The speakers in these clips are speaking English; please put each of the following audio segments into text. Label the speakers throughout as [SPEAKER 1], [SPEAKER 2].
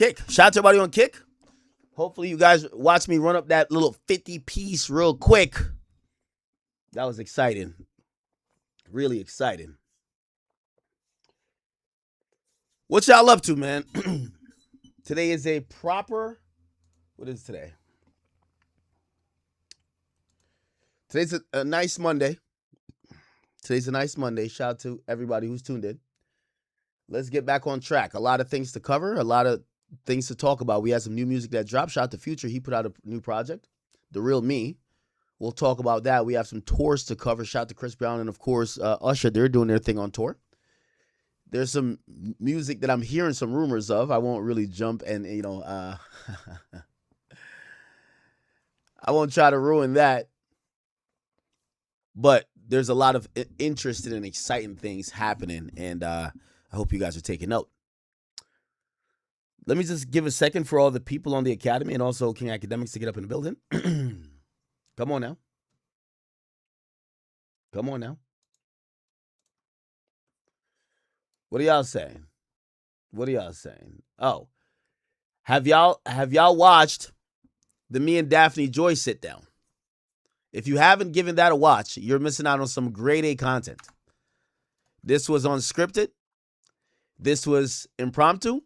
[SPEAKER 1] Kick. Shout out to everybody on Kick. Hopefully you guys watch me run up that little 50-piece real quick. That was exciting. Really exciting. What y'all up to, man? Today is a proper... What is today? Today's a nice Monday. Today's a nice Monday. Shout out to everybody who's tuned in. Let's get back on track. A lot of things to cover. A lot of things to talk about. We had some new music that dropped. Shout out to Future. He put out a new project, The Real Me. We'll talk about that. We have some tours to cover. Shout out to Chris Brown and, of course, Usher. They're doing their thing on tour. There's some music that I'm hearing some rumors of. I won't really jump and, I won't try to ruin that. But there's a lot of interesting and exciting things happening, and I hope you guys are taking note. Let me just give a second for all the people on the Academy and also King Akademiks to get up in the building. Come on now. Come on now. What are y'all saying? What are y'all saying? Oh, have y'all watched the me and Daphne Joy sit down? If you haven't given that a watch, you're missing out on some grade A content. This was unscripted. This was impromptu.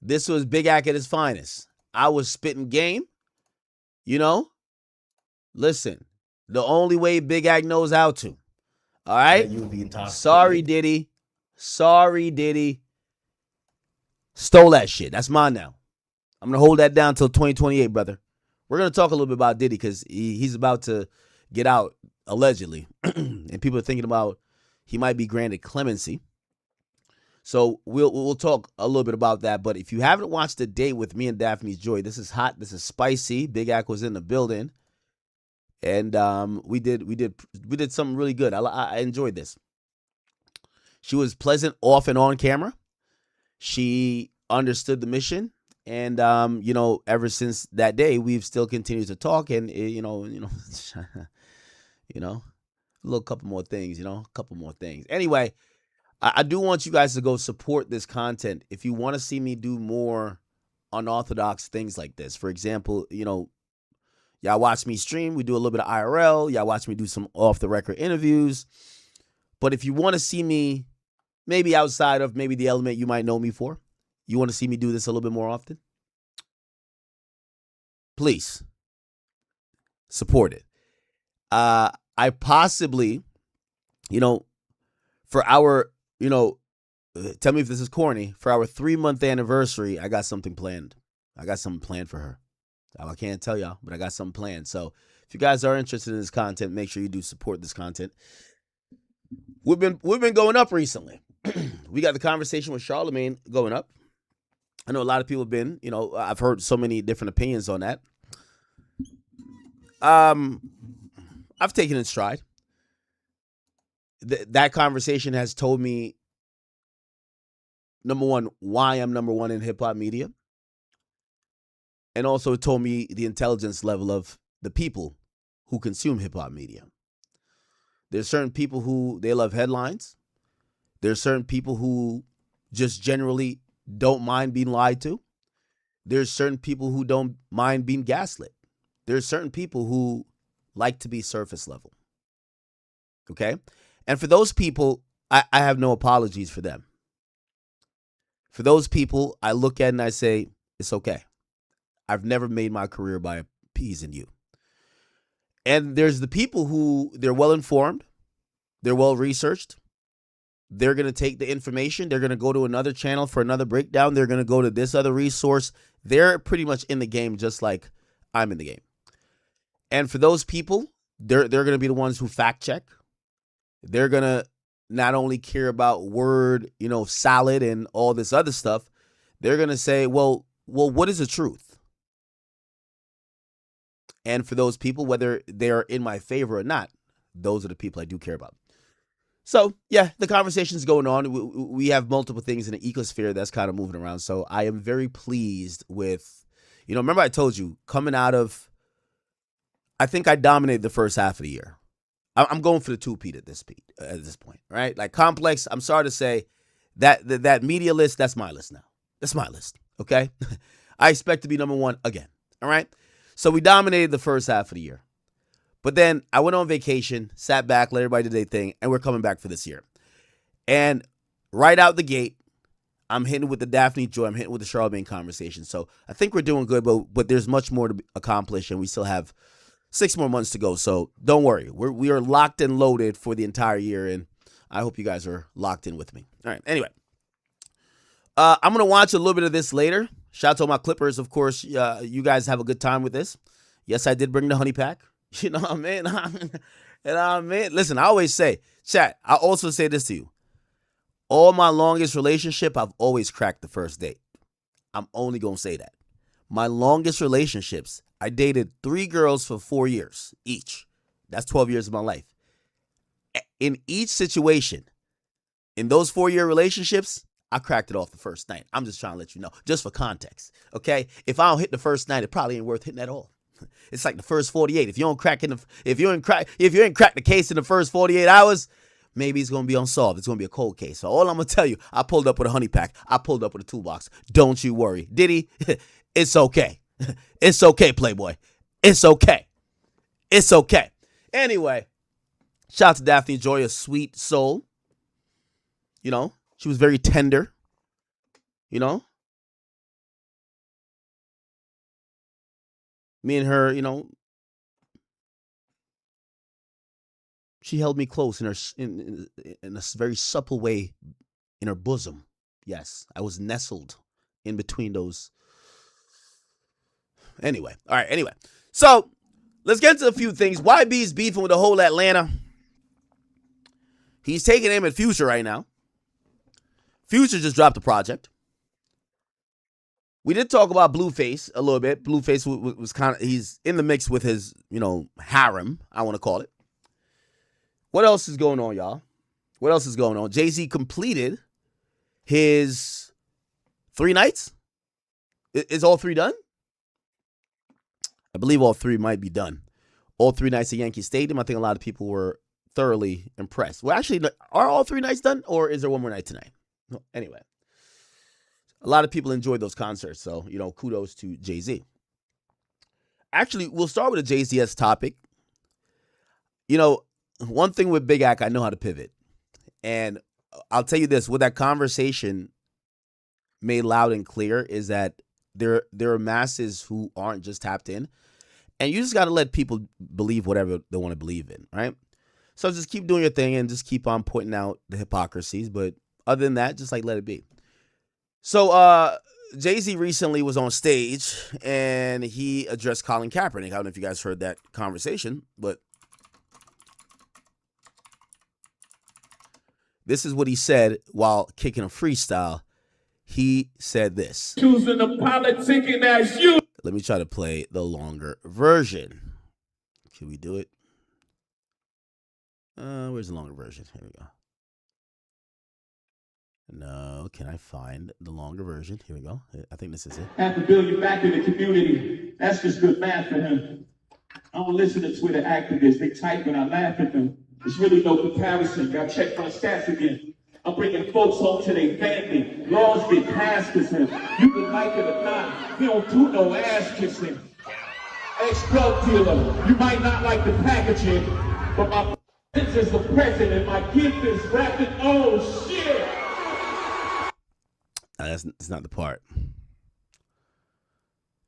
[SPEAKER 1] This was Big Ak at his finest. I was spitting game. Listen, the only way Big Ak knows how to. All right? Sorry, Diddy. Sorry, Diddy. Stole that shit. That's mine now. I'm going to hold that down until 2028, brother. We're going to talk a little bit about Diddy because he's about to get out, allegedly. And people are thinking about he might be granted clemency. So we'll talk a little bit about that. But if you haven't watched The Date with me and Daphne Joy, this is hot. This is spicy. Big Ak was in the building. And we did something really good. I enjoyed this. She was pleasant off and on camera. She understood the mission. And, ever since that day, we've still continued to talk and, a couple more things, a couple more things. Anyway, I do want you guys to go support this content. If you want to see me do more unorthodox things like this, for example, y'all watch me stream. We do a little bit of IRL. Y'all watch me do some off-the-record interviews. But if you want to see me maybe outside of maybe the element you might know me for, you want to see me do this a little bit more often, please support it. I possibly, for our, tell me if this is corny, for our 3-month anniversary, I got something planned. I got something planned for her. I can't tell y'all, but I got something planned. So if you guys are interested in this content, make sure you do support this content. We've been going up recently. We got the conversation with Charlemagne going up. I know a lot of people have been, I've heard so many different opinions on that. I've taken it in stride. That conversation has told me, number one, why I'm number one in hip-hop media. And also it told me the intelligence level of the people who consume hip-hop media. There's certain people who, they love headlines. There's certain people who just generally don't mind being lied to. There's certain people who don't mind being gaslit. There's certain people who like to be surface level. Okay? And for those people, I have no apologies for them. For those people, I look at and I say, it's okay. I've never made my career by appeasing you. And there's the people who, they're well-informed, they're well-researched, they're going to take the information, they're going to go to another channel for another breakdown, they're going to go to this other resource. They're pretty much in the game just like I'm in the game. And for those people, they're going to be the ones who fact check. They're going to not only care about word, salad and all this other stuff. They're going to say, well, what is the truth? And for those people, whether they're in my favor or not, those are the people I do care about. So, yeah, the conversation's going on. We have multiple things in the ecosphere that's kind of moving around. So I am very pleased with, remember I told you, coming out of, I think I dominated the first half of the year. I'm going for the two-peat at this point, right? Like Complex, I'm sorry to say, that media list, that's my list now. That's my list, okay? I expect to be number one again, all right? So we dominated the first half of the year. But then I went on vacation, sat back, let everybody do their thing, and we're coming back for this year. And right out the gate, I'm hitting with the Daphne joy. I'm hitting with the Charlemagne conversation. So I think we're doing good, but there's much more to accomplish, and we still have 6 more months to go. So don't worry. We are locked and loaded for the entire year, and I hope you guys are locked in with me. All right. Anyway, I'm going to watch a little bit of this later. Shout out to all my Clippers. Of course, you guys have a good time with this. Yes, I did bring the honey pack. You know what I mean? Listen, I always say, chat, I also say this to you. All my longest relationship, I've always cracked the first date. I'm only going to say that. My longest relationships, I dated 3 girls for 4 years each. That's 12 years of my life. In each situation, in those 4-year relationships, I cracked it off the first night. I'm just trying to let you know, just for context, okay? If I don't hit the first night, it probably ain't worth hitting at all. It's like the first 48. If you ain't crack the case in the first 48 hours, maybe it's going to be unsolved. It's going to be a cold case. So all I'm going to tell you, I pulled up with a honey pack. I pulled up with a toolbox. Don't you worry. Did he? It's okay. It's okay, Playboy. It's okay. It's okay. Anyway, shout out to Daphne Joy, a sweet soul. You know, she was very tender. You know, me and her, you know, she held me close in a very supple way in her bosom. Yes, I was nestled in between those. Anyway, all right, anyway. So, let's get into a few things. YB's beefing with the whole Atlanta. He's taking aim at Future right now. Future just dropped a project. We did talk about Blueface a little bit. Blueface was kind of, he's in the mix with his, you know, harem, I want to call it. What else is going on, y'all? What else is going on? Jay-Z completed his 3 nights. Is all 3 done? I believe all 3 might be done. All 3 nights at Yankee Stadium. I think a lot of people were thoroughly impressed. Well, actually, are all 3 nights done, or is there one more night tonight? Anyway, a lot of people enjoyed those concerts, so, you know, kudos to Jay-Z. Actually, we'll start with a Jay-Z topic. You know, one thing with Big Ak, I know how to pivot. And I'll tell you this, what that conversation made loud and clear is that there are masses who aren't just tapped in. And you just got to let people believe whatever they want to believe in, right? So just keep doing your thing and just keep on pointing out the hypocrisies. But other than that, just like let it be. So Jay-Z recently was on stage and he addressed Colin Kaepernick. I don't know if you guys heard that conversation, but this is what he said while kicking a freestyle. He said this.
[SPEAKER 2] Choosing the politicking as you.
[SPEAKER 1] Let me try to play the longer version. Can we do it? Where's the longer version? Here we go. No, can I find the longer version? Here we go. I think this is it.
[SPEAKER 2] $500 million back in the community. That's just good math for him. I don't listen to Twitter activists. They type and I laugh at them. There's really no comparison. Got to check my stats again. I'm bringing folks home to their family. Laws get passed because him. You can like it or not. He don't do no ass kissing. Ex-drug dealer. You might not like the packaging, but my this is the president. My gift is rapping. Oh shit!
[SPEAKER 1] That's not the part.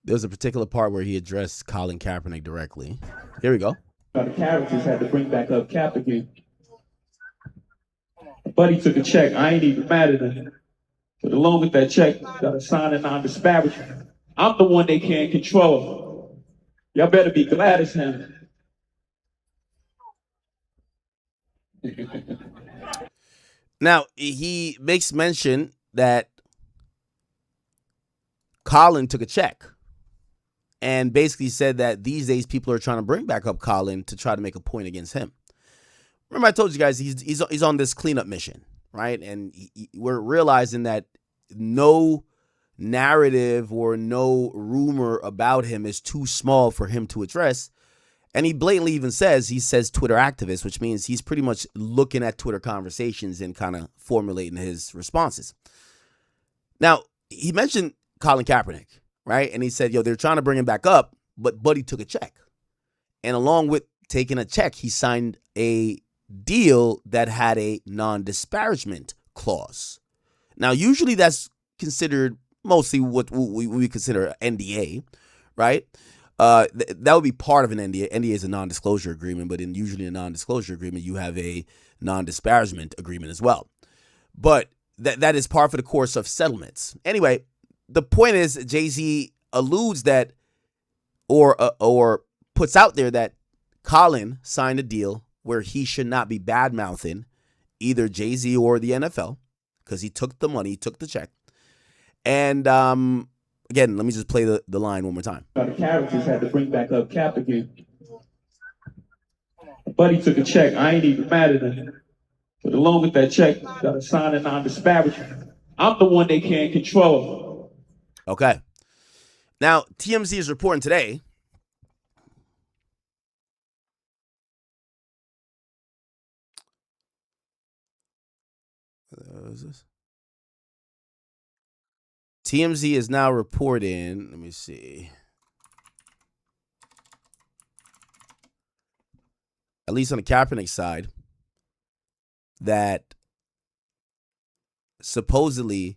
[SPEAKER 1] There's a particular part where he addressed Colin Kaepernick directly. Here we go.
[SPEAKER 2] The characters had to bring back up Cap again. Buddy took a check. I ain't even mad at him. But along with that check, got to sign a non-disparagement. I'm the one they can't control. Y'all better be glad as him.
[SPEAKER 1] Now, he makes mention that Colin took a check and basically said that these days people are trying to bring back up Colin to try to make a point against him. Remember I told you guys he's on this cleanup mission, right? And we're realizing that no narrative or no rumor about him is too small for him to address. And he blatantly even says Twitter activist, which means he's pretty much looking at Twitter conversations and kind of formulating his responses. Now, he mentioned Colin Kaepernick, right? And he said, yo, they're trying to bring him back up, but Buddy took a check. And along with taking a check, he signed a deal that had a non-disparagement clause. Now, usually that's considered mostly what we consider an NDA, right? That would be part of an NDA. NDA is a non-disclosure agreement, but in usually a non-disclosure agreement, you have a non-disparagement agreement as well. But that is par for the course of settlements. Anyway, the point is Jay-Z alludes that or puts out there that Colin signed a deal where he should not be bad-mouthing either Jay-Z or the NFL because he took the money, he took the check. And again, let me just play the line one more time.
[SPEAKER 2] The characters had to bring back up Cap again. Buddy took a check. I ain't even mad at him. But along with that check, got to sign a non-disparagement. I'm the one they can't control.
[SPEAKER 1] Okay. Now, TMZ is reporting today TMZ is now reporting, let me see, at least on the Kaepernick side, that supposedly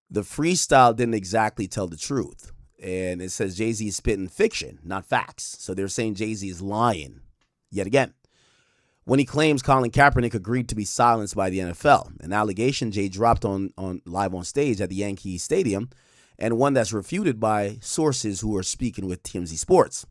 [SPEAKER 1] the freestyle didn't exactly tell the truth. And it says Jay-Z is spitting fiction, not facts. So they're saying Jay-Z is lying yet again when he claims Colin Kaepernick agreed to be silenced by the NFL, an allegation Jay dropped on live on stage at the Yankee Stadium, and one that's refuted by sources who are speaking with TMZ Sports.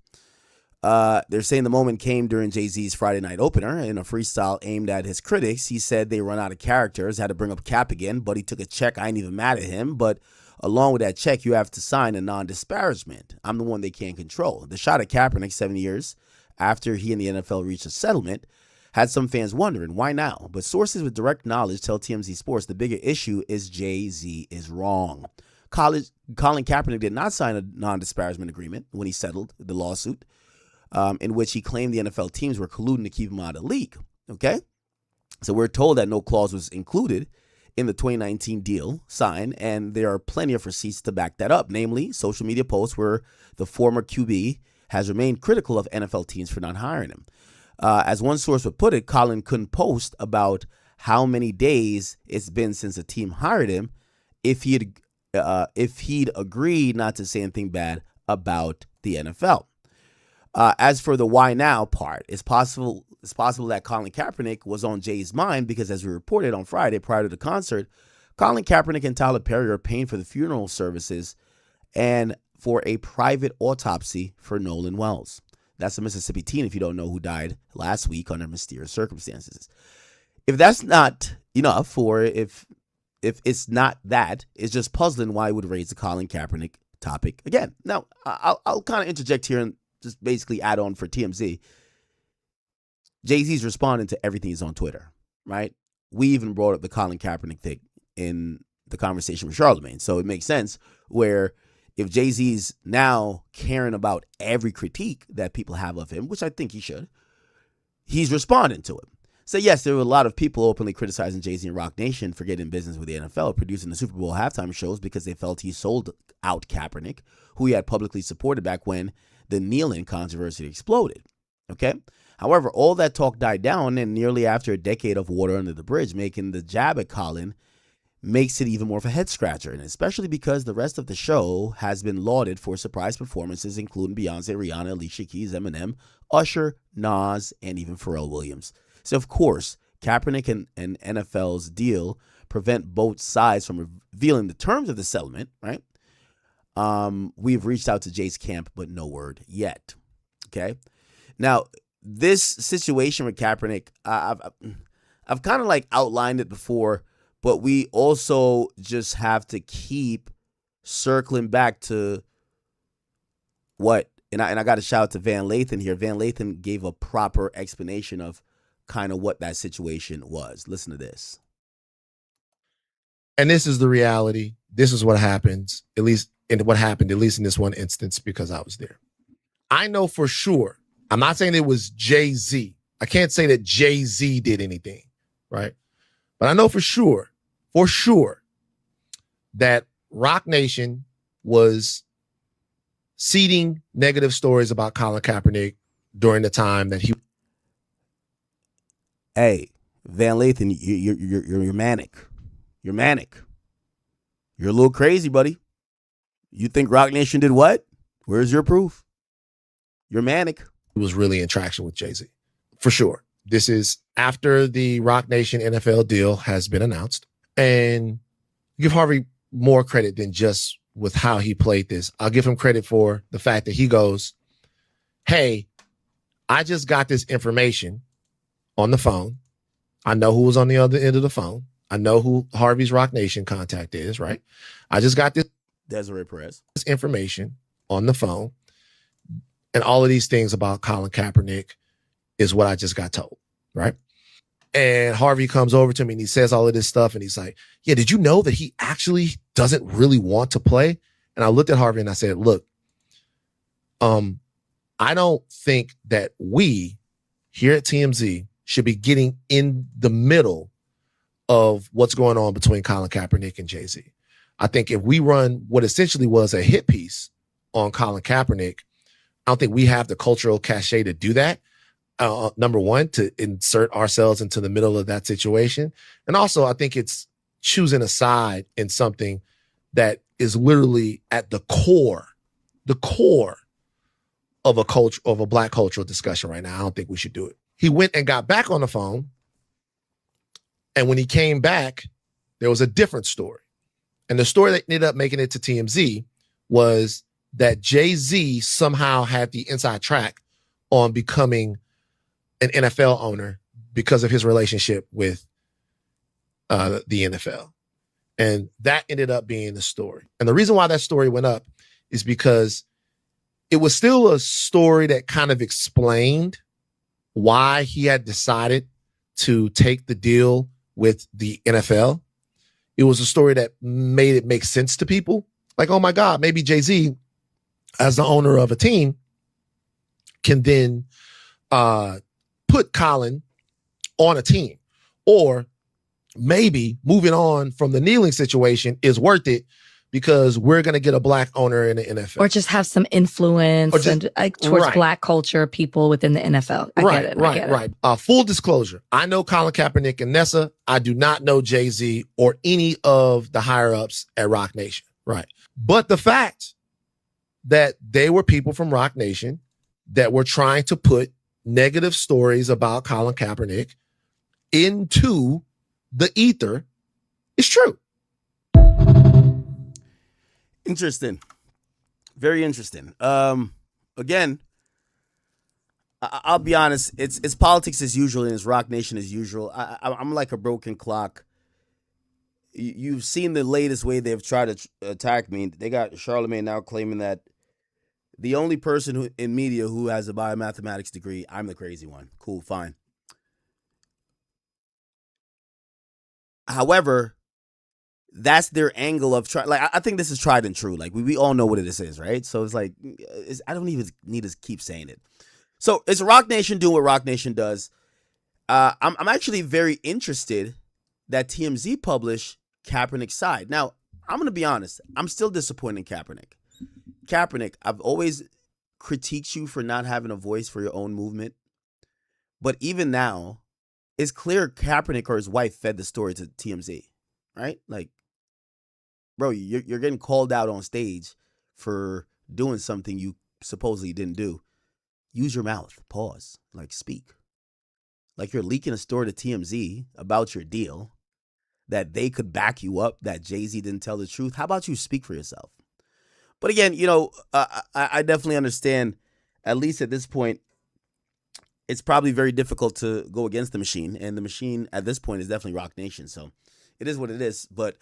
[SPEAKER 1] They're saying the moment came during Jay-Z's Friday night opener in a freestyle aimed at his critics. He said they run out of characters, had to bring up Cap again, but he took a check. I ain't even mad at him, but along with that check, you have to sign a non-disparagement. I'm the one they can't control. The shot at Kaepernick 7 years after he and the NFL reached a settlement had some fans wondering, why now? But sources with direct knowledge tell TMZ Sports the bigger issue is Jay-Z is wrong. Colin Kaepernick did not sign a non-disparagement agreement when he settled the lawsuit, in which he claimed the NFL teams were colluding to keep him out of the league. Okay? So we're told that no clause was included in the 2019 deal signed, and there are plenty of receipts to back that up, namely social media posts where the former QB has remained critical of NFL teams for not hiring him. As one source would put it, Colin couldn't post about how many days it's been since a team hired him if he'd agreed not to say anything bad about the NFL. As for the why now part, it's possible that Colin Kaepernick was on Jay's mind because, as we reported on Friday prior to the concert, Colin Kaepernick and Tyler Perry are paying for the funeral services and for a private autopsy for Nolan Wells. That's a Mississippi teen, if you don't know, who died last week under mysterious circumstances. If that's not enough, or if it's not that, it's just puzzling why it would raise the Colin Kaepernick topic again. Now, I'll kind of interject here and just basically add on for TMZ. Jay-Z's responding to everything he's on Twitter, right? We even brought up the Colin Kaepernick thing in the conversation with Charlemagne. So it makes sense where if Jay-Z's now caring about every critique that people have of him, which I think he should, he's responding to it. So yes, there were a lot of people openly criticizing Jay-Z and Roc Nation for getting in business with the NFL, producing the Super Bowl halftime shows because they felt he sold out Kaepernick, who he had publicly supported back when the kneeling controversy exploded. Okay? However, all that talk died down, and nearly after a decade of water under the bridge, making the jab at Colin makes it even more of a head scratcher, and especially because the rest of the show has been lauded for surprise performances, including Beyonce, Rihanna, Alicia Keys, Eminem, Usher, Nas, and even Pharrell Williams. So, of course, Kaepernick and NFL's deal prevent both sides from revealing the terms of the settlement, right? We've reached out to Jay's camp, but no word yet. Okay? Now, this situation with Kaepernick, I've kind of like outlined it before, but we also just have to keep circling back to what, and I got to shout out to Van Lathan here. Van Lathan gave a proper explanation of kind of what that situation was. Listen to this.
[SPEAKER 3] And this is the reality. This is what happens, at least in this one instance, because I was there. I know for sure, I'm not saying it was Jay-Z. I can't say that Jay-Z did anything, right? But I know for sure, that Roc Nation was seeding negative stories about Colin Kaepernick during the time that he.
[SPEAKER 1] Hey, Van Lathan, you're manic. You're manic. You're a little crazy, buddy. You think Rock Nation did what? Where's your proof? You're manic.
[SPEAKER 3] He was really in traction with Jay-Z, for sure. This is after the Rock Nation NFL deal has been announced. And give Harvey more credit than just with how he played this. I'll give him credit for the fact that he goes, hey, I just got this information on the phone. I know who was on the other end of the phone. I know who Harvey's Rock Nation contact is, right? I just got this
[SPEAKER 1] Desiree Perez
[SPEAKER 3] information on the phone. And all of these things about Colin Kaepernick is what I just got told, right? And Harvey comes over to me and he says all of this stuff. And he's like, yeah, did you know that he actually doesn't really want to play? And I looked at Harvey and I said, look, I don't think that we here at TMZ should be getting in the middle of what's going on between Colin Kaepernick and Jay-Z. I think if we run what essentially was a hit piece on Colin Kaepernick, I don't think we have the cultural cachet to do that. Number one, to insert ourselves into the middle of that situation. And also, I think it's choosing a side in something that is literally at the core of a culture, of a Black cultural discussion right now. I don't think we should do it. He went and got back on the phone. And when he came back, there was a different story. And the story that ended up making it to TMZ was that Jay-Z somehow had the inside track on becoming an NFL owner because of his relationship with the NFL. And that ended up being the story. And the reason why that story went up is because it was still a story that kind of explained why he had decided to take the deal with the NFL. It was a story that made it make sense to people. Like, oh my God, maybe Jay-Z, as the owner of a team, can then put Colin on a team. Or maybe moving on from the kneeling situation is worth it because we're going to get a Black owner in the NFL.
[SPEAKER 4] Or just have some influence towards Black culture, people within the NFL. I get it.
[SPEAKER 3] Right. Full disclosure, I know Colin Kaepernick and Nessa. I do not know Jay-Z or any of the higher-ups at Rock Nation. Right. But the fact that they were people from Rock Nation that were trying to put negative stories about Colin Kaepernick into the ether is true.
[SPEAKER 1] Interesting. Very interesting. Again, I'll be honest. It's politics as usual and it's Rock Nation as usual. I'm like a broken clock. You've seen the latest way they've tried to attack me. They got Charlemagne now claiming that the only person in media who has a biomathematics degree, I'm the crazy one. Cool, fine. However, that's their angle of try. Like, I think this is tried and true. Like, we all know what this is, right? So it's like, I don't even need to keep saying it. So it's Rock Nation doing what Rock Nation does. I'm actually very interested that TMZ published Kaepernick's side. Now, I'm going to be honest. I'm still disappointed in Kaepernick. Kaepernick, I've always critiqued you for not having a voice for your own movement. But even now, it's clear Kaepernick or his wife fed the story to TMZ, right? Like, bro, you're getting called out on stage for doing something you supposedly didn't do. Use your mouth. Pause. Like, speak. Like, you're leaking a story to TMZ about your deal that they could back you up, that Jay-Z didn't tell the truth. How about you speak for yourself? But again, I definitely understand, at least at this point, it's probably very difficult to go against the machine. And the machine at this point is definitely Rock Nation. So it is what it is. But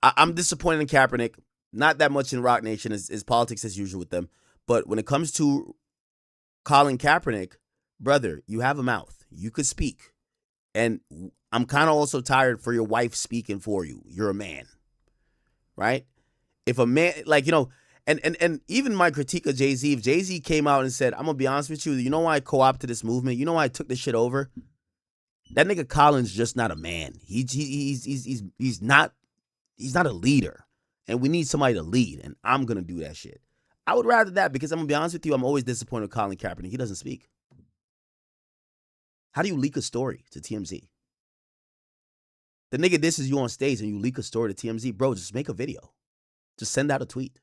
[SPEAKER 1] I'm disappointed in Kaepernick. Not that much in Rock Nation. Is politics as usual with them. But when it comes to Colin Kaepernick, brother, you have a mouth. You could speak. And I'm kind of also tired for your wife speaking for you. You're a man. Right? If a man, like, and even my critique of Jay-Z, if Jay-Z came out and said, I'm going to be honest with you, you know why I co-opted this movement? You know why I took this shit over? That nigga Colin's just not a man. He's not a leader. and we need somebody to lead, and I'm going to do that shit. I would rather that, because I'm going to be honest with you, I'm always disappointed with Colin Kaepernick. He doesn't speak. How do you leak a story to TMZ? The nigga disses you on stage and you leak a story to TMZ. Bro, just make a video. Just send out a tweet.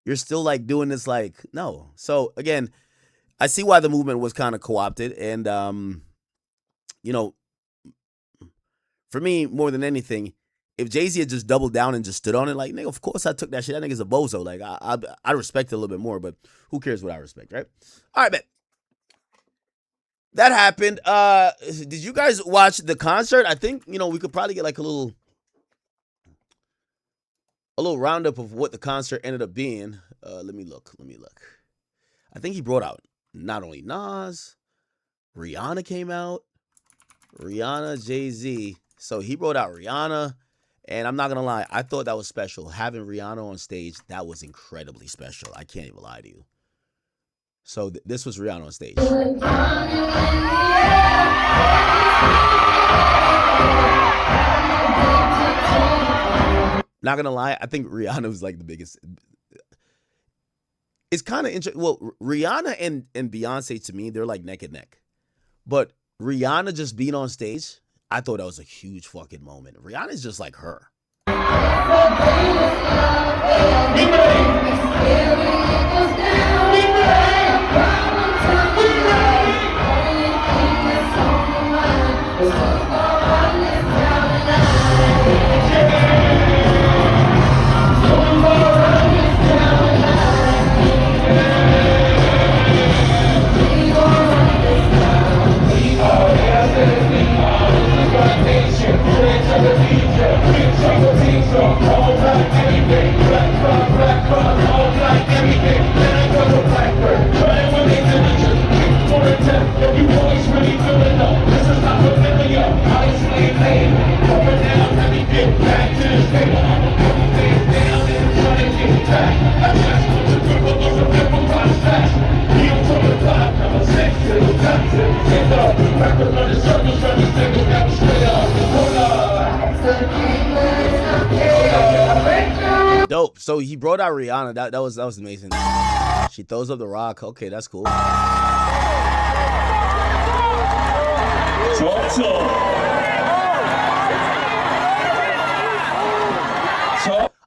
[SPEAKER 1] You're still like doing this like, no. So again, I see why the movement was kind of co-opted. And, you know, for me, more than anything, if Jay-Z had just doubled down and just stood on it, like, nigga, of course I took that shit. That nigga's a bozo. Like, I respect it a little bit more, but who cares what I respect, right? All right, bet. That happened. Did you guys watch the concert? I think, you know, we could probably get like a little roundup of what the concert ended up being. Let me look. I think he brought out not only Nas, Rihanna came out, Rihanna, Jay-Z. So he brought out Rihanna, and I'm not going to lie, I thought that was special. Having Rihanna on stage, that was incredibly special. I can't even lie to you. So this was Rihanna on stage. Not gonna lie, I think Rihanna was like the biggest. It's kind of interesting. Well, Rihanna and Beyonce, to me, they're like neck and neck. But Rihanna just being on stage, I thought that was a huge fucking moment. Rihanna's just like her. Dope. So he brought out Rihanna. That was amazing. She throws up the rock. Okay, that's cool.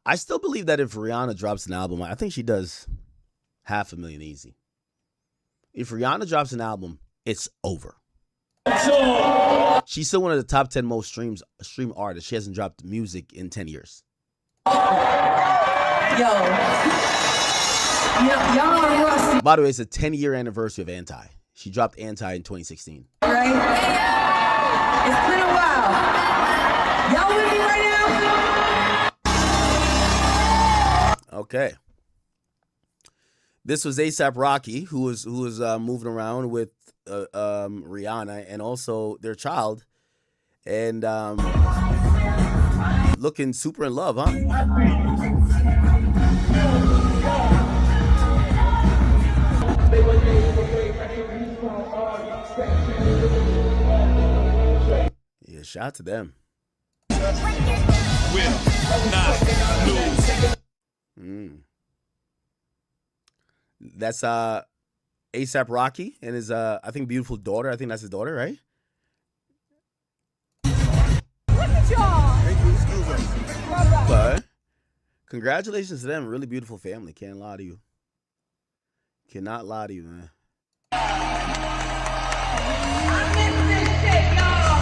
[SPEAKER 1] I still believe that if Rihanna drops an album, I think she does 500,000 easy. If Rihanna drops an album, it's over. She's still one of the top 10 most streamed artists. She hasn't dropped music in 10 years.
[SPEAKER 5] Y'all are rusty.
[SPEAKER 1] By the way, it's a 10-year anniversary of Anti. She dropped Anti in 2016.
[SPEAKER 5] Right? It's been a while. Y'all with me right now?
[SPEAKER 1] Okay. This was A$AP Rocky, who was moving around with Rihanna and also their child, and looking super in love, huh? Yeah, shout out to them. That's A$AP Rocky and his I think beautiful daughter. I think that's his daughter, right?
[SPEAKER 5] Look at y'all.
[SPEAKER 1] But congratulations to them. Really beautiful family. Can't lie to you. Cannot lie to you, man.
[SPEAKER 5] I miss this shit, y'all.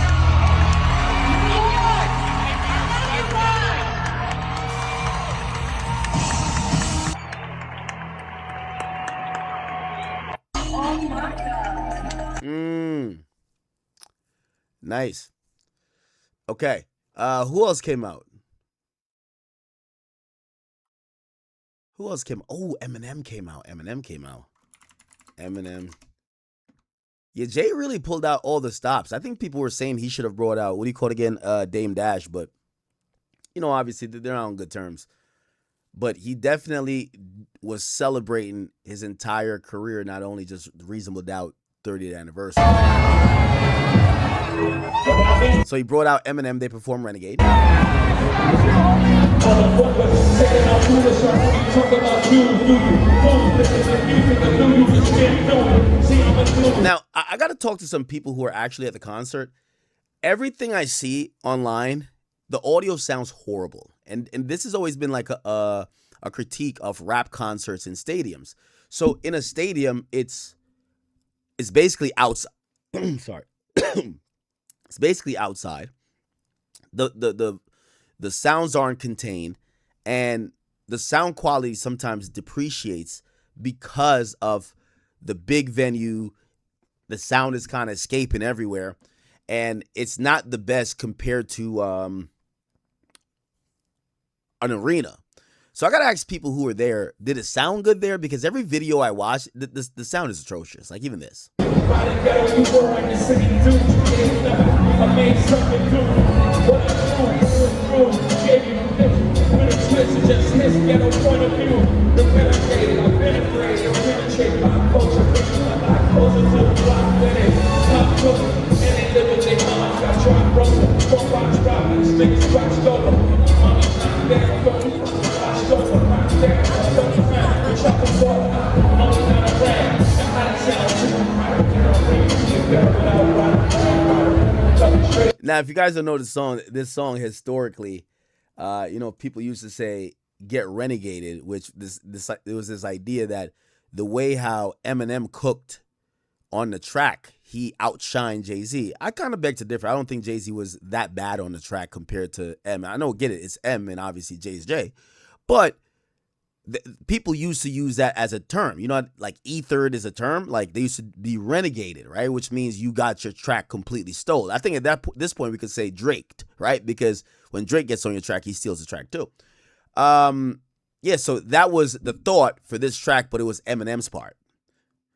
[SPEAKER 5] Oh my God.
[SPEAKER 1] Nice. Okay. Who else came out? Oh, Eminem came out. Eminem. Yeah, Jay really pulled out all the stops. I think people were saying he should have brought out, what do you call it again? Dame Dash, but, you know, obviously they're not on good terms. But he definitely was celebrating his entire career, not only just Reasonable Doubt 30th anniversary. So he brought out Eminem. They performed Renegade. Now, I got to talk to some people who are actually at the concert. Everything I see online, the audio sounds horrible. And this has always been like a critique of rap concerts in stadiums. So in a stadium, it's basically outside. Sorry. It's basically outside. The sounds aren't contained, and the sound quality sometimes depreciates because of the big venue. The sound is kind of escaping everywhere, and it's not the best compared to an arena. So I gotta ask people who were there, did it sound good there? Because every video I watched, the sound is atrocious. Like even this. Now, if you guys don't know this song historically, people used to say "get renegated," which there was this idea that the way how Eminem cooked on the track, he outshined Jay-Z. I kind of beg to differ. I don't think Jay-Z was that bad on the track compared to M. I know, get it, it's M and obviously Jay's J, but people used to use that as a term. You know, like ethered is a term. Like they used to be renegated, right? Which means you got your track completely stole. I think at this point we could say draked, right? Because when Drake gets on your track, he steals the track too. Yeah, so that was the thought for this track, but it was Eminem's part.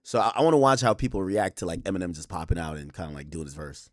[SPEAKER 1] So I want to watch how people react to like Eminem just popping out and kind of like doing his verse.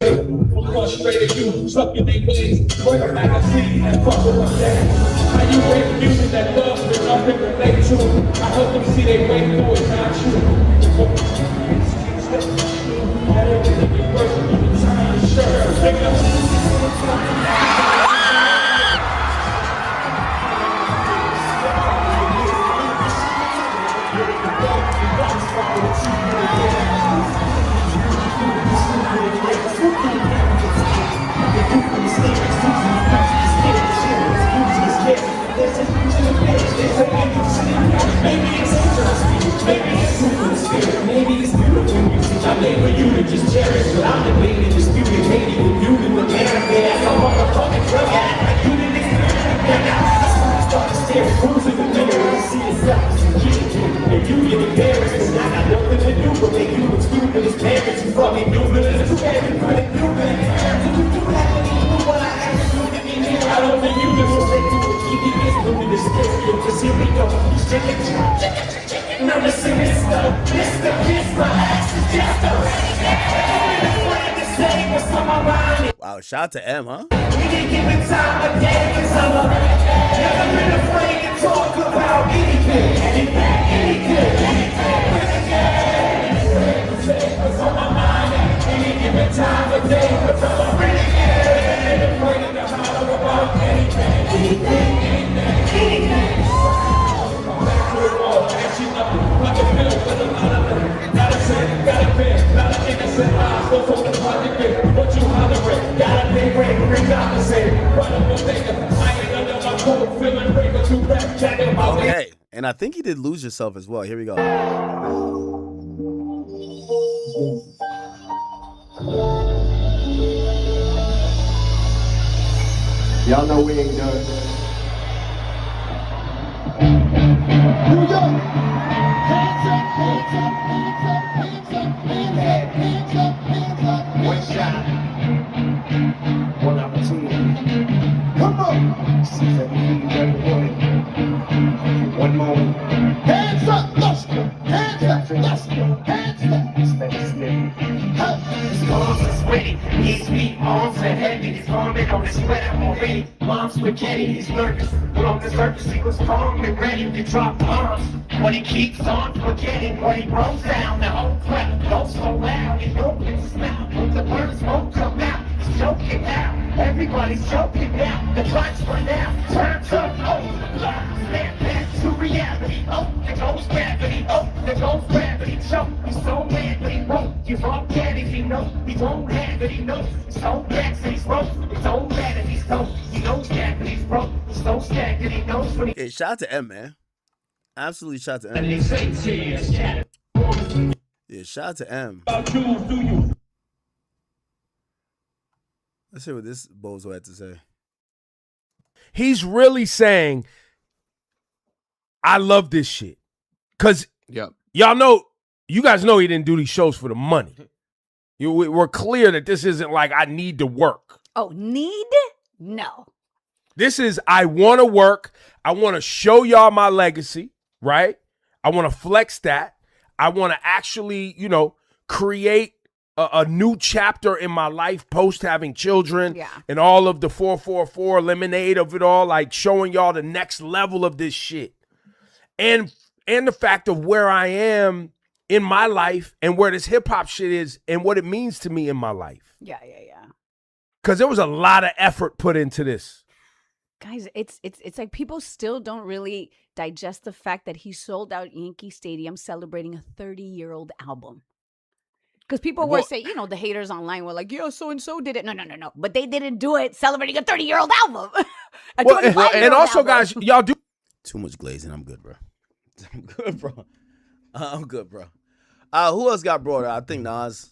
[SPEAKER 1] Wow, shout out to M, huh? Okay, and I think he did Lose Yourself as well. Here we go.
[SPEAKER 6] Y'all know we ain't done. New York! Hands up, hands up, hands up, hands up, hands up, hands up, hands up. One shot. One opportunity. Come on! See that we everyone. One moment. Hands up, let's go. Hands up, let's go. Hands up. His palms are sweaty, his weak arms are heavy, his vomit on his sweater already. Mom's spaghetti, he's nervous, but on the surface he was calm and ready to drop bombs. When he keeps on forgetting, when he rolls down, the whole crowd goes so loud, it opens his mouth, but the words won't come out, he's choking out. Everybody's joking now. The lights run out. Turns up. Oh, snap back to reality. Oh, there goes gravity. Oh, there goes gravity. So he's so mad, but he won't give up. That if he knows he won't have it, he knows. So back and he's broke. It don't matter if he's dope. He knows that, but he's broke. He's so stacked that he knows when he.
[SPEAKER 1] Hey, shout out to M, man. Absolutely shout out to
[SPEAKER 2] And
[SPEAKER 1] M.
[SPEAKER 2] they say cheers, chat.
[SPEAKER 1] Yeah, shout out to M.
[SPEAKER 2] About you, do you?
[SPEAKER 1] Let's hear what this bozo had to say.
[SPEAKER 7] He's really saying, I love this shit. Because y'all know, you guys know he didn't do these shows for the money. We're clear that this isn't like, I need to work.
[SPEAKER 8] Oh, need? No.
[SPEAKER 7] This is, I want to work. I want to show y'all my legacy, right? I want to flex that. I want to actually, create a new chapter in my life post having children and all of the 444 lemonade of it all, like showing y'all the next level of this shit. And the fact of where I am in my life and where this hip hop shit is and what it means to me in my life.
[SPEAKER 8] Yeah.
[SPEAKER 7] Because there was a lot of effort put into this.
[SPEAKER 8] Guys, it's like people still don't really digest the fact that he sold out Yankee Stadium celebrating a 30-year-old album. Because people were saying, the haters online were like, yeah, so-and-so did it. No. But they didn't do it celebrating a 30-year-old album.
[SPEAKER 7] And also, album. Guys, y'all do.
[SPEAKER 1] Too much glazing. I'm good, bro. I'm good, bro. Who else got brought out? I think Nas.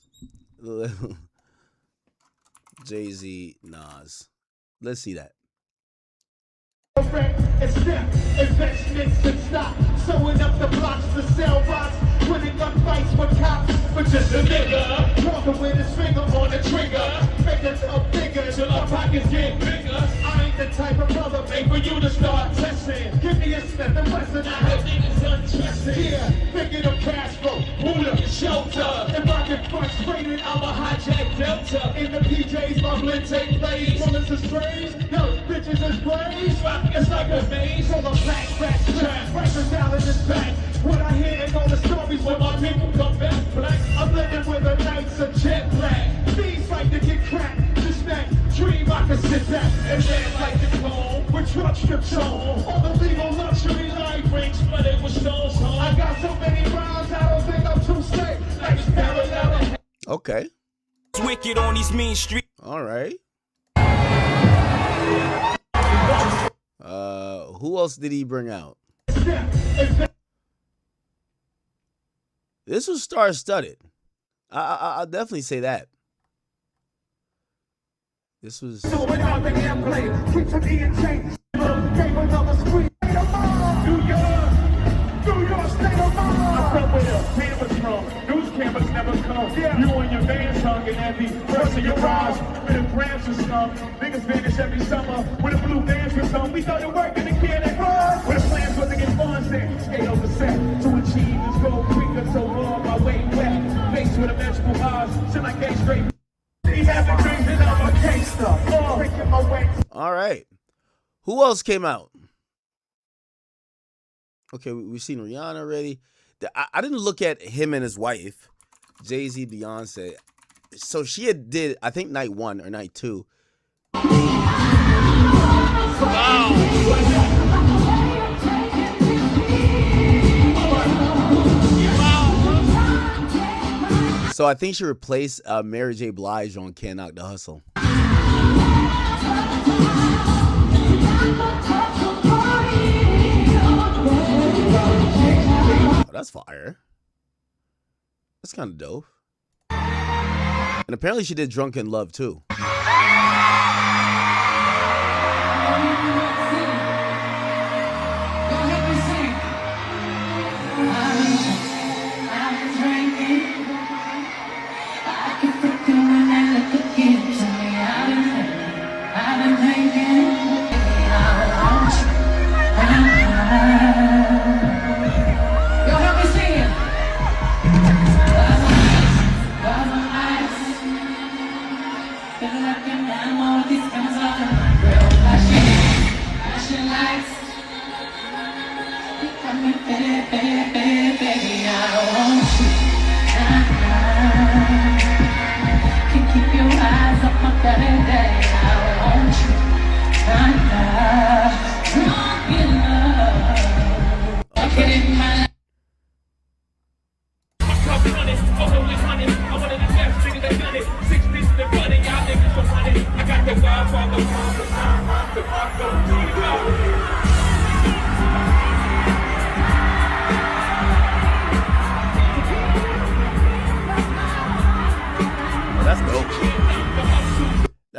[SPEAKER 1] Jay-Z, Nas. Let's see that.
[SPEAKER 6] Investments and stock, sewing up the blocks, the cell box, winning gunfights with cops, but just a nigga, walking with his finger on the trigger, making up bigger till our pockets get bigger. I ain't the type of brother made for you to start testing. Give me a Smith and Wesson, I have niggas undressing. Yeah, thinking of cash flow, Buddha, shelter, and rocket fronts rated, I'm a hijack Delta. In the PJs, bubbling take place. Bullets are strange, yo, bitches is blaze. It's like a maze, full of black trap, breakers down in this back. What I hear and all the stories when my people come back black. I'm living with the nights of jet black. These like to get cracked, just that dream I can sit back and dance like the clone. With truck strips on, all the legal luxury life rings flooded with stones. I got so many rhymes, I don't think I'm too safe. Like it's parallel.
[SPEAKER 1] Okay.
[SPEAKER 9] It's wicked on these mean streets.
[SPEAKER 1] All right. Who else did he bring out? This was star-studded. I'll definitely say that. This was.
[SPEAKER 2] New York State of mind. I'm from where the cameras from. News cameras never come. Yeah. You and your vans hung in every verse of your rhymes. With the grams of scum. Niggas vanish every summer. When the blue vans was on, we started working again at home. When the plans was to get funds in. Skate over set. To achieve this goal quicker. So long, my way wet. Faced with immeasurable odds. Shit like gay straight. He having dreams and I'm a gangster. Breaking my way.
[SPEAKER 1] All right. Who else came out? Okay, we've seen Rihanna already. I didn't look at him and his wife, Jay-Z, Beyonce. So she had did, I think, night 1 or night 2. So I think she replaced Mary J. Blige on Can't Knock the Hustle. Oh, that's fire. That's kind of dope. And apparently she did Drunken Love too.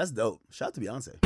[SPEAKER 1] That's dope. Shout out to Beyonce.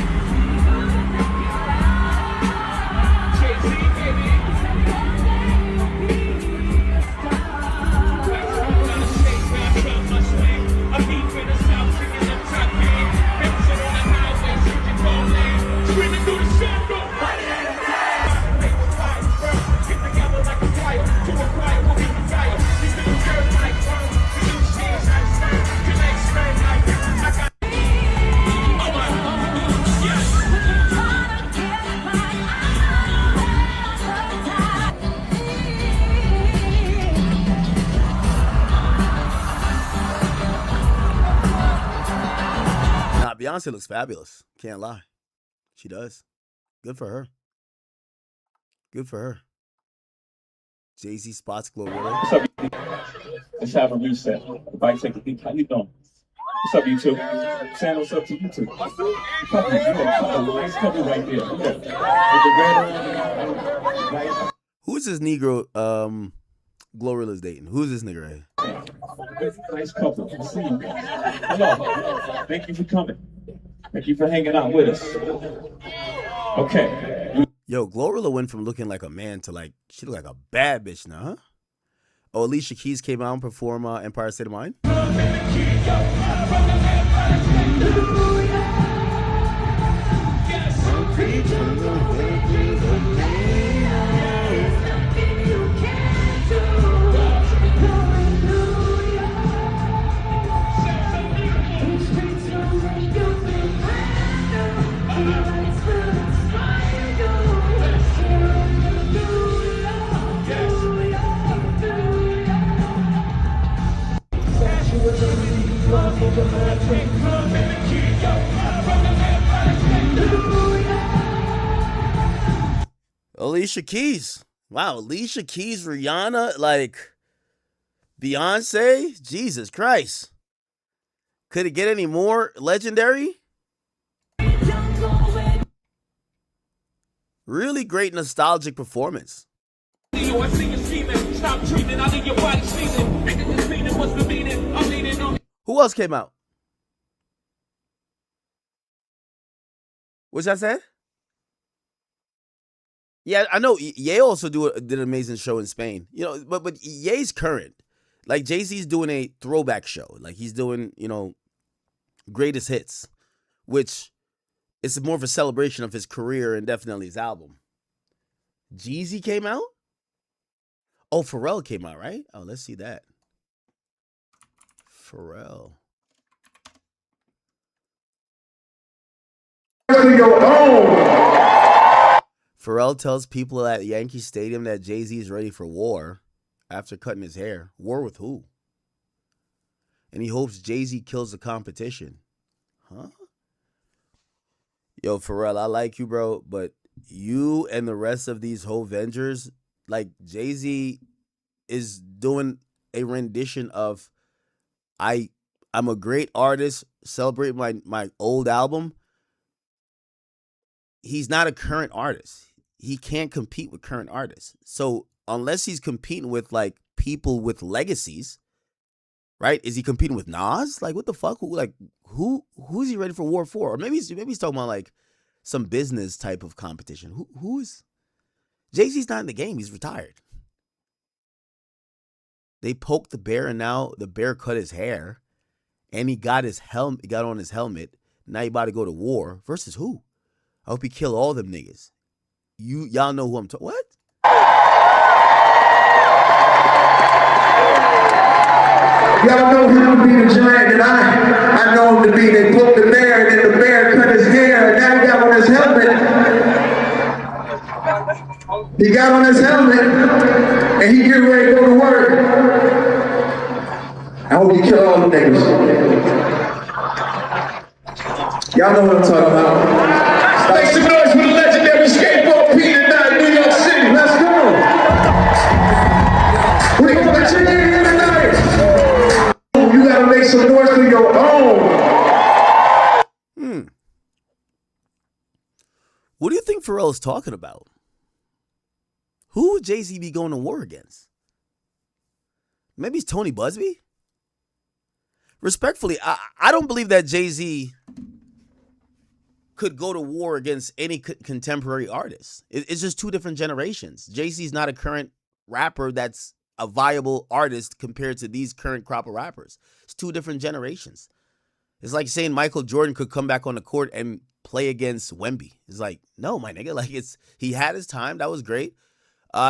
[SPEAKER 1] Beyonce looks fabulous. Can't lie. She does. Good for her. Good for her. Jay-Z spots Glorilla.
[SPEAKER 2] What's up, let's have a reset. Everybody take a peek. How you doing? What's up, YouTube? Saying what's up to YouTube. Nice couple right there. Yeah.
[SPEAKER 1] Who's this Negro Glorilla's dating? Who's this nigga right here?
[SPEAKER 2] Nice couple. I see you. Hello. Thank you for coming. Thank you for hanging out with us. Okay.
[SPEAKER 1] Yo, Glorilla went from looking like a man to like, she look like a bad bitch now, huh? Oh, Alicia Keys came out and performed Empire State of Mind. Alicia Keys. Wow, Alicia Keys, Rihanna, like Beyonce. Jesus Christ. Could it get any more legendary? Really great nostalgic performance. Who else came out? What's that said? Yeah, I know Ye also did an amazing show in Spain. You know, but Ye's current. Like Jay-Z's doing a throwback show. Like he's doing, you know, greatest hits, which is more of a celebration of his career and definitely his album. Jeezy came out? Oh, Pharrell came out, right? Oh, let's see that. Pharrell. Pharrell tells people at Yankee Stadium that Jay-Z is ready for war after cutting his hair. War with who? And he hopes Jay-Z kills the competition. Huh? Yo, Pharrell, I like you, bro, but you and the rest of these whole Vengers, like Jay-Z is doing a rendition of I'm a great artist, celebrate my old album. He's not a current artist. He can't compete with current artists. So unless he's competing with like people with legacies, right? Is he competing with Nas? Like what the fuck? Who's he ready for war for? Or maybe he's talking about like some business type of competition. Who is Jay-Z's not in the game. He's retired. They poked the bear and now the bear cut his hair and he got his helmet. He got on his helmet. Now he about to go to war versus who? I hope he kill all them niggas. Y'all know who I'm talking. What?
[SPEAKER 6] Y'all know him to be the giant and I know him to be. They poked the bear and then the bear cut his hair and now he got on his helmet. He got on his helmet and he getting ready to go to work. I hope he kill all the niggas. Y'all know what I'm talking about. Make some noise for the legendary skateboard Pete tonight in New York City. Let's go. We're gonna let you in here tonight. You gotta make some noise for your own.
[SPEAKER 1] What do you think Pharrell is talking about? Who would Jay-Z be going to war against? Maybe it's Tony Busby? Respectfully, I don't believe that Jay-Z could go to war against any contemporary artist. It's just two different generations. Jay-Z's not a current rapper that's a viable artist compared to these current crop of rappers. It's two different generations. It's like saying Michael Jordan could come back on the court and play against Wemby. It's like, no, my nigga. Like, he had his time. That was great.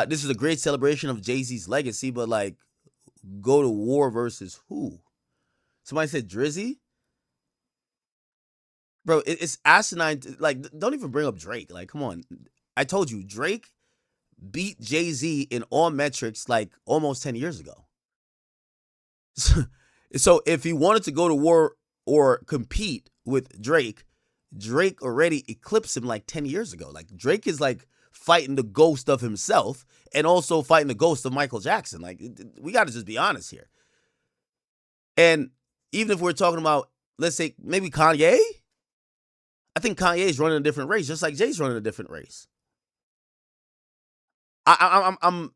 [SPEAKER 1] This is a great celebration of Jay-Z's legacy, but like, go to war versus who? Somebody said Drizzy? Bro, it's asinine. Like, don't even bring up Drake. Like, come on. I told you, Drake beat Jay-Z in all metrics like almost 10 years ago. So if he wanted to go to war or compete with Drake, Drake already eclipsed him like 10 years ago. Like, Drake is like fighting the ghost of himself and also fighting the ghost of Michael Jackson. Like, we got to just be honest here. And even if we're talking about, let's say, maybe Kanye, I think Kanye is running a different race, just like Jay's running a different race. I'm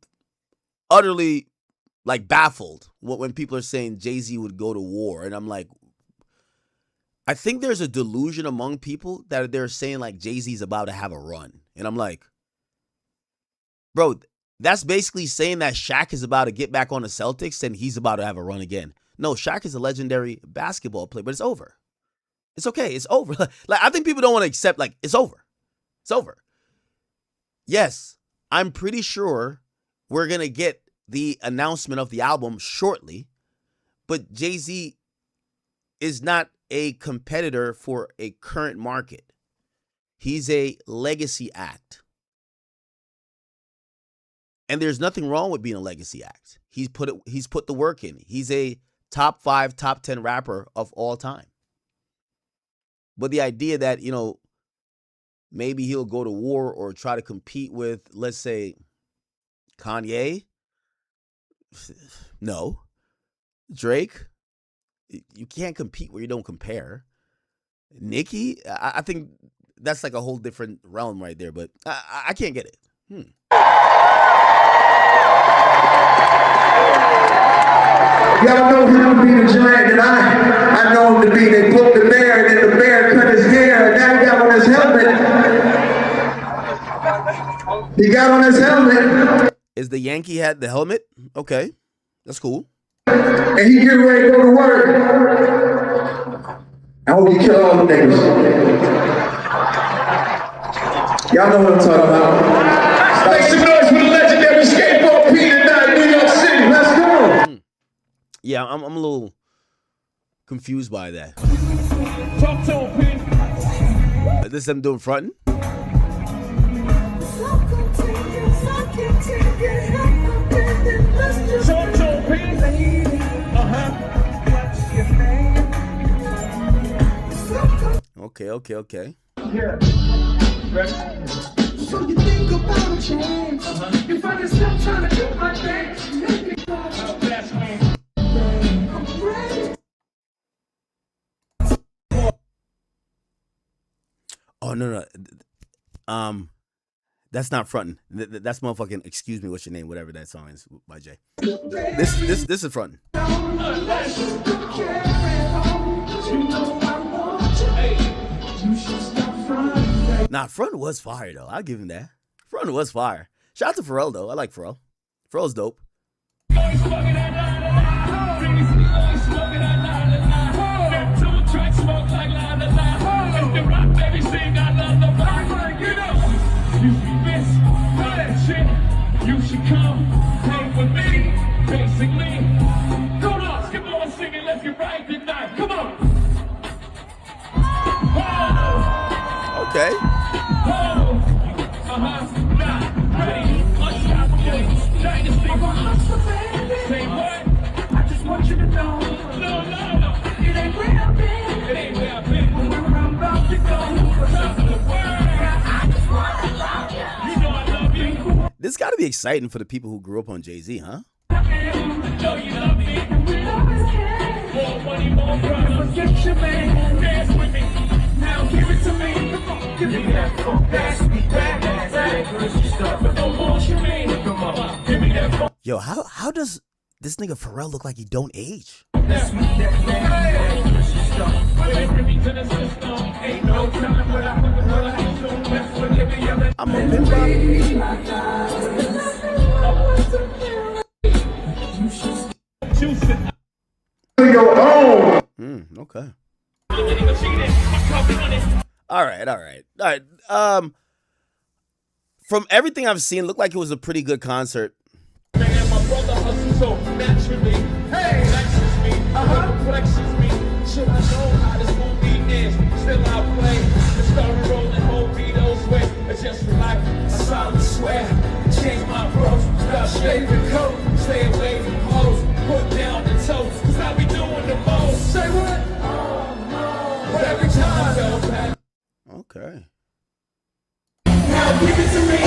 [SPEAKER 1] utterly like baffled when people are saying Jay-Z would go to war. And I'm like, I think there's a delusion among people that they're saying like Jay-Z's about to have a run. And I'm like, bro, that's basically saying that Shaq is about to get back on the Celtics and he's about to have a run again. No, Shaq is a legendary basketball player, but it's over. It's okay. It's over. Like, I think people don't want to accept, like, it's over. It's over. Yes, I'm pretty sure we're going to get the announcement of the album shortly, but Jay-Z is not a competitor for a current market. He's a legacy act. And there's nothing wrong with being a legacy act. He's put the work in. He's a top 5, top 10 rapper of all time. But the idea that, you know, maybe he'll go to war or try to compete with, let's say, Kanye. No. Drake. You can't compete where you don't compare. Nicki. I think that's like a whole different realm right there, but I can't get it.
[SPEAKER 6] Y'all know him to be the giant, and I know him to be, they put the bear, and then the bear cut his hair, and now he got on his helmet. He got on his helmet.
[SPEAKER 1] Is the Yankee hat the helmet? Okay, that's cool.
[SPEAKER 6] And he getting ready to go to work. I hope he kill all the niggas. Y'all know what I'm talking about. Make some noise for the legendary skateboard P tonight, New York City. Let's go.
[SPEAKER 1] Yeah, I'm a little confused by that.
[SPEAKER 2] Talk to him, P.
[SPEAKER 1] This is them doing fronting?
[SPEAKER 2] Talk to him, P.
[SPEAKER 1] Okay.
[SPEAKER 2] Yeah. Ready?
[SPEAKER 6] So you think about a chance. You find yourself trying to do my dance.
[SPEAKER 2] That's me.
[SPEAKER 1] Oh no. That's not fronting. That's motherfucking. Excuse me. What's your name? Whatever that song is by Jay. This is fronting. Nah, front was fire though. I'll give him that. Front was fire. Shout out to Pharrell though. I like Pharrell. Pharrell's dope.
[SPEAKER 2] You should come hang with me, basically. Go on, skip on singing, let's get right tonight. Come on.
[SPEAKER 1] Okay.
[SPEAKER 2] Ready, unstoppable, dynasty. Say what? I just want you to know. No. It ain't where I've been. It ain't where I've been. Where I'm about to go. Top of the world. I just want to love you. You know I love you.
[SPEAKER 1] This got to be exciting for the people who grew up on Jay-Z, huh?
[SPEAKER 2] Know you love me. More money, more problems. Get your man. Dance with me. Now give it to me. Come on, give me that funk. Pass me that. But don't want you mean. Come on, give me that funk.
[SPEAKER 1] Yo, how does this nigga Pharrell look like he don't age? I'm a pimp. Okay. All right. From everything I've seen, looked like it was a pretty good concert.
[SPEAKER 2] Should I know how this movie ends? Still I play the story rolling whole videos way. It's just like I solemnly swear. Change my approach, stop shaving coat, stay away from hoes, put down the toes, cause I be doing the most. Say what? But every time I go back.
[SPEAKER 1] Okay.
[SPEAKER 2] Now give it to me.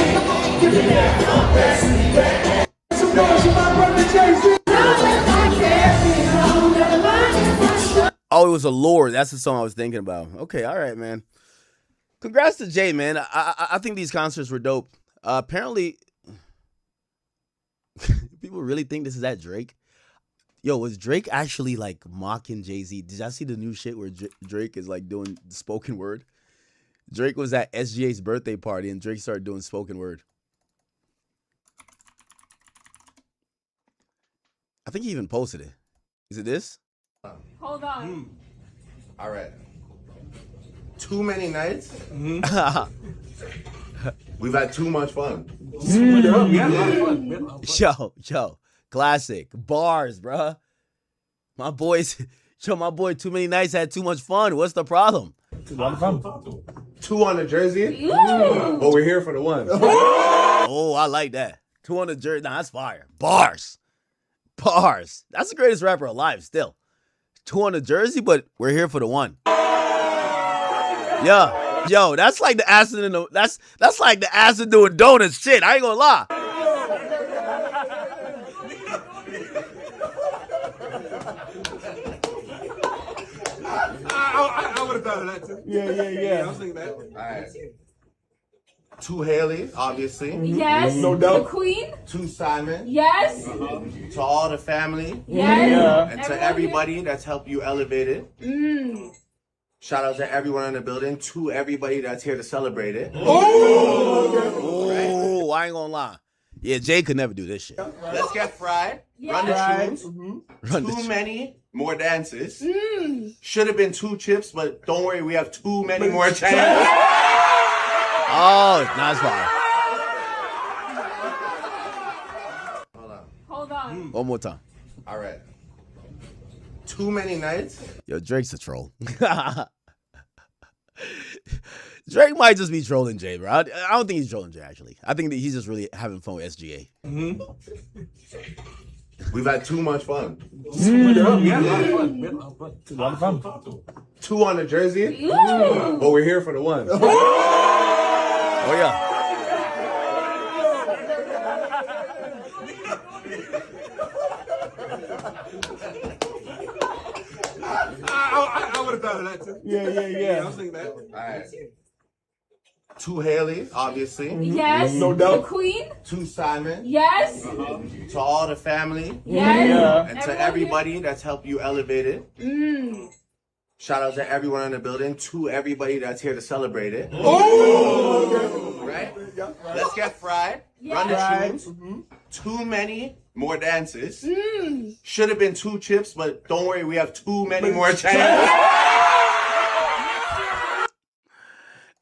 [SPEAKER 2] Give me that. Some noise for my brother Jay-Z.
[SPEAKER 1] Oh, it was Allure. That's the song I was thinking about. Okay, all right, man. Congrats to Jay, man. I think these concerts were dope. Apparently, people really think this is at Drake. Yo, was Drake actually like mocking Jay-Z? Did y'all see the new shit where Drake is like doing spoken word? Drake was at SGA's birthday party and Drake started doing spoken word. I think he even posted it. Is it this?
[SPEAKER 8] Hold on.
[SPEAKER 3] All right. Too many nights. We've had too much fun.
[SPEAKER 1] Yo, classic bars, bruh. My boy, Too Many Nights had too much fun. What's the problem?
[SPEAKER 3] Two on the jersey, but we're here for the one.
[SPEAKER 1] Oh, I like that. 2 on the jersey. Nah, that's fire. Bars. That's the greatest rapper alive still. 2 on the jersey, but we're here for the one. Yo, that's like the acid in the that's like the acid doing donuts shit. I ain't gonna lie.
[SPEAKER 2] I would have thought of that too. Yeah. I was thinking that.
[SPEAKER 3] All right. To Haley, obviously.
[SPEAKER 5] Yes.
[SPEAKER 2] No doubt.
[SPEAKER 5] The Queen.
[SPEAKER 3] To Simon.
[SPEAKER 5] Yes.
[SPEAKER 3] To all the family.
[SPEAKER 5] Yes.
[SPEAKER 3] And to everybody that's helped you elevate it. Shout out to everyone in the building. To everybody that's here to celebrate it.
[SPEAKER 1] Oh, I ain't gonna lie. Yeah, Jay could never do this shit.
[SPEAKER 3] Let's get fried. Run the tunes. Too many more dances. Should have been 2 chips, but don't worry, we have too many more chances.
[SPEAKER 1] Oh, nice fire.
[SPEAKER 5] Hold on.
[SPEAKER 1] One more time.
[SPEAKER 3] All right. Too many nights.
[SPEAKER 1] Yo, Drake's a troll. Drake might just be trolling Jay, bro. I don't think he's trolling Jay, actually. I think that he's just really having fun with SGA.
[SPEAKER 3] We've had too much fun.
[SPEAKER 2] Yeah, a lot of fun.
[SPEAKER 3] 2 on the jersey, but we're here for the one.
[SPEAKER 1] Oh, yeah.
[SPEAKER 2] I would have thought of that too. Yeah. I was thinking that.
[SPEAKER 3] All right. To Haley, obviously.
[SPEAKER 5] Yes.
[SPEAKER 2] No doubt.
[SPEAKER 5] The Queen.
[SPEAKER 3] To Simon.
[SPEAKER 5] Yes.
[SPEAKER 3] To all the family.
[SPEAKER 5] Yes.
[SPEAKER 3] And to everybody that's helped you elevate it. Shout out to everyone in the building. To everybody that's here to celebrate it. Right? Let's get fried. Run the tunes. Too many more dances. Should have been 2 chips, but don't worry, we have too many more chances.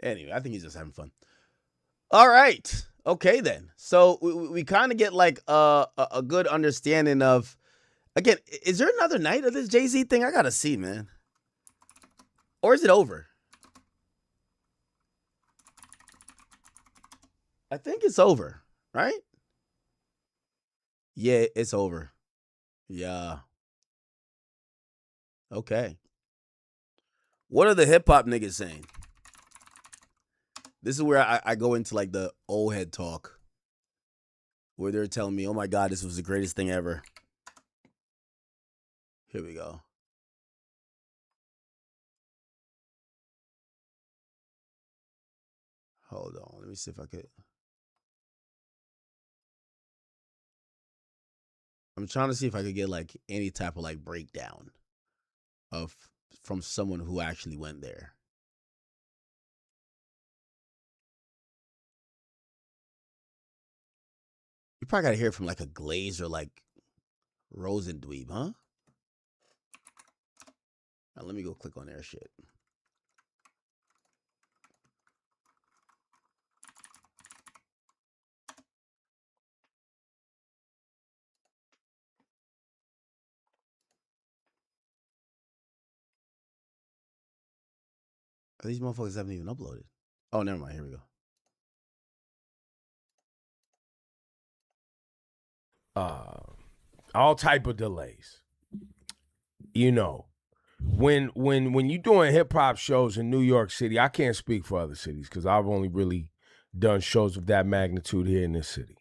[SPEAKER 1] Anyway, I think he's just having fun. All right. Okay, then. So we kind of get like a good understanding of, again, is there another night of this Jay-Z thing? I got to see, man. Or is it over? I think it's over, right? Yeah, it's over. Yeah. Okay. What are the hip-hop niggas saying? This is where I go into like the old head talk. Where they're telling me, oh my God, this was the greatest thing ever. Here we go. Hold on. Let me see if I could. I'm trying to see if I could get like any type of like breakdown from someone who actually went there. You probably gotta hear it from like a Glaze or like Rosendweeb, huh? Now, let me go click on their shit. These motherfuckers haven't even uploaded. Oh, never mind. Here we go.
[SPEAKER 7] All type of delays. You know, when you doing hip hop shows in New York City, I can't speak for other cities because I've only really done shows of that magnitude here in this city.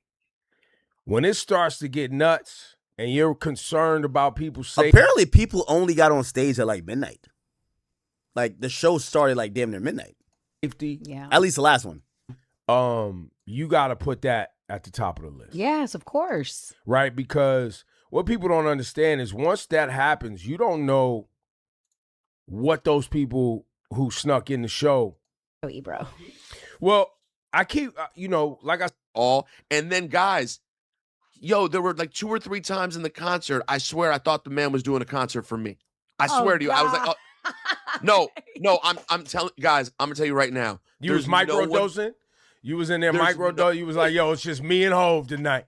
[SPEAKER 7] When it starts to get nuts and you're concerned about people saying,
[SPEAKER 1] apparently people only got on stage at like midnight. Like the show started like damn near midnight.
[SPEAKER 7] Safety,
[SPEAKER 8] Yeah.
[SPEAKER 1] At least the last one.
[SPEAKER 7] You got to put that at the top of the list.
[SPEAKER 8] Yes, of course.
[SPEAKER 7] Right? Because what people don't understand is once that happens, you don't know what those people who snuck in the show.
[SPEAKER 8] Oh, Ebro.
[SPEAKER 7] Well, I keep, like I
[SPEAKER 3] all. And then, guys, there were like 2 or 3 times in the concert, I swear I thought the man was doing a concert for me. I swear to you.
[SPEAKER 8] God.
[SPEAKER 3] I was like, no, I'm telling guys, I'm gonna tell you right now.
[SPEAKER 7] You was microdosing? You was in there microdosing? You was like, yo, it's just me and Hove tonight.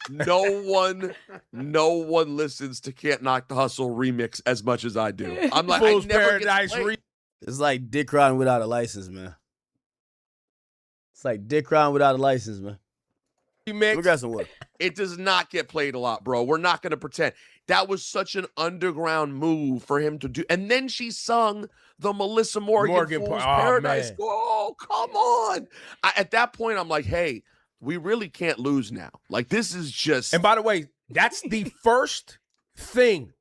[SPEAKER 3] No one listens to Can't Knock the Hustle remix as much as I do. I'm like,
[SPEAKER 7] Fool's
[SPEAKER 3] I never
[SPEAKER 7] Paradise
[SPEAKER 1] It's like dick riding without a license, man. It's like dick riding without a license, man.
[SPEAKER 7] Remix.
[SPEAKER 1] We got some water.
[SPEAKER 3] It does not get played a lot, bro. We're not going to pretend. That was such an underground move for him to do. And then she sung the Melissa Morgan Fool's Paradise.
[SPEAKER 7] Man.
[SPEAKER 3] Oh, come on. At that point, I'm like, hey, we really can't lose now. Like, this is just.
[SPEAKER 7] And by the way, that's the first thing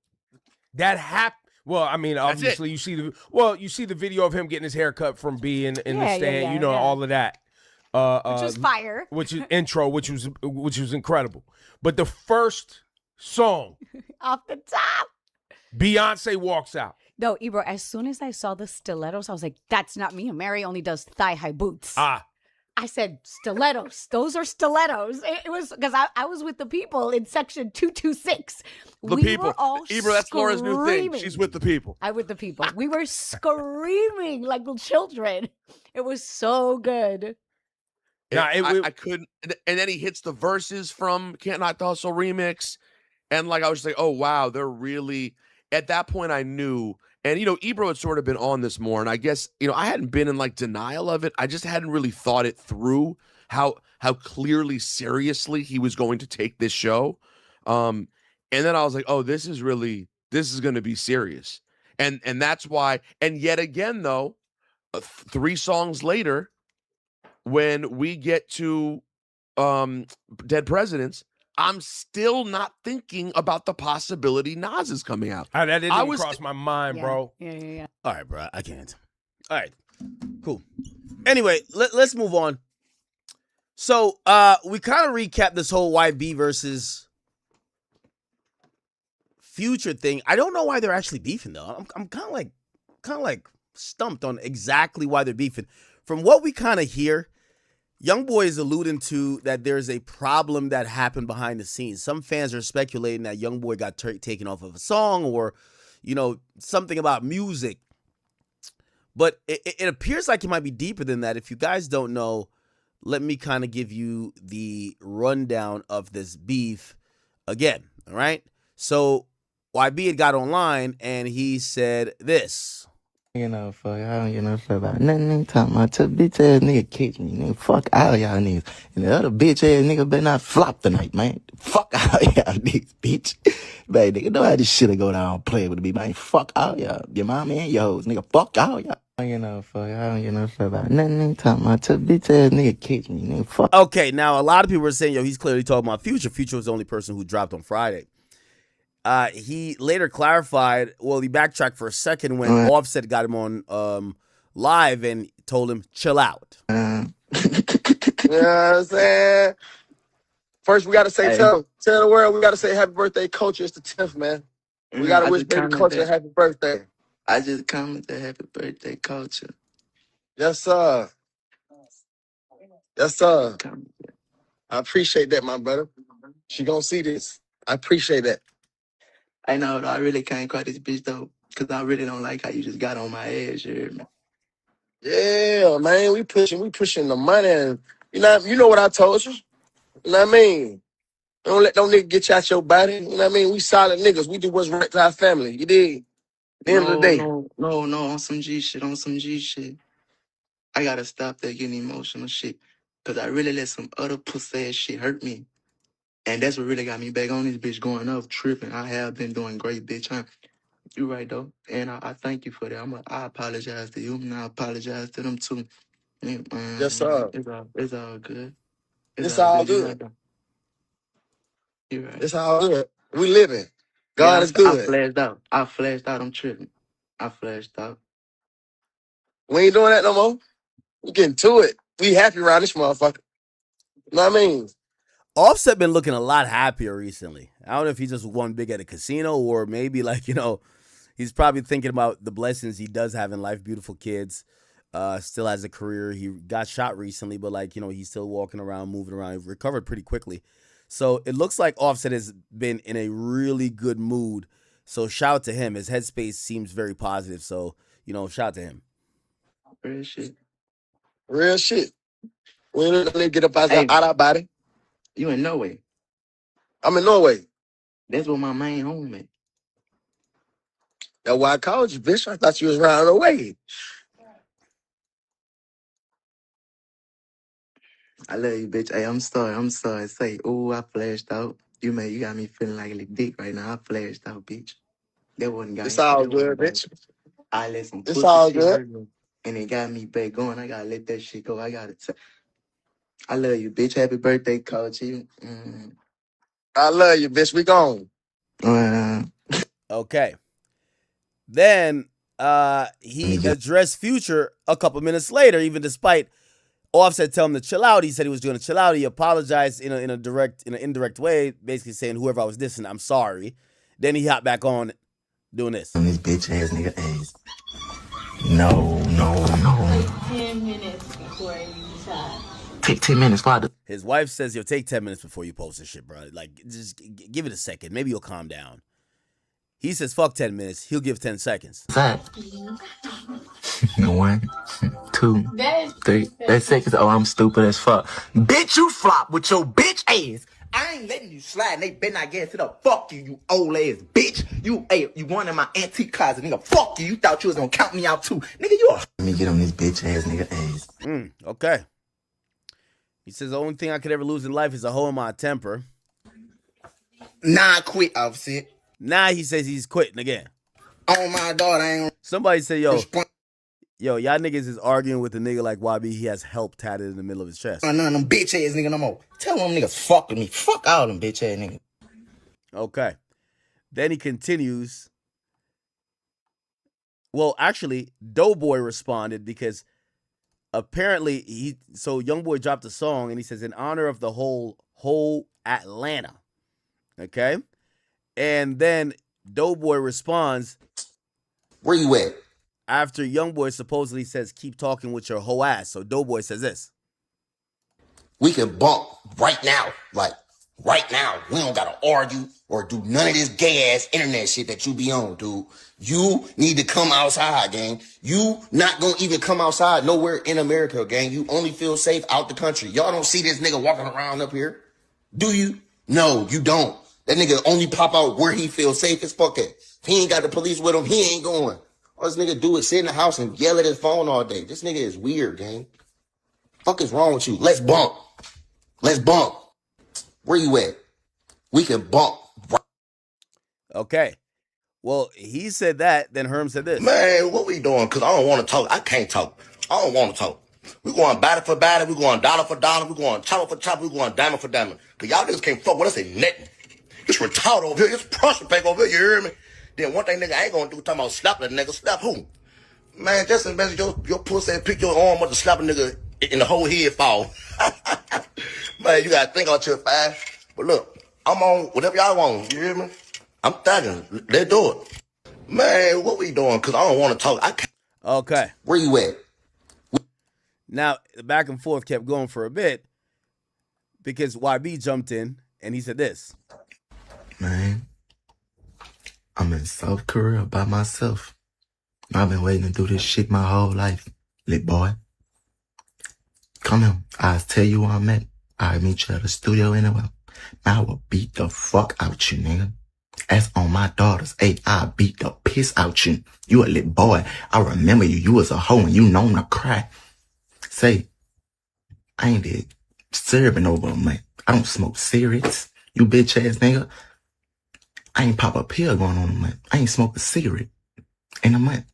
[SPEAKER 7] that happened. Well, I mean, obviously, you see the video of him getting his hair cut from being in the stand, all of that.
[SPEAKER 8] Which was fire.
[SPEAKER 7] Which is intro, which was incredible. But the first song
[SPEAKER 8] off the top,
[SPEAKER 7] Beyonce walks out.
[SPEAKER 8] No, Ebro, as soon as I saw the stilettos, I was like, that's not me. Mary only does thigh-high boots. I said, stilettos. Those are stilettos. It was because I was with the people in section 226.
[SPEAKER 3] The
[SPEAKER 8] we
[SPEAKER 3] people.
[SPEAKER 8] Were all
[SPEAKER 3] Ebro, that's Laura's new thing. She's with the people.
[SPEAKER 8] I'm with the people. We were screaming like little children. It was so good.
[SPEAKER 3] Yeah, I couldn't. And then he hits the verses from Can't Knock the Hustle remix. And like, I was just like, oh, wow, they're really, at that point I knew. And, Ebro had sort of been on this more. And I guess, I hadn't been in like denial of it. I just hadn't really thought it through how clearly seriously he was going to take this show. And then I was like, oh, this is going to be serious. And that's why. And yet again, though, 3 songs later, when we get to Dead Presidents, I'm still not thinking about the possibility Nas is coming out.
[SPEAKER 7] That didn't even cross my mind, bro.
[SPEAKER 8] Yeah.
[SPEAKER 1] All right, bro. I can't. All right. Cool. Anyway, let's move on. So we kind of recapped this whole YB versus Future thing. I don't know why they're actually beefing though. I'm kind of like stumped on exactly why they're beefing. From what we kind of hear, Youngboy is alluding to that there's a problem that happened behind the scenes. Some fans are speculating that Youngboy got taken off of a song or, something about music. But it appears like it might be deeper than that. If you guys don't know, let me kind of give you the rundown of this beef again, all right? So YB had got online and he said this.
[SPEAKER 10] Fuck, I don't give no fuck about nothing. Nigga talking about took bitch ass nigga kick me, nigga. Fuck all y'all niggas. And the other bitch ass nigga better not flop tonight, man. Fuck all y'all niggas, bitch. Man, nigga, know how this shit'll go down playing with me, man. Fuck all y'all. Your mom and your hoes, nigga. Fuck all y'all. Fuck, I don't give no fuck about nothing. Nigga talking about took bitch ass nigga kick me, nigga. Fuck.
[SPEAKER 1] Okay, now a lot of people are saying, he's clearly talking about Future. Future was the only person who dropped on Friday. He later clarified, he backtracked for a second when Offset got him on live and told him, chill out.
[SPEAKER 10] You know what I'm saying?
[SPEAKER 11] First, we got to say, tell the world, we got to say happy birthday, Culture. It's the 10th, man. We got to wish baby Culture a happy birthday.
[SPEAKER 10] I just commented happy birthday, Culture.
[SPEAKER 11] Yes, sir. Yes, sir. I appreciate that, my brother. She gonna see this. I appreciate that.
[SPEAKER 10] I know, though, I really can't cry this bitch, though, because I really don't like how you just got on my ass, you hear me?
[SPEAKER 11] Yeah, man, we pushing the money, and you know what I told you. You know what I mean? Don't let no nigga get you out your body. You know what I mean? We solid niggas. We do what's right to our family. You dig? At the end of the day.
[SPEAKER 10] No, on some G shit. I gotta stop that getting emotional shit, because I really let some other pussy ass shit hurt me. And that's what really got me back on this bitch going up, tripping. I have been doing great, bitch. You right, though. And I thank you for that. I apologize to you, and I apologize to them, too.
[SPEAKER 11] Yes, sir.
[SPEAKER 10] It's all good.
[SPEAKER 11] It's all good.
[SPEAKER 10] You're right.
[SPEAKER 11] It's all good. We living. God is good.
[SPEAKER 10] I flashed out. I'm tripping. I flashed out.
[SPEAKER 11] We ain't doing that no more. We getting to it. We happy around this motherfucker. You know what I mean?
[SPEAKER 1] Offset been looking a lot happier recently. I don't know if he just won big at a casino or maybe he's probably thinking about the blessings he does have in life. Beautiful kids. Still has a career. He got shot recently, but he's still walking around, moving around. He recovered pretty quickly. So it looks like Offset has been in a really good mood. So shout out to him. His headspace seems very positive. So, shout out to him.
[SPEAKER 10] Real shit.
[SPEAKER 11] Real shit. We don't need to get up out our body.
[SPEAKER 10] You in Norway?
[SPEAKER 11] I'm in Norway.
[SPEAKER 10] That's where my main home at.
[SPEAKER 11] That's why I called you, bitch. I thought you was around the way.
[SPEAKER 10] I love you, bitch. Hey, I'm sorry. Say, I flashed out. You got me feeling like a dick right now. I flashed out, bitch. That wasn't got.
[SPEAKER 11] It's all good, bitch.
[SPEAKER 10] I let some
[SPEAKER 11] pussy shit hurt
[SPEAKER 10] me, and it got me back going. I gotta let that shit go. I love you, bitch. Happy birthday, Coach.
[SPEAKER 11] I love you, bitch. We gone.
[SPEAKER 1] Okay. Then he addressed Future a couple minutes later, even despite Offset telling him to chill out. He said he was going to chill out. He apologized in an indirect way, basically saying whoever I was dissing, I'm sorry. Then he hopped back on doing this.
[SPEAKER 10] On this bitch ass nigga ass. No.
[SPEAKER 5] 10 minutes before you decide.
[SPEAKER 10] Take 10 minutes, Father.
[SPEAKER 1] His wife says, take 10 minutes before you post this shit, bro. Like, just give it a second. Maybe you'll calm down. He says, fuck 10 minutes. He'll give 10 seconds.
[SPEAKER 10] 1, 2, 3. That's seconds. Oh, I'm stupid as fuck. Bitch, you flop with your bitch ass. I ain't letting you slide. They better not get to the fuck you old ass bitch. You one in my antique closet, nigga. Fuck you. You thought you was gonna count me out too, nigga. Let me get on this bitch ass nigga ass.
[SPEAKER 1] Okay. He says the only thing I could ever lose in life is a hoe in my temper.
[SPEAKER 10] Nah, I quit, Offset.
[SPEAKER 1] Nah, he says he's quitting again.
[SPEAKER 10] Oh my God, I ain't.
[SPEAKER 1] Somebody said, y'all niggas is arguing with a nigga like YB. He has help tatted in the middle of his chest.
[SPEAKER 10] None of them bitch ass nigga no more. Tell them niggas fuck with me. Fuck all them bitch ass niggas. Okay.
[SPEAKER 1] Then he continues. Well, actually, Doughboy responded because apparently Youngboy dropped a song and he says, in honor of the whole Atlanta. Okay? And then Doughboy responds,
[SPEAKER 12] where you at?
[SPEAKER 1] After Youngboy supposedly says, keep talking with your whole ass. So Doughboy says this.
[SPEAKER 12] We can bump right now. Like, right now. We don't gotta argue or do none of this gay ass internet shit that you be on, dude. You need to come outside, gang. You not gonna even come outside nowhere in America, gang. You only feel safe out the country. Y'all don't see this nigga walking around up here? Do you? No, you don't. That nigga only pop out where he feels safe as fuck at. If he ain't got the police with him, he ain't going. All this nigga do is sit in the house and yell at his phone all day. This nigga is weird, gang. Fuck is wrong with you? Let's bump. Let's bump. Where you at? We can bump.
[SPEAKER 1] Okay. Well, he said that, then Herm said this.
[SPEAKER 12] Man, what we doing? Because I don't want to talk. I can't talk. I don't want to talk. We going batter for batter. We going dollar for dollar. We going chopper for chopper. We going diamond for diamond. Because y'all niggas can't fuck with us ain't nothing. It's retarded over here. It's prospect over here. You hear me? Then one thing nigga I ain't going to do talking about slap that nigga. Slap who? Man, just imagine your pussy pick your arm up to slap a nigga and the whole head fall. Man, you gotta think out your fast. But look, I'm on whatever y'all want. You hear me? I'm thugging. Let's do it. Man, what we doing? Cause I don't want to talk. I can't.
[SPEAKER 1] Okay.
[SPEAKER 12] Where you at?
[SPEAKER 1] Now, the back and forth kept going for a bit because YB jumped in and he said this.
[SPEAKER 10] Man, I'm in South Korea by myself. I've been waiting to do this shit my whole life, lit boy. Come here. I'll tell you where I'm at. I'll meet you at the studio anywhere. I will beat the fuck out you, nigga. That's on my daughters. Hey, I'll beat the piss out you. You a lit boy. I remember you. You was a hoe and you known to cry. Say, I ain't did serving over, man. I don't smoke cigarettes. You bitch ass nigga. I ain't pop a pill going on, man. I ain't smoke a cigarette in a month.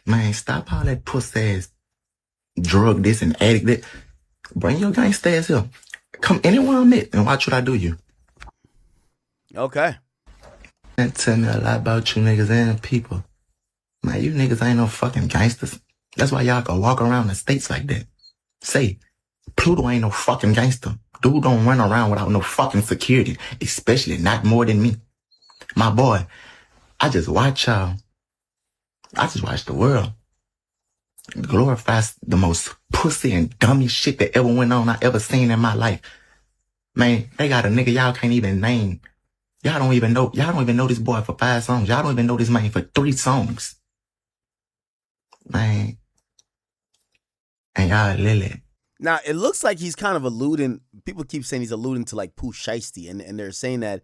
[SPEAKER 10] Man, stop all that pussy ass drug this and addict that. Bring your gangsta ass here. Come anywhere I'm at and watch what I do you.
[SPEAKER 1] Okay.
[SPEAKER 10] That tell me a lot about you niggas and people. Man, you niggas ain't no fucking gangsters. That's why y'all can walk around the states like that. Say, Pluto ain't no fucking gangster. Dude don't run around without no fucking security, especially not more than me. My boy, I just watch y'all. I just watch the world. Glorifies the most pussy and dummy shit that ever went on I ever seen in my life. Man, they got a nigga y'all can't even name. Y'all don't even know this boy for 5 songs. Y'all don't even know this man for 3 songs. Man. And y'all Lily.
[SPEAKER 1] Now, it looks like he's kind of alluding, people keep saying he's alluding to like Pooh Shiesty, and they're saying that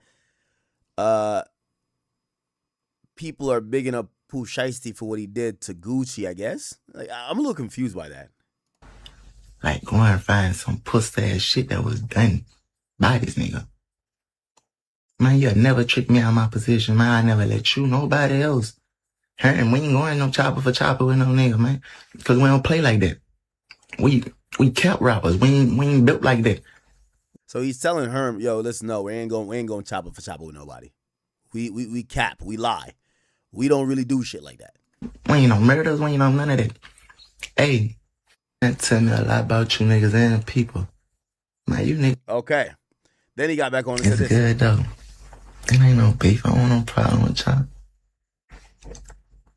[SPEAKER 1] people are bigging up Pooh Shiesty for what he did to Gucci, I guess. Like, I'm a little confused by that.
[SPEAKER 10] Like, go and find some pussy ass shit that was done by this nigga. Man, you'll never trick me out of my position, man. I never let you, nobody else. And we ain't going no chopper for chopper with no nigga, man. Because we don't play like that. We kept rappers. We ain't built like that.
[SPEAKER 1] So he's telling Herm, yo, listen, no, we ain't going chopper for chopper with nobody. We cap, we lie. We don't really do shit like that.
[SPEAKER 10] We ain't no murders, we ain't no none of that. Hey, that tell me a lot about you niggas and people. Man, you niggas.
[SPEAKER 1] Okay. Then he got back on and
[SPEAKER 10] it's
[SPEAKER 1] said this.
[SPEAKER 10] Good though. It ain't no beef. I don't want no problem with y'all.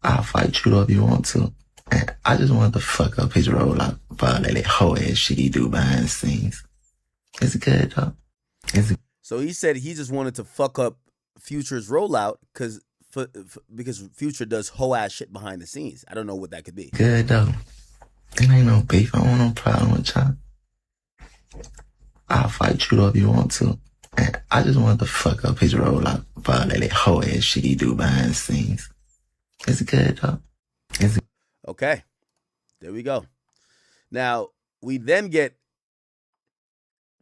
[SPEAKER 10] I'll fight you up if you want to. And I just want to fuck up his rollout for all that whole ass shit he do behind the scenes. It's good though.
[SPEAKER 1] So he said he just wanted to fuck up Future's rollout because Future does whole ass shit behind the scenes. I don't know what that could be.
[SPEAKER 10] Good though. It ain't no beef. I don't want no problem with y'all. I'll fight you up if you want to. And I just want to fuck up his rollout for all that whole ass shit he do behind the scenes. It's good though.
[SPEAKER 1] Okay. There we go. Now, we then get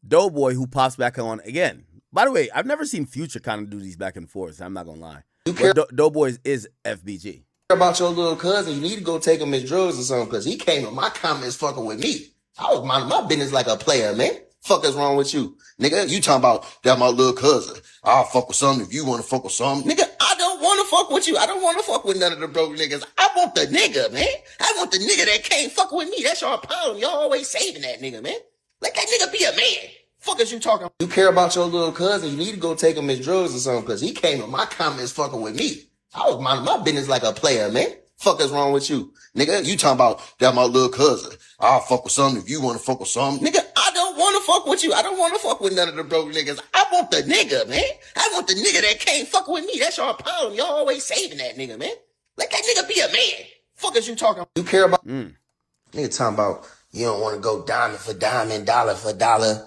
[SPEAKER 1] Doughboy, who pops back on again. By the way, I've never seen Future kind of do these back and forth. I'm not going to lie. But Doughboy is FBG.
[SPEAKER 12] About your little cousin, you need to go take him his drugs or something, because he came in my comments fucking with me. I was minding my business like a player, man. Fuck is wrong with you? Nigga, you talking about that my little cousin. I'll fuck with something if you want to fuck with something. Nigga, I don't want to fuck with you. I don't want to fuck with none of the broke niggas. I want the nigga, man. I want the nigga that can't fuck with me. That's your problem. Y'all always saving that nigga, man. Let that nigga be a man. Fuck is you talking about? You care about your little cousin, you need to go take him his drugs or something, because he came in my comments fucking with me. I was minding my business like a player, man. Fuck is wrong with you? Nigga, you talking about that my little cousin. I'll fuck with something if you want to fuck with something. Nigga, I don't want to fuck with you. I don't want to fuck with none of the broke niggas. I want the nigga, man. I want the nigga that can't fuck with me. That's your problem. Y'all always saving that nigga, man. Let that nigga be a man. Fuck is you talking about? You care about... Nigga talking about you don't want to go diamond for diamond, dollar for dollar,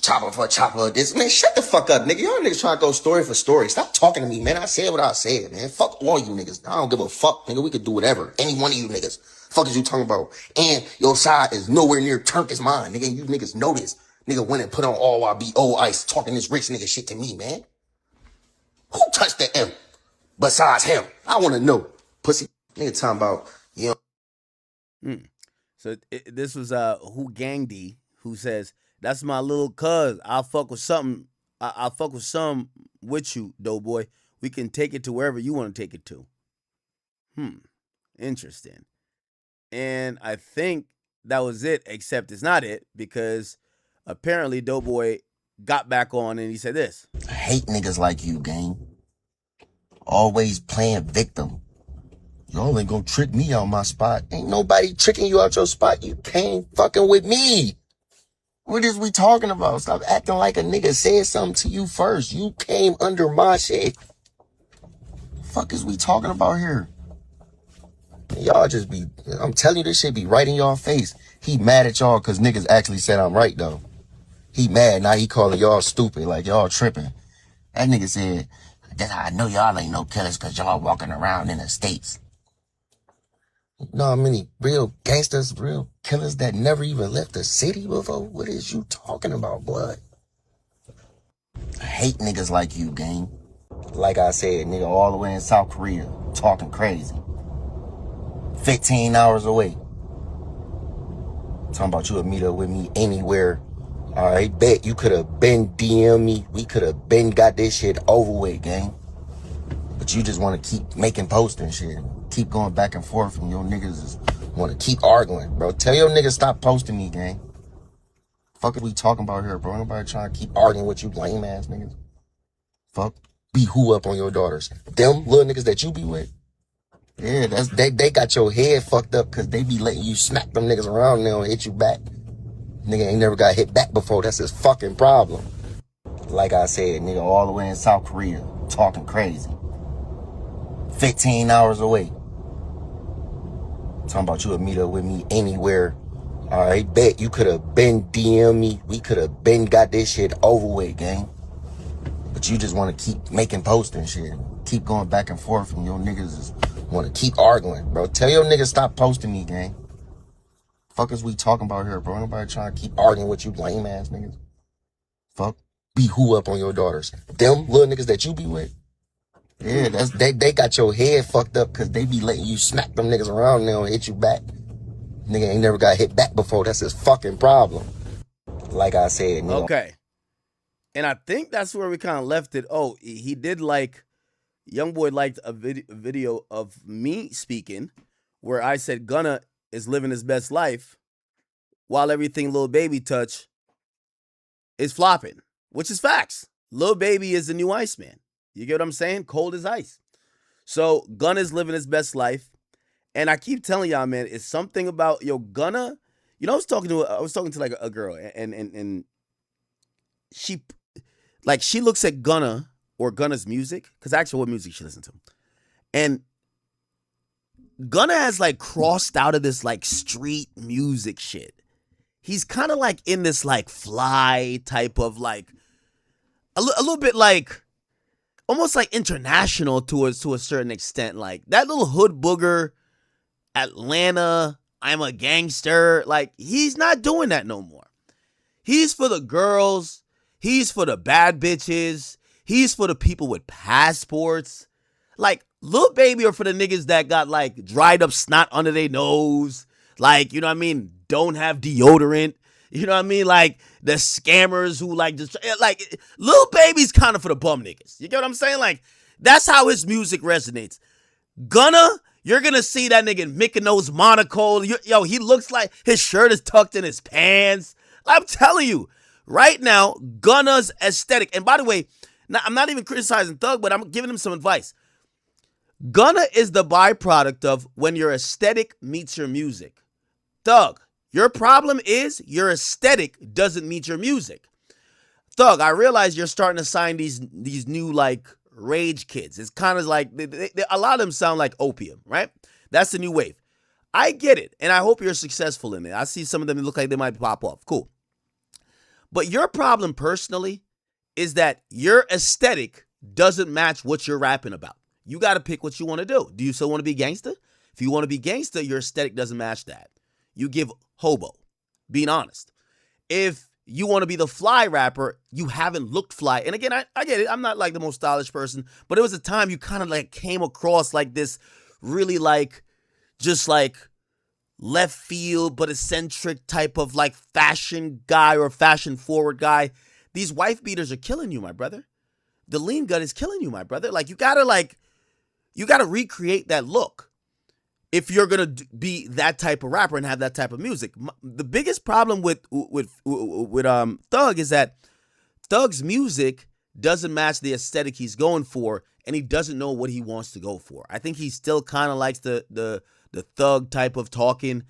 [SPEAKER 12] chopper for chopper. This man, shut the fuck up, nigga. Y'all niggas trying to go story for story. Stop talking to me, man. I said what I said, man. Fuck all you niggas. I don't give a fuck, nigga. We could do whatever. Any one of you niggas. Fuck is you talking about? And your side is nowhere near turned as mine, nigga. And you niggas know this. Nigga went and put on all YBO ice, talking this rich nigga shit to me, man. Who touched the M besides him? I want to know, pussy. Nigga talking about you know.
[SPEAKER 1] So this was Who Gangdy, who says, that's my little cuz. I'll fuck with something. I'll fuck with some with you, Doughboy. We can take it to wherever you want to take it to. Interesting. And I think that was it, except it's not it, because apparently Doughboy got back on and he said this.
[SPEAKER 12] I hate niggas like you, gang. Always playing victim. Y'all ain't gonna trick me out my spot. Ain't nobody tricking you out your spot. You came fucking with me. What is we talking about? Stop acting like a nigga said something to you first. You came under my shit. Fuck is we talking about here? Y'all just be, I'm telling you, this shit be right in y'all face. He mad at y'all because niggas actually said I'm right, though. He mad. Now he calling y'all stupid, like y'all tripping. That nigga said, that's how I know y'all ain't no killers because y'all walking around in the States. You know how many real gangsters, real killers that never even left the city before? What is you talking about, blood? I hate niggas like you, gang. Like I said, nigga, all the way in South Korea, talking crazy. 15 hours away. Talking about you would meet up with me anywhere. All right, bet you could have been DM me. We could have been got this shit over with, gang. But you just want to keep making posts and shit. Keep going back and forth, and your niggas just want to keep arguing, bro. Tell your niggas stop posting me, gang. Fuck are we talking about here, bro? Nobody trying to keep arguing with you lame ass niggas. Fuck. Be who up on your daughters. Them little niggas that you be with. Yeah, they got your head fucked up because they be letting you smack them niggas around and they don't hit you back. Nigga ain't never got hit back before. That's his fucking problem. Like I said, nigga, all the way in South Korea, talking crazy. 15 hours away. Talking about you would meet up with me anywhere. All right, bet you could have been DM me. We could have been got this shit over with, gang. But you just want to keep making posts and shit. Keep going back and forth, and your niggas just want to keep arguing, bro. Tell your niggas stop posting me, gang. Fuck is we talking about here, bro? Nobody trying to keep arguing with you lame ass niggas. Fuck. Be who up on your daughters. Them little niggas that you be with. Yeah, they got your head fucked up because they be letting you smack them niggas around and they don't hit you back. Nigga ain't never got hit back before. That's his fucking problem. Like I said, nigga.
[SPEAKER 1] Okay. And I think that's where we kind of left it. Oh, he did like, Youngboy liked a video of me speaking where I said Gunna is living his best life while everything Lil Baby touch is flopping, which is facts. Lil Baby is the new Iceman. You get what I'm saying? Cold as ice. So Gunna is living his best life. And I keep telling y'all, man, it's something about Gunna. You know, I was talking to like a girl and she looks at Gunna or Gunna's music, because actually what music she listens to. And Gunna has like crossed out of this like street music shit. He's kind of like in this like fly type of like a little bit like almost like international to a certain extent. Like that little hood booger, Atlanta, I'm a gangster. Like he's not doing that no more. He's for the girls. He's for the bad bitches. He's for the people with passports. Like, Lil Baby are for the niggas that got, like, dried up snot under their nose. Like, you know what I mean? Don't have deodorant. You know what I mean? Like, the scammers who, like, just, like, Lil Baby's kind of for the bum niggas. You get what I'm saying? Like, that's how his music resonates. Gunna, you're going to see that nigga in Mykonos, Monaco. Yo, he looks like his shirt is tucked in his pants. I'm telling you. Right now, Gunna's aesthetic, and by the way, now, I'm not even criticizing Thug, but I'm giving him some advice. Gunna is the byproduct of when your aesthetic meets your music. Thug, your problem is your aesthetic doesn't meet your music. Thug, I realize you're starting to sign these new, like, rage kids. It's kind of like, a lot of them sound like opium, right? That's the new wave. I get it, and I hope you're successful in it. I see some of them look like they might pop off. Cool. But your problem personally is that your aesthetic doesn't match what you're rapping about. You got to pick what you want to do. Do you still want to be gangster? If you want to be gangster, your aesthetic doesn't match that. You give hobo, being honest. If you want to be the fly rapper, you haven't looked fly. And again, I get it. I'm not like the most stylish person, but it was a time you kind of like came across like this really like, just like, left field but eccentric type of like fashion guy or fashion forward guy. These wife beaters are killing you, my brother. The lean gut is killing you, my brother. Like you gotta recreate that look. if you're gonna be that type of rapper and have that type of music. The biggest problem with Thug is that Thug's music doesn't match the aesthetic he's going for, and he doesn't know what he wants to go for. I think he still kind of likes the Thug type of talking,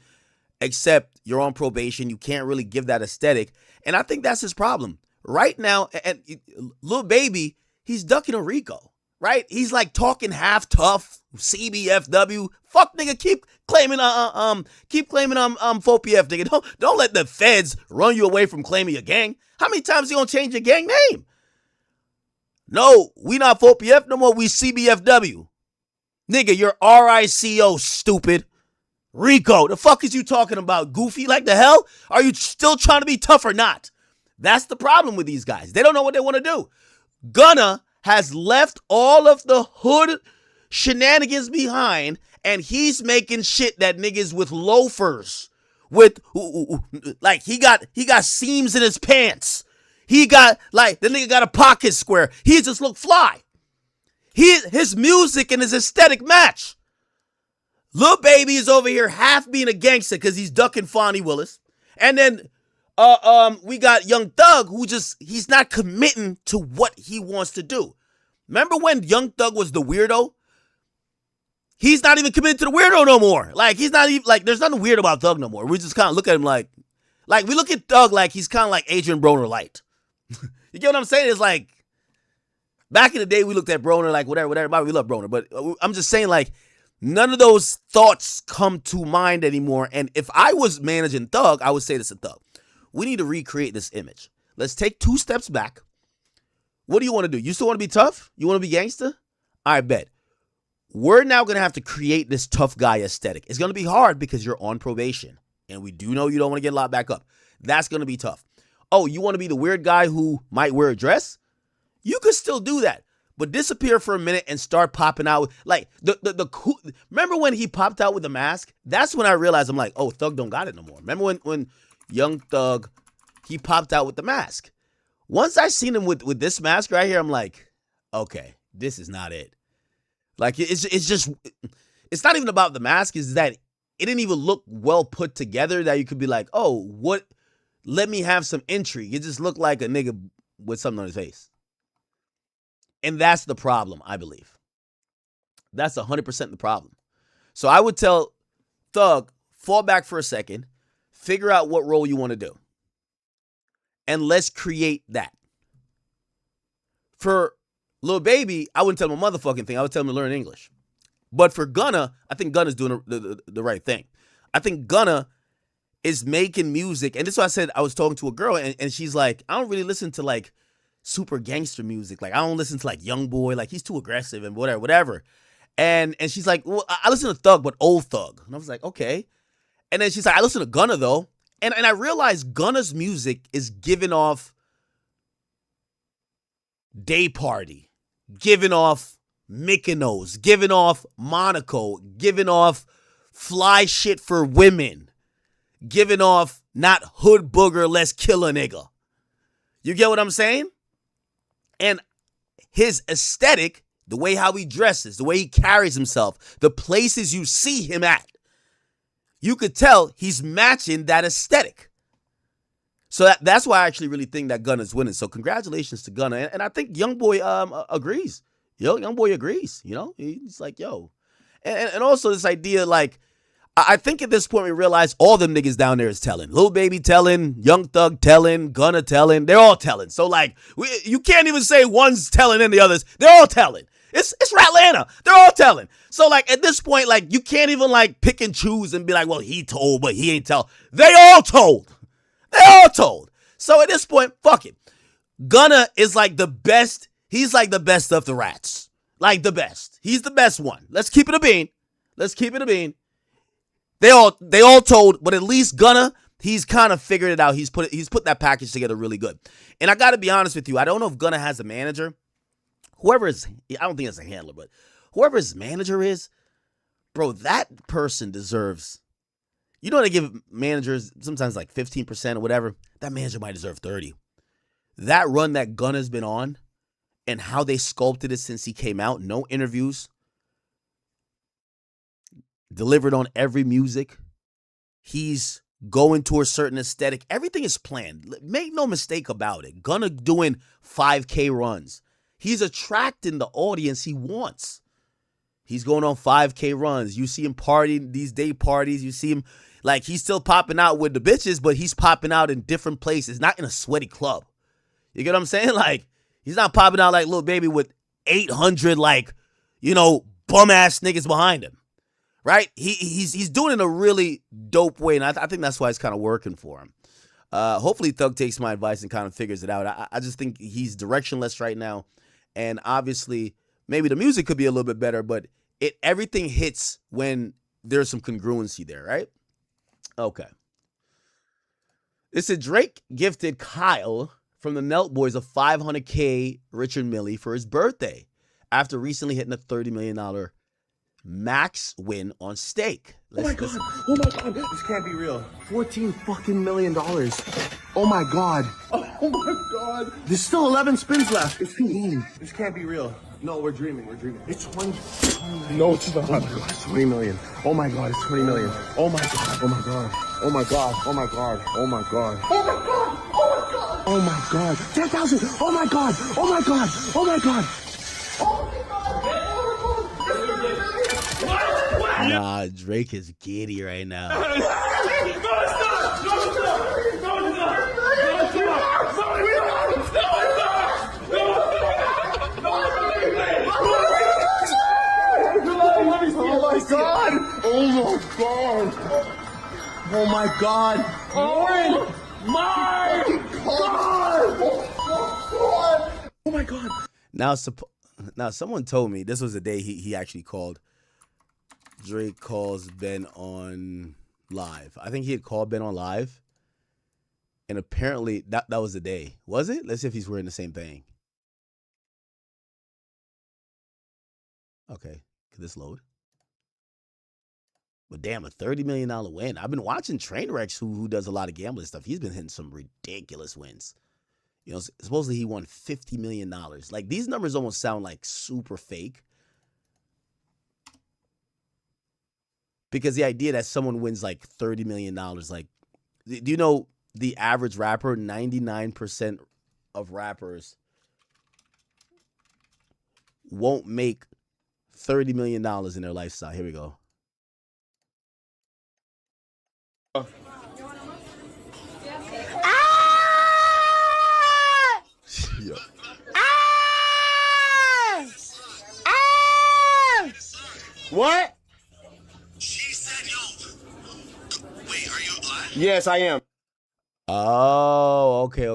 [SPEAKER 1] except you're on probation. You can't really give that aesthetic, and I think that's his problem right now. And Lil Baby, he's ducking a Rico. Right? He's like talking half tough, CBFW. Fuck, nigga, keep claiming 4PF, nigga. Don't let the feds run you away from claiming your gang. How many times you gonna change your gang name? No, we not 4PF no more. We CBFW. Nigga, you're RICO, stupid. Rico, the fuck is you talking about, goofy? Like the hell? Are you still trying to be tough or not? That's the problem with these guys. They don't know what they want to do. Gunna has left all of the hood shenanigans behind, and he's making shit that niggas with loafers, with like he got seams in his pants. He got like the nigga got a pocket square. He just look fly. His music and his aesthetic match. Lil Baby is over here half being a gangster because he's ducking Fonnie Willis, and then we got Young Thug who he's not committing to what he wants to do. Remember when Young Thug was the weirdo? He's not even committed to the weirdo no more. Like he's not even like there's nothing weird about Thug no more. We just kind of look at him like we look at Thug like he's kind of like Adrian Broner light. You get what I'm saying? It's like back in the day we looked at Broner like whatever. We love Broner, but I'm just saying like none of those thoughts come to mind anymore. And if I was managing Thug, I would say this to Thug. We need to recreate this image. Let's take 2 steps back. What do you want to do? You still want to be tough? You want to be gangster? I bet. We're now going to have to create this tough guy aesthetic. It's going to be hard because you're on probation. And we do know you don't want to get locked back up. That's going to be tough. Oh, you want to be the weird guy who might wear a dress? You could still do that. But disappear for a minute and start popping out. Like, the cool. Remember when he popped out with the mask? That's when I realized, I'm like, oh, Thug don't got it no more. Remember when Young Thug, he popped out with the mask? Once I seen him with this mask right here, I'm like, okay, this is not it. Like, it's not even about the mask. It's that it didn't even look well put together that you could be like, oh, what? Let me have some intrigue. It just looked like a nigga with something on his face. And that's the problem, I believe. That's 100% the problem. So I would tell Thug, fall back for a second, figure out what role you want to do. And let's create that. For Lil Baby, I wouldn't tell him a motherfucking thing. I would tell him to learn English. But for Gunna, I think Gunna's doing the right thing. I think Gunna is making music. And this is why I said I was talking to a girl, and she's like, I don't really listen to, like, super gangster music. Like, I don't listen to, like, YoungBoy. Like, he's too aggressive and whatever. And she's like, well, I listen to Thug, but old Thug. And I was like, okay. And then she's like, I listen to Gunna, though. And I realized Gunna's music is giving off Day Party, giving off Mykonos, giving off Monaco, giving off fly shit for women, giving off not hood booger, let's kill a nigga. You get what I'm saying? And his aesthetic, the way how he dresses, the way he carries himself, the places you see him at, you could tell he's matching that aesthetic. So that's why I actually really think that Gunna's winning. So congratulations to Gunna. And I think YoungBoy agrees. YoungBoy agrees. You know, he's like, yo. And also this idea, like, I think at this point we realize all them niggas down there is telling. Lil Baby telling, Young Thug telling, Gunna telling. They're all telling. So, like, you can't even say one's telling and the others. They're all telling. It's Ratlanta. They're all telling. So, like, at this point, like, you can't even, like, pick and choose and be like, well, he told, but he ain't tell. They all told. They all told. So, at this point, fuck it. Gunna is, like, the best. He's, like, the best of the rats. Like, the best. He's the best one. Let's keep it a bean. Let's keep it a bean. They all told, but at least Gunna, he's kind of figured it out. He's put that package together really good. And I got to be honest with you. I don't know if Gunna has a manager. Whoever is, I don't think it's a handler, but whoever his manager is, bro, that person deserves, you know, they give managers sometimes like 15% or whatever. That manager might deserve 30. That run that Gunna's been on and how they sculpted it since he came out, no interviews. delivered on every music. He's going to a certain aesthetic. Everything is planned. Make no mistake about it. Gunna doing 5K runs. He's attracting the audience he wants. He's going on 5K runs. You see him partying these day parties. You see him like he's still popping out with the bitches, but he's popping out in different places, not in a sweaty club. You get what I'm saying? Like, he's not popping out like Lil Baby with 800, like, you know, bum-ass niggas behind him. Right? He's doing it in a really dope way, and I think that's why it's kind of working for him. Hopefully Thug takes my advice and kind of figures it out. I just think he's directionless right now, and obviously maybe the music could be a little bit better, but everything hits when there's some congruency there, right? Okay. It said Drake gifted Kyle from the Nelt Boys a $500K Richard Mille for his birthday after recently hitting a $30 million max win on stake.
[SPEAKER 11] Oh my god, this can't be real. $14 fucking million. Oh my god. Oh my god. There's still 11 spins left. It's too easy. This can't be real. No, we're dreaming. It's 20. No, it's not. Oh my god, it's 20 million. Oh my god, it's 20 million. Oh my god. Oh my god. Oh my god. Oh my god. Oh my god. Oh my god. Oh my god. Oh my god. 10,000. Oh my god. Oh my god. Oh my god. Oh my god.
[SPEAKER 1] Nah, Drake is giddy right now.
[SPEAKER 11] Oh my god! Oh my god! Oh my god!
[SPEAKER 1] Now someone told me this was the day he actually called. Drake calls Ben on live. I think he had called Ben on live, and apparently that was the day. Was it? Let's see if he's wearing the same thing. Okay, could this load? But damn, a $30 million win. I've been watching Trainwrecks, who does a lot of gambling stuff. He's been hitting some ridiculous wins. You know, supposedly he won $50 million. Like, these numbers almost sound like super fake. Because the idea that someone wins like $30 million, like, do you know the average rapper, 99% of rappers won't make $30 million in their lifestyle? Here we go. Yo.
[SPEAKER 11] What?
[SPEAKER 12] She said, yo. Wait, are you alive?
[SPEAKER 11] Yes, I am.
[SPEAKER 1] Oh, okay.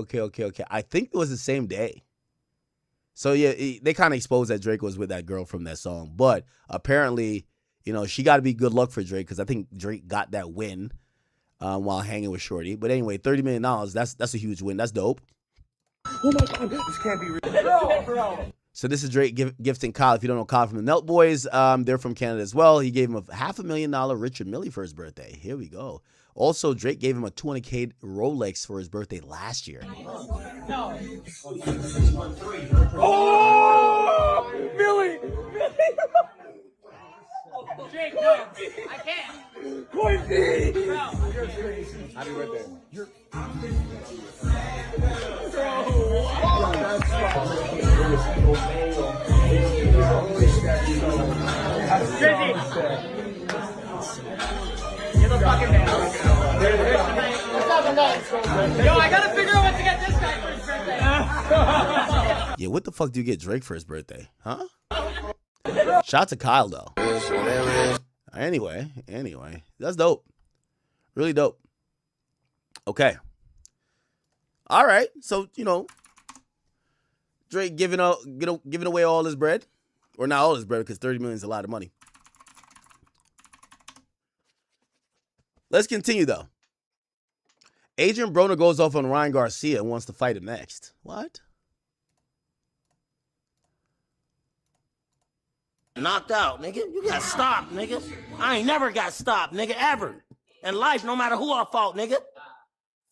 [SPEAKER 1] I think it was the same day. So yeah, they kind of exposed that Drake was with that girl from that song. But apparently, you know, she got to be good luck for Drake because I think Drake got that win while hanging with Shorty. But anyway, $30 million, that's a huge win. That's dope.
[SPEAKER 11] Oh my god, this can't be real. Bro.
[SPEAKER 1] So this is Drake gifting Kyle. If you don't know Kyle from the Nelt Boys, they're from Canada as well. He gave him a $500,000 Richard Mille for his birthday. Here we go. Also, Drake gave him a $200K Rolex for his birthday last year.
[SPEAKER 7] Oh, Millie!
[SPEAKER 13] Jake, no, I can't.
[SPEAKER 7] Quincy!
[SPEAKER 11] Happy birthday.
[SPEAKER 13] Give a fucking man. Yo, I gotta figure out what to get this guy for his birthday.
[SPEAKER 1] Yeah, what the fuck do you get Drake for his birthday? Huh? Shout out to Kyle, though. Anyway, that's dope. Really dope. Okay. All right. So, you know, Drake giving away all his bread. Or not all his bread, because $30 million is a lot of money. Let's continue, though. Adrian Broner goes off on Ryan Garcia and wants to fight him next. What?
[SPEAKER 14] Knocked out, nigga. You got stopped, nigga. I ain't never got stopped, nigga, ever. In life, no matter who I fought, nigga.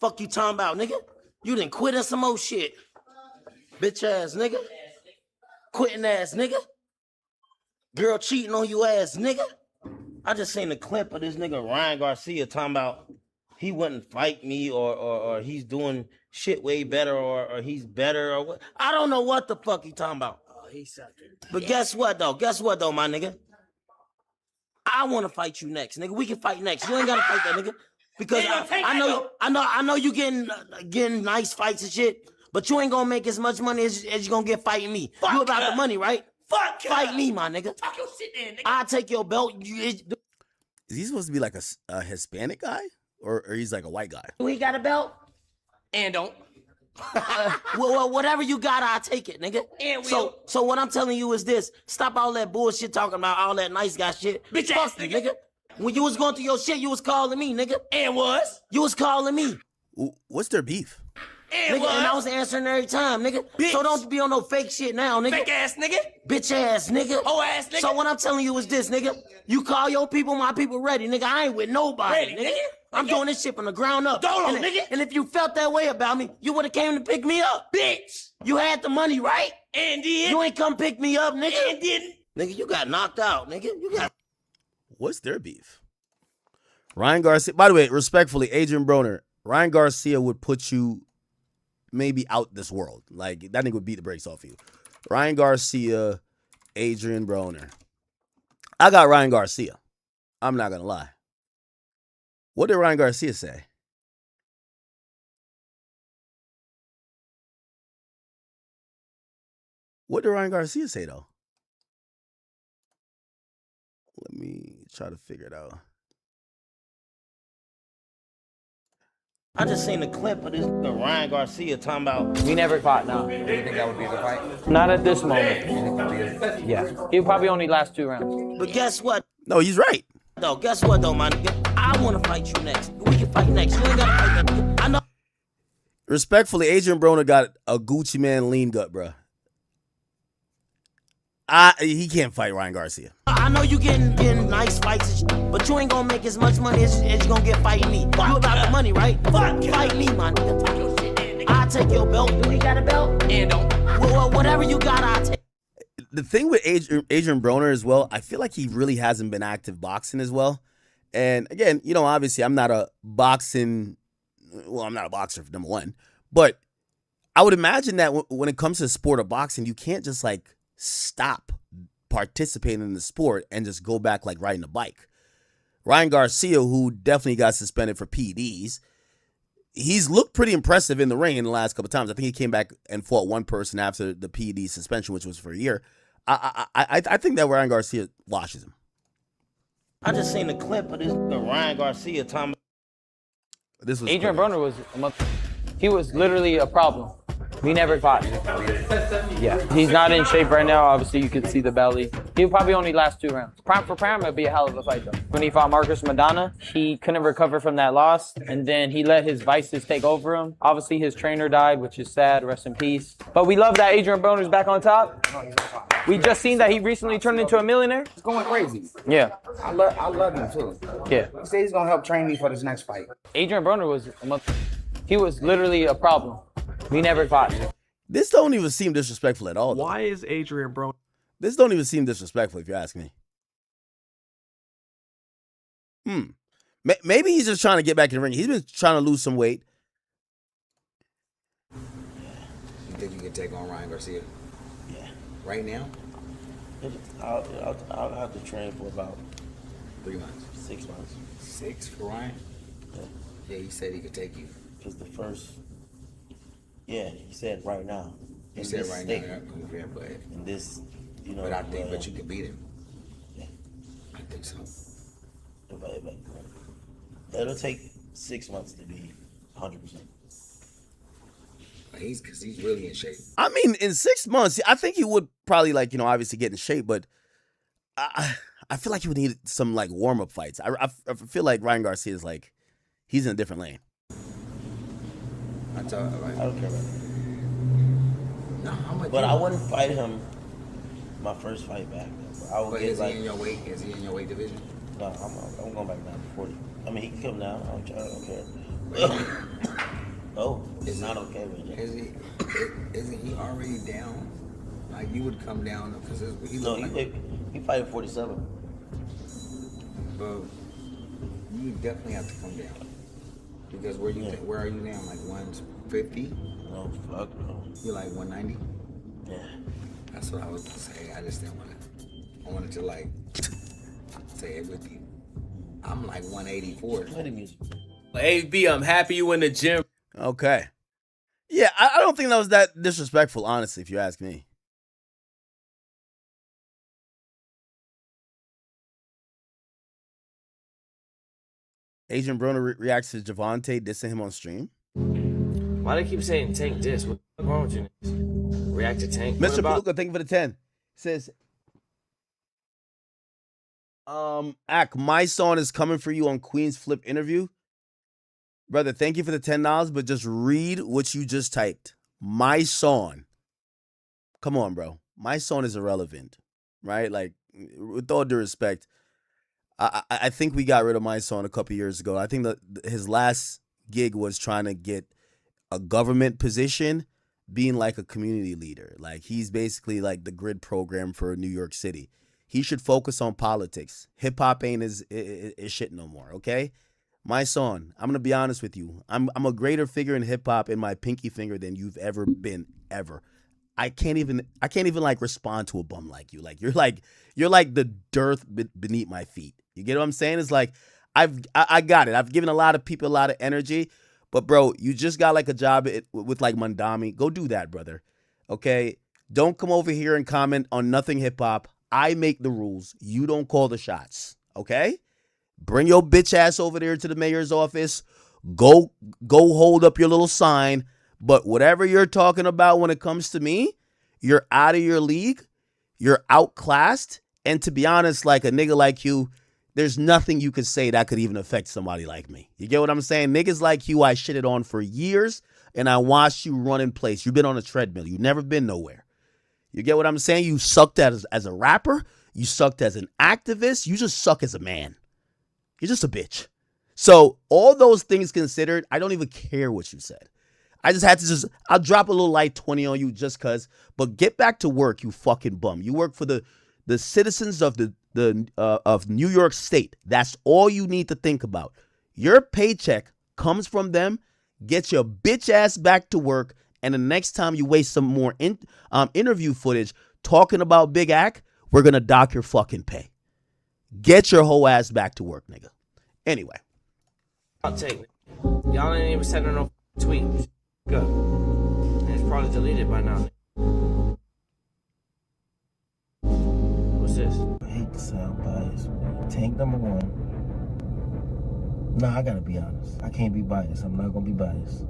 [SPEAKER 14] Fuck you talking about, nigga. You done quit in some old shit. Bitch ass, nigga. Quitting ass, nigga. Girl cheating on you ass, nigga. I just seen a clip of this nigga Ryan Garcia talking about he wouldn't fight me or he's doing shit way better or he's better or what. I don't know what the fuck he talking about. Oh, he's something. But guess what though, my nigga? I want to fight you next, nigga. We can fight next. You ain't gotta fight that nigga because I know you getting nice fights and shit, but you ain't gonna make as much money as you gonna get fighting me. Fuck you about the money, right? Fight me, my nigga. Talk your shit then, nigga. I'll take your belt.
[SPEAKER 1] Is he supposed to be like a Hispanic guy? Or he's like a white guy?
[SPEAKER 14] We got a belt? And don't. Well, whatever you got, I'll take it, nigga. And so what I'm telling you is this. Stop all that bullshit talking about all that nice guy shit. Bitch ass nigga. When you was going through your shit, you was calling me, nigga. And was? You was calling me.
[SPEAKER 1] What's their beef?
[SPEAKER 14] And, nigga, and I was answering every time, nigga. Bitch. So don't be on no fake shit now, nigga. Fake ass nigga. Bitch ass nigga. Whole ass nigga. So what I'm telling you is this, nigga. You call your people, my people ready, nigga. I ain't with nobody, nigga. I'm doing this shit from the ground up. Nigga. And if you felt that way about me, you would have came to pick me up. Bitch. You had the money, right? And did. You ain't come pick me up, nigga. And didn't. Nigga, you got knocked out, nigga.
[SPEAKER 1] What's their beef? Ryan Garcia. By the way, respectfully, Adrian Broner, Ryan Garcia would put you maybe out this world. Like, that nigga would beat the brakes off you. Ryan Garcia, Adrian Broner. I got Ryan Garcia. I'm not going to lie. What did Ryan Garcia say? What did Ryan Garcia say, though? Let me try to figure it out.
[SPEAKER 14] I just seen a clip of this Ryan Garcia talking about.
[SPEAKER 15] We never fought, no. Do you think that would be a good fight? Not at this moment. Yeah. He'll probably only last 2 rounds.
[SPEAKER 14] But guess what?
[SPEAKER 1] No, he's right.
[SPEAKER 14] No, guess what, though, my nigga? I want to fight you next. We can fight next. You ain't got to fight that nigga. I know.
[SPEAKER 1] Respectfully, Adrian Broner got a Gucci Man lean gut, bruh. He can't fight Ryan Garcia.
[SPEAKER 14] I know you getting nice fights, but you ain't gonna make as much money as you gonna get fighting me. You about the money, right? Fight me, my nigga. I'll take your belt. Do he got a belt? And don't. Well, whatever you got, I'll take.
[SPEAKER 1] The thing with Adrian Broner as well, I feel like he really hasn't been active boxing as well. And again, you know, obviously I'm not a boxer, number one. But I would imagine that when it comes to the sport of boxing, you can't just like stop participating in the sport and just go back like riding a bike. Ryan Garcia, who definitely got suspended for PEDs, he's looked pretty impressive in the ring in the last couple of times. I think he came back and fought one person after the PED suspension, which was for a year. I think that Ryan Garcia washes him.
[SPEAKER 14] I just seen a clip of this Ryan Garcia talking.
[SPEAKER 15] This was Adrian Broner he was literally a problem. We never fought. Yeah, he's not in shape right now. Obviously, you can see the belly. He'll probably only last 2 rounds. Prime for prime, it'd be a hell of a fight, though. When he fought Marcus Madonna, he couldn't recover from that loss, and then he let his vices take over him. Obviously, his trainer died, which is sad. Rest in peace. But we love that Adrian Broner's back on top. We just seen that he recently turned into a millionaire.
[SPEAKER 16] It's going crazy.
[SPEAKER 15] Yeah.
[SPEAKER 16] I love him, too.
[SPEAKER 15] Yeah.
[SPEAKER 16] He said he's going to help train me for this next fight.
[SPEAKER 15] Adrian Broner he was literally a problem. We never fought.
[SPEAKER 1] This don't even seem disrespectful at all, though.
[SPEAKER 17] Why is Adrian Broner?
[SPEAKER 1] This don't even seem disrespectful, if you ask me. Maybe he's just trying to get back in the ring. He's been trying to lose some weight.
[SPEAKER 16] You think you can take on Ryan Garcia?
[SPEAKER 14] Yeah.
[SPEAKER 16] Right now?
[SPEAKER 14] I'll have to train for about
[SPEAKER 16] 3 months.
[SPEAKER 14] 6 months.
[SPEAKER 16] 6 for Ryan? Yeah, he said he could take you.
[SPEAKER 14] Because the first, he said right now.
[SPEAKER 16] He said right now, yeah, but
[SPEAKER 14] in this, you know.
[SPEAKER 16] But I think, but you can beat him.
[SPEAKER 14] Yeah,
[SPEAKER 16] I think so.
[SPEAKER 14] It'll take 6 months to be 100%.
[SPEAKER 16] Because he's really in shape.
[SPEAKER 1] I mean, in 6 months, I think he would probably obviously get in shape, but I feel like he would need some warm up fights. I feel like Ryan Garcia is he's in a different lane.
[SPEAKER 16] I don't care about that. No,
[SPEAKER 14] but I wouldn't fight him my first fight back.
[SPEAKER 16] But is he in your weight? Is he in your weight division?
[SPEAKER 14] No, I'm going back down to 40. I mean, he can come down. I don't care. No, it's not okay with him.
[SPEAKER 16] Isn't he already down? You would come down because he
[SPEAKER 14] fight at 47.
[SPEAKER 16] But you definitely have to come down. Because where are you now? Like 150?
[SPEAKER 10] No, fuck no.
[SPEAKER 16] You like 190?
[SPEAKER 10] Yeah.
[SPEAKER 16] That's what I was gonna say. I just didn't want to. I wanted to like say it with you. I'm like 184.
[SPEAKER 17] AB, I'm happy you in the gym.
[SPEAKER 1] Okay. Yeah, I don't think that was that disrespectful, honestly, if you ask me. Adrian Broner reacts to Javante dissing him on stream.
[SPEAKER 17] Why they keep saying Tank diss? What's wrong with you? React to Tank.
[SPEAKER 1] Mr. Paluca, thank you for the 10. Says, Ak, my song is coming for you on Queen's Flip interview. Brother, thank you for the $10, but just read what you just typed. My song. Come on, bro. My song is irrelevant, right? Like, with all due respect, I think we got rid of my song a couple years ago. I think that his last gig was trying to get a government position, being like a community leader. Like, he's basically like the grid program for New York City. He should focus on politics. Hip-hop ain't his shit no more, okay? My song, I'm going to be honest with you. I'm a greater figure in hip-hop in my pinky finger than you've ever been, ever. I can't even like respond to a bum like you. Like, you're like the dirt beneath my feet. You get what I'm saying? It's like, I got it. I've given a lot of people a lot of energy, but bro, you just got like a job with like Mandami. Go do that, brother. Okay? Don't come over here and comment on nothing hip hop. I make the rules. You don't call the shots. Okay? Bring your bitch ass over there to the mayor's office. Go hold up your little sign. But whatever you're talking about when it comes to me, you're out of your league. You're outclassed. And to be honest, like a nigga like you, there's nothing you could say that could even affect somebody like me. You get what I'm saying? Niggas like you, I shitted on for years, and I watched you run in place. You've been on a treadmill. You've never been nowhere. You get what I'm saying? You sucked as a rapper. You sucked as an activist. You just suck as a man. You're just a bitch. So all those things considered, I don't even care what you said. I just had to I'll drop a little light 20 on you just because. But get back to work, you fucking bum. You work for the citizens of of New York State. That's all you need to think about. Your paycheck comes from them. Get your bitch ass back to work. And the next time you waste some more interview footage talking about Big Ack, we're going to dock your fucking pay. Get your whole ass back to work, nigga. Anyway.
[SPEAKER 17] I'll take it. Y'all ain't even sending no tweet. Good. And it's probably deleted by now. What's this?
[SPEAKER 10] I hate to sound biased, man. Tank number one. Nah, I gotta be honest. I can't be biased. I'm not gonna be biased.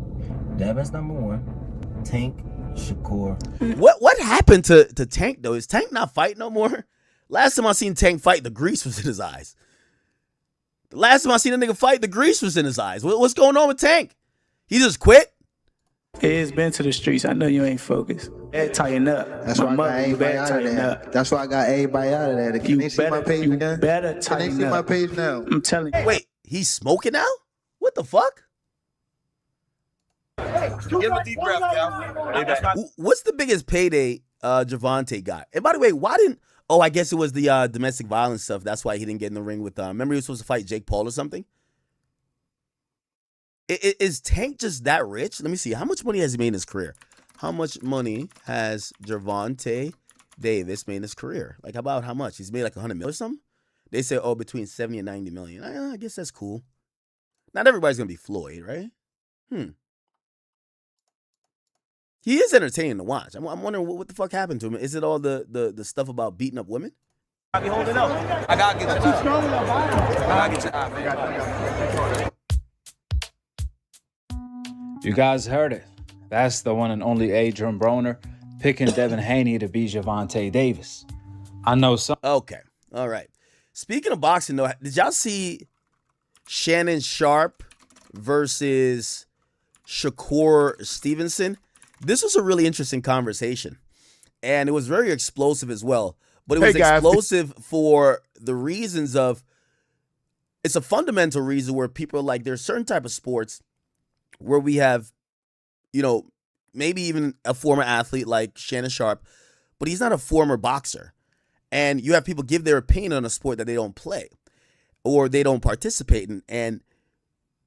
[SPEAKER 10] Devin's number one. Tank, Shakur.
[SPEAKER 1] What happened to Tank though? Is Tank not fighting no more? Last time I seen Tank fight, the grease was in his eyes. The last time I seen a nigga fight, the grease was in his eyes. What's going on with Tank? He just quit?
[SPEAKER 18] It's been to the streets. I know you ain't focused. Better tighten up.
[SPEAKER 10] That's why I got everybody out of there. That's why I got everybody out of there. Can they see my page again?
[SPEAKER 18] You better tighten up.
[SPEAKER 10] Can they see my page now?
[SPEAKER 18] I'm telling you.
[SPEAKER 1] Wait, he's smoking now? What the fuck?
[SPEAKER 17] Give him a deep breath, Cal.
[SPEAKER 1] What's the biggest payday Javante got? And by the way, why didn't... Oh, I guess it was the domestic violence stuff. That's why he didn't get in the ring with... remember he was supposed to fight Jake Paul or something? Is Tank just that rich? Let me see. How much money has he made in his career? How much money has Javante Davis made in his career? Like, about how much? He's made like $100 million or something? They say, oh, between 70 and 90 million. I guess that's cool. Not everybody's going to be Floyd, right? He is entertaining to watch. I'm wondering what the fuck happened to him. Is it all the stuff about beating up women?
[SPEAKER 17] I be holding up. I gotta get you. I gotta get you.
[SPEAKER 19] You guys heard it. That's the one and only Adrian Broner picking Devin Haney to be Javante Davis. I know some.
[SPEAKER 1] Okay. All right. Speaking of boxing, though, did y'all see Shannon Sharp versus Shakur Stevenson? This was a really interesting conversation, and it was very explosive as well. But it was explosive for the reasons of, it's a fundamental reason where people are like, there's certain type of sports where we have, maybe even a former athlete like Shannon Sharp, but he's not a former boxer. And you have people give their opinion on a sport that they don't play. or they don't participate in. And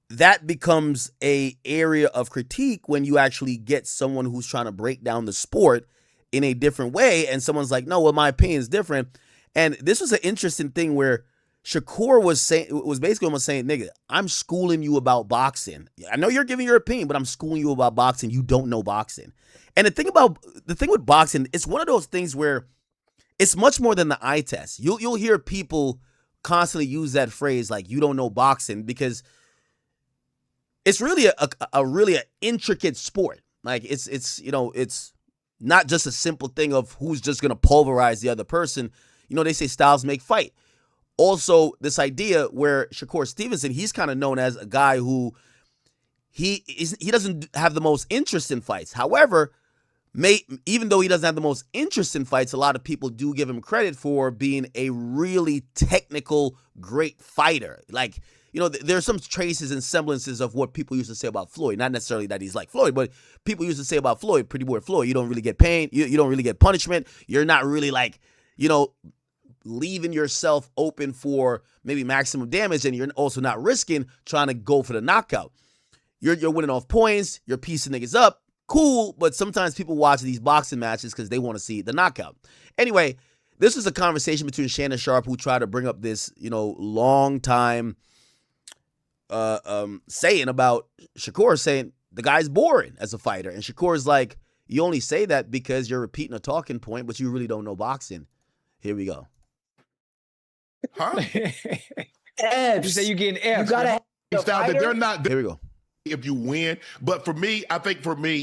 [SPEAKER 1] that becomes a area of critique when you actually get someone who's trying to break down the sport in a different way, and someone's like, no, well, my opinion is different. And this was an interesting thing where Shakur was basically almost saying, nigga, I'm schooling you about boxing. I know you're giving your opinion, but I'm schooling you about boxing. You don't know boxing. And the thing with boxing, it's one of those things where it's much more than the eye test. You'll hear people constantly use that phrase, like, you don't know boxing, because it's really a really intricate sport. Like, it's not just a simple thing of who's just gonna pulverize the other person. They say styles make fight. Also, this idea where Shakur Stevenson, he's kind of known as a guy who he doesn't have the most interest in fights. However, even though he doesn't have the most interest in fights, a lot of people do give him credit for being a really technical, great fighter. Like, there's some traces and semblances of what people used to say about Floyd. Not necessarily that he's like Floyd, but people used to say about Floyd, pretty boy Floyd, you don't really get pain. You don't really get punishment. You're not really like, leaving yourself open for maybe maximum damage, and you're also not risking trying to go for the knockout. You're winning off points. You're piecing niggas up. Cool, but sometimes people watch these boxing matches because they want to see the knockout. Anyway, this was a conversation between Shannon Sharpe, who tried to bring up this, long time saying about Shakur, saying the guy's boring as a fighter. And Shakur's like, you only say that because you're repeating a talking point, but you really don't know boxing. Here we go.
[SPEAKER 20] Huh?
[SPEAKER 21] You say you getting F's. You gotta
[SPEAKER 20] that they're not.
[SPEAKER 1] Here we go.
[SPEAKER 20] If you win, but for me,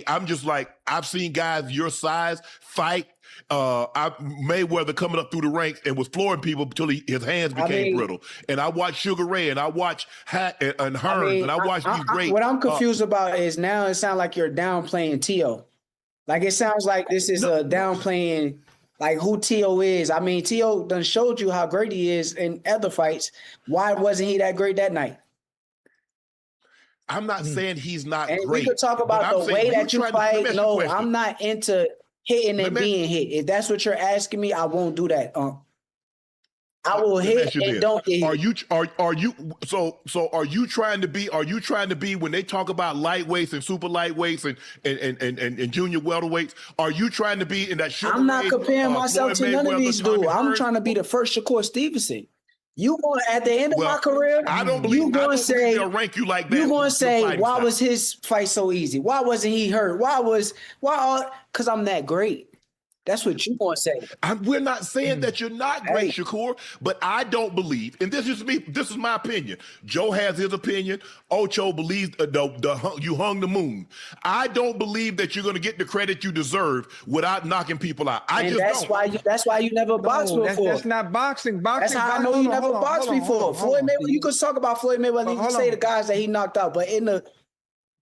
[SPEAKER 20] I'm just like, I've seen guys your size fight. Mayweather coming up through the ranks and was flooring people until his hands became brittle. And I watched Sugar Ray, and I watched Hat and Hearns, and I watched these great.
[SPEAKER 21] What I'm confused about is now it sounds like you're downplaying T.O. Like, it sounds like this is a downplaying. Like, who T.O. is. I mean, T.O. done showed you how great he is in other fights. Why wasn't he that great that night?
[SPEAKER 20] I'm not saying he's not
[SPEAKER 21] great. And
[SPEAKER 20] great.
[SPEAKER 21] we could talk about the way that you fight. No, I'm not into hitting and being hit. If that's what you're asking me, I won't do that. I will hit and don't get hit.
[SPEAKER 20] Are you trying to be when they talk about lightweights and super lightweights and junior welterweights, are you trying to be in that Sugar
[SPEAKER 21] I'm not
[SPEAKER 20] Ray,
[SPEAKER 21] comparing myself to none of these dudes. I'm trying to be the first Shakur Stevenson. You going at the end of my career?
[SPEAKER 20] I don't believe they'll rank you like that.
[SPEAKER 21] You going to say, why was his fight so easy? Why wasn't he hurt? Because I'm that great. That's what you going to say.
[SPEAKER 20] We're not saying that you're not great, Shakur, but I don't believe, and this is me. This is my opinion. Joe has his opinion. Ocho believes you hung the moon. I don't believe that you're going to get the credit you deserve without knocking people out.
[SPEAKER 21] That's why you never boxed before.
[SPEAKER 22] That's not boxing.
[SPEAKER 21] That's how I know you never boxed before. Floyd Mayweather. You could talk about Floyd Mayweather. You can say the guys that he knocked out, but in the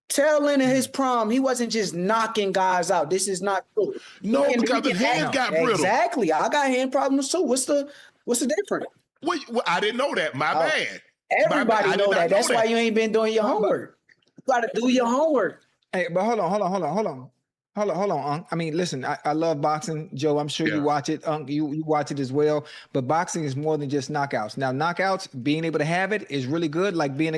[SPEAKER 21] tail end of his prime, he wasn't just knocking guys out. This is not true.
[SPEAKER 20] No, because his hands got brittle.
[SPEAKER 21] Exactly. I got hand problems too. What's the difference?
[SPEAKER 20] Well, I didn't know that. My bad.
[SPEAKER 21] Everybody know that. That's why you ain't been doing your homework. You got to do your homework.
[SPEAKER 22] Hey, but hold on. Unc. I mean, listen, I love boxing, Joe. I'm sure you watch it. Unc, you watch it as well. But boxing is more than just knockouts. Now, knockouts, being able to have it is really good, like being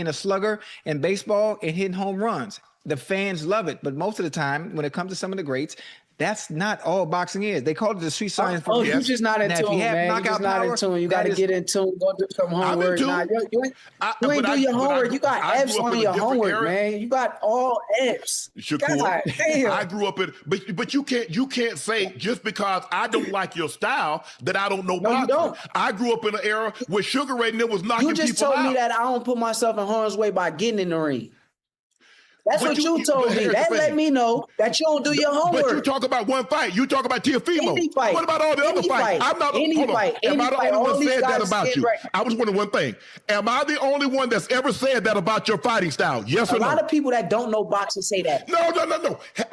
[SPEAKER 22] a slugger in baseball and hitting home runs. The fans love it. But most of the time, when it comes to some of the greats, that's not all boxing is. They call it the street science.
[SPEAKER 21] You're just not in tune, man. You're just not in tune. You got to get in tune. Go do some homework. You ain't do your homework. You got F's on your homework, man. You got all F's.
[SPEAKER 20] Shakur, I grew up in, but you can't say just because I don't like your style that I don't know boxing. You don't. I grew up in an era where Sugar Ray was knocking people out.
[SPEAKER 21] You just told me that I don't put myself in harm's way by getting in the ring. That's what you told me. That let me know that you don't do your homework.
[SPEAKER 20] But you talk about one fight. You talk about Teofimo.
[SPEAKER 21] Any fight.
[SPEAKER 20] What about all the other fights? I'm not. Am I the only one that said that about you? I was wondering one thing. Am I the only one that's ever said that about your fighting style? Yes or no?
[SPEAKER 21] A lot of people that don't know boxing say that.
[SPEAKER 20] No.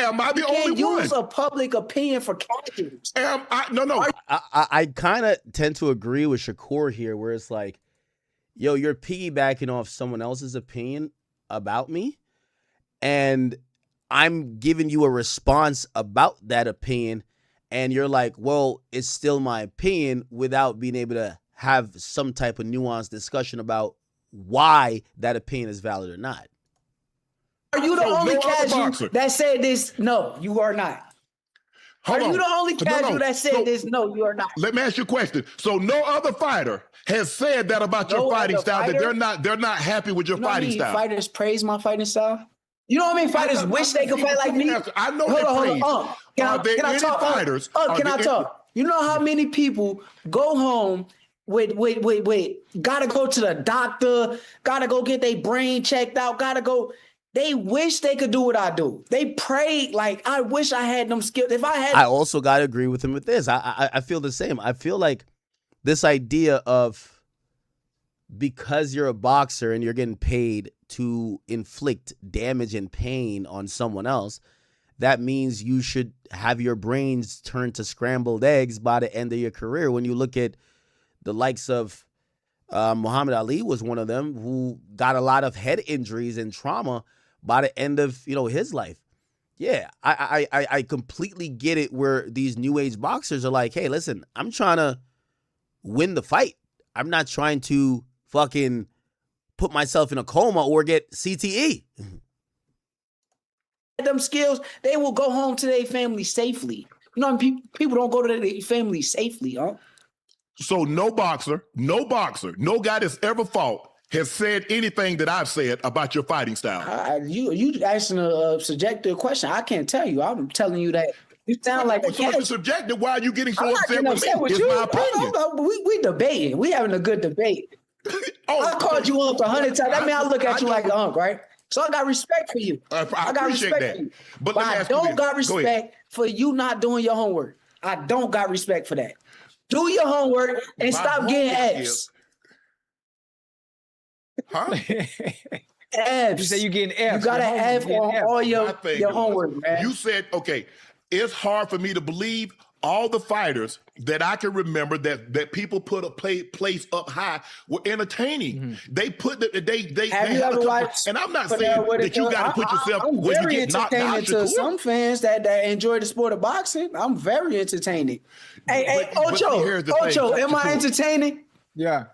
[SPEAKER 20] Am I the only one?
[SPEAKER 21] You can't use a public opinion for catches.
[SPEAKER 20] No.
[SPEAKER 1] I kind of tend to agree with Shakur here, where it's like, yo, you're piggybacking off someone else's opinion about me. And I'm giving you a response about that opinion, and you're like, well, it's still my opinion, without being able to have some type of nuanced discussion about why that opinion is valid or not.
[SPEAKER 21] Are you the only
[SPEAKER 20] no other
[SPEAKER 21] casual
[SPEAKER 20] boxer.
[SPEAKER 21] that said this? No, you are not.
[SPEAKER 20] Hold
[SPEAKER 21] are
[SPEAKER 20] on.
[SPEAKER 21] you the only casual that said
[SPEAKER 20] So,
[SPEAKER 21] this? No, you are not.
[SPEAKER 20] Let me ask you a question. So no other fighter has said that about your fighting style, that they're not happy with your fighting style.
[SPEAKER 21] Fighters praise my fighting style. You know what I mean? Fighters wish they could fight like me.
[SPEAKER 20] I know
[SPEAKER 21] Hold
[SPEAKER 20] they
[SPEAKER 21] on.
[SPEAKER 20] praise.
[SPEAKER 21] Can I talk?
[SPEAKER 20] Fighters?
[SPEAKER 21] Can I talk? You know how many people go home with gotta go to the doctor, gotta go get their brain checked out, gotta go. They wish they could do what I do. They pray like, I wish I had them skills. If I had,
[SPEAKER 1] I also got to agree with him with this. I feel the same. I feel like this idea of because you're a boxer and you're getting paid to inflict damage and pain on someone else, that means you should have your brains turned to scrambled eggs by the end of your career. When you look at the likes of Muhammad Ali was one of them who got a lot of head injuries and trauma by the end of his life. Yeah, I completely get it where these new age boxers are like, hey, listen, I'm trying to win the fight. I'm not trying to fucking put myself in a coma or get CTE.
[SPEAKER 21] them skills, they will go home to their family safely. You know, people don't go to their family safely, huh?
[SPEAKER 20] So no boxer, no guy that's ever fought has said anything that I've said about your fighting style.
[SPEAKER 21] You asking a subjective question. I can't tell you. I'm telling you that you sound like a cat.
[SPEAKER 20] Subjective. Why are you getting so upset with me?
[SPEAKER 21] It's my opinion. We debating. We having a good debate. I called you Unc 100 times. That means I look at you like an Unc, right? So I got respect for you.
[SPEAKER 20] I got respect
[SPEAKER 21] for you.
[SPEAKER 20] But
[SPEAKER 21] I don't got respect for you not doing your homework. I don't got respect for that. Do your homework and stop getting F's.
[SPEAKER 20] Huh?
[SPEAKER 21] F's.
[SPEAKER 22] You say you getting F's.
[SPEAKER 21] You got an F on all your homework, man.
[SPEAKER 20] You said, okay, it's hard for me to believe all the fighters that I can remember that people put a place up high were entertaining. Mm-hmm. They put they
[SPEAKER 21] have you ever watched?
[SPEAKER 20] And I'm not saying that you got to put yourself
[SPEAKER 21] I'm
[SPEAKER 20] when you
[SPEAKER 21] very
[SPEAKER 20] get knocked out.
[SPEAKER 21] To some fans that enjoy the sport of boxing. I'm very entertaining. Hey, Ocho, am I entertaining?
[SPEAKER 22] Yeah.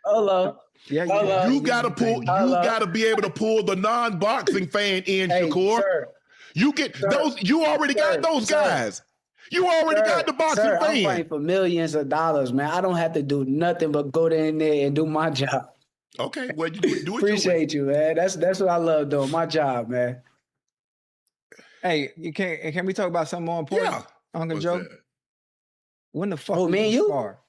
[SPEAKER 21] Hello.
[SPEAKER 22] Yeah,
[SPEAKER 20] you gotta pull. You gotta be able to pull the non-boxing fan in, Shakur.
[SPEAKER 21] Sir,
[SPEAKER 20] you get those. You already got those guys. You already got the boxing fan.
[SPEAKER 21] I'm fighting for millions of dollars, man. I don't have to do nothing but go in there and do my job.
[SPEAKER 20] Okay, well, you do it.
[SPEAKER 21] Appreciate you, man. That's what I love doing. My job, man.
[SPEAKER 22] Hey, can we talk about something more important?
[SPEAKER 20] Yeah.
[SPEAKER 22] Uncle Joe. When the fuck?
[SPEAKER 21] Oh, me and you?
[SPEAKER 22] Spar?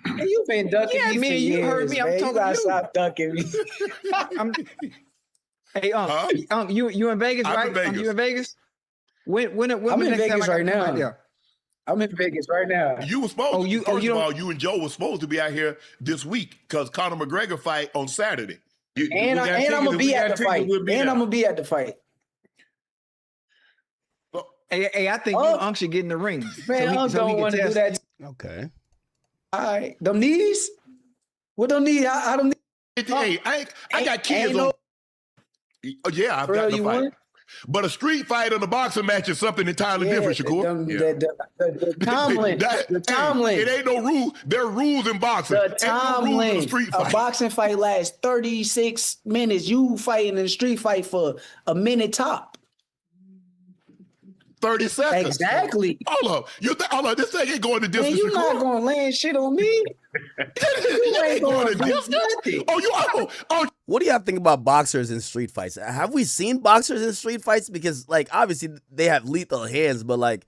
[SPEAKER 21] Hey, you've been ducking me for years,
[SPEAKER 22] you heard me. I'm talking
[SPEAKER 21] you gotta stop ducking me.
[SPEAKER 22] Hey, Unc, you in Vegas, right?
[SPEAKER 20] I'm in Vegas.
[SPEAKER 22] You in Vegas? When
[SPEAKER 21] I'm in Vegas right now. I'm in Vegas right now.
[SPEAKER 20] You were supposed to. First of all, you and Joe were supposed to be out here this week because Conor McGregor fight on Saturday.
[SPEAKER 21] And I'm gonna be at the fight. And I'm gonna be at the fight.
[SPEAKER 22] Hey, I think you Unc should get in the ring.
[SPEAKER 21] Man, Unc don't want to do that.
[SPEAKER 1] Okay.
[SPEAKER 21] All right, them knees. What them knees? I don't need.
[SPEAKER 20] Hey, I got kids on. Yeah, I've got the fight. But a street fight and a boxing match is something entirely different, Shakur.
[SPEAKER 21] The Tomlin.
[SPEAKER 20] It ain't no rule. There are rules in boxing.
[SPEAKER 21] The Tomlin.
[SPEAKER 20] No street fight.
[SPEAKER 21] A boxing fight lasts 36 minutes. You fighting in a street fight for a minute top.
[SPEAKER 20] 30 seconds.
[SPEAKER 21] Exactly.
[SPEAKER 20] Hold up. This thing ain't going to distance.
[SPEAKER 21] Man, you're not going to land shit on me. You ain't going to do nothing.
[SPEAKER 1] What do y'all think about boxers in street fights? Have we seen boxers in street fights? Because, obviously they have lethal hands, but,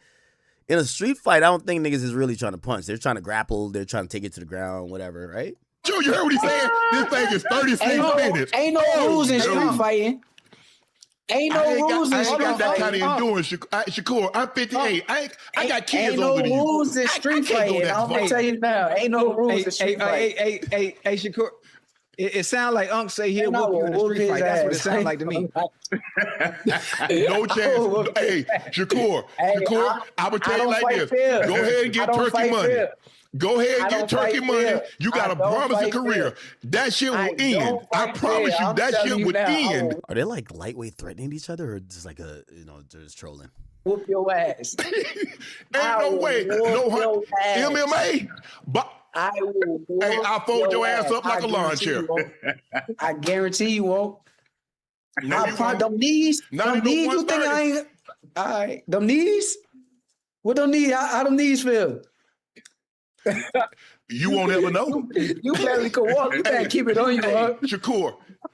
[SPEAKER 1] in a street fight, I don't think niggas is really trying to punch. They're trying to grapple. They're trying to take it to the ground, whatever, right?
[SPEAKER 20] Joe, you heard what he's saying? This thing is 36 minutes.
[SPEAKER 21] Ain't no rules in street fighting. Ain't no rules in street fighting.
[SPEAKER 20] I ain't got that kind of endurance, Shakur. I'm 58. I got kids older than you.
[SPEAKER 21] Ain't no rules in street fighting. I'm going to tell you now. Ain't no rules in street fighting.
[SPEAKER 22] Hey, Shakur. It sounds like Unc say he'll whoop you in a street fight. That's what it sounds like to me.
[SPEAKER 20] No chance. Hey, Shakur, I would tell you like this. Go ahead and get turkey money. Go ahead and get turkey money. You got a promising career. That shit will end. I promise you, that shit would end.
[SPEAKER 1] Are they lightweight threatening each other, or just just trolling?
[SPEAKER 21] Whoop your ass.
[SPEAKER 20] Ain't no way. No MMA. But
[SPEAKER 21] I will.
[SPEAKER 20] Hey, I'll fold your ass up like a lawn chair.
[SPEAKER 21] I guarantee you won't.
[SPEAKER 20] No, you won't.
[SPEAKER 21] Them knees.
[SPEAKER 20] Not
[SPEAKER 21] Them
[SPEAKER 20] even
[SPEAKER 21] knees. You think I
[SPEAKER 20] 130.
[SPEAKER 21] ain't? All right. Them knees. What them knees? How them knees feel?
[SPEAKER 20] You won't ever know.
[SPEAKER 21] You barely can walk. You better keep it on you, huh?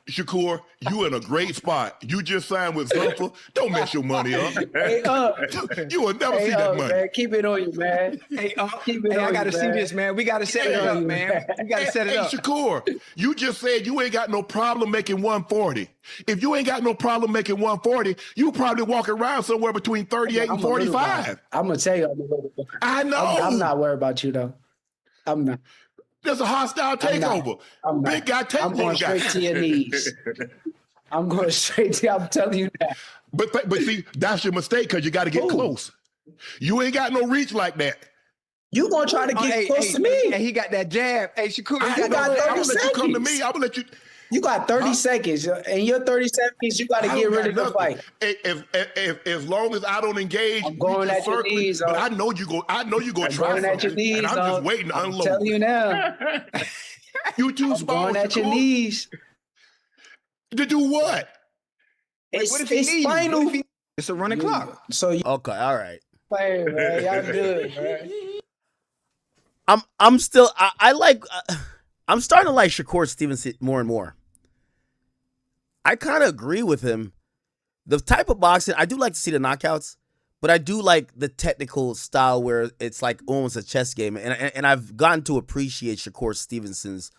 [SPEAKER 20] Shakur, you in a great spot. You just signed with Zuffa. Don't mess your money up.
[SPEAKER 21] Hey,
[SPEAKER 20] you will never see that money.
[SPEAKER 21] Man, keep it on you, man.
[SPEAKER 22] Hey,
[SPEAKER 21] keep it on
[SPEAKER 22] I gotta
[SPEAKER 21] you,
[SPEAKER 22] see
[SPEAKER 21] man.
[SPEAKER 22] this, man. We gotta set it up, man. We gotta set it up.
[SPEAKER 20] Shakur, you just said you ain't got no problem making 140. If you ain't got no problem making 140, you probably walk around somewhere between 38 and 45.
[SPEAKER 21] I'm gonna tell you.
[SPEAKER 20] I know.
[SPEAKER 21] I'm not worried about you though. I'm not.
[SPEAKER 20] There's a hostile takeover. Big guy take
[SPEAKER 21] I'm going straight to your knees. I'm going straight to. I'm telling you that.
[SPEAKER 20] But see, that's your mistake because you got to get close. You ain't got no reach like that.
[SPEAKER 21] You gonna try to get close to me?
[SPEAKER 22] And he got that jab. Hey, Shakur,
[SPEAKER 21] you got 30
[SPEAKER 20] I'm gonna
[SPEAKER 21] seconds.
[SPEAKER 20] let you come to me. I'm gonna let you.
[SPEAKER 21] You got 30 seconds. In your 30 seconds, you got to get rid of the fight.
[SPEAKER 20] As long as I don't engage,
[SPEAKER 21] I'm going at your knees.
[SPEAKER 20] But I know you go. I know you gonna try
[SPEAKER 21] going at your
[SPEAKER 20] something,
[SPEAKER 21] knees,
[SPEAKER 20] and I'm just waiting to unload.
[SPEAKER 21] I'm telling you now.
[SPEAKER 20] You too small.
[SPEAKER 21] Going at your knees.
[SPEAKER 20] To do what?
[SPEAKER 21] It's final.
[SPEAKER 22] It's a running clock.
[SPEAKER 21] So you
[SPEAKER 1] Okay, all right.
[SPEAKER 21] play, man. Y'all good, man.
[SPEAKER 1] I'm still I like I'm starting to like Shakur Stevenson more and more. I kind of agree with him. The type of boxing, I do like to see the knockouts, but I do like the technical style where it's like almost a chess game. And I've gotten to appreciate Shakur Stevenson's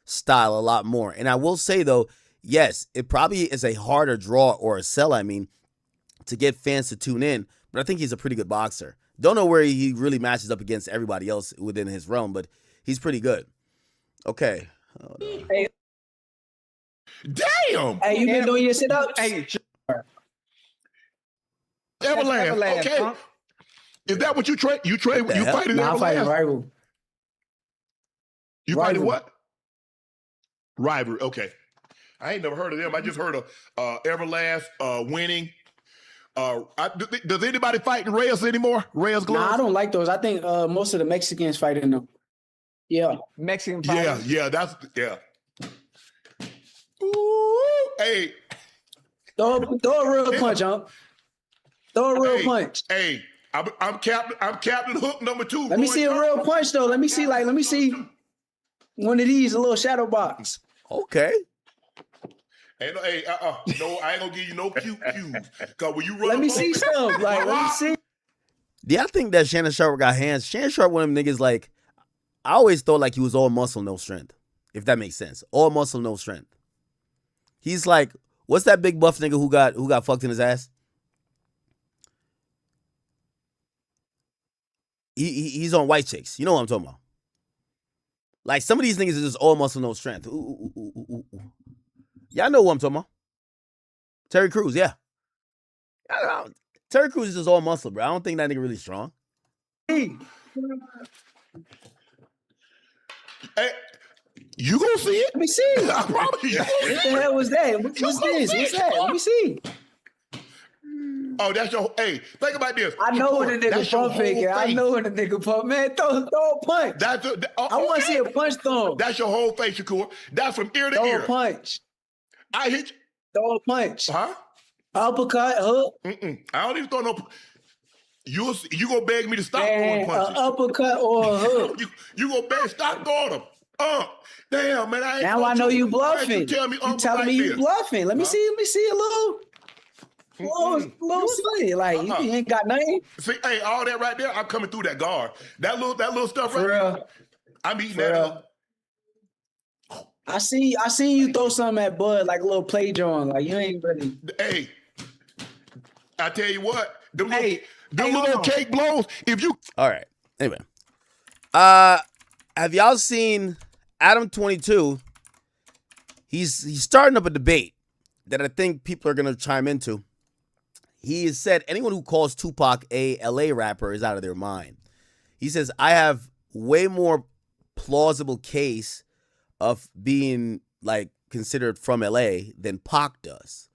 [SPEAKER 1] style a lot more. And I will say, though, yes, it probably is a harder draw or a sell, to get fans to tune in. But I think he's a pretty good boxer. Don't know where he really matches up against everybody else within his realm, but he's pretty good. Okay.
[SPEAKER 21] Hey.
[SPEAKER 20] Damn.
[SPEAKER 21] Hey, you been doing your sit-ups?
[SPEAKER 22] Hey,
[SPEAKER 20] Everlast. Okay.
[SPEAKER 22] Huh?
[SPEAKER 20] Is that what you trade? You fighting
[SPEAKER 21] Everlast? I'm fighting rival.
[SPEAKER 20] You fighting what? Rival. Okay. I ain't never heard of them. I just heard of Everlast winning. Does anybody fight in Reyes anymore? Reyes gloves?
[SPEAKER 21] Nah, I don't like those. I think most of the Mexicans fight in them. Yeah.
[SPEAKER 22] Mexican
[SPEAKER 20] fighters. Yeah. Ooh, hey.
[SPEAKER 21] Throw a real punch, huh? Throw a real punch.
[SPEAKER 20] Hey, I'm Captain Hook number 2.
[SPEAKER 21] Let me see a real punch though. Let me see one of these, a little shadow box.
[SPEAKER 1] Okay.
[SPEAKER 20] Hey, no, I ain't gonna give you no cute cues. Cause when you run,
[SPEAKER 21] let me see stuff. Like, let me see.
[SPEAKER 1] Yeah, I think that Shannon Sharp got hands. Shannon Sharp, one of them niggas, like, I always thought like he was all muscle, no strength. If that makes sense. All muscle, no strength. He's like, what's that big buff nigga who got fucked in his ass? He's on White Chicks. You know what I'm talking about. Like, some of these niggas are just all muscle, no strength. Ooh. Y'all know who I'm talking about. Terry Crews, yeah. Terry Crews is just all muscle, bro. I don't think that nigga really strong.
[SPEAKER 20] Hey, you gonna see it?
[SPEAKER 21] Let me see.
[SPEAKER 20] I promise you.
[SPEAKER 21] What the hell was that? What's this? What's that? Let me see.
[SPEAKER 20] Oh, that's your. Hey, think about this.
[SPEAKER 21] I know what a nigga pump figure. I know what a nigga pump. Man, throw a punch. I want to see a punch throw.
[SPEAKER 20] That's your whole face, Shakur. That's from ear to ear.
[SPEAKER 21] Throw a punch.
[SPEAKER 20] I hit you.
[SPEAKER 21] Throw a punch.
[SPEAKER 20] Huh?
[SPEAKER 21] Uppercut, hook.
[SPEAKER 20] I don't even throw no. You gonna beg me to stop throwing punches?
[SPEAKER 21] Uppercut or a hook.
[SPEAKER 20] you gonna beg stop throwing them? Damn, man.
[SPEAKER 21] I know you bluffing.
[SPEAKER 20] You telling me
[SPEAKER 21] you bluffing. Let me see a little funny. Like you ain't got nothing.
[SPEAKER 20] See, hey, all that right there, I'm coming through that guard. That little stuff right there. I'm eating that up.
[SPEAKER 21] I seen you throw something at Bud, like a little play drawing. Like you ain't ready.
[SPEAKER 20] Hey, I tell you what, them little cake blows. If you
[SPEAKER 1] all right. Anyway, have y'all seen Adam 22? He's starting up a debate that I think people are gonna chime into. He has said anyone who calls Tupac a LA rapper is out of their mind. He says, I have way more plausible case of being like considered from LA than Pac does.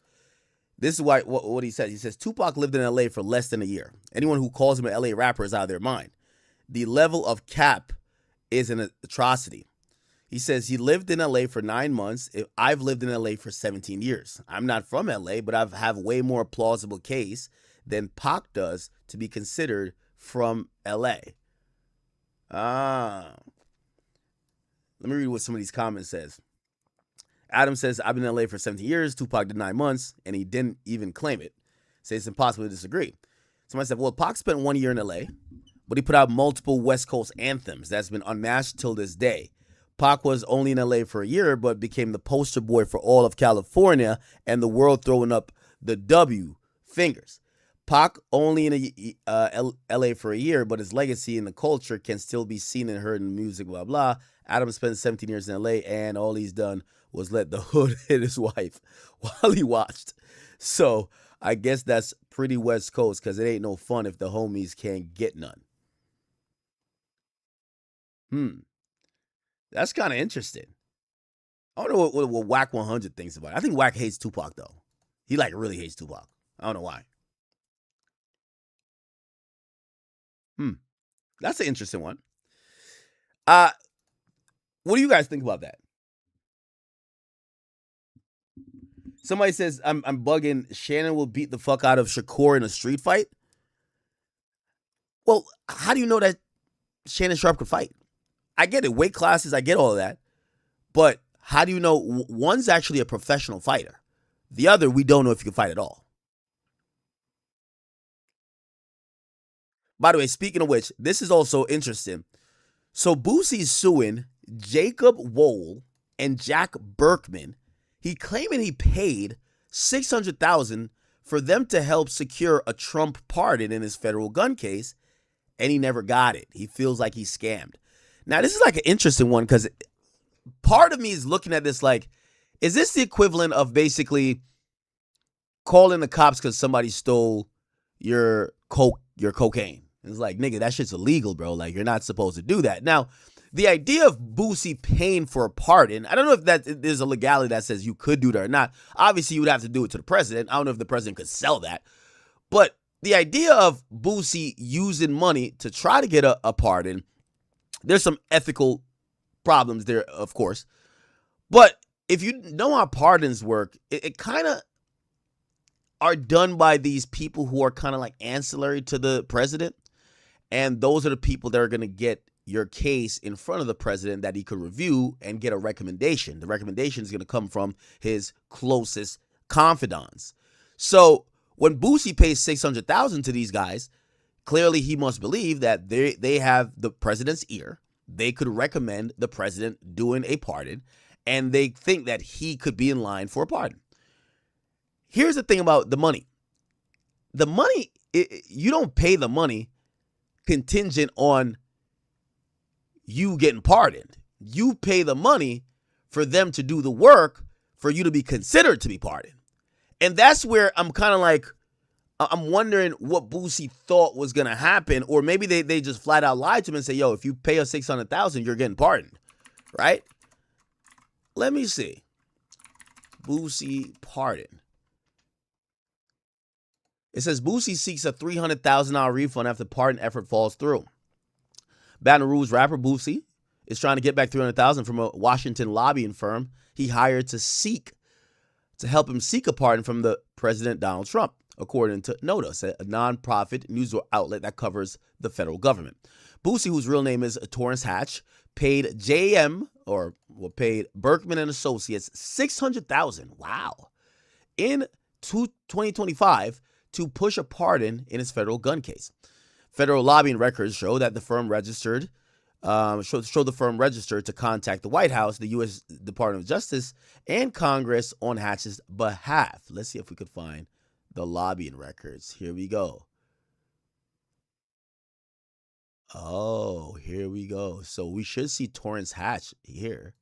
[SPEAKER 1] This is what he says. He says Tupac lived in LA for less than a year. Anyone who calls him an LA rapper is out of their mind. The level of cap is an atrocity. He says he lived in LA for 9 months. I've lived in LA for 17 years. I'm not from LA, but I have way more plausible case than Pac does to be considered from LA. Let me read what some of these comments says. Adam says, I've been in LA for 17 years. Tupac did 9 months, and he didn't even claim it. Says it's impossible to disagree. Somebody said, well, Pac spent 1 year in LA, but he put out multiple West Coast anthems that's been unmatched till this day. Pac was only in LA for a year, but became the poster boy for all of California and the world, throwing up the W fingers. Pac only in LA for a year, but his legacy in the culture can still be seen and heard in music, blah, blah. Adam spent 17 years in LA, and all he's done was let the hood hit his wife while he watched. So I guess that's pretty West Coast, because it ain't no fun if the homies can't get none. That's kind of interesting. I don't know what Wack 100 thinks about it. I think Wack hates Tupac, though. He really hates Tupac. I don't know why. That's an interesting one. What do you guys think about that? Somebody says, I'm bugging. Shannon will beat the fuck out of Shakur in a street fight. Well, how do you know that Shannon Sharp could fight? I get it. Weight classes, I get all of that. But how do you know? One's actually a professional fighter. The other, we don't know if he can fight at all. By the way, speaking of which, this is also interesting. So Boosie's suing Jacob Wohl and Jack Berkman. He claiming he paid $600,000 for them to help secure a Trump pardon in his federal gun case, and he never got it. He feels like he's scammed. Now, this is like an interesting one, because part of me is looking at this like, is this the equivalent of basically calling the cops because somebody stole your cocaine? It's like, nigga, that shit's illegal, bro. Like, you're not supposed to do that. Now, the idea of Boosie paying for a pardon, I don't know if there's a legality that says you could do that or not. Obviously, you would have to do it to the president. I don't know if the president could sell that. But the idea of Boosie using money to try to get a pardon, there's some ethical problems there, of course. But if you know how pardons work, it kind of are done by these people who are kind of like ancillary to the president. And those are the people that are going to get your case in front of the president that he could review and get a recommendation. The recommendation is going to come from his closest confidants. So when Boosie pays $600,000 to these guys, clearly he must believe that they have the president's ear. They could recommend the president doing a pardon, and they think that he could be in line for a pardon. Here's the thing about the money. The money, you don't pay the money contingent on you getting pardoned. You pay the money for them to do the work for you to be considered to be pardoned. And that's where I'm kind of like, I'm wondering what Boosie thought was going to happen. Or maybe they just flat out lied to him and say, yo, if you pay us $600,000, you're getting pardoned. Right? Let me see. Boosie pardon. It says Boosie seeks a $300,000 refund after pardon effort falls through. Baton Rouge rapper Boosie is trying to get back $300,000 from a Washington lobbying firm he hired to help him seek a pardon from the President Donald Trump, according to Notice, a nonprofit news outlet that covers the federal government. Boosie, whose real name is Torrance Hatch, paid paid Berkman and Associates $600,000. Wow. In 2025 to push a pardon in his federal gun case. Federal lobbying records show that the firm registered to contact the White House, the U.S. Department of Justice, and Congress on Hatch's behalf. Let's see if we could find the lobbying records. Here we go. Oh, here we go. So we should see Torrance Hatch here.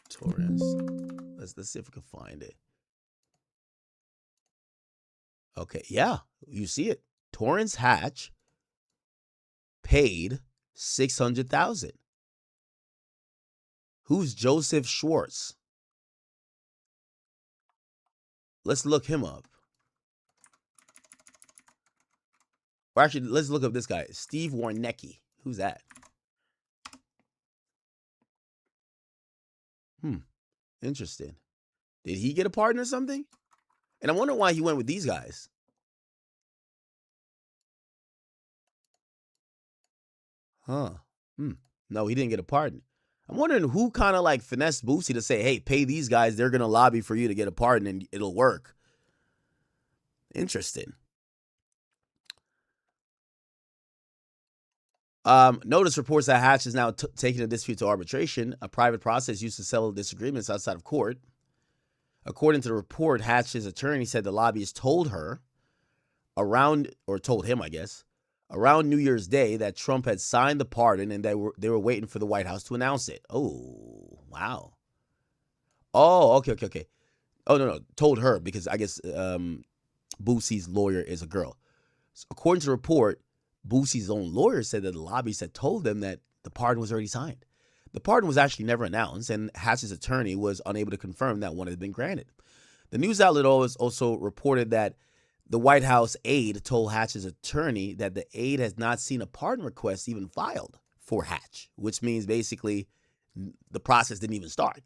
[SPEAKER 1] Torrance. Let's see if we can find it. Okay, yeah, you see it. Torrance Hatch paid $600,000. Who's Joseph Schwartz? Let's look him up. Or actually, let's look up this guy, Steve Warnecki. Who's that? Interesting. Did he get a pardon or something? And I wonder why he went with these guys. Huh. No, he didn't get a pardon. I'm wondering who kind of like finessed Boosie to say, hey, pay these guys. They're going to lobby for you to get a pardon and it'll work. Interesting. Notice reports that Hatch is now taking a dispute to arbitration, a private process used to settle disagreements outside of court. According to the report, Hatch's attorney said the lobbyist told him, I guess, around New Year's Day that Trump had signed the pardon and they were waiting for the White House to announce it. Oh, wow. Oh, okay. Oh, no, told her because I guess Boosie's lawyer is a girl. So according to the report, Boosie's own lawyer said that the lobbyist had told them that the pardon was already signed. The pardon was actually never announced, and Hatch's attorney was unable to confirm that one had been granted. The news outlet also reported that the White House aide told Hatch's attorney that the aide has not seen a pardon request even filed for Hatch, which means basically the process didn't even start.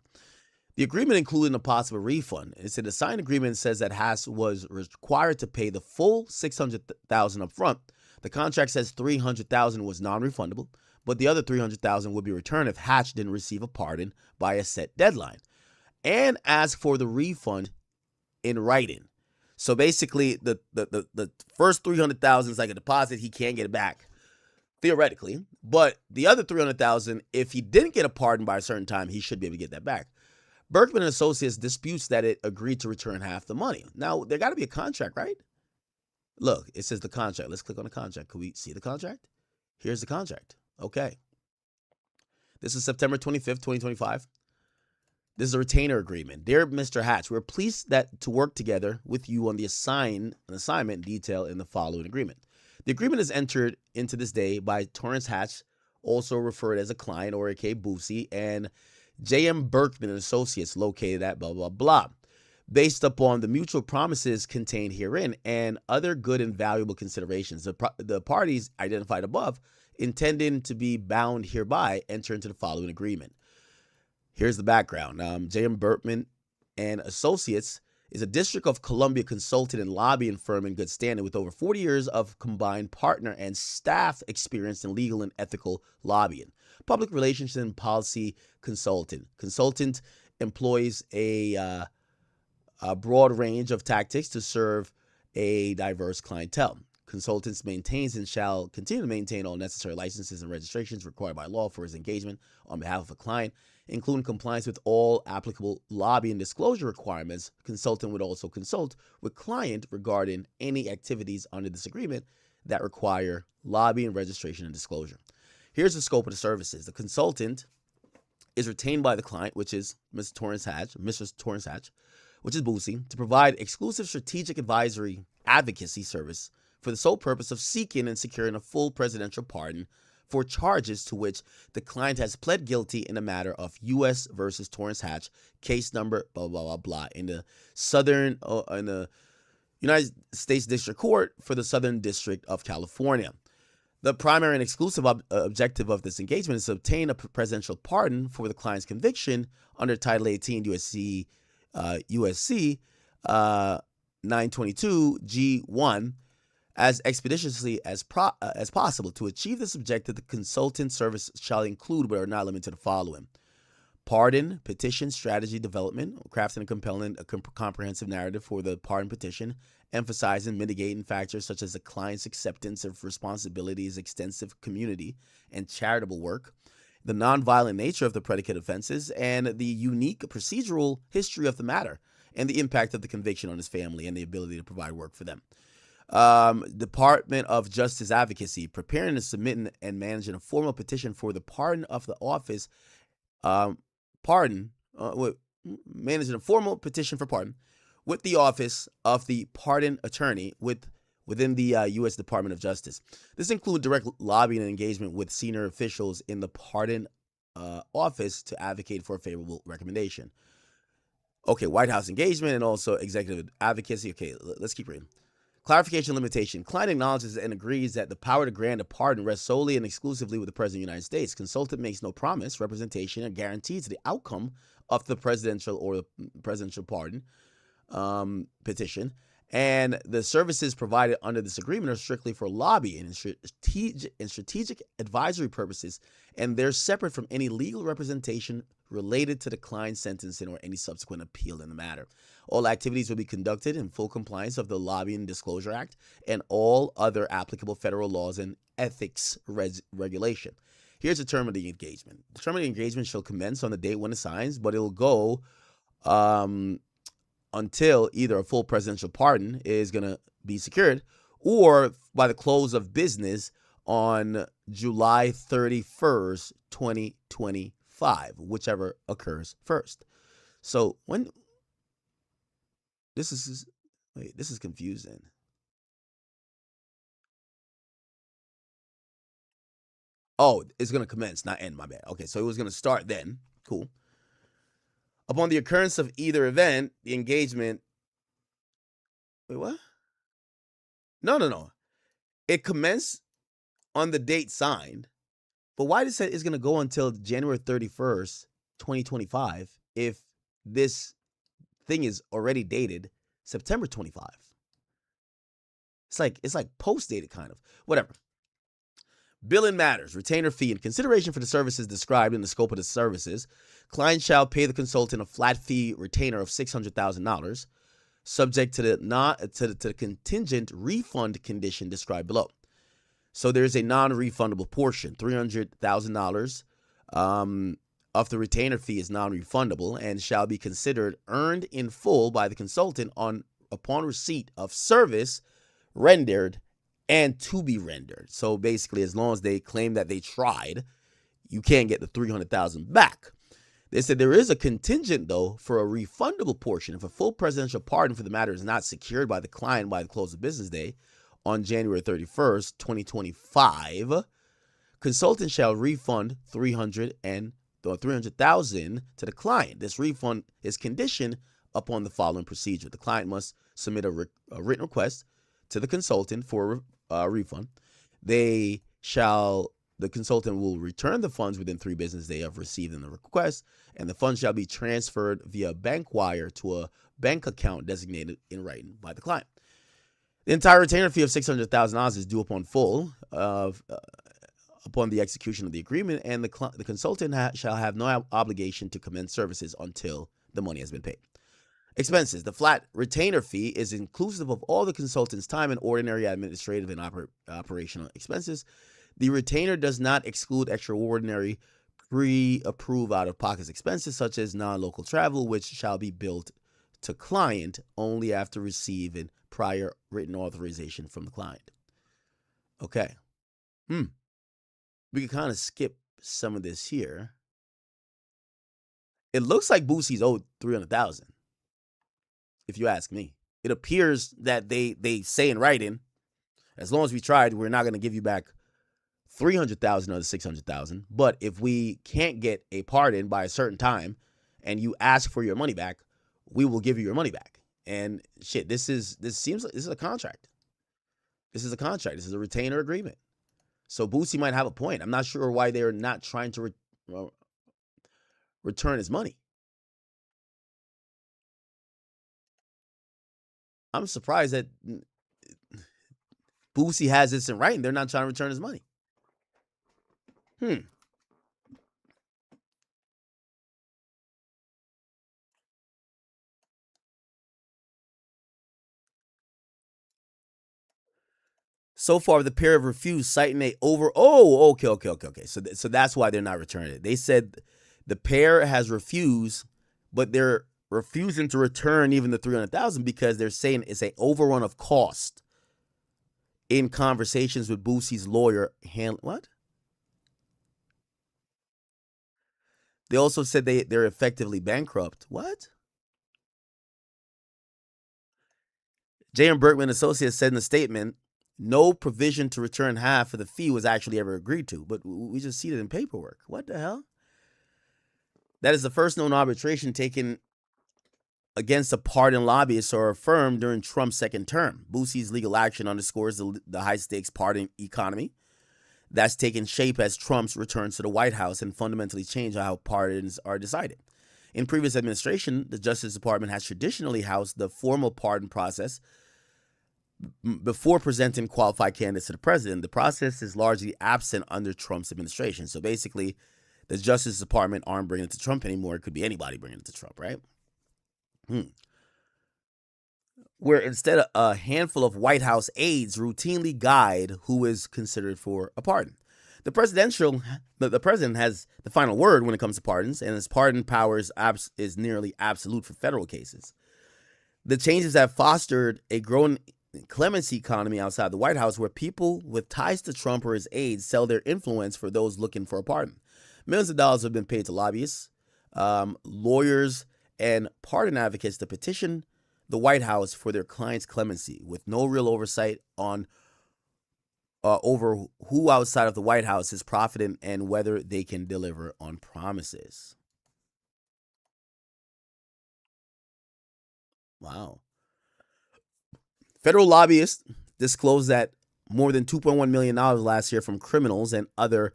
[SPEAKER 1] The agreement included a possible refund. It said the signed agreement says that Hatch was required to pay the full $600,000 up front. The contract says $300,000 was non-refundable, but the other $300,000 would be returned if Hatch didn't receive a pardon by a set deadline, and ask for the refund in writing. So basically, the first $300,000 is like a deposit; he can't get it back, theoretically. But the other $300,000, if he didn't get a pardon by a certain time, he should be able to get that back. Berkman and Associates disputes that it agreed to return half the money. Now there got to be a contract, right? Look, it says the contract. Let's click on the contract. Can we see the contract? Here's the contract. Okay. This is September 25th, 2025. This is a retainer agreement. Dear Mr. Hatch, we're pleased to work together with you on the assignment detail in the following agreement. The agreement is entered into this day by Torrance Hatch, also referred as a client, or aka Boosie, and J.M. Berkman and Associates, located at blah, blah, blah, based upon the mutual promises contained herein and other good and valuable considerations. The parties identified above, intending to be bound hereby, enter into the following agreement. Here's the background. J.M. Berkman and Associates is a District of Columbia consultant and lobbying firm in good standing with over 40 years of combined partner and staff experience in legal and ethical lobbying. Public relations and policy consultant. Consultant employs a broad range of tactics to serve a diverse clientele. Consultants maintains and shall continue to maintain all necessary licenses and registrations required by law for his engagement on behalf of a client, including compliance with all applicable lobbying disclosure requirements. Consultant would also consult with client regarding any activities under this agreement that require lobbying registration and disclosure. Here's the scope of the services. The consultant is retained by the client, which is Mrs. Torrance Hatch, which is Boosie, to provide exclusive strategic advocacy service for the sole purpose of seeking and securing a full presidential pardon for charges to which the client has pled guilty in the matter of U.S. versus Torrance Hatch, case number blah, blah, blah, blah, in the United States District Court for the Southern District of California. The primary and exclusive objective of this engagement is to obtain a presidential pardon for the client's conviction under Title 18 USC 922 G1 as expeditiously as possible. To achieve this objective, the consultant service shall include, but are not limited to, the following: pardon, petition, strategy development, crafting and compelling a comprehensive narrative for the pardon petition, emphasizing mitigating factors such as the client's acceptance of responsibilities, extensive community and charitable work, the nonviolent nature of the predicate offenses, and the unique procedural history of the matter, and the impact of the conviction on his family and the ability to provide work for them. Department of Justice Advocacy, preparing and submitting and managing a formal petition for the pardon of the office, managing a formal petition for pardon with the office of the pardon attorney within the U.S. Department of Justice. This includes direct lobbying and engagement with senior officials in the pardon office to advocate for a favorable recommendation. Okay, White House engagement and also executive advocacy. Okay, let's keep reading. Clarification limitation. Client acknowledges and agrees that the power to grant a pardon rests solely and exclusively with the President of the United States. Consultant makes no promise, representation, or guarantee to the outcome of the presidential pardon petition. And the services provided under this agreement are strictly for lobbying and strategic advisory purposes, and they're separate from any legal representation related to the client's sentencing or any subsequent appeal in the matter. All activities will be conducted in full compliance of the Lobbying Disclosure Act and all other applicable federal laws and ethics regulation. Here's the term of the engagement. The term of the engagement shall commence on the date when it signs, but it'll go until either a full presidential pardon is going to be secured or by the close of business on July 31st, 2025, whichever occurs first. So when this is confusing. Oh, it's going to commence, not end, my bad. Okay, so it was going to start then. Cool. Upon the occurrence of either event, the engagement... Wait, what? No. It commenced on the date signed. But why did it say it's going to go until January 31st, 2025 if this thing is already dated September 25? It's like post-dated kind of. Whatever. Billing matters. Retainer fee. In consideration for the services described in the scope of the services, client shall pay the consultant a flat fee retainer of $600,000, subject to the contingent refund condition described below. So there's a non-refundable portion. $300,000 of the retainer fee is non-refundable and shall be considered earned in full by the consultant upon receipt of service rendered and to be rendered. So basically, as long as they claim that they tried, you can't get the $300,000 back. They said there is a contingent, though, for a refundable portion. If a full presidential pardon for the matter is not secured by the client by the close of business day on January 31st, 2025, consultant shall refund $300,000 to the client. This refund is conditioned upon the following procedure. The client must submit a written request to the consultant for a refund. The consultant will return the funds within 3 business days of receiving the request, and the funds shall be transferred via bank wire to a bank account designated in writing by the client. The entire retainer fee of $600,000 is due upon the execution of the agreement, and the consultant shall have no obligation to commence services until the money has been paid. Expenses. The flat retainer fee is inclusive of all the consultant's time and ordinary administrative and operational expenses. The retainer does not exclude extraordinary pre-approved out-of-pocket expenses such as non-local travel, which shall be billed to client only after receiving prior written authorization from the client. Okay. We can kind of skip some of this here. It looks like Boosie's owed $300,000. If you ask me, it appears that they say in writing, as long as we tried, we're not going to give you back $300,000 of the $600,000. But if we can't get a pardon by a certain time and you ask for your money back, we will give you your money back. And shit, this seems like this is a contract. This is a contract. This is a retainer agreement. So Boosie might have a point. I'm not sure why they're not trying to return his money. I'm surprised that Boosie has this in writing. They're not trying to return his money. So far, the pair have refused, citing a over. Oh, okay. So that's why they're not returning it. They said the pair has refused, but they're refusing to return even the $300,000 because they're saying it's an overrun of cost. In conversations with Boosie's lawyer, what? They also said they're effectively bankrupt. What? J.M. Berkman Associates said in a statement, no provision to return half of the fee was actually ever agreed to, but we just see it in paperwork. What the hell? That is the first known arbitration taken against a pardon lobbyists are affirmed during Trump's second term. Boosie's legal action underscores the high-stakes pardon economy that's taken shape as Trump's returns to the White House and fundamentally change how pardons are decided. In previous administration, the Justice Department has traditionally housed the formal pardon process before presenting qualified candidates to the president. The process is largely absent under Trump's administration. So basically, the Justice Department aren't bringing it to Trump anymore. It could be anybody bringing it to Trump, right? Where instead a handful of White House aides routinely guide who is considered for a pardon. The president has the final word when it comes to pardons, and his pardon powers is nearly absolute for federal cases. The changes have fostered a growing clemency economy outside the White House, where people with ties to Trump or his aides sell their influence for those looking for a pardon. Millions of dollars have been paid to lobbyists, lawyers, and pardon advocates to petition the White House for their clients' clemency, with no real oversight on over who outside of the White House is profiting and whether they can deliver on promises. Wow. Federal lobbyists disclosed that more than $2.1 million last year from criminals and other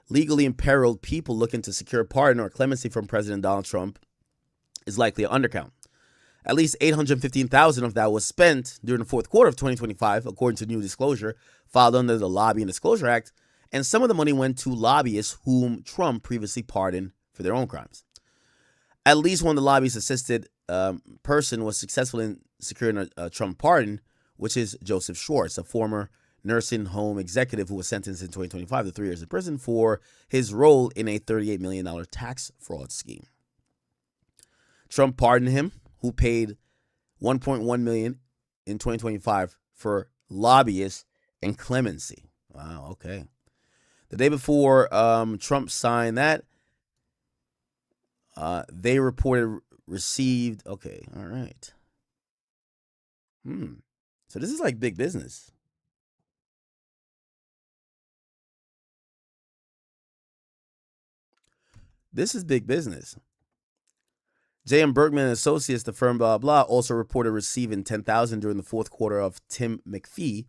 [SPEAKER 1] legally imperiled people looking to secure pardon or clemency from President Donald Trump is likely an undercount. At least $815,000 of that was spent during the fourth quarter of 2025, according to new disclosure filed under the Lobbying Disclosure Act, and some of the money went to lobbyists whom Trump previously pardoned for their own crimes. At least one of the lobbyists assisted person was successful in securing a Trump pardon, which is Joseph Schwartz, a former nursing home executive who was sentenced in 2025 to 3 years in prison for his role in a $38 million tax fraud scheme. Trump pardoned him, who paid $1.1 million in 2025 for lobbyists and clemency. Wow, okay. The day before Trump signed that, they reported received, okay, all right. So this is like big business. This is big business. J.M. Bergman and Associates, the firm blah, blah, also reported receiving $10,000 during the fourth quarter of Tim McPhee,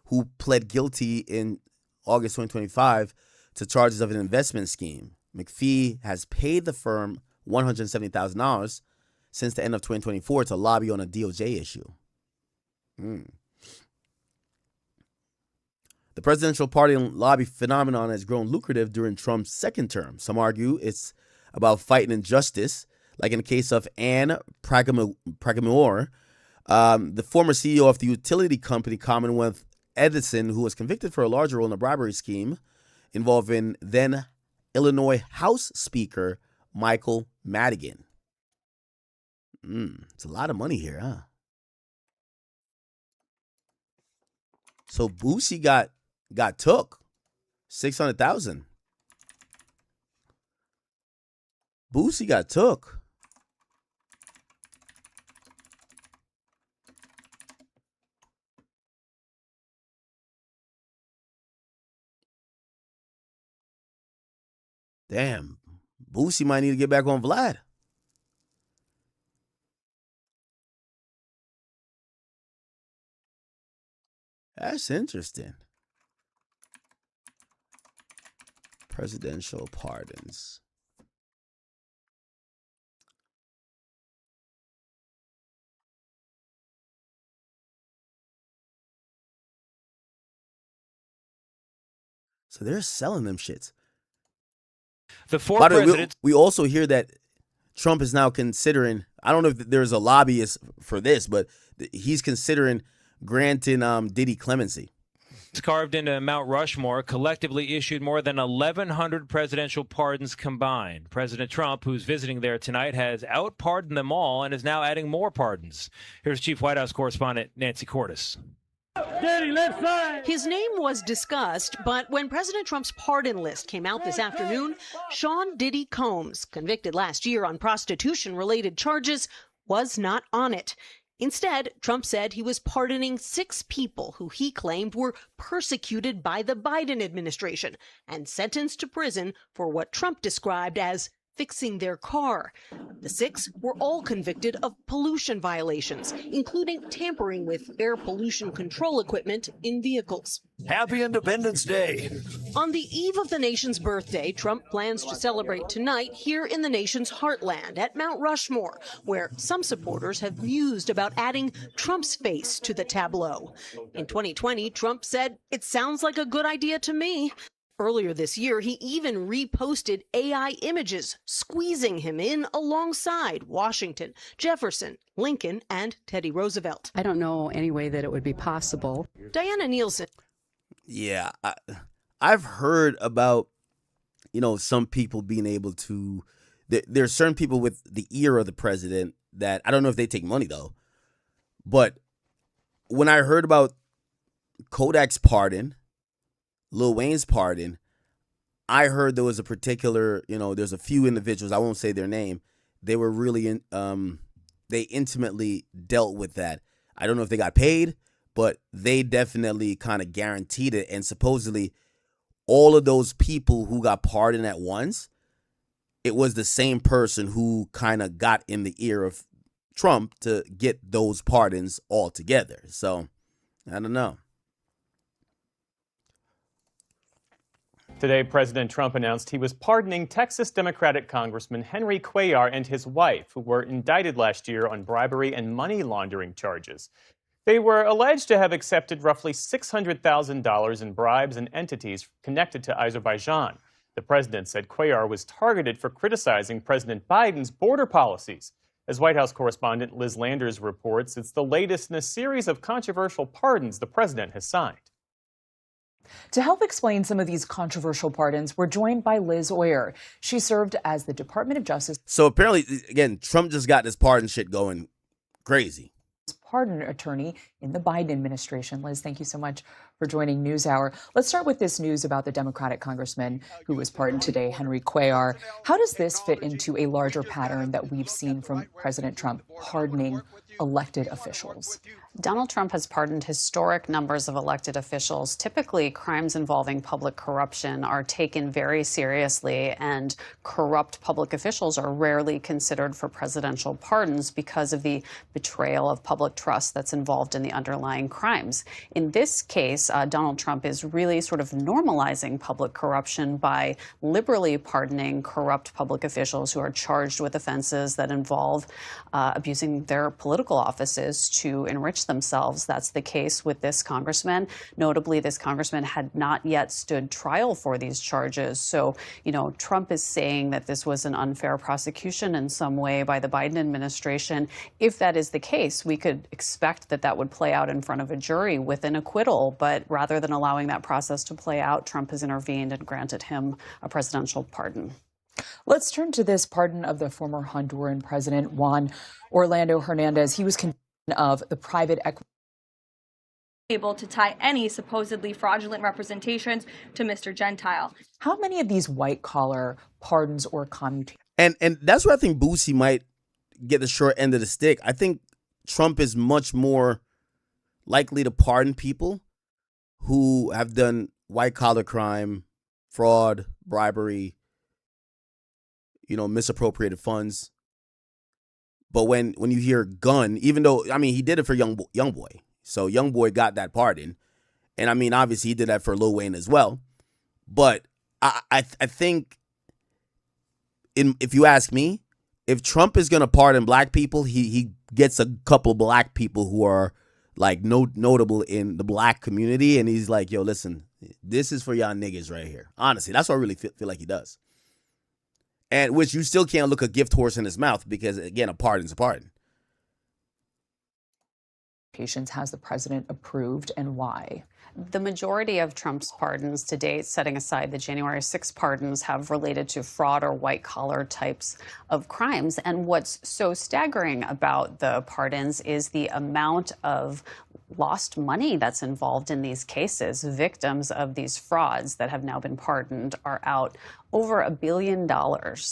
[SPEAKER 1] who pled guilty in August 2025 to charges of an investment scheme. McPhee has paid the firm $170,000 since the end of 2024 to lobby on a DOJ issue. The presidential party and lobby phenomenon has grown lucrative during Trump's second term. Some argue it's about fighting injustice, like in the case of Anne Pragamore, the former CEO of the utility company Commonwealth Edison, who was convicted for a larger role in a bribery scheme involving then Illinois House Speaker Michael Madigan. It's a lot of money here, huh? So Boosie got took $600,000. Boosie got took. Damn, Boosie might need to get back on Vlad. That's interesting. Presidential pardons. So they're selling them shits.
[SPEAKER 4] The four presidents.
[SPEAKER 1] We also hear that Trump is now considering, I don't know if there's a lobbyist for this, but he's considering granting Diddy clemency.
[SPEAKER 4] Carved into Mount Rushmore, collectively issued more than 1,100 presidential pardons combined. President Trump, who's visiting there tonight, has out-pardoned them all and is now adding more pardons. Here's Chief White House correspondent Nancy Cordes.
[SPEAKER 9] His name was discussed, but when President Trump's pardon list came out this afternoon, Sean Diddy Combs, convicted last year on prostitution-related charges, was not on it. Instead, Trump said he was pardoning 6 people who he claimed were persecuted by the Biden administration and sentenced to prison for what Trump described as fixing their car. The 6 were all convicted of pollution violations, including tampering with air pollution control equipment in vehicles.
[SPEAKER 2] Happy Independence Day.
[SPEAKER 9] On the eve of the nation's birthday, Trump plans to celebrate tonight here in the nation's heartland at Mount Rushmore, where some supporters have mused about adding Trump's face to the tableau. In 2020, Trump said, "It sounds like a good idea to me." Earlier this year, he even reposted AI images squeezing him in alongside Washington, Jefferson, Lincoln, and Teddy Roosevelt.
[SPEAKER 6] I don't know any way that it would be possible.
[SPEAKER 9] Diana Nielsen.
[SPEAKER 1] Yeah, I've heard about, some people being able to. There are certain people with the ear of the president that I don't know if they take money though. But when I heard about Kodak's pardon, Lil Wayne's pardon, I heard there was a particular, there's a few individuals, I won't say their name, they were really, they intimately dealt with that. I don't know if they got paid, but they definitely kind of guaranteed it. And supposedly all of those people who got pardoned at once, it was the same person who kind of got in the ear of Trump to get those pardons all together. So, I don't know.
[SPEAKER 23] Today, President Trump announced he was pardoning Texas Democratic Congressman Henry Cuellar and his wife, who were indicted last year on bribery and money laundering charges. They were alleged to have accepted roughly $600,000 in bribes and entities connected to Azerbaijan. The president said Cuellar was targeted for criticizing President Biden's border policies. As White House correspondent Liz Landers reports, it's the latest in a series of controversial pardons the president has signed.
[SPEAKER 24] To help explain some of these controversial pardons, we're joined by Liz Oyer. She served as the Department of Justice.
[SPEAKER 1] So apparently, again, Trump just got this pardon shit going crazy.
[SPEAKER 24] Pardon attorney in the Biden administration. Liz, thank you so much for joining NewsHour. Let's start with this news about the Democratic congressman who was pardoned today, Henry Cuellar. How does this fit into a larger pattern that we've seen from President Trump pardoning elected officials?
[SPEAKER 25] Donald Trump has pardoned historic numbers of elected officials. Typically, crimes involving public corruption are taken very seriously, and corrupt public officials are rarely considered for presidential pardons because of the betrayal of public trust that's involved in the underlying crimes. In this case, Donald Trump is really sort of normalizing public corruption by liberally pardoning corrupt public officials who are charged with offenses that involve abusing their political offices to enrich themselves. That's the case with this congressman. Notably, this congressman had not yet stood trial for these charges. So, Trump is saying that this was an unfair prosecution in some way by the Biden administration. If that is the case, we could expect that that would play out in front of a jury with an acquittal. But rather than allowing that process to play out, Trump has intervened and granted him a presidential pardon.
[SPEAKER 24] Let's turn to this pardon of the former Honduran president, Juan Orlando Hernandez. He was convicted of the private equity.
[SPEAKER 26] Able to tie any supposedly fraudulent representations to Mr. Gentile.
[SPEAKER 24] How many of these white-collar pardons or commutations?
[SPEAKER 1] And that's where I think Boosie might get the short end of the stick. I think Trump is much more likely to pardon people who have done white-collar crime, fraud, bribery, misappropriated funds. But when you hear gun, even though, he did it for Young Boy. So Young Boy got that pardon. And obviously he did that for Lil Wayne as well. But I think, if you ask me, if Trump is going to pardon black people, he gets a couple black people who are like notable in the black community. And he's like, yo, listen, this is for y'all niggas right here. Honestly, that's what I really feel like he does. And which you still can't look a gift horse in his mouth because, again, a pardon's a pardon.
[SPEAKER 24] Has the president approved, and why?
[SPEAKER 25] The majority of Trump's pardons to date, setting aside the January 6 pardons, have related to fraud or white-collar types of crimes. And what's so staggering about the pardons is the amount of lost money that's involved in these cases. Victims of these frauds that have now been pardoned are out over $1 billion.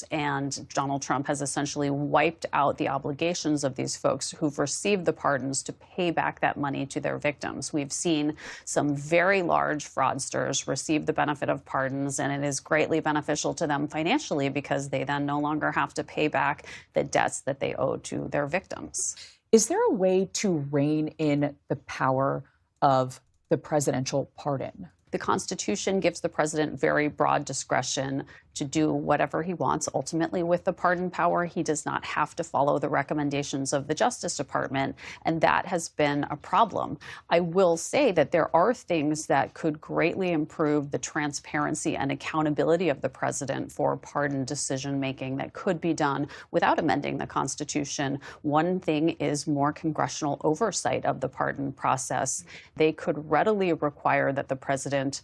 [SPEAKER 25] And Donald Trump has essentially wiped out the obligations of these folks who've received the pardons to pay back that money to their victims. We've seen some some very large fraudsters receive the benefit of pardons, and it is greatly beneficial to them financially because they then no longer have to pay back the debts that they owe to their victims.
[SPEAKER 24] Is there a way to rein in the power of the presidential pardon?
[SPEAKER 25] The Constitution gives the president very broad discretion to do whatever he wants. Ultimately, with the pardon power, he does not have to follow the recommendations of the Justice Department, and that has been a problem. I will say that there are things that could greatly improve the transparency and accountability of the president for pardon decision-making that could be done without amending the Constitution. One thing is more congressional oversight of the pardon process. They could readily require that the president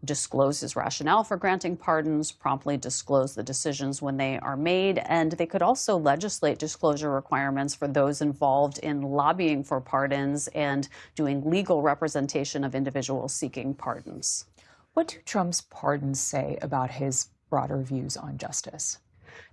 [SPEAKER 25] disclose his rationale for granting pardons, promptly disclose the decisions when they are made, and they could also legislate disclosure requirements for those involved in lobbying for pardons and doing legal representation of individuals seeking pardons.
[SPEAKER 24] What do Trump's pardons say about his broader views on justice?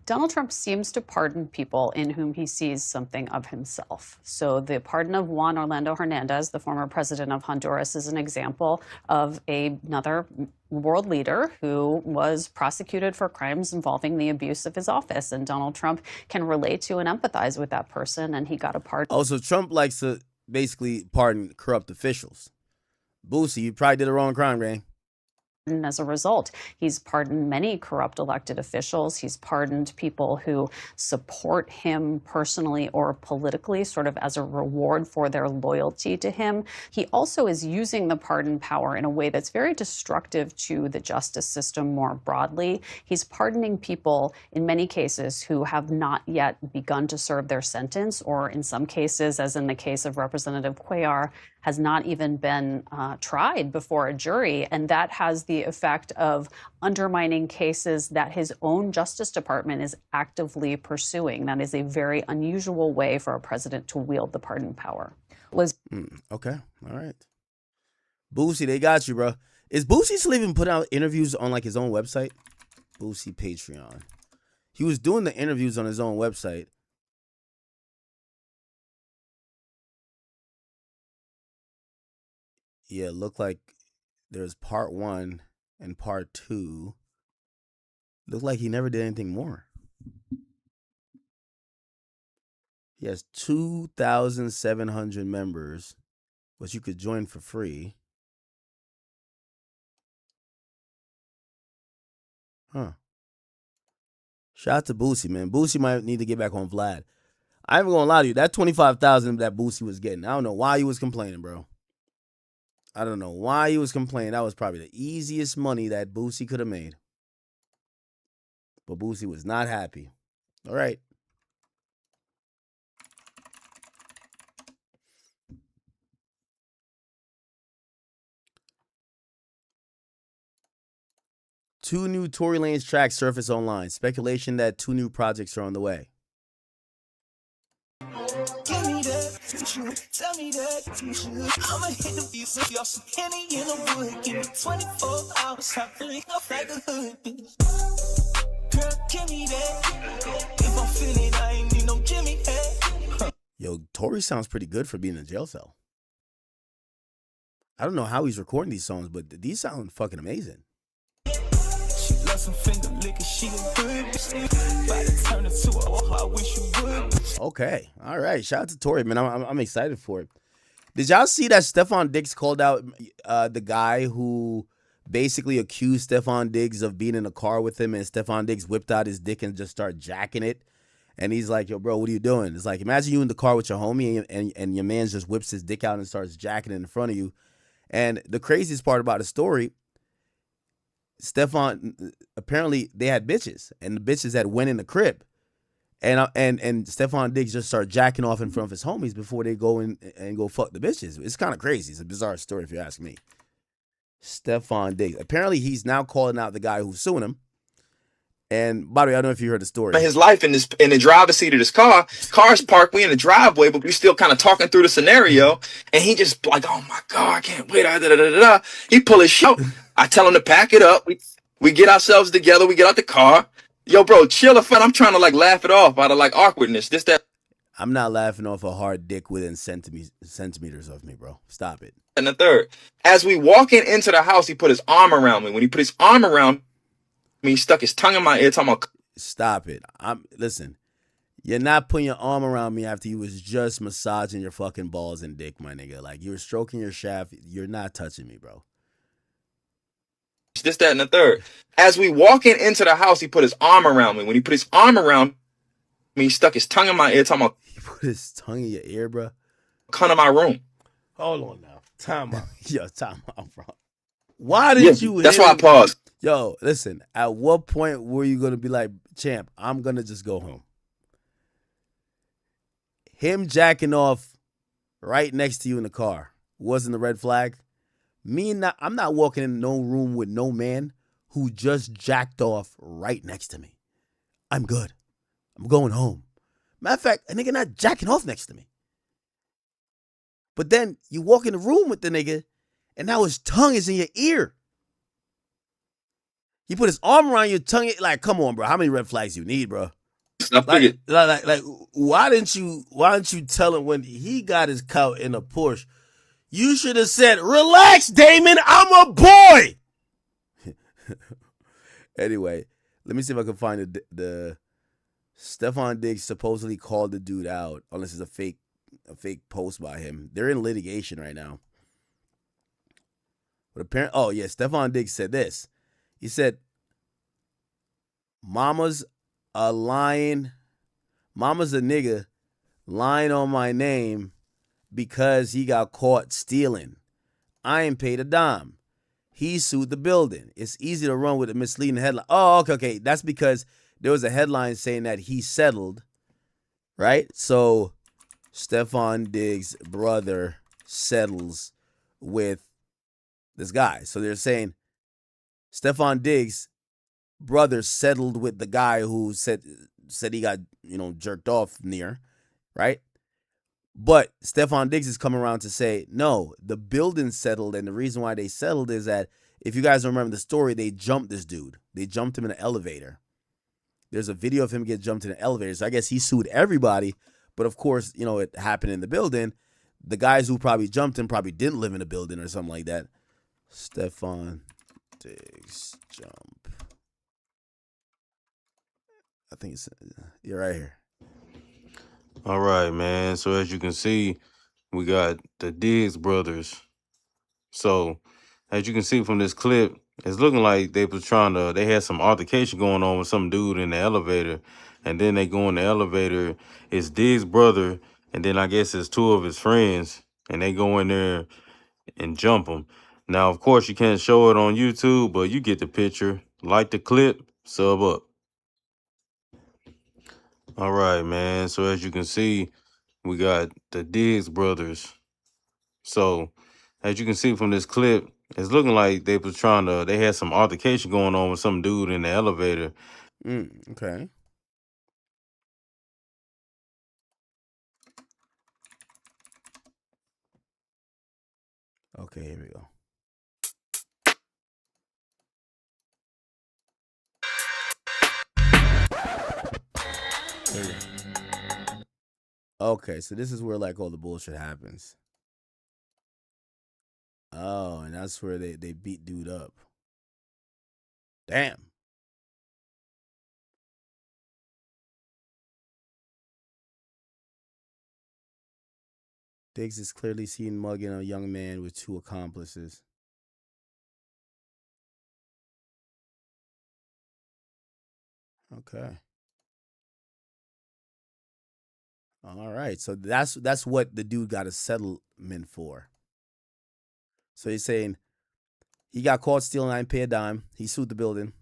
[SPEAKER 25] Donald Trump seems to pardon people in whom he sees something of himself. So the pardon of Juan Orlando Hernandez, the former president of Honduras, is an example of another world leader who was prosecuted for crimes involving the abuse of his office. And Donald Trump can relate to and empathize with that person, and he got a pardon.
[SPEAKER 1] Also, Trump likes to basically pardon corrupt officials. Boosie, you probably did a wrong crime, gang.
[SPEAKER 25] And as a result, he's pardoned many corrupt elected officials. He's pardoned people who support him personally or politically, sort of as a reward for their loyalty to him. He also is using the pardon power in a way that's very destructive to the justice system more broadly. He's pardoning people, in many cases, who have not yet begun to serve their sentence, or in some cases, as in the case of Representative Cuellar, has not even been tried before a jury. And that has the effect of undermining cases that his own Justice Department is actively pursuing. That is a very unusual way for a president to wield the pardon power.
[SPEAKER 1] Okay. All right. Boosie, they got you, bro. Is Boosie still even putting out interviews on like his own website? Boosie Patreon. He was doing the interviews on his own website. Yeah, it looked like there's part 1 and part 2. Looked like he never did anything more. He has 2,700 members, which you could join for free. Huh. Shout out to Boosie, man. Boosie might need to get back on Vlad. I ain't gonna lie to you. That 25,000 that Boosie was getting, I don't know why he was complaining, bro. I don't know why he was complaining. That was probably the easiest money that Boosie could have made. But Boosie was not happy. All right. Two new Tory Lanez tracks surface online. Speculation that 2 new projects are on the way.
[SPEAKER 3] Give me that, tell me that you should. I'ma hit the beats if y'all some Henny in the wood. Give me 24 hours, I feel up like a hood. Girl, give me that. If I'm feeling, I ain't need no Jimmy head.
[SPEAKER 1] Yo, Tory sounds pretty good for being in a jail cell. I don't know how he's recording these songs, but these sound fucking amazing.
[SPEAKER 3] She loves some finger licking, she a good bitch. About to turn it to a I wish you would.
[SPEAKER 1] Okay. All right. Shout out to Tory, man. I'm excited for it. Did y'all see that Stefon Diggs called out the guy who basically accused Stefon Diggs of being in a car with him, and Stefon Diggs whipped out his dick and just started jacking it? And he's like, yo, bro, what are you doing? It's like, imagine you in the car with your homie and your man just whips his dick out and starts jacking it in front of you. And the craziest part about the story, Stefon, apparently they had bitches, and the bitches had went in the crib. And Stefon Diggs just started jacking off in front of his homies before they go in and go fuck the bitches. It's kind of crazy. It's a bizarre story if you ask me. Stefon Diggs. Apparently he's now calling out the guy who's suing him. And by the way, I don't know if you heard the story.
[SPEAKER 5] His life in the driver's seat of this car. Car's parked. We in the driveway, but we still kind of talking through the scenario. And he just like, oh my God, I can't wait. He pull his shit. I tell him to pack it up. We get ourselves together. We get out the car. Yo, bro, chill a fun. I'm trying to like laugh it off out of like awkwardness. This, that.
[SPEAKER 1] I'm not laughing off a hard dick within centimeters of me, bro. Stop it.
[SPEAKER 5] And the third, as we walking into the house, he put his arm around me. When he put his arm around me, he stuck his tongue in my ear, talking about.
[SPEAKER 1] Stop it. Listen. You're not putting your arm around me after you was just massaging your fucking balls and dick, my nigga. Like, you were stroking your shaft. You're not touching me, bro.
[SPEAKER 5] This, that, and the third. As we walking into the house, he put his arm around me. When he put his arm around me, he stuck his tongue in my ear, talking about.
[SPEAKER 1] He put his tongue in your ear, bro?
[SPEAKER 5] Come to my room.
[SPEAKER 7] Hold on now. Time out.
[SPEAKER 1] Yo, time out, bro. Why did you?
[SPEAKER 5] That's why I paused.
[SPEAKER 1] Yo, listen. At what point were you gonna be like, champ, I'm gonna just go home? Him jacking off right next to you in the car wasn't a red flag. I'm not walking in no room with no man who just jacked off right next to me. I'm good. I'm going home. Matter of fact, a nigga not jacking off next to me. But then you walk in the room with the nigga, and now his tongue is in your ear. He put his arm around your tongue. Like, come on, bro. How many red flags you need, bro? Like, why didn't you tell him when he got his coat in a Porsche? You should have said, "Relax, Damon. I'm a boy." Anyway, let me see if I can find the Stefan Diggs supposedly called the dude out, unless it's a fake post by him. They're in litigation right now. But apparently, Stefan Diggs said this. He said, Mama's a nigga lying on my name because he got caught stealing. I ain't paid a dime. He sued the building. It's easy to run with a misleading headline. Oh, okay. That's because there was a headline saying that he settled, right? So Stefan Diggs' brother settles with this guy. So they're saying Stefan Diggs' brother settled with the guy who said he got, jerked off near, right? But Stefan Diggs is coming around to say, no, the building settled, and the reason why they settled is that, if you guys remember the story, they jumped this dude. They jumped him in an elevator. There's a video of him get jumped in an elevator, so I guess he sued everybody, but of course, it happened in the building. The guys who probably jumped him probably didn't live in the building or something like that. Stefan Diggs jump. I think you're right here.
[SPEAKER 8] All right, man. So as you can see, we got the Diggs brothers. So as you can see from this clip, it's looking like they had some altercation going on with some dude in the elevator. And then they go in the elevator. It's Diggs' brother. And then I guess it's two of his friends. And they go in there and jump him. Now, of course, you can't show it on YouTube, but you get the picture. Like the clip, sub up. All right, man. So as you can see, we got the Diggs brothers. So as you can see from this clip, it's looking like they had some altercation going on with some dude in the elevator.
[SPEAKER 1] Okay. Okay, here we go. There we go. Okay, so this is where like all the bullshit happens. Oh, and that's where they beat dude up. Damn. Diggs is clearly seen mugging a young man with two accomplices. Okay. All right. So that's what the dude got a settlement for. So he's saying he got caught stealing, I didn't pay a dime. He sued the building.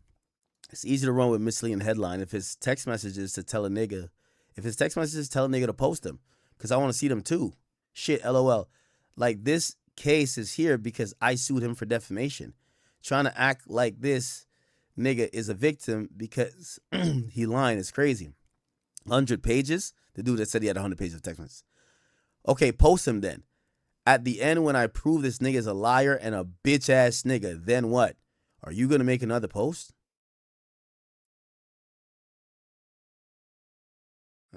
[SPEAKER 1] It's easy to run with misleading headline. If his text message is to tell a nigga to post them, because I want to see them too. Shit, LOL. Like, this case is here because I sued him for defamation. Trying to act like this nigga is a victim because he lying is crazy. 100 pages? The dude that said he had 100 pages of text messages. Okay, post him then. At the end, when I prove this nigga is a liar and a bitch ass nigga, then what? Are you going to make another post?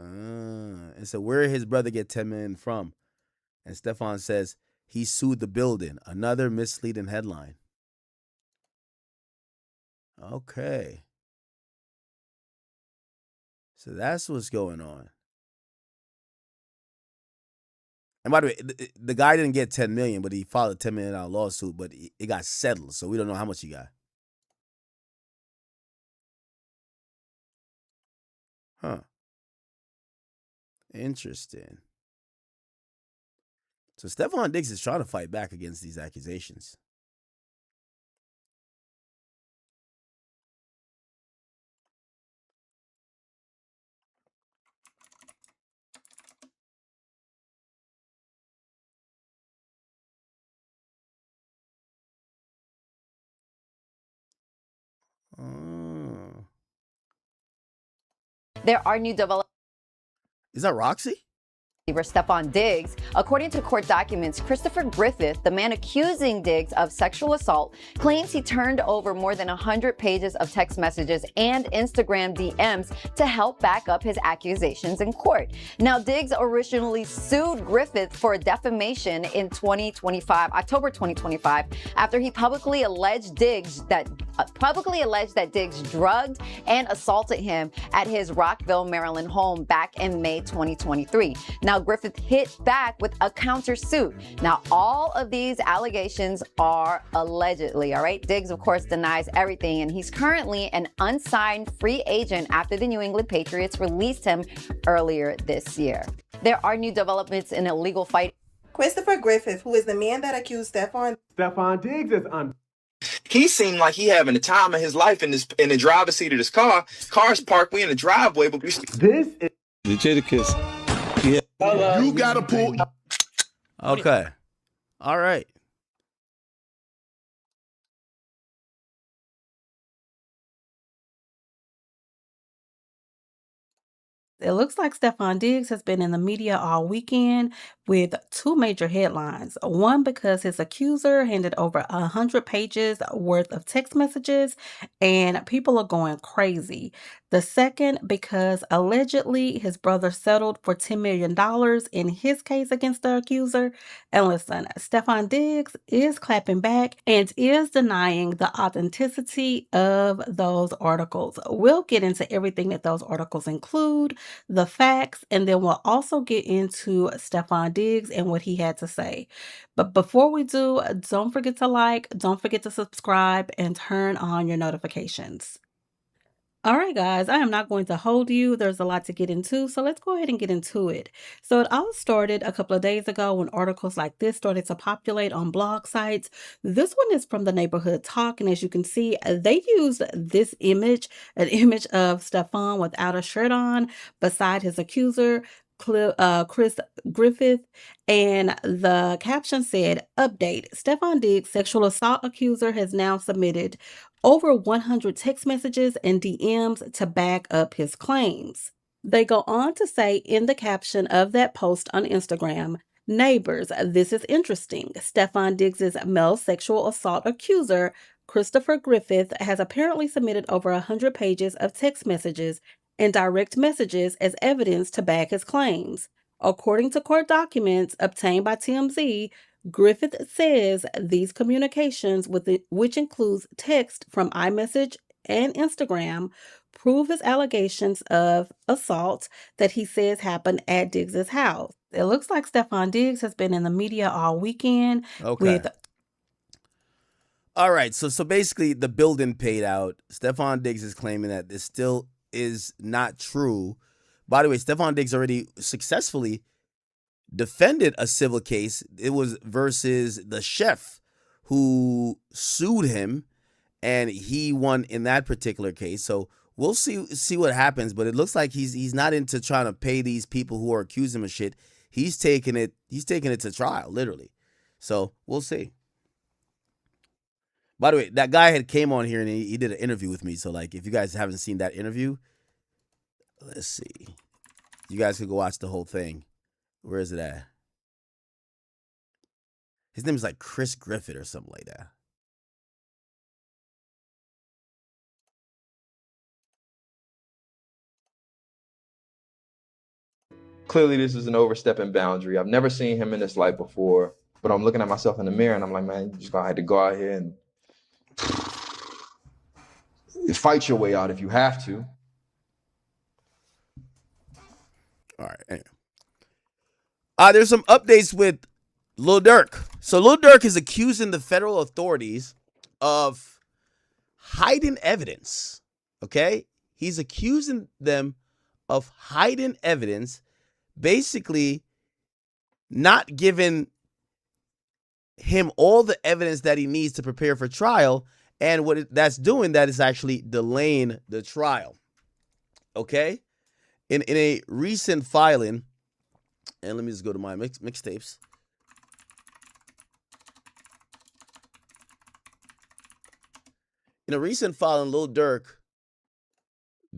[SPEAKER 1] And so where did his brother get 10 million from? And Stefan says he sued the building. Another misleading headline. Okay. So that's what's going on. And by the way, the guy didn't get 10 million, but he filed a $10 million lawsuit, but it got settled. So we don't know how much he got. Huh. Interesting. So Stefan Diggs is trying to fight back against these accusations. Oh.
[SPEAKER 11] There are new developments.
[SPEAKER 1] Is that Roxy?
[SPEAKER 11] Stephon Diggs. According to court documents, Christopher Griffith, the man accusing Diggs of sexual assault, claims he turned over more than 100 pages of text messages and Instagram DMs to help back up his accusations in court. Now, Diggs originally sued Griffith for defamation in October 2025, after he publicly alleged that Diggs drugged and assaulted him at his Rockville, Maryland home back in May 2023. Now, Griffith hit back with a countersuit. Now, all of these allegations are allegedly, all right? Diggs, of course, denies everything, and he's currently an unsigned free agent after the New England Patriots released him earlier this year. There are new developments in a legal fight.
[SPEAKER 12] Christopher Griffith, who is the man that accused Stefan
[SPEAKER 5] Diggs is He seemed like he having the time of his life in the driver's seat of this car. Car's parked, we in the driveway, but we this is
[SPEAKER 8] Legiticus. Yeah.
[SPEAKER 20] You gotta pull.
[SPEAKER 1] Okay. All right.
[SPEAKER 13] It looks like Stefan Diggs has been in the media all weekend with two major headlines. One, because his accuser handed over 100 pages worth of text messages and people are going crazy. The second, because allegedly his brother settled for $10 million in his case against the accuser. And listen, Stefan Diggs is clapping back and is denying the authenticity of those articles. We'll get into everything that those articles include, the facts, and then we'll also get into Stefan Diggs and what he had to say. But before we do, don't forget to like, don't forget to subscribe, and turn on your notifications. All right, guys, I am not going to hold you. There's a lot to get into, so let's go ahead and get into it. So it all started a couple of days ago when articles like this started to populate on blog sites. This one is from the Neighborhood Talk, and as you can see, they used this image, an image of Stefan without a shirt on beside his accuser, Chris Griffith, and the caption said, "Update, Stefan Diggs' sexual assault accuser has now submitted over 100 text messages and DMs to back up his claims." They go on to say in the caption of that post on Instagram, "Neighbors, this is interesting. Stefan Diggs' male sexual assault accuser, Christopher Griffith, has apparently submitted over 100 pages of text messages and direct messages as evidence to back his claims. According to court documents obtained by TMZ, Griffith says these communications, which includes text from iMessage and Instagram, prove his allegations of assault that he says happened at Diggs' house." It looks like Stefan Diggs has been in the media all weekend.
[SPEAKER 1] Okay. All right. So basically the building paid out. Stefan Diggs is claiming that this still is not true. By the way, Stefan Diggs already successfully defended a civil case. It was versus the chef who sued him, and he won in that particular case. So we'll see what happens. But it looks like he's not into trying to pay these people who are accusing him of shit. He's taking it to trial, literally. So we'll see. By the way, that guy had came on here and he did an interview with me. So like, if you guys haven't seen that interview, let's see. You guys could go watch the whole thing. Where is it at? His name is like Chris Griffith or something like that.
[SPEAKER 5] clearly this is an overstepping boundary. I've never seen him in this light before, but I'm looking at myself in the mirror and I'm like, man, you just gonna have to go out here and fight your way out if you have to.
[SPEAKER 1] All right. Anyway. There's some updates with Lil Durk. So Lil Durk is accusing the federal authorities of hiding evidence. Okay? He's accusing them of hiding evidence, basically not giving him all the evidence that he needs to prepare for trial. And what that's doing, that is actually delaying the trial. Okay? In a recent filing, and let me just go to my mixtapes. In a recent filing, Lil Durk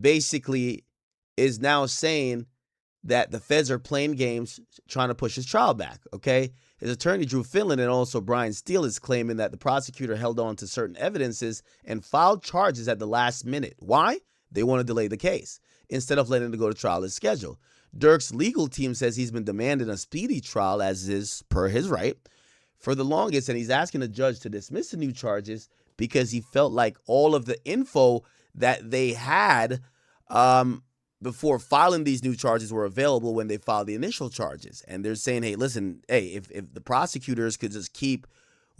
[SPEAKER 1] basically is now saying that the feds are playing games trying to push his trial back, okay? His attorney, Drew Finland, and also Brian Steele is claiming that the prosecutor held on to certain evidences and filed charges at the last minute. Why? They want to delay the case instead of letting it go to trial as scheduled. Durk's legal team says he's been demanding a speedy trial, as is per his right, for the longest, and he's asking the judge to dismiss the new charges because he felt like all of the info that they had before filing these new charges were available when they filed the initial charges. And they're saying, hey, listen, if the prosecutors could just keep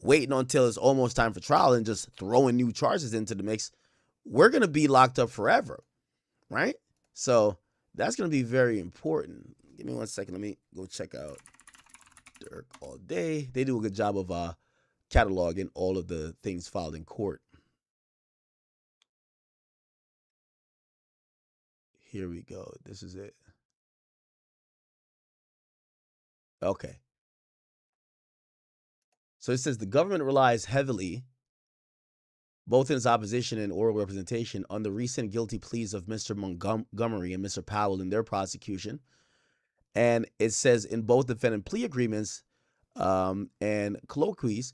[SPEAKER 1] waiting until it's almost time for trial and just throwing new charges into the mix, we're going to be locked up forever, right? So that's going to be very important. Give me 1 second. Let me go check out Durk all day. They do a good job of cataloging all of the things filed in court. Here we go. This is it. Okay. So it says the government relies heavily, both in its opposition and oral representation, on the recent guilty pleas of Mr. Montgomery and Mr. Powell in their prosecution. And it says in both defendant plea agreements and colloquies,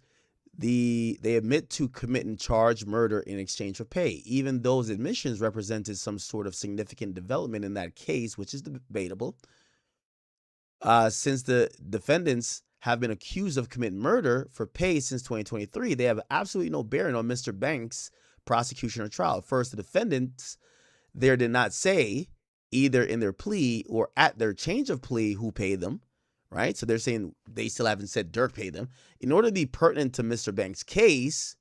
[SPEAKER 1] they admit to committing charged murder in exchange for pay. Even those admissions represented some sort of significant development in that case, which is debatable. Since the defendants have been accused of committing murder for pay since 2023, they have absolutely no bearing on Mr. Banks' prosecution or trial. First, the defendants there did not say, either in their plea or at their change of plea, who paid them, right? So they're saying they still haven't said Durk paid them. In order to be pertinent to Mr. Banks' case,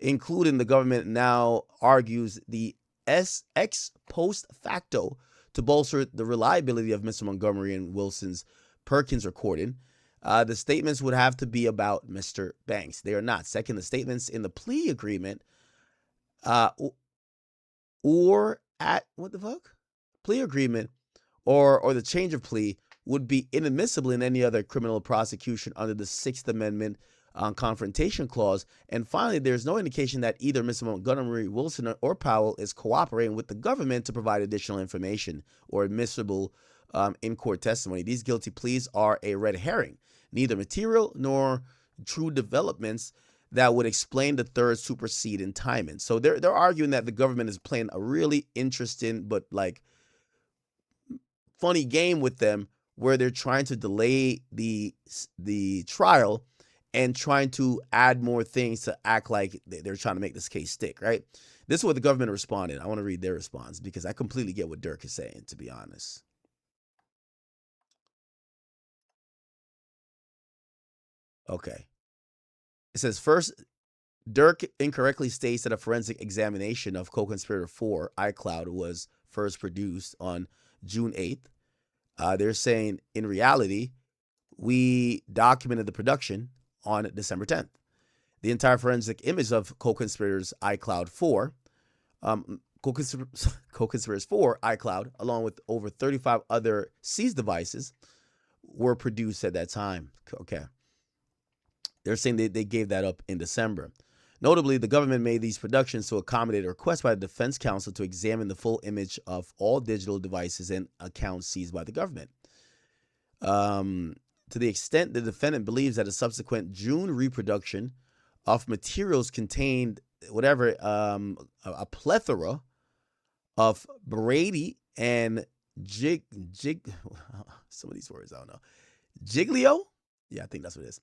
[SPEAKER 1] including the government now argues the ex post facto to bolster the reliability of Mr. Montgomery and Wilson's Perkins recording. The statements would have to be about Mr. Banks. They are not. Second, the statements in the plea agreement or at, what the fuck? Plea agreement or the change of plea would be inadmissible in any other criminal prosecution under the Sixth Amendment confrontation clause. And finally, there's no indication that either Mr. Montgomery, Wilson, or Powell is cooperating with the government to provide additional information or admissible in-court testimony. These guilty pleas are a red herring, neither material nor true developments that would explain the third supersede in timing. So they're arguing that the government is playing a really interesting but like funny game with them, where they're trying to delay the trial and trying to add more things to act like they're trying to make this case stick, right? This is what the government responded. I want to read their response because I completely get what Durk is saying, to be honest. Okay. It says, first, Durk incorrectly states that a forensic examination of co-conspirator 4, iCloud, was first produced on June 8th. They're saying, in reality, we documented the production on December 10th. The entire forensic image of co-conspirators iCloud 4, co-conspirators 4 iCloud, along with over 35 other seized devices, were produced at that time. Okay. They're saying they gave that up in December. Notably, the government made these productions to accommodate a request by the defense counsel to examine the full image of all digital devices and accounts seized by the government. To the extent the defendant believes that a subsequent June reproduction of materials contained a plethora of Brady and some of these words I don't know. Giglio? Yeah, I think that's what it is.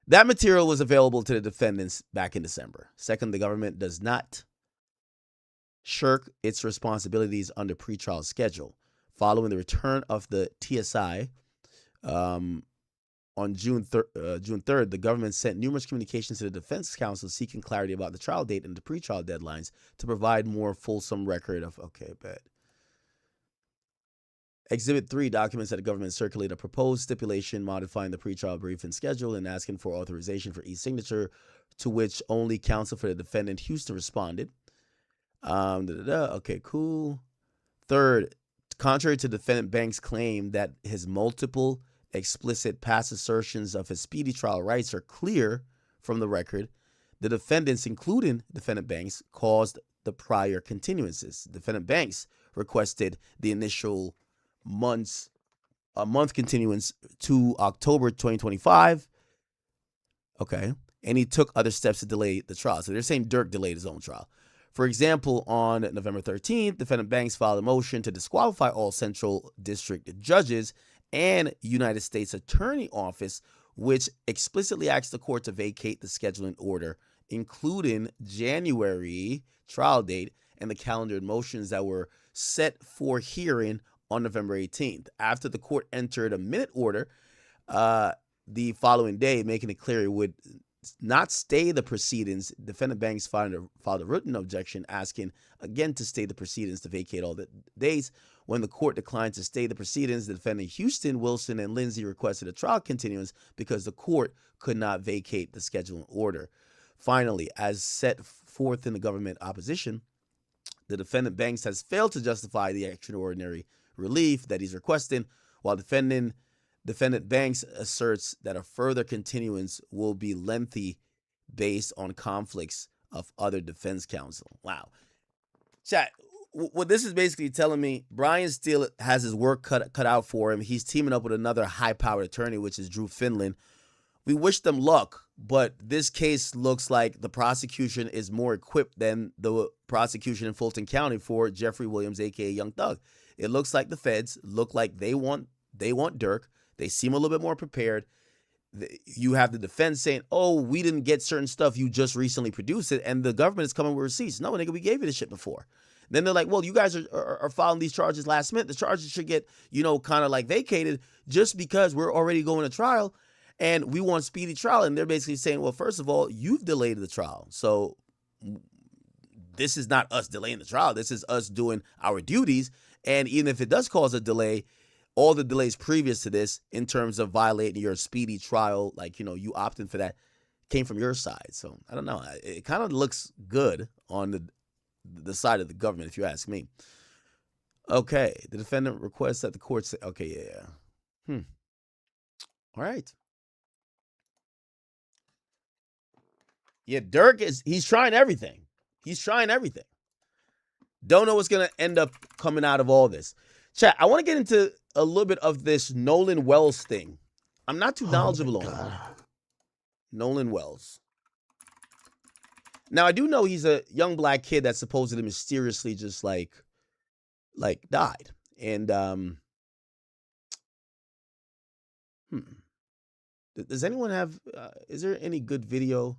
[SPEAKER 1] That material was available to the defendants back in December. Second, the government does not shirk its responsibilities under pretrial schedule. Following the return of the TSI on June 3rd, the government sent numerous communications to the defense counsel seeking clarity about the trial date and the pretrial deadlines to provide more fulsome record of, okay, bet. Exhibit 3 documents that the government circulated a proposed stipulation modifying the pretrial briefing schedule and asking for authorization for e-signature, to which only counsel for the defendant, Houston, responded. Okay, cool. Third, contrary to defendant Banks' claim that his multiple explicit past assertions of his speedy trial rights are clear from the record, the defendants, including defendant Banks, caused the prior continuances. Defendant Banks requested the initial month continuance to October 2025. Okay. And he took other steps to delay the trial. So they're saying Dirk delayed his own trial. For example, on November 13th, defendant Banks filed a motion to disqualify all Central District judges and United States Attorney Office, which explicitly asked the court to vacate the scheduling order, including January trial date and the calendared motions that were set for hearing on November 18th. After the court entered a minute order the following day, making it clear it would not stay the proceedings, defendant Banks filed a written objection asking again to stay the proceedings to vacate all the days. When the court declined to stay the proceedings, the defendant Houston, Wilson, and Lindsay requested a trial continuance because the court could not vacate the scheduling order. Finally, as set forth in the government opposition, the defendant Banks has failed to justify the extraordinary relief that he's requesting, while defendant Banks asserts that a further continuance will be lengthy based on conflicts of other defense counsel. Wow. Chat, what this is basically telling me, Brian Steele has his work cut out for him. He's teaming up with another high-powered attorney, which is Drew Finland. We wish them luck, but this case looks like the prosecution is more equipped than the prosecution in Fulton County for Jeffrey Williams, a.k.a. Young Thug. It looks like the feds look like they want Dirk. They seem a little bit more prepared. You have the defense saying, oh, we didn't get certain stuff. You just recently produced it. And the government is coming with receipts. No, nigga, we gave you this shit before. Then they're like, well, you guys are filing these charges last minute. The charges should get, kind of like vacated just because we're already going to trial and we want speedy trial. And they're basically saying, well, first of all, you've delayed the trial. So this is not us delaying the trial. This is us doing our duties. And even if it does cause a delay, all the delays previous to this in terms of violating your speedy trial, like, you opting for that, came from your side. So I don't know. It kind of looks good on the side of the government, if you ask me. Okay. The defendant requests that the court say, okay, yeah. All right. Yeah, Dirk he's trying everything. Don't know what's going to end up coming out of all this. Chat, I want to get into a little bit of this Nolan Wells thing. I'm not too knowledgeable on it. Nolan Wells. Now, I do know he's a young black kid that supposedly mysteriously just like died. And does anyone have is there any good video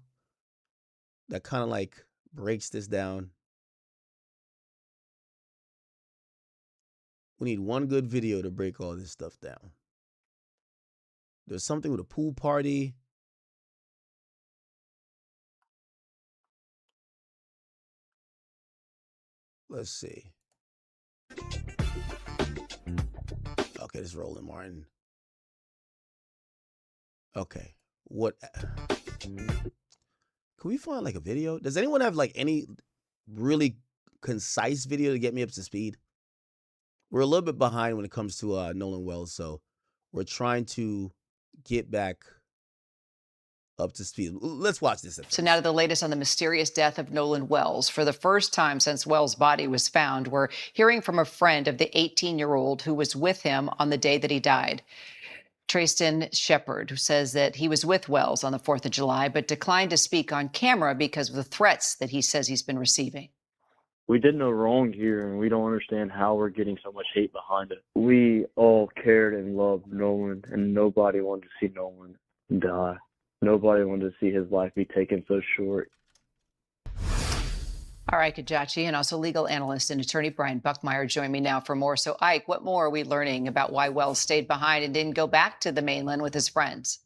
[SPEAKER 1] that kind of like breaks this down? We need one good video to break all this stuff down. There's something with a pool party. Let's see. Okay, this is Roland Martin. Okay. What? Can we find like a video? Does anyone have like any really concise video to get me up to speed? We're a little bit behind when it comes to Nolan Wells, so we're trying to get back up to speed. Let's watch this episode.
[SPEAKER 10] So now to the latest on the mysterious death of Nolan Wells. For the first time since Wells' body was found, we're hearing from a friend of the 18-year-old who was with him on the day that he died. Trayston Shepard, who says that he was with Wells on the 4th of July, but declined to speak on camera because of the threats that he says he's been receiving.
[SPEAKER 14] We did no wrong here, and we don't understand how we're getting so much hate behind it. We all cared and loved Nolan, and nobody wanted to see Nolan die. Nobody wanted to see his life be taken so short.
[SPEAKER 10] All right, Kajachi, and also legal analyst and attorney Brian Buckmeyer join me now for more. So, Ike, what more are we learning about why Wells stayed behind and didn't go back to the mainland with his friends?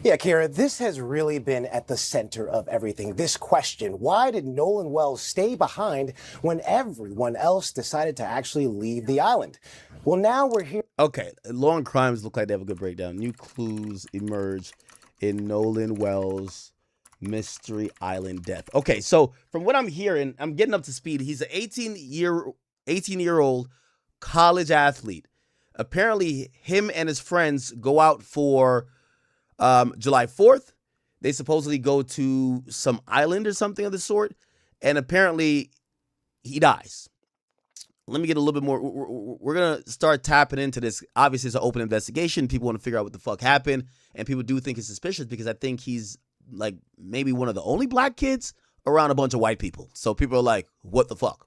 [SPEAKER 15] Yeah, Kara, this has really been at the center of everything. This question, why did Nolan Wells stay behind when everyone else decided to actually leave the island? Well, now we're here.
[SPEAKER 1] Okay, Law and Crimes look like they have a good breakdown. New clues emerge in Nolan Wells' Mystery Island death. Okay, so from what I'm hearing, I'm getting up to speed. He's an 18-year-old college athlete. Apparently, him and his friends go out for July 4th. They supposedly go to some island or something of the sort, and apparently he dies. Let me get a little bit more. We're going to start tapping into this. Obviously, it's an open investigation. People want to figure out what the fuck happened, and people do think it's suspicious because I think he's like maybe one of the only black kids around a bunch of white people. So people are like, what the fuck?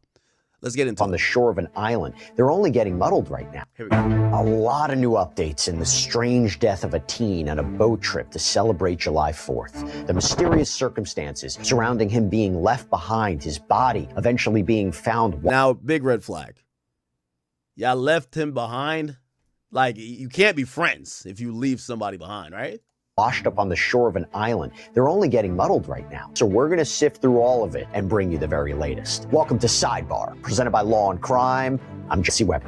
[SPEAKER 1] Let's get into it.
[SPEAKER 16] On the shore of an island. They're only getting muddled right now.
[SPEAKER 1] Here we go.
[SPEAKER 16] A lot of new updates in the strange death of a teen on a boat trip to celebrate July 4th. The mysterious circumstances surrounding him being left behind, his body eventually being found.
[SPEAKER 1] Now, big red flag. Y'all left him behind? Like, you can't be friends if you leave somebody behind, right?
[SPEAKER 16] Washed up on the shore of an island. They're only getting muddled right now. So we're going to sift through all of it and bring you the very latest. Welcome to Sidebar, presented by Law and Crime. I'm Jesse Weber.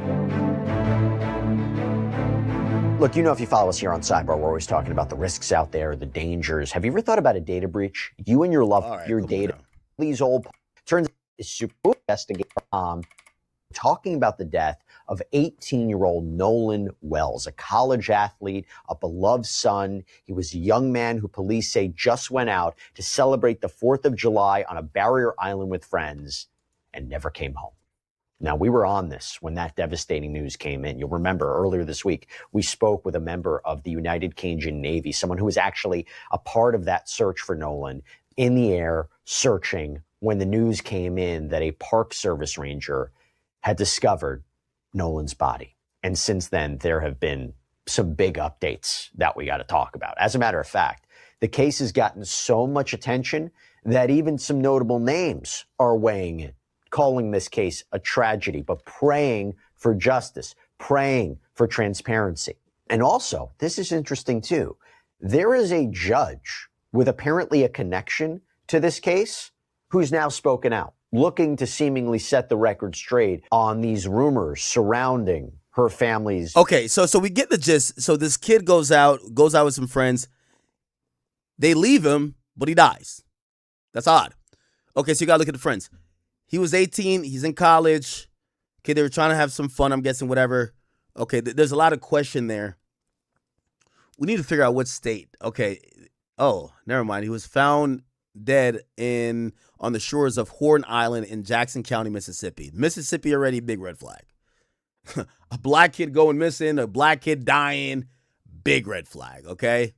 [SPEAKER 16] Look, you know, if you follow us here on Sidebar, we're always talking about the risks out there, the dangers. Have you ever thought about a data breach? You and your loved, your data, these old, turns out is super investigating, talking about the death of 18-year-old Nolan Wells, a college athlete, a beloved son. He was a young man who police say just went out to celebrate the 4th of July on a barrier island with friends and never came home. Now, we were on this when that devastating news came in. You'll remember earlier this week, we spoke with a member of the United Cajun Navy, someone who was actually a part of that search for Nolan, in the air searching when the news came in that a Park Service ranger had discovered Nolan's body. And since then, there have been some big updates that we got to talk about. As a matter of fact, the case has gotten so much attention that even some notable names are weighing in, calling this case a tragedy, but praying for justice, praying for transparency. And also, this is interesting too, there is a judge with apparently a connection to this case who's now spoken out, looking to seemingly set the record straight on these rumors surrounding her family's.
[SPEAKER 1] Okay, so we get the gist. So this kid goes out with some friends. They leave him, but he dies. That's odd. Okay, so you gotta look at the friends. He was 18. He's in college. Okay, they were trying to have some fun, I'm guessing, whatever. Okay, there's a lot of question there. We need to figure out what state. Okay. Oh, never mind. He was found dead on the shores of Horn Island in Jackson County, Mississippi. Mississippi already, big red flag. A black kid going missing, a black kid dying, big red flag, okay?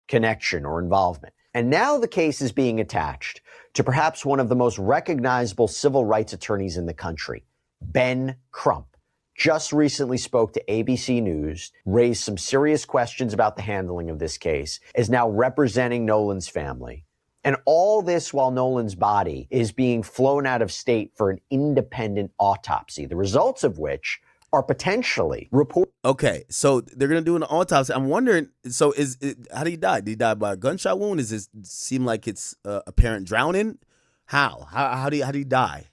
[SPEAKER 16] Connection or involvement. And now the case is being attached to perhaps one of the most recognizable civil rights attorneys in the country, Ben Crump. Just recently spoke to ABC News, raised some serious questions about the handling of this case, is now representing Nolan's family. And all this while Nolan's body is being flown out of state for an independent autopsy, the results of which are potentially reported.
[SPEAKER 1] Okay, so they're going to do an autopsy. I'm wondering, so how did he die? Did he die by a gunshot wound? Does it seem like it's apparent drowning? How? How did he die?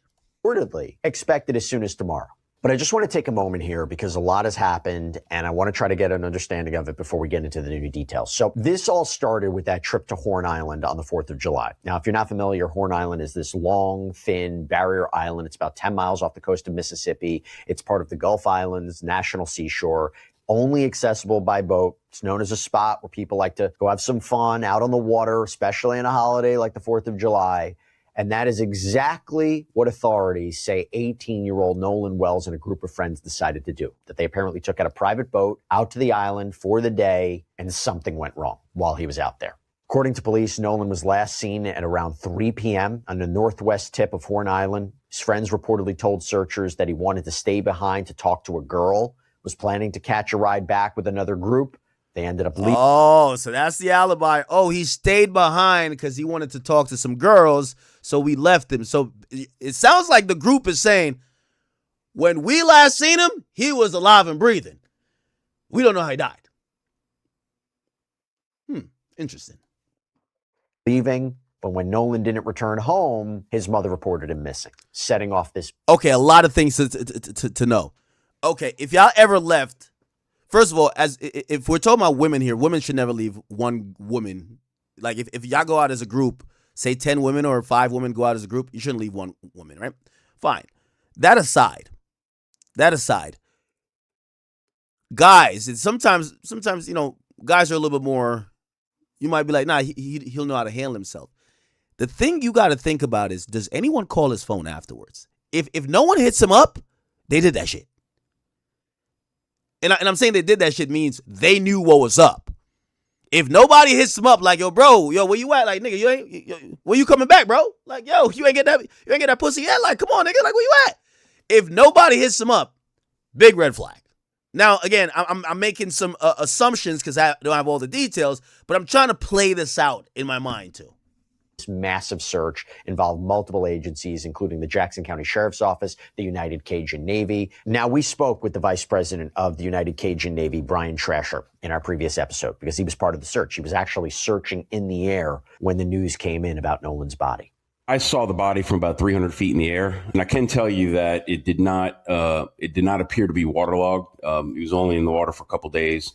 [SPEAKER 16] Reportedly expected as soon as tomorrow. But I just want to take a moment here because a lot has happened and I want to try to get an understanding of it before we get into the new details. So this all started with that trip to Horn Island on the 4th of July. Now, if you're not familiar, Horn Island is this long, thin barrier island. It's about 10 miles off the coast of Mississippi. It's part of the Gulf Islands National Seashore, only accessible by boat. It's known as a spot where people like to go have some fun out on the water, especially on a holiday like the 4th of July. And that is exactly what authorities say 18-year-old Nolan Wells and a group of friends decided to do. That they apparently took out a private boat out to the island for the day, and something went wrong while he was out there. According to police, Nolan was last seen at around 3 p.m. on the northwest tip of Horn Island. His friends reportedly told searchers that he wanted to stay behind to talk to a girl, was planning to catch a ride back with another group. They ended up leaving.
[SPEAKER 1] Oh, so that's the alibi. Oh, he stayed behind because he wanted to talk to some girls, so we left him. So it sounds like the group is saying, when we last seen him, he was alive and breathing. We don't know how he died. Interesting.
[SPEAKER 16] Leaving, but when Nolan didn't return home, his mother reported him missing, setting off this.
[SPEAKER 1] Okay, a lot of things to know. Okay, if y'all ever left, first of all, if we're talking about women here, women should never leave one woman. Like if y'all go out as a group, say 10 women or 5 women go out as a group, you shouldn't leave one woman, right? Fine. That aside, guys, sometimes guys are a little bit more. You might be like, nah, he'll know how to handle himself. The thing you got to think about is, does anyone call his phone afterwards? If no one hits him up, they did that shit. And I'm saying they did that shit means they knew what was up. If nobody hits him up, like, yo, bro, where you at? Like, nigga, when you coming back, bro? Like, yo, you ain't get that pussy yet? Like, come on, nigga, like, where you at? If nobody hits him up, big red flag. Now, again, I'm making some assumptions because I don't have all the details, but I'm trying to play this out in my mind, too.
[SPEAKER 16] This massive search involved multiple agencies, including the Jackson County Sheriff's Office, the United Cajun Navy. Now, we spoke with the vice president of the United Cajun Navy, Brian Trasher, in our previous episode because he was part of the search. He was actually searching in the air when the news came in about Nolan's body.
[SPEAKER 4] I saw the body from about 300 feet in the air, and I can tell you that it did not appear to be waterlogged. It was only in the water for a couple days.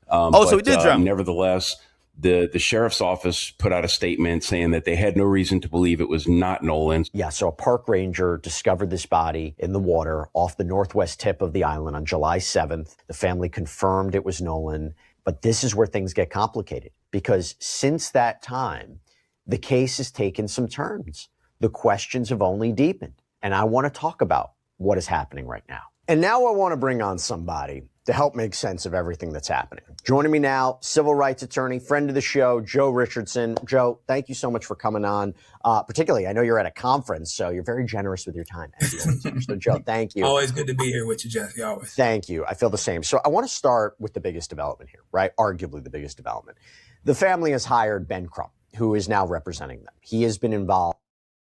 [SPEAKER 1] So he did drown.
[SPEAKER 4] Nevertheless, the sheriff's office put out a statement saying that they had no reason to believe it was not Nolan.
[SPEAKER 16] Yeah, so a park ranger discovered this body in the water off the northwest tip of the island on July 7th. The family confirmed it was Nolan, but this is where things get complicated because since that time, the case has taken some turns. The questions have only deepened. And I want to talk about what is happening right now. And now I want to bring on somebody to help make sense of everything that's happening. Joining me now, civil rights attorney, friend of the show, Joe Richardson. Joe, thank you so much for coming on. Particularly, I know you're at a conference, so you're very generous with your time. So, Joe, thank you.
[SPEAKER 17] Always good to be here with you, Jesse, always.
[SPEAKER 16] Thank you. I feel the same. So I want to start with the biggest development here, right? Arguably the biggest development. The family has hired Ben Crump, who is now representing them. He has been involved.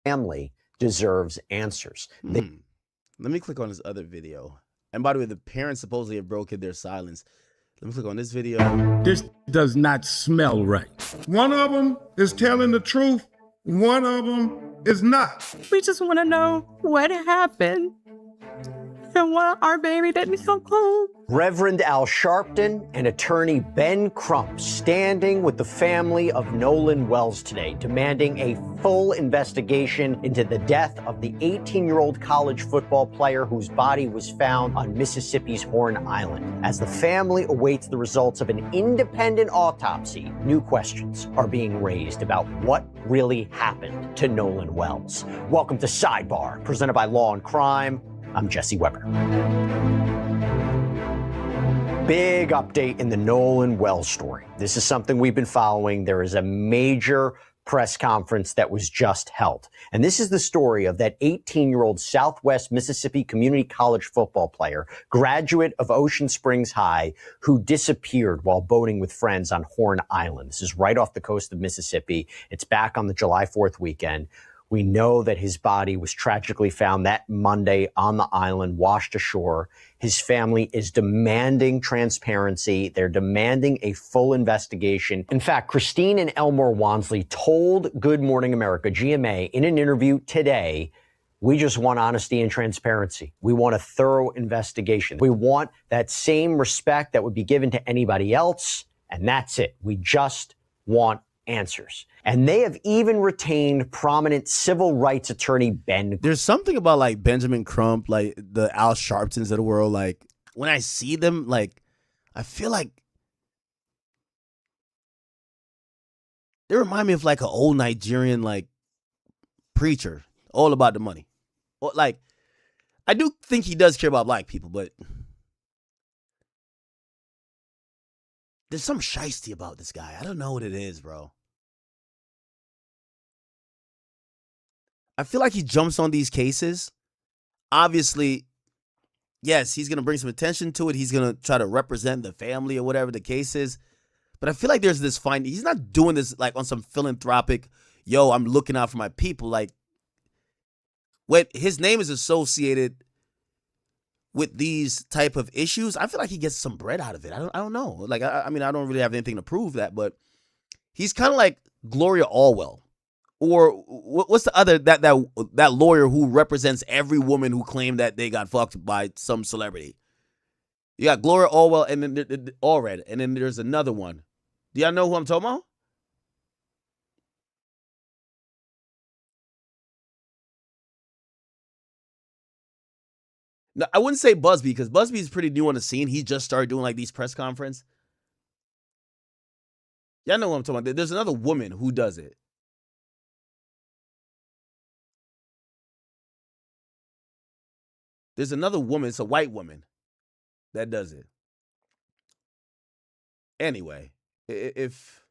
[SPEAKER 16] Family deserves answers.
[SPEAKER 1] Let me click on this other video. And by the way, the parents supposedly have broken their silence. Let me click on this video.
[SPEAKER 18] This does not smell right. One of them is telling the truth. One of them is not.
[SPEAKER 19] We just want to know what happened and why our baby didn't come home.
[SPEAKER 16] Reverend Al Sharpton and attorney Ben Crump standing with the family of Nolan Wells today, demanding a full investigation into the death of the 18-year-old college football player whose body was found on Mississippi's Horn Island. As the family awaits the results of an independent autopsy, new questions are being raised about what really happened to Nolan Wells. Welcome to Sidebar, presented by Law and Crime. I'm Jesse Weber. Big update in the Nolan Wells story. This is something we've been following. There is a major press conference that was just held. And this is the story of that 18-year-old Southwest Mississippi Community College football player, graduate of Ocean Springs High, who disappeared while boating with friends on Horn Island. This is right off the coast of Mississippi. It's back on the July 4th weekend. We know that his body was tragically found that Monday on the island, washed ashore. His family is demanding transparency. They're demanding a full investigation. In fact, Christine and Elmore Wansley told Good Morning America, GMA, in an interview today, we just want honesty and transparency. We want a thorough investigation. We want that same respect that would be given to anybody else, and that's it. We just want answers. And they have even retained prominent civil rights attorney Ben.
[SPEAKER 1] There's something about like Benjamin Crump, like the Al Sharptons of the world. Like when I see them, like I feel like they remind me of like an old Nigerian like preacher, all about the money. Or, like I do think he does care about black people, but there's some shiesty about this guy. I don't know what it is, bro. I feel like he jumps on these cases. Obviously, yes, he's going to bring some attention to it. He's going to try to represent the family or whatever the case is. But I feel like there's this fine. He's not doing this like on some philanthropic, yo, I'm looking out for my people. Like, when his name is associated with these type of issues, I feel like he gets some bread out of it. I don't know. Like, I mean, I don't really have anything to prove that, but he's kind of like Gloria Allwell. Or what's the other, that lawyer who represents every woman who claimed that they got fucked by some celebrity? You got Gloria Allwell and then Allred, and then there's another one. Do y'all know who I'm talking about? No, I wouldn't say Busby, because Busby is pretty new on the scene. He just started doing like these press conferences. Y'all know what I'm talking about. There's another woman who does it. There's another woman, it's a white woman, that does it. Anyway, if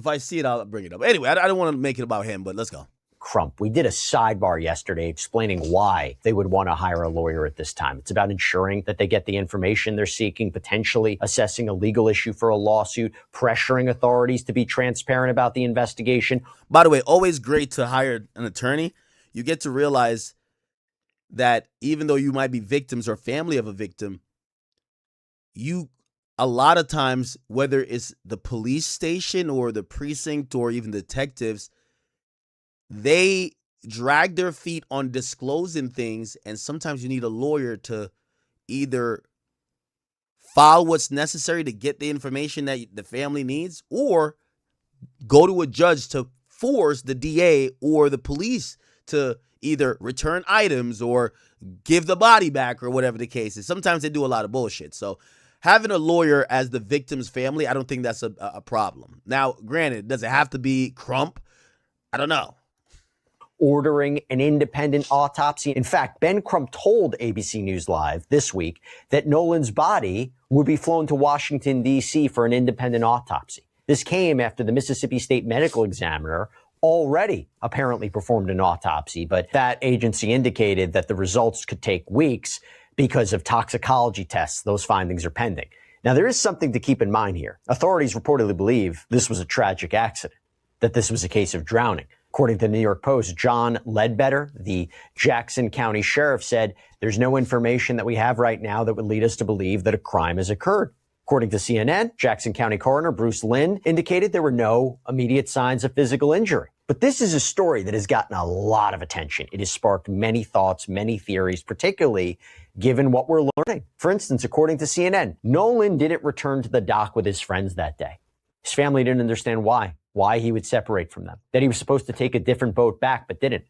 [SPEAKER 1] I see it, I'll bring it up. Anyway, I don't want to make it about him, but let's go.
[SPEAKER 16] Crump. We did a sidebar yesterday explaining why they would want to hire a lawyer at this time. It's about ensuring that they get the information they're seeking, potentially assessing a legal issue for a lawsuit, pressuring authorities to be transparent about the investigation.
[SPEAKER 1] By the way, always great to hire an attorney. You get to realize that even though you might be victims or family of a victim, a lot of times, whether it's the police station or the precinct or even detectives, they drag their feet on disclosing things, and sometimes you need a lawyer to either file what's necessary to get the information that the family needs, or go to a judge to force the DA or the police to either return items or give the body back or whatever the case is. Sometimes they do a lot of bullshit. So having a lawyer as the victim's family, I don't think that's a problem. Now, granted, does it have to be Crump? I don't know.
[SPEAKER 16] Ordering an independent autopsy. In fact, Ben Crump told ABC News Live this week that Nolan's body would be flown to Washington, D.C. for an independent autopsy. This came after the Mississippi State Medical Examiner already apparently performed an autopsy, but that agency indicated that the results could take weeks because of toxicology tests. Those findings are pending. Now, there is something to keep in mind here. Authorities reportedly believe this was a tragic accident, that this was a case of drowning. According to the New York Post, John Ledbetter, the Jackson County sheriff, said there's no information that we have right now that would lead us to believe that a crime has occurred. According to CNN, Jackson County coroner Bruce Lind indicated there were no immediate signs of physical injury. But this is a story that has gotten a lot of attention. It has sparked many thoughts, many theories, particularly given what we're learning. For instance, according to CNN, Nolan didn't return to the dock with his friends that day. His family didn't understand why he would separate from them, that he was supposed to take a different boat back but didn't,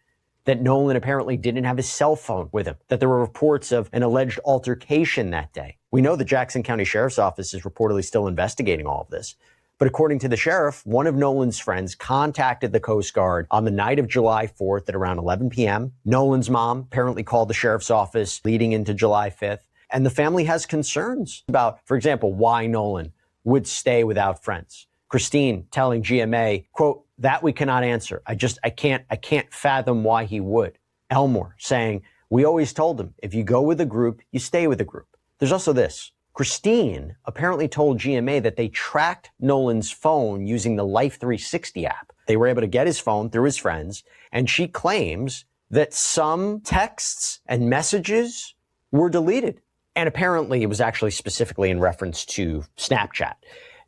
[SPEAKER 16] that Nolan apparently didn't have his cell phone with him, that there were reports of an alleged altercation that day. We know the Jackson County Sheriff's Office is reportedly still investigating all of this. But according to the sheriff, one of Nolan's friends contacted the Coast Guard on the night of July 4th at around 11 p.m. Nolan's mom apparently called the sheriff's office leading into July 5th. And the family has concerns about, for example, why Nolan would stay without friends. Christine telling GMA, quote, that we cannot answer. I can't fathom why he would. Elmore saying, we always told him, if you go with a group, you stay with a group. There's also this. Christine apparently told GMA that they tracked Nolan's phone using the Life 360 app. They were able to get his phone through his friends, and she claims that some texts and messages were deleted. And apparently it was actually specifically in reference to Snapchat.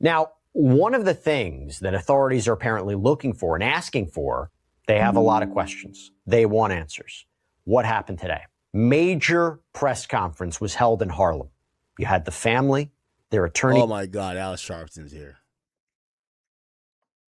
[SPEAKER 16] Now, one of the things that authorities are apparently looking for and asking for, they have a lot of questions. They want answers. What happened today? Major press conference was held in Harlem. You had the family, their attorney.
[SPEAKER 1] Oh my God, Al Sharpton's here.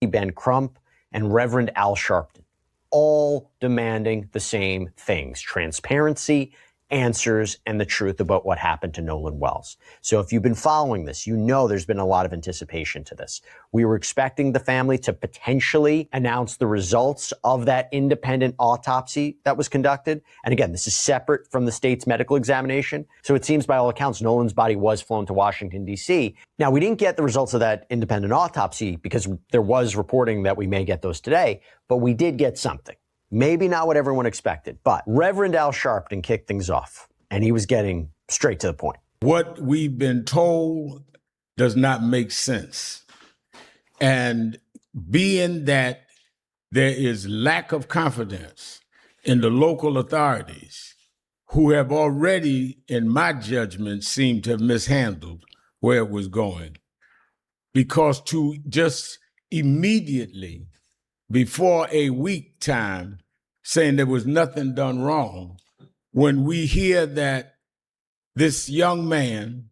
[SPEAKER 16] Ben Crump and Reverend Al Sharpton, all demanding the same things: transparency, answers, and the truth about what happened to Nolan Wells. So if you've been following this, you know there's been a lot of anticipation to this. We were expecting the family to potentially announce the results of that independent autopsy that was conducted. And again, this is separate from the state's medical examination. So it seems by all accounts, Nolan's body was flown to Washington, D.C. Now, we didn't get the results of that independent autopsy because there was reporting that we may get those today, but we did get something. Maybe not what everyone expected, but Reverend Al Sharpton kicked things off, and he was getting straight to the point.
[SPEAKER 18] What we've been told does not make sense. And being that there is lack of confidence in the local authorities, who have already, in my judgment, seemed to have mishandled where it was going. Because to just immediately, before a week time, saying there was nothing done wrong, when we hear that this young man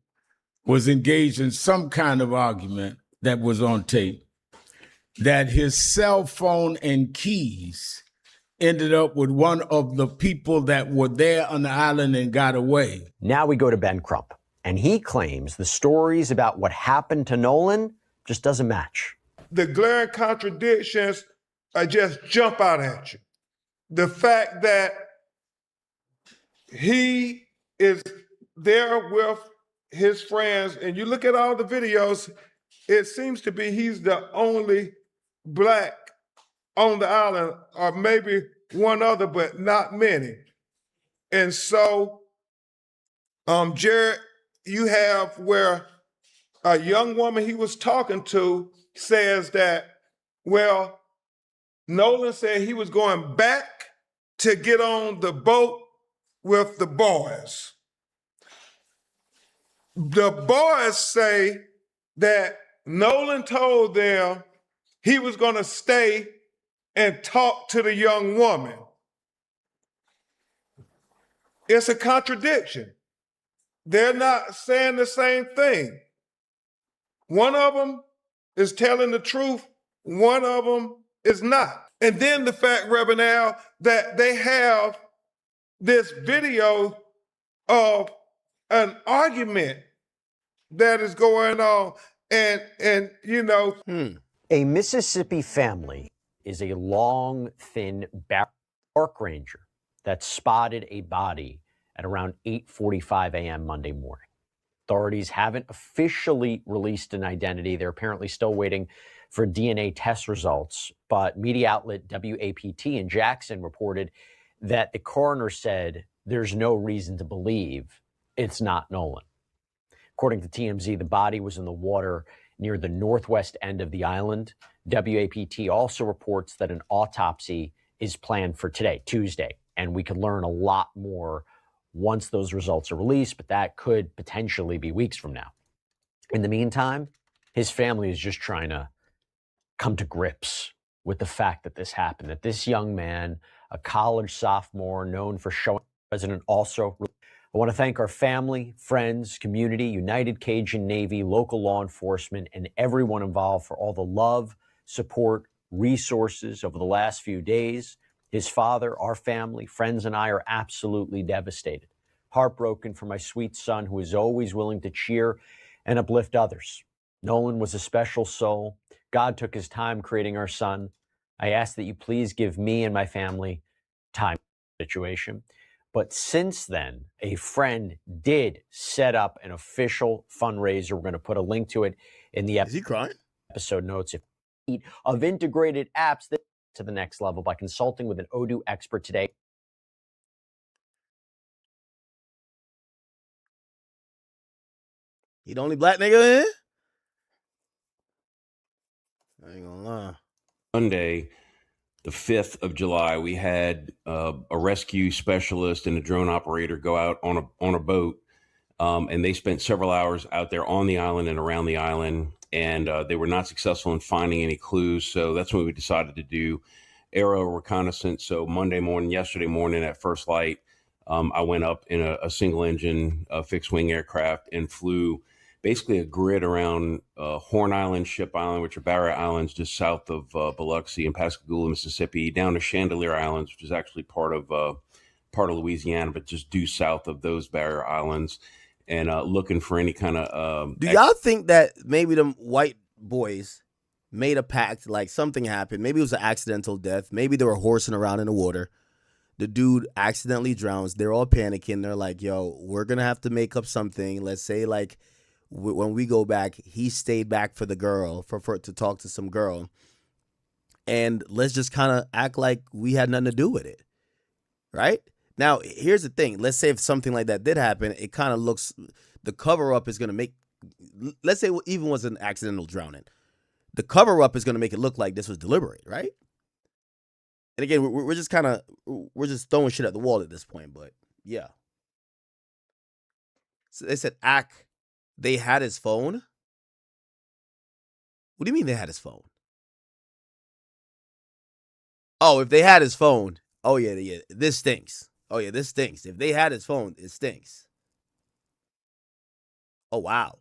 [SPEAKER 18] was engaged in some kind of argument that was on tape, that his cell phone and keys ended up with one of the people that were there on the island and got away.
[SPEAKER 16] Now we go to Ben Crump, and he claims the stories about what happened to Nolan just doesn't match.
[SPEAKER 2] The glaring contradictions just jump out at you. The fact that he is there with his friends, and you look at all the videos, it seems to be he's the only Black on the island, or maybe one other, but not many. And so, Jared, you have where a young woman he was talking to says that, well, Nolan said he was going back to get on the boat with the boys. The boys say that Nolan told them he was going to stay and talk to the young woman. It's a contradiction. They're not saying the same thing. One of them is telling the truth, one of them is not. And then the fact, Reverend Al, that they have this video of an argument that is going on, and you know.
[SPEAKER 16] A Mississippi family is a long, thin park ranger that spotted a body at around 8:45 a.m. Monday morning. Authorities haven't officially released an identity. They're apparently still waiting for DNA test results, but media outlet WAPT in Jackson reported that the coroner said there's no reason to believe it's not Nolan. According to TMZ, the body was in the water near the northwest end of the island. WAPT also reports that an autopsy is planned for today, Tuesday, and we could learn a lot more once those results are released, but that could potentially be weeks from now. In the meantime, his family is just trying to come to grips with the fact that this happened, that this young man, a college sophomore known for showing the president also. I want to thank our family, friends, community, United Cajun Navy, local law enforcement, and everyone involved for all the love, support, resources over the last few days. His father, our family, friends, and I are absolutely devastated. Heartbroken for my sweet son, who is always willing to cheer and uplift others. Nolan was a special soul. God took his time creating our son. I ask that you please give me and my family time situation. But since then, a friend did set up an official fundraiser. We're going to put a link to it in the episode notes. Of integrated apps that to the next level by consulting with an Odoo expert today.
[SPEAKER 1] He the only Black nigga in? I ain't gonna lie.
[SPEAKER 4] Monday, the 5th of July, we had a rescue specialist and a drone operator go out on a boat, and they spent several hours out there on the island and around the island, and they were not successful in finding any clues. So that's when we decided to do aerial reconnaissance. So yesterday morning at first light, I went up in a single engine fixed wing aircraft and flew basically a grid around Horn Island, Ship Island, which are barrier islands just south of Biloxi and Pascagoula, Mississippi, down to Chandelier Islands, which is actually part of Louisiana, but just due south of those barrier islands, and looking for any kind of.
[SPEAKER 1] Do y'all think that maybe them white boys made a pact, like something happened? Maybe it was an accidental death. Maybe they were horsing around in the water. The dude accidentally drowns. They're all panicking. They're like, yo, we're going to have to make up something. Let's say, like, when we go back, he stayed back for the girl, for to talk to some girl. and let's just kind of act like we had nothing to do with it, right? Now, here's the thing. Let's say if something like that did happen, it kind of looks, the cover-up is going to make, let's say it even was an accidental drowning. The cover-up is going to make it look like this was deliberate, right? And again, we're just kind of, we're just throwing shit at the wall at this point, but yeah. So they said, they had his phone? What do you mean they had his phone? Oh, if they had his phone, oh yeah, this stinks. Oh yeah, this stinks. If they had his phone, it stinks. Oh wow.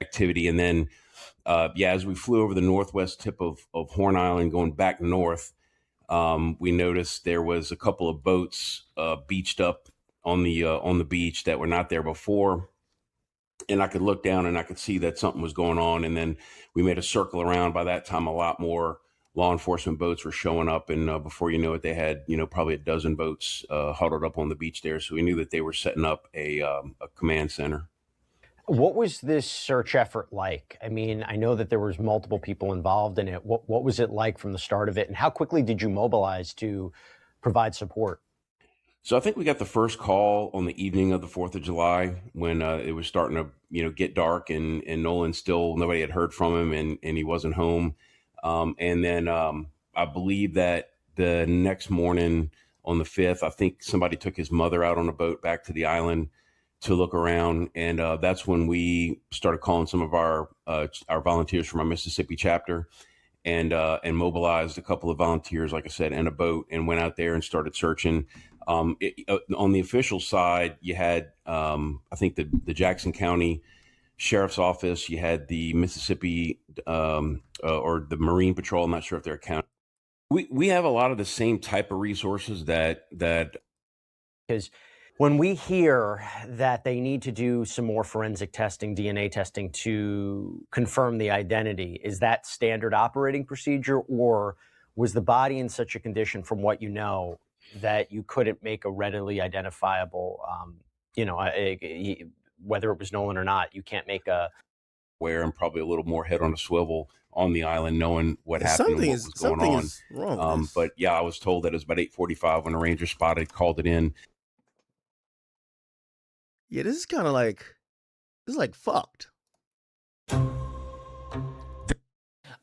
[SPEAKER 4] Activity, and then as we flew over the northwest tip of Horn Island, going back north, we noticed there was a couple of boats beached up on the beach that were not there before. And I could look down and I could see that something was going on. And then we made a circle around. By that time, a lot more law enforcement boats were showing up. And before you know it, they had, probably a dozen boats huddled up on the beach there. So we knew that they were setting up a command center.
[SPEAKER 16] What was this search effort like? I mean, I know that there was multiple people involved in it. What was it like from the start of it? And how quickly did you mobilize to provide support?
[SPEAKER 4] So I think we got the first call on the evening of the 4th of July when it was starting to, get dark and Nolan nobody had heard from him and he wasn't home. And then I believe that the next morning on the 5th, I think somebody took his mother out on a boat back to the island to look around. And that's when we started calling some of our volunteers from our Mississippi chapter and mobilized a couple of volunteers, like I said, and a boat, and went out there and started searching. On the official side, you had, I think, the Jackson County Sheriff's Office. You had the Mississippi or the Marine Patrol. I'm not sure if they're county. We have a lot of the same type of resources that
[SPEAKER 16] because when we hear that they need to do some more forensic testing, DNA testing to confirm the identity, is that standard operating procedure, or was the body in such a condition, from what you know, that you couldn't make a readily identifiable, whether it was Nolan or not, you can't make a...
[SPEAKER 4] Where I'm probably a little more head on a swivel on the island, knowing what happened and what was going on.
[SPEAKER 1] Is wrong
[SPEAKER 4] but yeah, I was told that it was about 8:45 when a ranger spotted, called it in.
[SPEAKER 1] Yeah, this is kind of like, this is like fucked.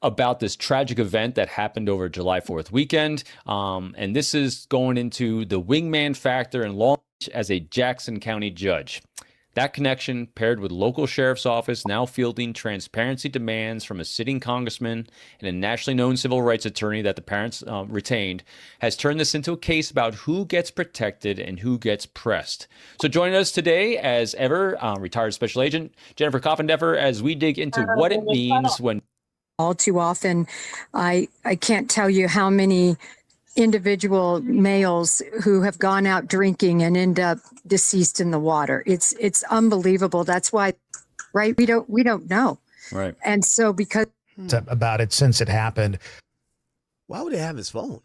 [SPEAKER 6] About this tragic event that happened over July 4th weekend. And this is going into the wingman factor in Long Beach as a Jackson County judge. That connection, paired with local sheriff's office now fielding transparency demands from a sitting congressman and a nationally known civil rights attorney that the parents retained, has turned this into a case about who gets protected and who gets pressed. So joining us today, as ever, retired special agent Jennifer Coffindeffer, as we dig into what it means when...
[SPEAKER 9] All too often, I can't tell you how many individual males who have gone out drinking and end up deceased in the water. It's unbelievable. That's why, right? We don't know.
[SPEAKER 6] Right.
[SPEAKER 9] And so because
[SPEAKER 21] about it since it happened.
[SPEAKER 1] Why would they have his phone?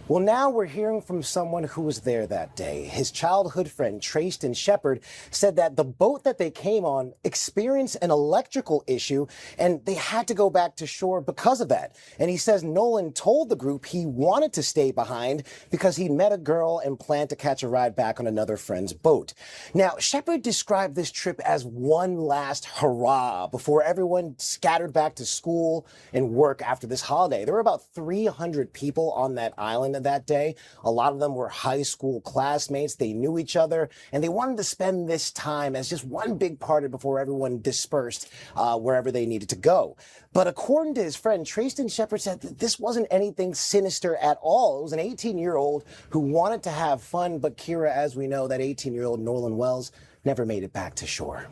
[SPEAKER 15] Well, now we're hearing from someone who was there that day. His childhood friend, Tristan Shepard, said that the boat that they came on experienced an electrical issue and they had to go back to shore because of that. And he says Nolan told the group he wanted to stay behind because he met a girl and planned to catch a ride back on another friend's boat. Now, Shepard described this trip as one last hurrah before everyone scattered back to school and work after this holiday. There were about 300 people on that island that day. A lot of them were high school classmates. They knew each other, and they wanted to spend this time as just one big party before everyone dispersed wherever they needed to go. But according to his friend, Tristan Shepard said that this wasn't anything sinister at all. It was an 18-year-old who wanted to have fun, but Kira, as we know, that 18-year-old Nolan Wells never made it back to shore.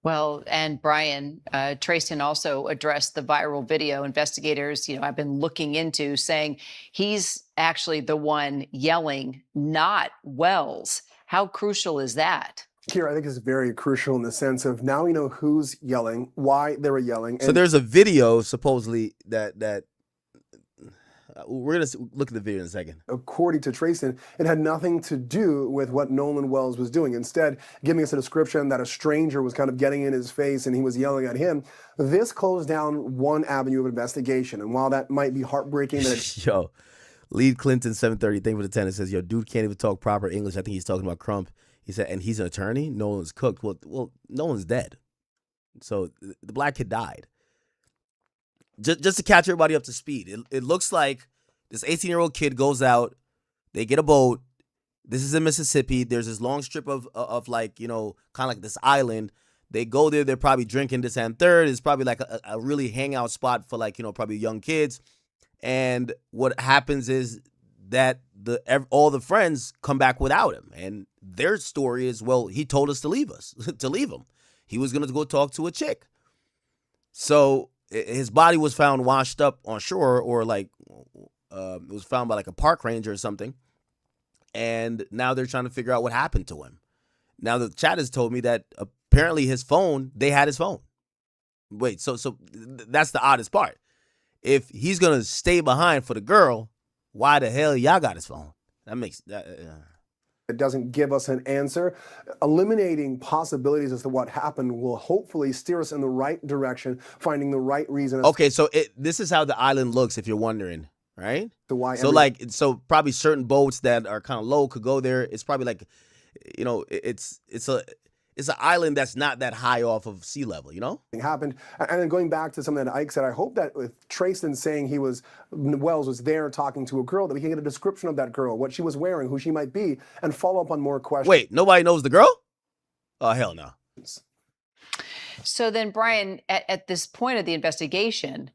[SPEAKER 10] Well, and Brian, Tristan also addressed the viral video. Investigators, have been looking into, saying he's actually the one yelling, not Wells. How crucial is that?
[SPEAKER 22] Kira, I think it's very crucial in the sense of now we know who's yelling, why they were yelling.
[SPEAKER 1] So there's a video supposedly that We're going to look at the video in a second.
[SPEAKER 22] According to Trayston, it had nothing to do with what Nolan Wells was doing. Instead, giving us a description that a stranger was kind of getting in his face and he was yelling at him. This closed down one avenue of investigation. And while that might be heartbreaking, that
[SPEAKER 1] Yo, Lead Clinton 730, thank you for the 10. It says, yo, dude can't even talk proper English. I think he's talking about Crump. He said, and he's an attorney? Nolan's cooked. Well, Nolan's dead. So the black kid died. Just to catch everybody up to speed, it looks like this 18-year-old kid goes out, they get a boat. This is in Mississippi. There's this long strip of like, you know, kind of like this island. They go there. They're probably drinking this and third. It's probably like a really hangout spot for like, you know, probably young kids. And what happens is that all the friends come back without him. And their story is, well, he told us to leave him. He was going to go talk to a chick. So his body was found washed up on shore, or like it was found by like a park ranger or something. And now they're trying to figure out what happened to him. Now the chat has told me that apparently they had his phone. Wait, so that's the oddest part. If he's going to stay behind for the girl, why the hell y'all got his phone? That makes that.
[SPEAKER 22] It doesn't give us an answer. Eliminating possibilities as to what happened will hopefully steer us in the right direction, finding the right reason.
[SPEAKER 1] Okay, so this is how the island looks, if you're wondering, right? So probably certain boats that are kind of low could go there. It's probably like, you know, it's an island that's not that high off of sea level, you know?
[SPEAKER 22] Happened. And then going back to something that Ike said, I hope that with Trayston saying Wells was there talking to a girl, that we can get a description of that girl, what she was wearing, who she might be, and follow up on more questions.
[SPEAKER 1] Wait, nobody knows the girl? Oh, hell no.
[SPEAKER 10] So then, Brian, at this point of the investigation,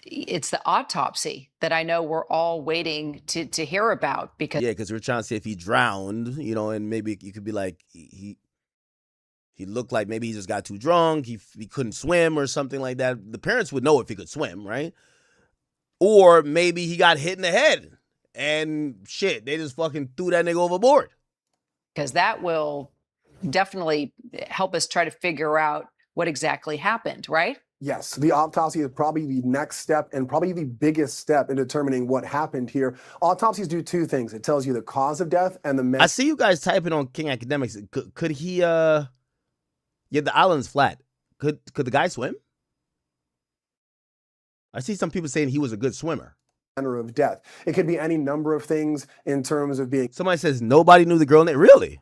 [SPEAKER 10] it's the autopsy that I know we're all waiting to hear about, because
[SPEAKER 1] we're trying to see if he drowned, you know, and maybe you could be like, he looked like maybe he just got too drunk. He couldn't swim or something like that. The parents would know if he could swim, right? Or maybe he got hit in the head and shit, they just fucking threw that nigga overboard.
[SPEAKER 10] Because that will definitely help us try to figure out what exactly happened, right?
[SPEAKER 22] Yes, the autopsy is probably the next step and probably the biggest step in determining what happened here. Autopsies do two things. It tells you the cause of death and the...
[SPEAKER 1] I see you guys typing on King Akademiks. Could he, yeah, the island's flat. Could the guy swim? I see some people saying he was a good swimmer.
[SPEAKER 22] Manner of death. It could be any number of things in terms of being...
[SPEAKER 1] Somebody says nobody knew the girl name. Really?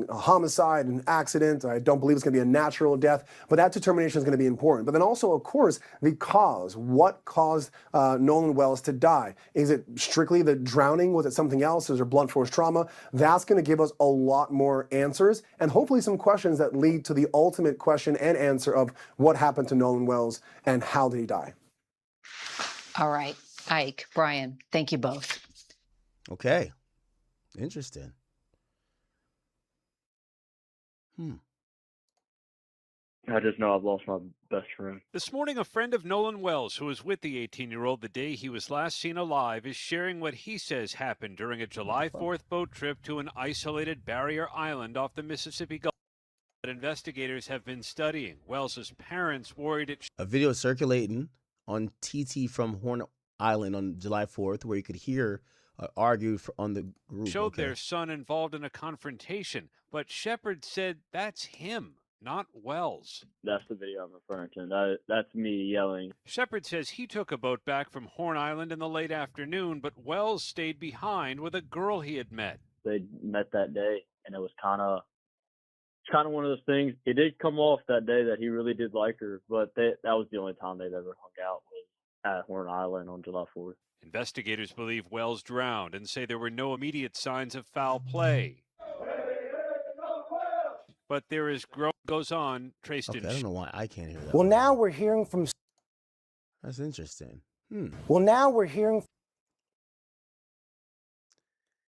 [SPEAKER 22] A homicide, an accident. I don't believe it's going to be a natural death, but that determination is going to be important. But then also, of course, the cause. What caused Nolan Wells to die? Is it strictly the drowning? Was it something else? Is there blunt force trauma? That's going to give us a lot more answers and hopefully some questions that lead to the ultimate question and answer of what happened to Nolan Wells and how did he die?
[SPEAKER 10] All right, Ike, Brian, thank you both.
[SPEAKER 1] Okay, interesting.
[SPEAKER 14] I just know I've lost my best friend.
[SPEAKER 3] This morning, a friend of Nolan Wells, who was with the 18-year-old the day he was last seen alive, is sharing what he says happened during a July 4th boat trip to an isolated barrier island off the Mississippi Gulf that investigators have been studying. Wells's parents worried
[SPEAKER 1] a video circulating on TT from Horn Island on July 4th where you could hear argue on the group.
[SPEAKER 3] Showed their son involved in a confrontation, but Shepard said that's him, not Wells.
[SPEAKER 14] That's the video I'm referring to. That's me yelling.
[SPEAKER 3] Shepard says he took a boat back from Horn Island in the late afternoon, but Wells stayed behind with a girl he had met.
[SPEAKER 14] They met that day, and it was kind of one of those things. It did come off that day that he really did like her, but that was the only time they've ever hung out was at Horn Island on July 4th.
[SPEAKER 3] Investigators believe Wells drowned and say there were no immediate signs of foul play. But there is goes on. Trayston.
[SPEAKER 1] Okay, I don't know why I can't hear that.
[SPEAKER 15] Well, now we're hearing from...
[SPEAKER 1] That's interesting.
[SPEAKER 15] Well, now we're hearing...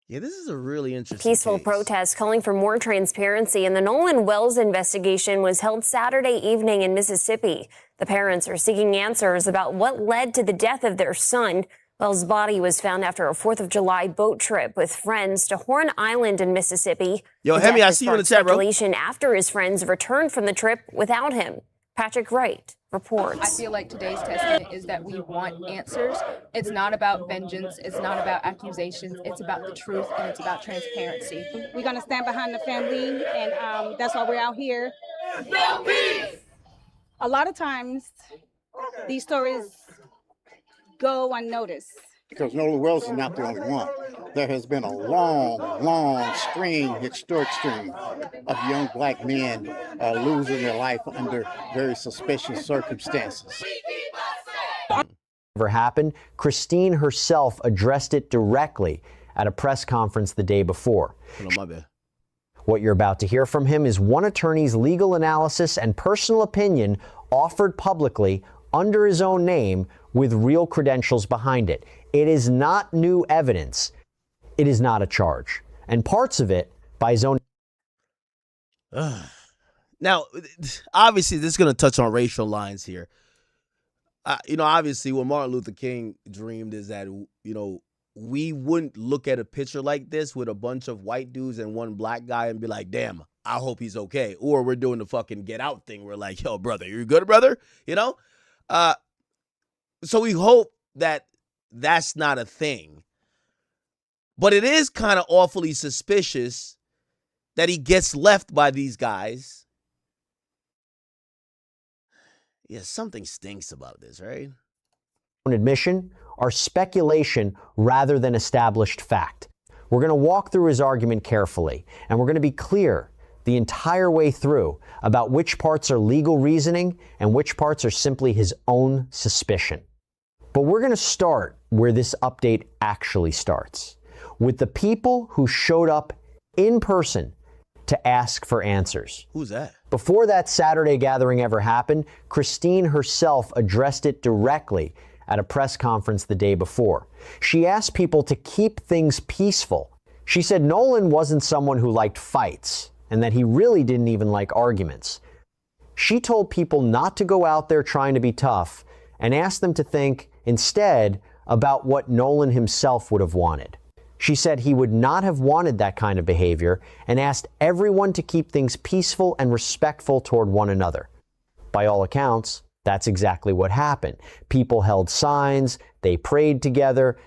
[SPEAKER 1] Yeah, this is a really interesting
[SPEAKER 7] Peaceful
[SPEAKER 1] case.
[SPEAKER 7] protest calling for more transparency in the Nolan Wells investigation was held Saturday evening in Mississippi. The parents are seeking answers about what led to the death of their son. Wells' body was found after a 4th of July boat trip with friends to Horn Island in Mississippi.
[SPEAKER 1] Yo, Hemi, I see you in the chat, bro.
[SPEAKER 7] After his friends returned from the trip without him. Patrick Wright reports.
[SPEAKER 11] I feel like today's testament is that we want answers. It's not about vengeance. It's not about accusations. It's about the truth, and it's about transparency.
[SPEAKER 12] We're going to stand behind the family, and that's why we're out here. A lot of times, these stories go unnoticed.
[SPEAKER 23] Because Nolan Wells is not the only one. There has been a long historic string of young black men losing their life under very suspicious circumstances.
[SPEAKER 16] Ever happened, Christine herself addressed it directly at a press conference the day before.
[SPEAKER 1] My bad.
[SPEAKER 16] What you're about to hear from him is one attorney's legal analysis and personal opinion offered publicly under his own name with real credentials behind it. It is not new evidence. It is not a charge. And parts of it by his own.
[SPEAKER 1] Now, obviously, this is going to touch on racial lines here. Obviously, what Martin Luther King dreamed is that, we wouldn't look at a picture like this with a bunch of white dudes and one black guy and be like, damn, I hope he's okay. Or we're doing the fucking Get Out thing. We're like, yo, brother, you good, brother? So we hope that that's not a thing. But it is kind of awfully suspicious that he gets left by these guys. Yeah, something stinks about this, right?
[SPEAKER 16] Admission are speculation rather than established fact. We're going to walk through his argument carefully, and we're going to be clear the entire way through about which parts are legal reasoning and which parts are simply his own suspicion. But we're going to start where this update actually starts, with the people who showed up in person to ask for answers.
[SPEAKER 1] Who's that?
[SPEAKER 16] Before that Saturday gathering ever happened, Christine herself addressed it directly at a press conference the day before. She asked people to keep things peaceful. She said Nolan wasn't someone who liked fights and that he really didn't even like arguments. She told people not to go out there trying to be tough and asked them to think instead about what Nolan himself would have wanted. She said he would not have wanted that kind of behavior and asked everyone to keep things peaceful and respectful toward one another. By all accounts, that's exactly what happened. People held signs, they prayed together.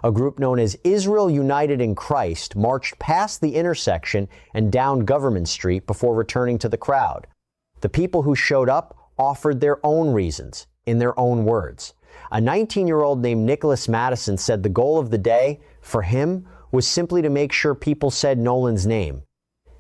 [SPEAKER 16] A group known as Israel United in Christ marched past the intersection and down Government Street before returning to the crowd. The people who showed up offered their own reasons, in their own words. A 19-year-old named Nicholas Madison said the goal of the day, for him, was simply to make sure people said Nolan's name.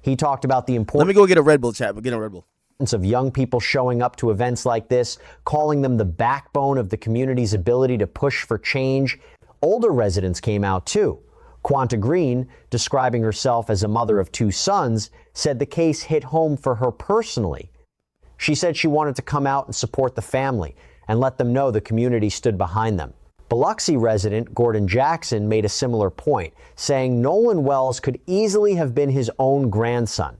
[SPEAKER 16] He talked about the importance.
[SPEAKER 1] Let me go get a Red Bull, chat. We'll get a Red Bull.
[SPEAKER 16] Of young people showing up to events like this, calling them the backbone of the community's ability to push for change. Older residents came out too. Quanta Green, describing herself as a mother of 2 sons, said the case hit home for her personally. She said she wanted to come out and support the family and let them know the community stood behind them. Biloxi resident Gordon Jackson made a similar point, saying Nolan Wells could easily have been his own grandson.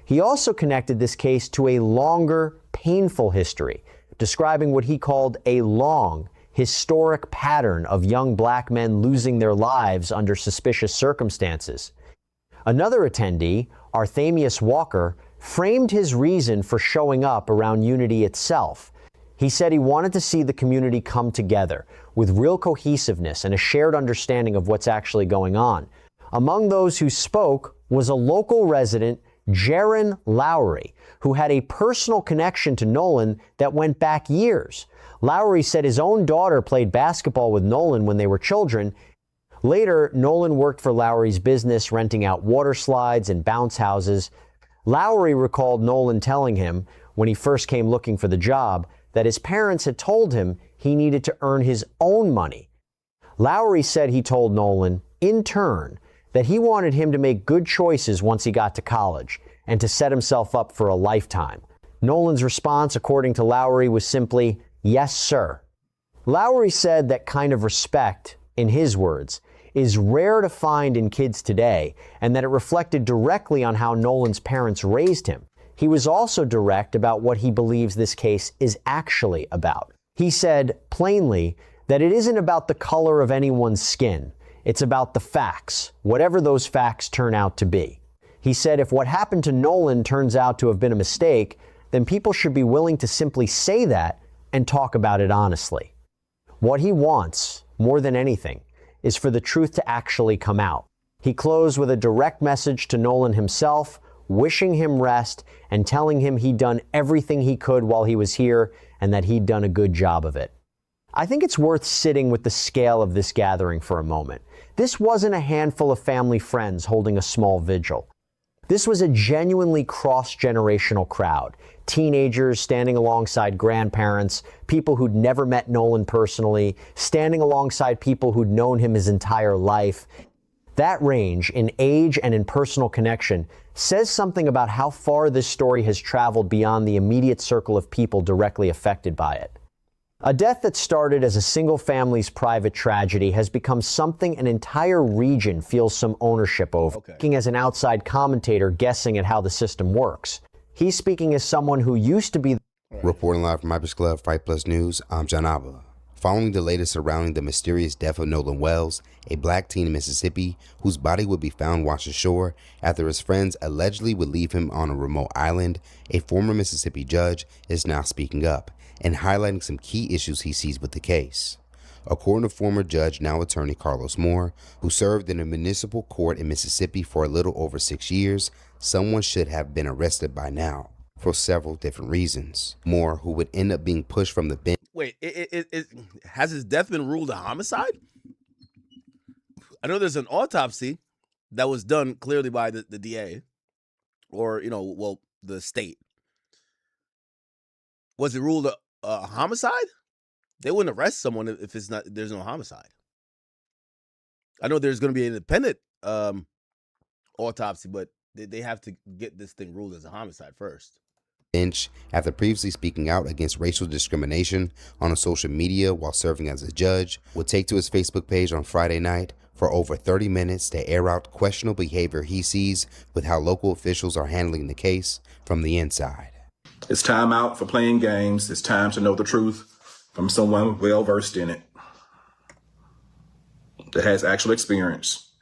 [SPEAKER 16] He also connected this case to a longer, painful history, describing what he called a long, historic pattern of young black men losing their lives under suspicious circumstances. Another attendee, Arthemius Walker, framed his reason for showing up around Unity itself. He said he wanted to see the community come together with real cohesiveness and a shared understanding of what's actually going on. Among those who spoke was a local resident, Jaron Lowry, who had a personal connection to Nolan that went back years. Lowry said his own daughter played basketball with Nolan when they were children. Later, Nolan worked for Lowry's business, renting out water slides and bounce houses. Lowry recalled Nolan telling him, when he first came looking for the job, that his parents had told him he needed to earn his own money. Lowry said he told Nolan, in turn, that he wanted him to make good choices once he got to college and to set himself up for a lifetime. Nolan's response, according to Lowry, was simply, "Yes, sir." Lowry said that kind of respect, in his words, is rare to find in kids today, and that it reflected directly on how Nolan's parents raised him. He was also direct about what he believes this case is actually about. He said, plainly, that it isn't about the color of anyone's skin. It's about the facts, whatever those facts turn out to be. He said if what happened to Nolan turns out to have been a mistake, then people should be willing to simply say that and talk about it honestly. What he wants, more than anything, is for the truth to actually come out. He closed with a direct message to Nolan himself, wishing him rest and telling him he'd done everything he could while he was here and that he'd done a good job of it. I think it's worth sitting with the scale of this gathering for a moment. This wasn't a handful of family friends holding a small vigil. This was a genuinely cross-generational crowd. Teenagers standing alongside grandparents, people who'd never met Nolan personally, standing alongside people who'd known him his entire life. That range in age and in personal connection says something about how far this story has traveled beyond the immediate circle of people directly affected by it. A death that started as a single family's private tragedy has become something an entire region feels some ownership over. Speaking as an outside commentator guessing at how the system works. He's speaking as someone who used to be...
[SPEAKER 8] Reporting live from Hypers Club, Fight Plus News, I'm John Abba. Following the latest surrounding the mysterious death of Nolan Wells, a black teen in Mississippi whose body would be found washed ashore after his friends allegedly would leave him on a remote island, a former Mississippi judge is now speaking up and highlighting some key issues he sees with the case. According to former judge, now attorney Carlos Moore, who served in a municipal court in Mississippi for a little over 6 years, someone should have been arrested by now for several different reasons. Moore, who would end up being pushed from the bench.
[SPEAKER 1] Wait, has his death been ruled a homicide? I know there's an autopsy that was done clearly by the DA or, the state. Was it ruled a homicide? They wouldn't arrest someone if there's no homicide. I know there's going to be an independent autopsy, but they have to get this thing ruled as a homicide first.
[SPEAKER 8] Bench after previously speaking out against racial discrimination on social media while serving as a judge, would take to his Facebook page on Friday night for over 30 minutes to air out questionable behavior he sees with how local officials are handling the case from the inside.
[SPEAKER 13] It's time out for playing games. It's time to know the truth from someone well versed in it that has actual experience.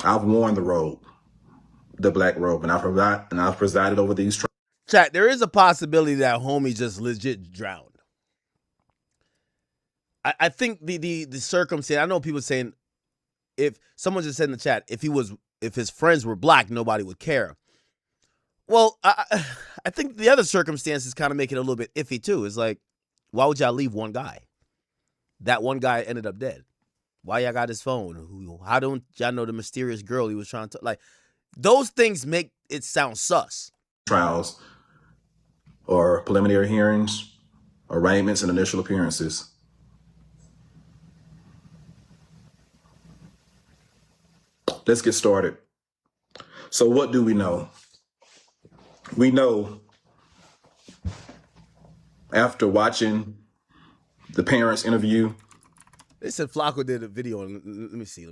[SPEAKER 13] I've worn the robe, the black robe, and I've presided over these trials.
[SPEAKER 1] Chat, there is a possibility that homie just legit drowned. I think the circumstance, I know people saying, if someone just said in the chat, if his friends were black, nobody would care. Well, I think the other circumstances kind of make it a little bit iffy too. It's like, why would y'all leave one guy? That one guy ended up dead. Why y'all got his phone? How don't y'all know the mysterious girl he was trying to, like, those things make it sound sus.
[SPEAKER 13] Trials or preliminary hearings, arraignments, and initial appearances. Let's get started. So what do we know? We know after watching the parents' interview.
[SPEAKER 1] They said Flacco did a video on, let me see.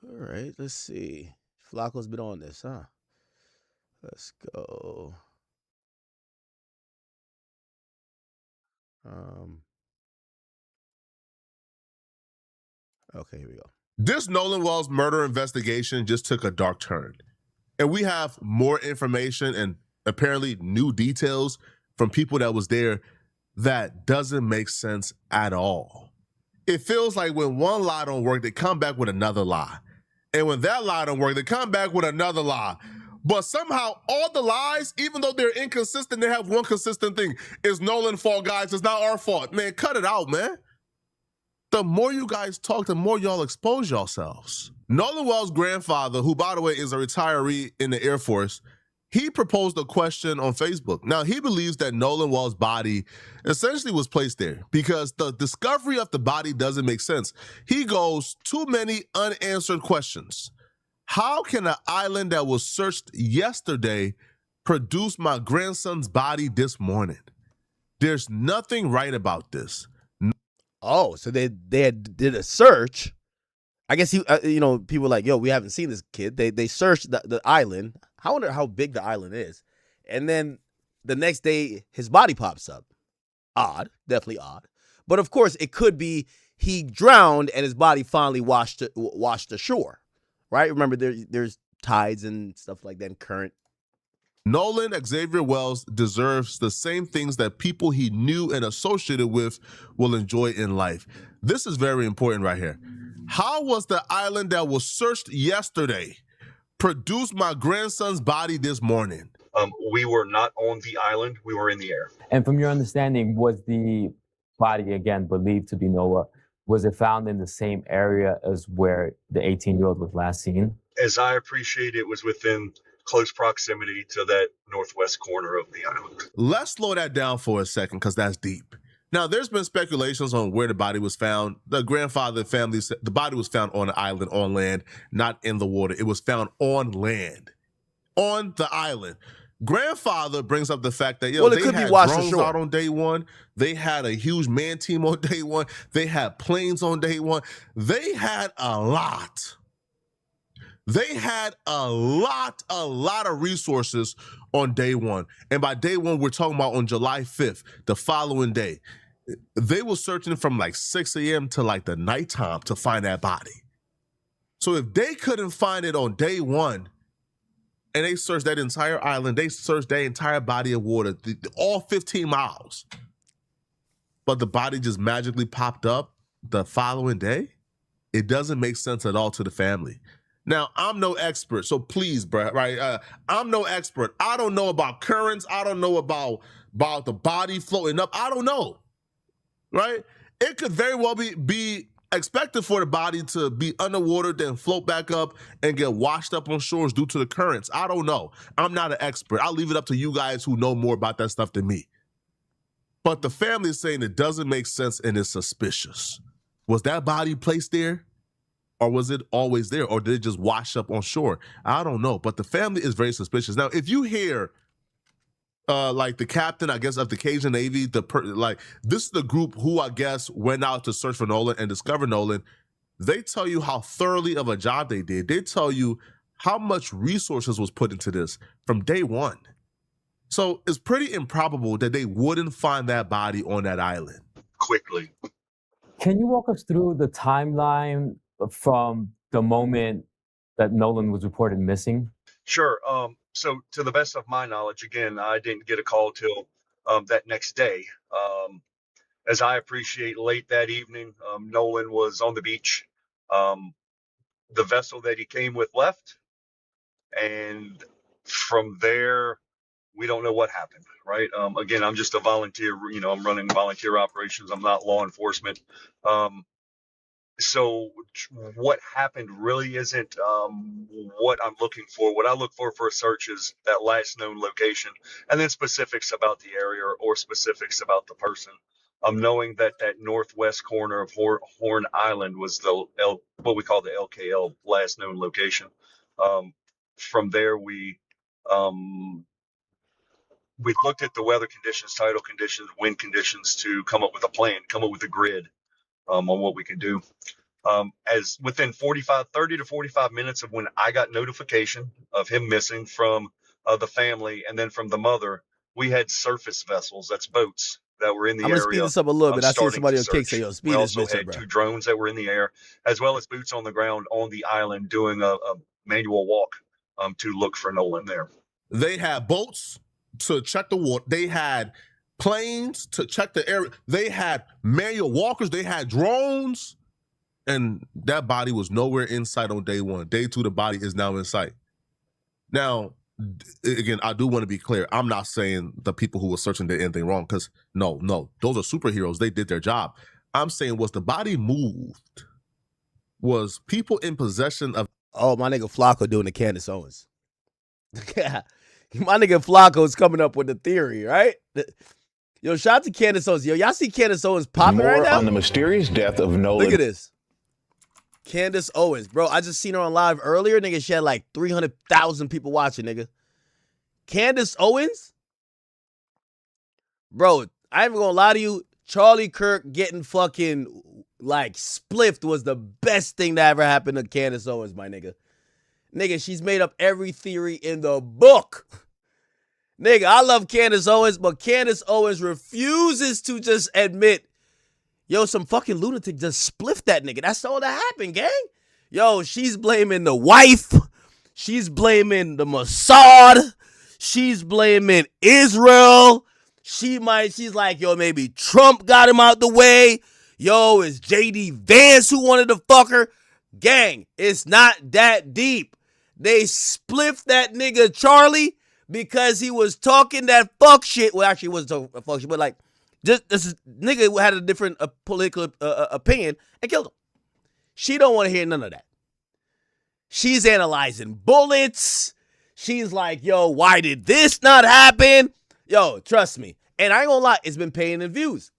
[SPEAKER 1] All right, let's see. Flacco's been on this, huh? Let's go. Okay, here we go.
[SPEAKER 20] This Nolan Wells murder investigation just took a dark turn. And we have more information and apparently new details from people that was there that doesn't make sense at all. It feels like when one lie don't work, they come back with another lie. And when that lie don't work, they come back with another lie. But somehow all the lies, even though they're inconsistent, they have one consistent thing. It's Nolan's fault, guys. It's not our fault. Man, cut it out, man. The more you guys talk, the more y'all expose yourselves. Nolan Wells' grandfather, who, by the way, is a retiree in the Air Force, he proposed a question on Facebook. Now, he believes that Nolan Wells' body essentially was placed there because the discovery of the body doesn't make sense. He goes, too many unanswered questions. How can an island that was searched yesterday produce my grandson's body this morning? There's nothing right about this.
[SPEAKER 1] Oh, so they did a search. I guess people were like, yo, we haven't seen this kid. They searched the island. I wonder how big the island is. And then the next day, his body pops up. Odd, definitely odd. But of course, it could be he drowned and his body finally washed ashore, right? Remember, there's tides and stuff like that, and current.
[SPEAKER 20] Nolan Xavier Wells deserves the same things that people he knew and associated with will enjoy in life. This is very important right here. How was the island that was searched yesterday produced my grandson's body this morning?
[SPEAKER 5] We were not on the island. We were in the air.
[SPEAKER 17] And from your understanding, was the body, again, believed to be Noah, was it found in the same area as where the 18-year-old was last seen?
[SPEAKER 5] As I appreciate it, was within close proximity to that northwest corner of the island.
[SPEAKER 20] Let's slow that down for a second, because that's deep. Now, there's been speculations on where the body was found. The grandfather family said the body was found on an island, on land, not in the water. It was found on land, on the island. Grandfather brings up the fact that, they had drones out on day one. They had a huge man team on day one. They had planes on day one. They had a lot. They had a lot of resources on day one. And by day one, we're talking about on July 5th, the following day. They were searching from like 6 a.m. to like the nighttime to find that body. So if they couldn't find it on day one, and they searched that entire island, they searched that entire body of water, all 15 miles, but the body just magically popped up the following day, it doesn't make sense at all to the family. Now, I'm no expert, so please, bro, right? I'm no expert. I don't know about currents. I don't know about the body floating up. I don't know, right? It could very well be expected for the body to be underwater, then float back up and get washed up on shores due to the currents. I don't know. I'm not an expert. I'll leave it up to you guys who know more about that stuff than me. But the family is saying it doesn't make sense and it's suspicious. Was that body placed there? Or was it always there? Or did it just wash up on shore? I don't know. But the family is very suspicious. Now, if you hear like the captain, I guess, of the Cajun Navy, this is the group who I guess went out to search for Nolan and discover Nolan. They tell you how thoroughly of a job they did. They tell you how much resources was put into this from day one. So it's pretty improbable that they wouldn't find that body on that island
[SPEAKER 5] quickly.
[SPEAKER 17] Can you walk us through the timeline from the moment that Nolan was reported missing?
[SPEAKER 5] Sure. So to the best of my knowledge, again, I didn't get a call till that next day. As I appreciate, late that evening, Nolan was on the beach. The vessel that he came with left. And from there, we don't know what happened, right? Again, I'm just a volunteer, I'm running volunteer operations. I'm not law enforcement. So what happened really isn't what I'm looking for. What I look for a search is that last known location, and then specifics about the area or specifics about the person. Knowing that northwest corner of Horn Island was what we call the LKL, last known location. From there, we looked at the weather conditions, tidal conditions, wind conditions to come up with a plan, come up with a grid on what we could do. As within 30 to 45 minutes of when I got notification of him missing from the family and then from the mother, we had surface vessels, that's boats, that were in the area.
[SPEAKER 1] I'm going to speed this up a little bit. I see somebody on Kick say, yo, speed this bitch up, bro.
[SPEAKER 5] We also had 2 drones that were in the air, as well as boots on the ground on the island doing a manual walk to look for Nolan there.
[SPEAKER 20] They had boats to check the water. They had planes to check the area. They had manual walkers. They had drones. And that body was nowhere in sight on day one. Day 2, the body is now in sight. Now, again, I do want to be clear. I'm not saying the people who were searching did anything wrong, because no, those are superheroes. They did their job. I'm saying, was the body moved? Was people in possession of...
[SPEAKER 1] Oh, my nigga Flacco doing the Candace Owens. My nigga Flacco's coming up with the theory, right? Yo, shout out to Candace Owens. Yo, y'all see Candace Owens popping right now?
[SPEAKER 19] On the mysterious death of Nolan.
[SPEAKER 1] Look at this. Candace Owens, bro. I just seen her on live earlier, nigga. She had like 300,000 people watching, nigga. Candace Owens? Bro, I ain't even gonna lie to you. Charlie Kirk getting fucking like spliffed was the best thing that ever happened to Candace Owens, my nigga. Nigga, she's made up every theory in the book. Nigga, I love Candace Owens, but Candace Owens refuses to just admit, Yo, some fucking lunatic just spliffed that nigga. That's all that happened, gang. Yo, she's blaming the wife. She's blaming the Mossad. She's blaming Israel. She's like, yo, maybe Trump got him out the way. Yo, it's J.D. Vance who wanted to fuck her. Gang, it's not that deep. They spliffed that nigga Charlie because he was talking that fuck shit. Well, actually, he wasn't talking fuck shit, but like, just this nigga had a different political opinion and killed him. She don't want to hear none of that. She's analyzing bullets. She's like, yo, why did this not happen? Yo, trust me. And I ain't gonna lie, it's been paying in views.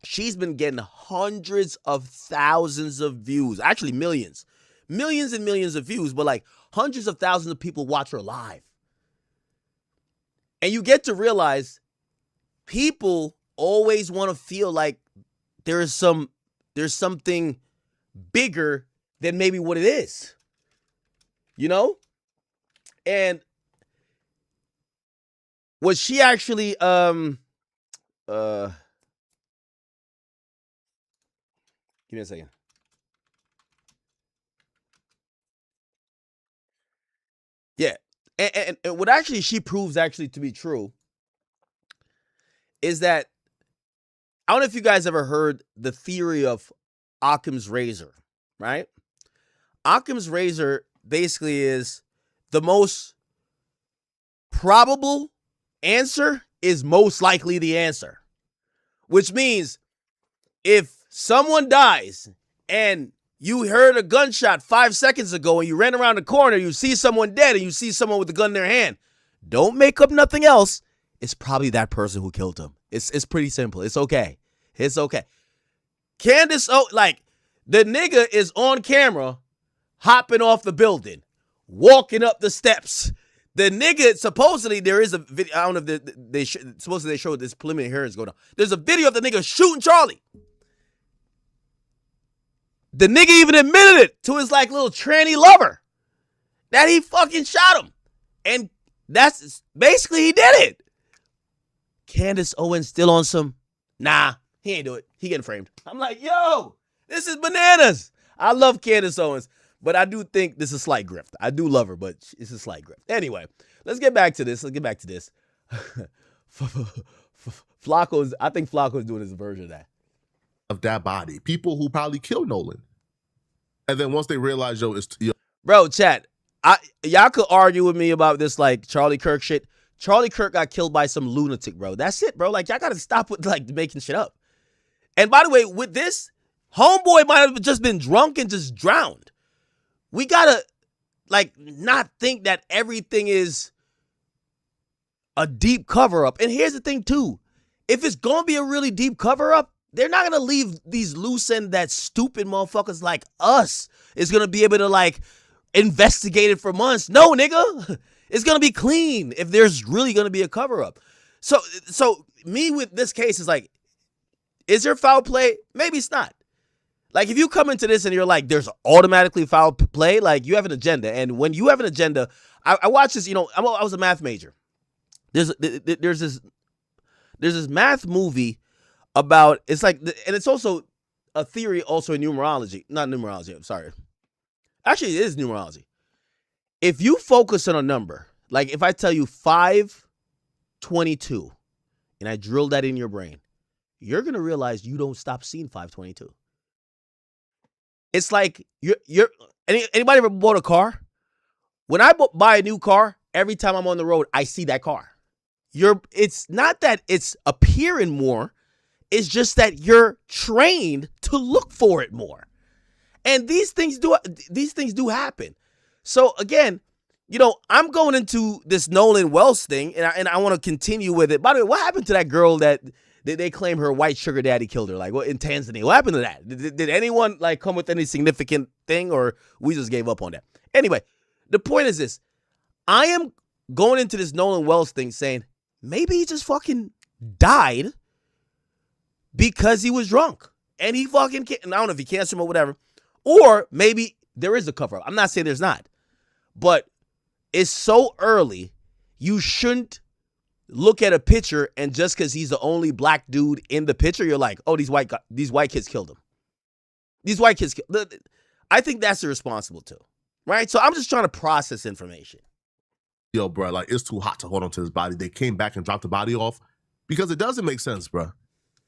[SPEAKER 1] She's been getting hundreds of thousands of views. Actually, millions. Millions and millions of views, but like hundreds of thousands of people watch her live. And you get to realize people always want to feel like there's something bigger than maybe what it is. You know? And what she actually give me a second. Yeah. And what actually she proves actually to be true is that I don't know if you guys ever heard the theory of Occam's razor, right? Occam's razor basically is the most probable answer is most likely the answer, which means if someone dies and you heard a gunshot 5 seconds ago and you ran around the corner, you see someone dead and you see someone with a gun in their hand, don't make up nothing else. It's probably that person who killed him. It's pretty simple. It's okay. It's okay. Candace, like the nigga is on camera hopping off the building, walking up the steps. The nigga, supposedly there is a video. I don't know if supposedly they showed this preliminary hearings going on. There's a video of the nigga shooting Charlie. The nigga even admitted it to his like little tranny lover that he fucking shot him. And that's basically he did it. Candace Owens still on some, nah, he ain't do it. He getting framed. I'm like, yo, this is bananas. I love Candace Owens, but I do think this is a slight grift. I do love her, but it's a slight grift. Anyway, let's get back to this. I think Flacco's doing his version of that.
[SPEAKER 20] Of that body. People who probably killed Nolan. And then once they realize,
[SPEAKER 1] Bro, chat, y'all could argue with me about this like Charlie Kirk shit. Charlie Kirk got killed by some lunatic, bro. That's it, bro. Like, y'all got to stop with like making shit up. And by the way, with this, homeboy might have just been drunk and just drowned. We got to like not think that everything is a deep cover up. And here's the thing too. If it's going to be a really deep cover up, they're not going to leave these loose end that stupid motherfuckers like us is going to be able to like investigate it for months. No, nigga. It's going to be clean if there's really going to be a cover up. So me with this case is like, is there foul play? Maybe it's not. Like if you come into this and you're like, there's automatically foul play, like you have an agenda. And when you have an agenda, I watch this, you know, I was a math major. There's this math movie about, it's like, and it's also a theory also in numerology. Not numerology, I'm sorry. Actually, it is numerology. If you focus on a number, like if I tell you 522 and I drill that in your brain, you're going to realize you don't stop seeing 522. It's like anybody ever bought a car? When I buy a new car, every time I'm on the road, I see that car. It's not that it's appearing more. It's just that you're trained to look for it more. And these things do happen. So again, you know, I'm going into this Nolan Wells thing, and I want to continue with it. By the way, what happened to that girl that they claim her white sugar daddy killed her? Like, what in Tanzania? What happened to that? Did anyone like come with any significant thing, or we just gave up on that? Anyway, the point is this: I am going into this Nolan Wells thing saying maybe he just fucking died because he was drunk and he fucking I don't know if he cancer him or whatever, or maybe there is a cover up. I'm not saying there's not. But it's so early, you shouldn't look at a picture and just because he's the only black dude in the picture, you're like, oh, these white kids killed him. These white kids killed. I think that's irresponsible too, right? So I'm just trying to process information.
[SPEAKER 20] Yo, bro, like it's too hot to hold on to his body. They came back and dropped the body off because it doesn't make sense, bro.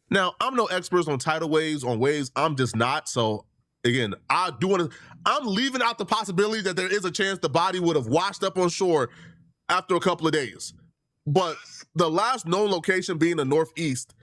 [SPEAKER 20] Now, I'm no expert on tidal waves, on waves. I'm just not. So again, I'm leaving out the possibility that there is a chance the body would have washed up on shore after a couple of days. But the last known location being the Northeast,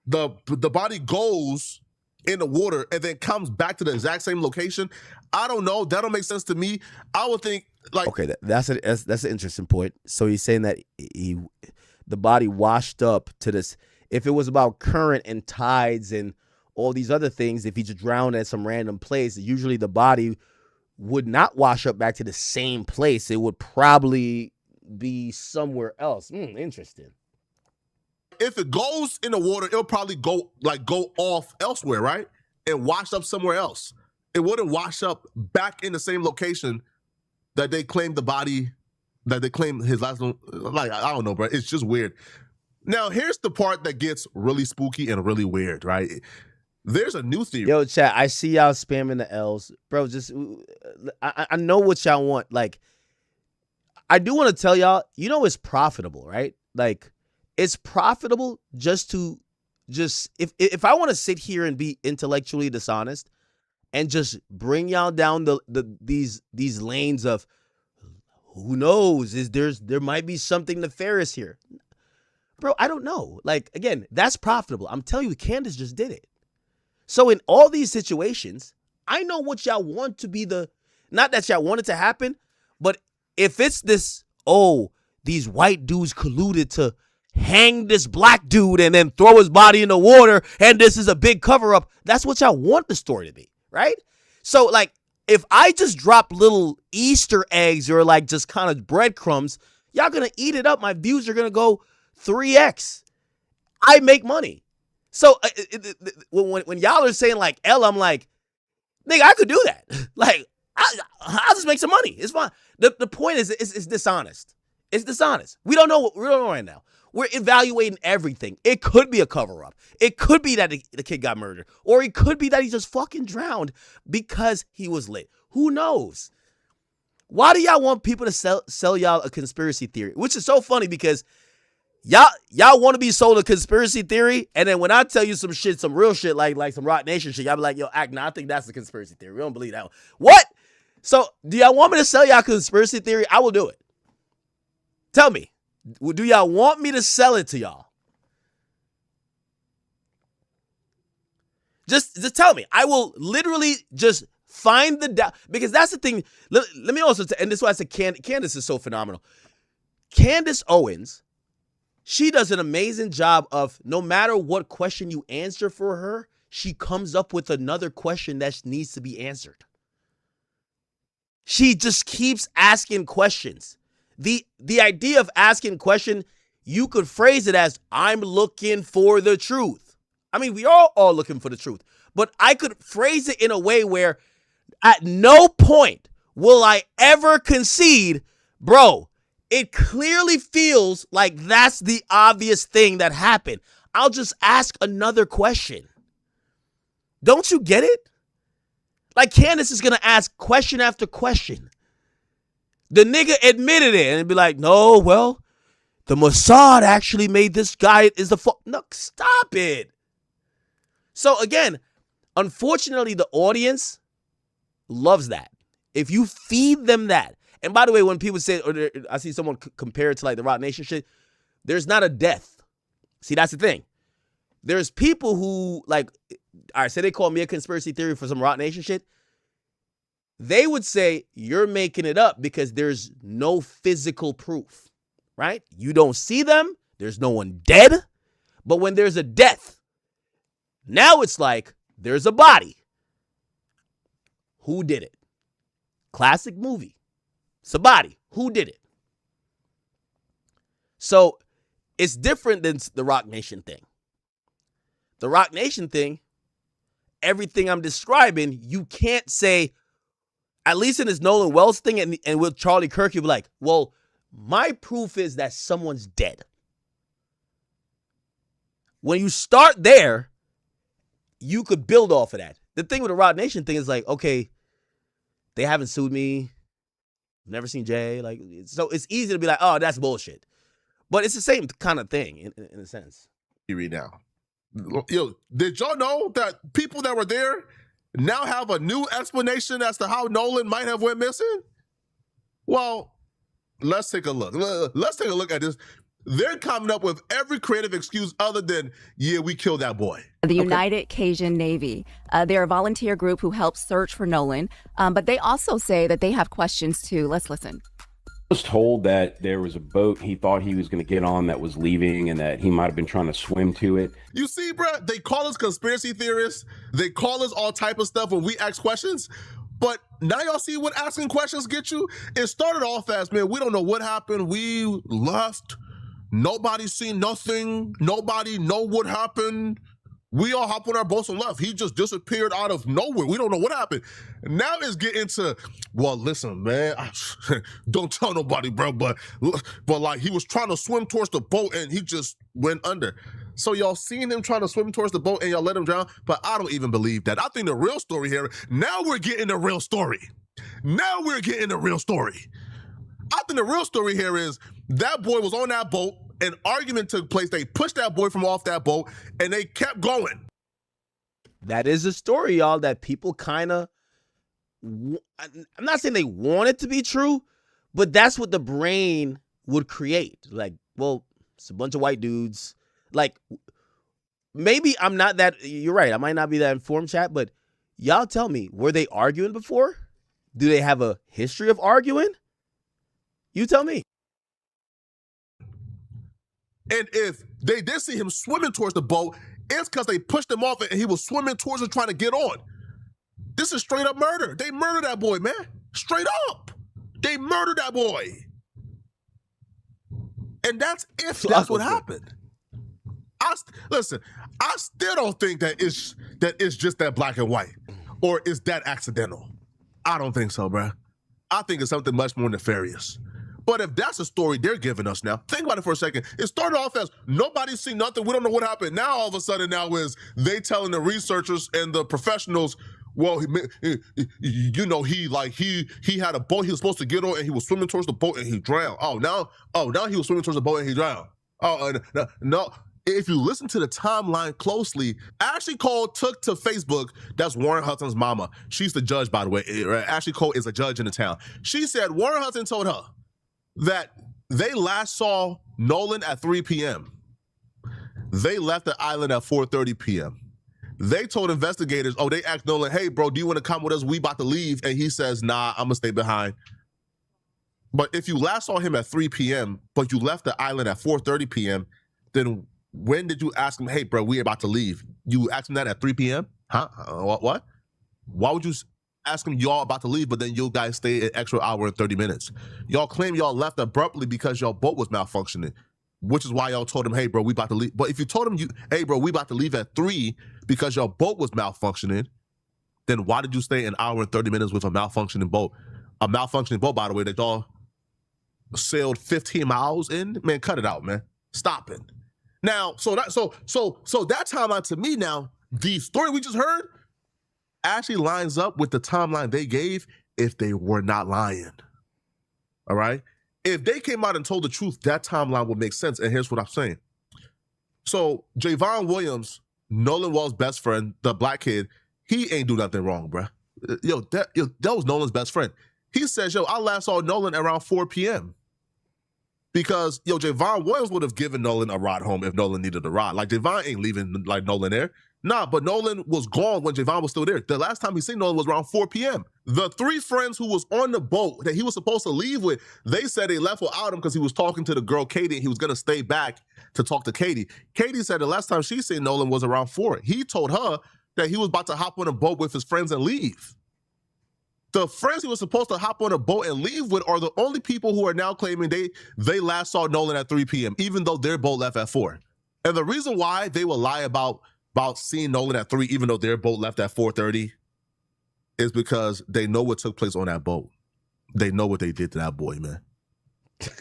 [SPEAKER 20] the body goes in the water and then comes back to the exact same location. I don't know. That don't make sense to me. I would think like
[SPEAKER 1] okay, that's an interesting point. So he's saying that the body washed up to this. If it was about current and tides and all these other things, if he just drowned at some random place, usually the body would not wash up back to the same place. It would probably be somewhere else. Interesting.
[SPEAKER 20] If it goes in the water, it'll probably go off elsewhere, right? And wash up somewhere else. It wouldn't wash up back in the same location that they claimed the body, that they claimed his last name. Like, I don't know, bro. It's just weird. Now, here's the part that gets really spooky and really weird, right? There's a new theory.
[SPEAKER 1] Yo, chat, I see y'all spamming the L's. Bro, just, I know what y'all want. Like, I do want to tell y'all, it's profitable, right? Like, it's profitable if I want to sit here and be intellectually dishonest and just bring y'all down these lanes of who knows, there might be something nefarious here. Bro, I don't know. Like, again, that's profitable. I'm telling you, Candace just did it. So in all these situations, I know what y'all want to be not that y'all want it to happen, but if it's this, these white dudes colluded to hang this black dude and then throw his body in the water, and this is a big cover-up, that's what y'all want the story to be, right? So, like, if I just drop little Easter eggs or, like, just kind of breadcrumbs, y'all gonna eat it up. My views are gonna go 3x. I make money. So when y'all are saying like L, I'm like, nigga, I could do that. Like, I'll just make some money. It's fine. The point is, it's dishonest. It's dishonest. We don't know right now. We're evaluating everything. It could be a cover-up. It could be that the kid got murdered. Or it could be that he just fucking drowned because he was lit. Who knows? Why do y'all want people to sell y'all a conspiracy theory? Which is so funny because y'all want to be sold a conspiracy theory, and then when I tell you some real shit, like some Rock Nation shit, y'all be like, yo, I think that's a conspiracy theory. We don't believe that one. What? So, do y'all want me to sell y'all a conspiracy theory? I will do it. Tell me. Do y'all want me to sell it to y'all? Just tell me. I will literally just find the doubt. Because that's the thing. Let me also, and this is why I said Candace is so phenomenal. Candace Owens, she does an amazing job of no matter what question you answer for her, she comes up with another question that needs to be answered. She just keeps asking questions. The idea of asking question, you could phrase it as, I'm looking for the truth. I mean, we are all looking for the truth. But I could phrase it in a way where at no point will I ever concede, bro, it clearly feels like that's the obvious thing that happened. I'll just ask another question. Don't you get it? Like Candace is going to ask question after question. The nigga admitted it and be like, no, well, the Mossad actually made this guy no, stop it. So again, unfortunately, the audience loves that. If you feed them that, and by the way, when people say, or I see someone compare it to like the Rock Nation shit, there's not a death. See, that's the thing. There's people who like, all right, say they call me a conspiracy theory for some Rock Nation shit. They would say you're making it up because there's no physical proof, right? You don't see them. There's no one dead. But when there's a death, now it's like there's a body. Who did it? Classic movie. It's a body. Who did it? So it's different than the Rock Nation thing. The Rock Nation thing, everything I'm describing, you can't say, at least in this Nolan Wells thing and with Charlie Kirk, you'll be like, well, my proof is that someone's dead. When you start there, you could build off of that. The thing with the Roc Nation thing is like, okay, they haven't sued me. Never seen Jay. Like, so it's easy to be like, oh, that's bullshit. But it's the same kind of thing in a sense.
[SPEAKER 20] You read now. Yo, did y'all know that people that were there now have a new explanation as to how Nolan might have went missing? Well, let's take a look. Let's take a look at this. They're coming up with every creative excuse other than, yeah, we killed that boy.
[SPEAKER 2] The United Cajun Navy. They're a volunteer group who helps search for Nolan, but they also say that they have questions too. Let's listen.
[SPEAKER 4] I was told that there was a boat he thought he was going to get on that was leaving and that he might have been trying to swim to it.
[SPEAKER 20] You see, bro, they call us conspiracy theorists. They call us all type of stuff when we ask questions. But now y'all see what asking questions get you? It started off as, man, we don't know what happened. We left. Nobody seen nothing. Nobody know what happened. We all hopped on our boats and left. He just disappeared out of nowhere. We don't know what happened. Now it's getting to, well, listen, man, don't tell nobody, bro, but like he was trying to swim towards the boat and he just went under. So y'all seen him trying to swim towards the boat and y'all let him drown? But I don't even believe that. I think the real story here, now we're getting the real story. Now we're getting the real story. I think the real story here is that boy was on that boat. An argument took place. They pushed that boy from off that boat, and they kept going.
[SPEAKER 1] That is a story, y'all, that people kind of, I'm not saying they want it to be true, but that's what the brain would create. Like, well, it's a bunch of white dudes. Like, maybe I'm not that, you're right, I might not be that informed, chat, but y'all tell me, were they arguing before? Do they have a history of arguing? You tell me.
[SPEAKER 20] And if they did see him swimming towards the boat, it's because they pushed him off and he was swimming towards it trying to get on. This is straight up murder. They murdered that boy, man. Straight up. They murdered that boy. And that's that's what happened. Listen, I still don't think that it's just that black and white or is that accidental. I don't think so, bro. I think it's something much more nefarious. But if that's a story they're giving us now, think about it for a second. It started off as nobody's seen nothing. We don't know what happened. Now all of a sudden now is they telling the researchers and the professionals, well, he had a boat he was supposed to get on and he was swimming towards the boat and he drowned. Now he was swimming towards the boat and he drowned. No. If you listen to the timeline closely, Ashley Cole took to Facebook, that's Warren Hutton's mama. She's the judge, by the way. Ashley Cole is a judge in the town. She said Warren Hutton told her that they last saw Nolan at 3 p.m. They left the island at 4:30 p.m. They told investigators, they asked Nolan, hey, bro, do you want to come with us? We about to leave. And he says, nah, I'm going to stay behind. But if you last saw him at 3 p.m., but you left the island at 4:30 p.m., then when did you ask him, hey, bro, we about to leave? You asked him that at 3 p.m.? Huh? What? Why would you ask him y'all about to leave, but then you guys stay an extra hour and 30 minutes? Y'all claim y'all left abruptly because y'all boat was malfunctioning, which is why y'all told him, hey, bro, we about to leave. But if you told him, hey, bro, we about to leave at 3 because your boat was malfunctioning, then why did you stay an hour and 30 minutes with a malfunctioning boat? A malfunctioning boat, by the way, that y'all sailed 15 miles in? Man, cut it out, man. Stop it. Now, so that timeline to me now, the story we just heard actually lines up with the timeline they gave if they were not lying. All right? If they came out and told the truth, that timeline would make sense. And here's what I'm saying. So Javon Williams, Nolan Wells' best friend, the black kid, he ain't do nothing wrong, bruh. That was Nolan's best friend. He says, I last saw Nolan around 4 p.m. Because, Javon Williams would have given Nolan a ride home if Nolan needed a ride. Like, Javon ain't leaving, like, Nolan there. Nah, but Nolan was gone when Javon was still there. The last time he seen Nolan was around 4 p.m. The 3 friends who was on the boat that he was supposed to leave with, they said they left without him because he was talking to the girl, Katie, and he was going to stay back to talk to Katie. Katie said the last time she seen Nolan was around 4. He told her that he was about to hop on a boat with his friends and leave. The friends he was supposed to hop on a boat and leave with are the only people who are now claiming they last saw Nolan at 3 p.m., even though their boat left at 4. And the reason why they will lie about seeing Nolan at 3, even though their boat left at 4:30, is because they know what took place on that boat. They know what they did to that boy, man.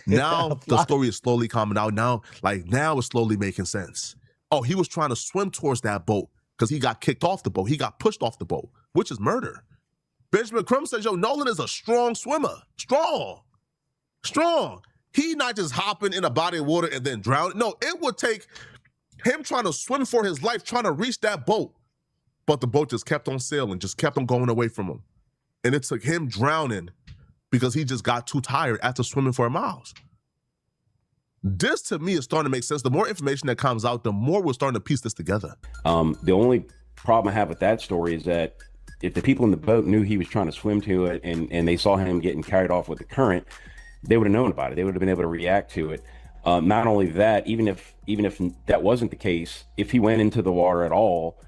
[SPEAKER 20] Now the story is slowly coming out. Now it's slowly making sense. oh, he was trying to swim towards that boat because he got kicked off the boat. He got pushed off the boat, which is murder. Benjamin Crumb says, yo, Nolan is a strong swimmer. Strong. He not just hopping in a body of water and then drowning. No, it would take him trying to swim for his life, trying to reach that boat. But the boat just kept on sailing, just kept on going away from him. And it took him drowning because he just got too tired after swimming for miles. This, to me, is starting to make sense. The more information that comes out, the more we're starting to piece this together.
[SPEAKER 4] The only problem I have with that story is that if the people in the boat knew he was trying to swim to it and they saw him getting carried off with the current, they would have known about it. They would have been able to react to it. Not only that, even if that wasn't the case, if he went into the water at all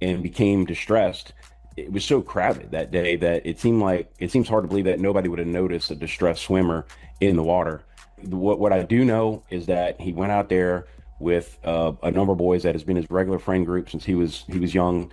[SPEAKER 4] and became distressed, it was so crowded that day that it seems hard to believe that nobody would have noticed a distressed swimmer in the water. What I do know is that he went out there with a number of boys that has been his regular friend group since he was young.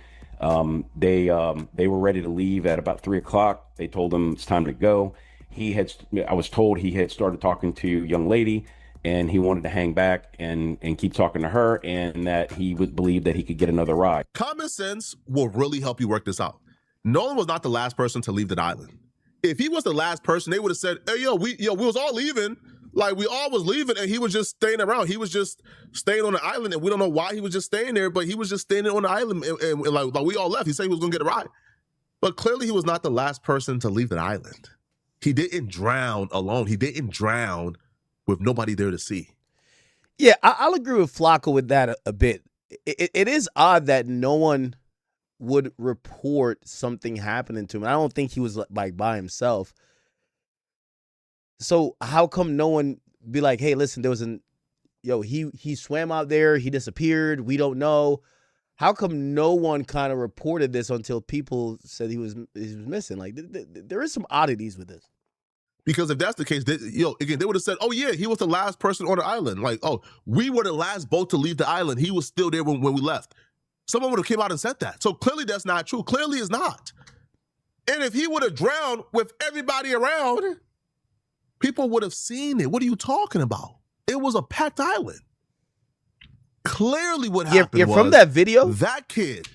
[SPEAKER 4] They were ready to leave at about 3 o'clock. They told him it's time to go. I was told he had started talking to a young lady and he wanted to hang back and keep talking to her, and that he would believe that he could get another ride.
[SPEAKER 20] Common sense will really help you work this out. Nolan was not the last person to leave the island. If he was the last person, they would have said, hey, we was all leaving. Like, we all was leaving, and he was just staying around. He was just staying on the island, and we don't know why he was just staying there, but he was just staying on the island, and like we all left. He said he was going to get a ride. But clearly he was not the last person to leave the island. He didn't drown alone. He didn't drown with nobody there to see.
[SPEAKER 1] Yeah, I'll agree with Flacco with that a bit. It is odd that no one would report something happening to him. I don't think he was like by himself. So how come no one be like, hey, listen, there was he swam out there, he disappeared, we don't know. How come no one kind of reported this until people said he was missing? Like, there is some oddities with this.
[SPEAKER 20] Because if that's the case, again, they would have said, oh, yeah, he was the last person on the island. Like, oh, we were the last boat to leave the island. He was still there when we left. Someone would have came out and said that. So clearly that's not true. Clearly it's not. And if he would have drowned with everybody around, people would have seen it. What are you talking about? It was a packed island. Clearly what happened was
[SPEAKER 1] from that video,
[SPEAKER 20] that kid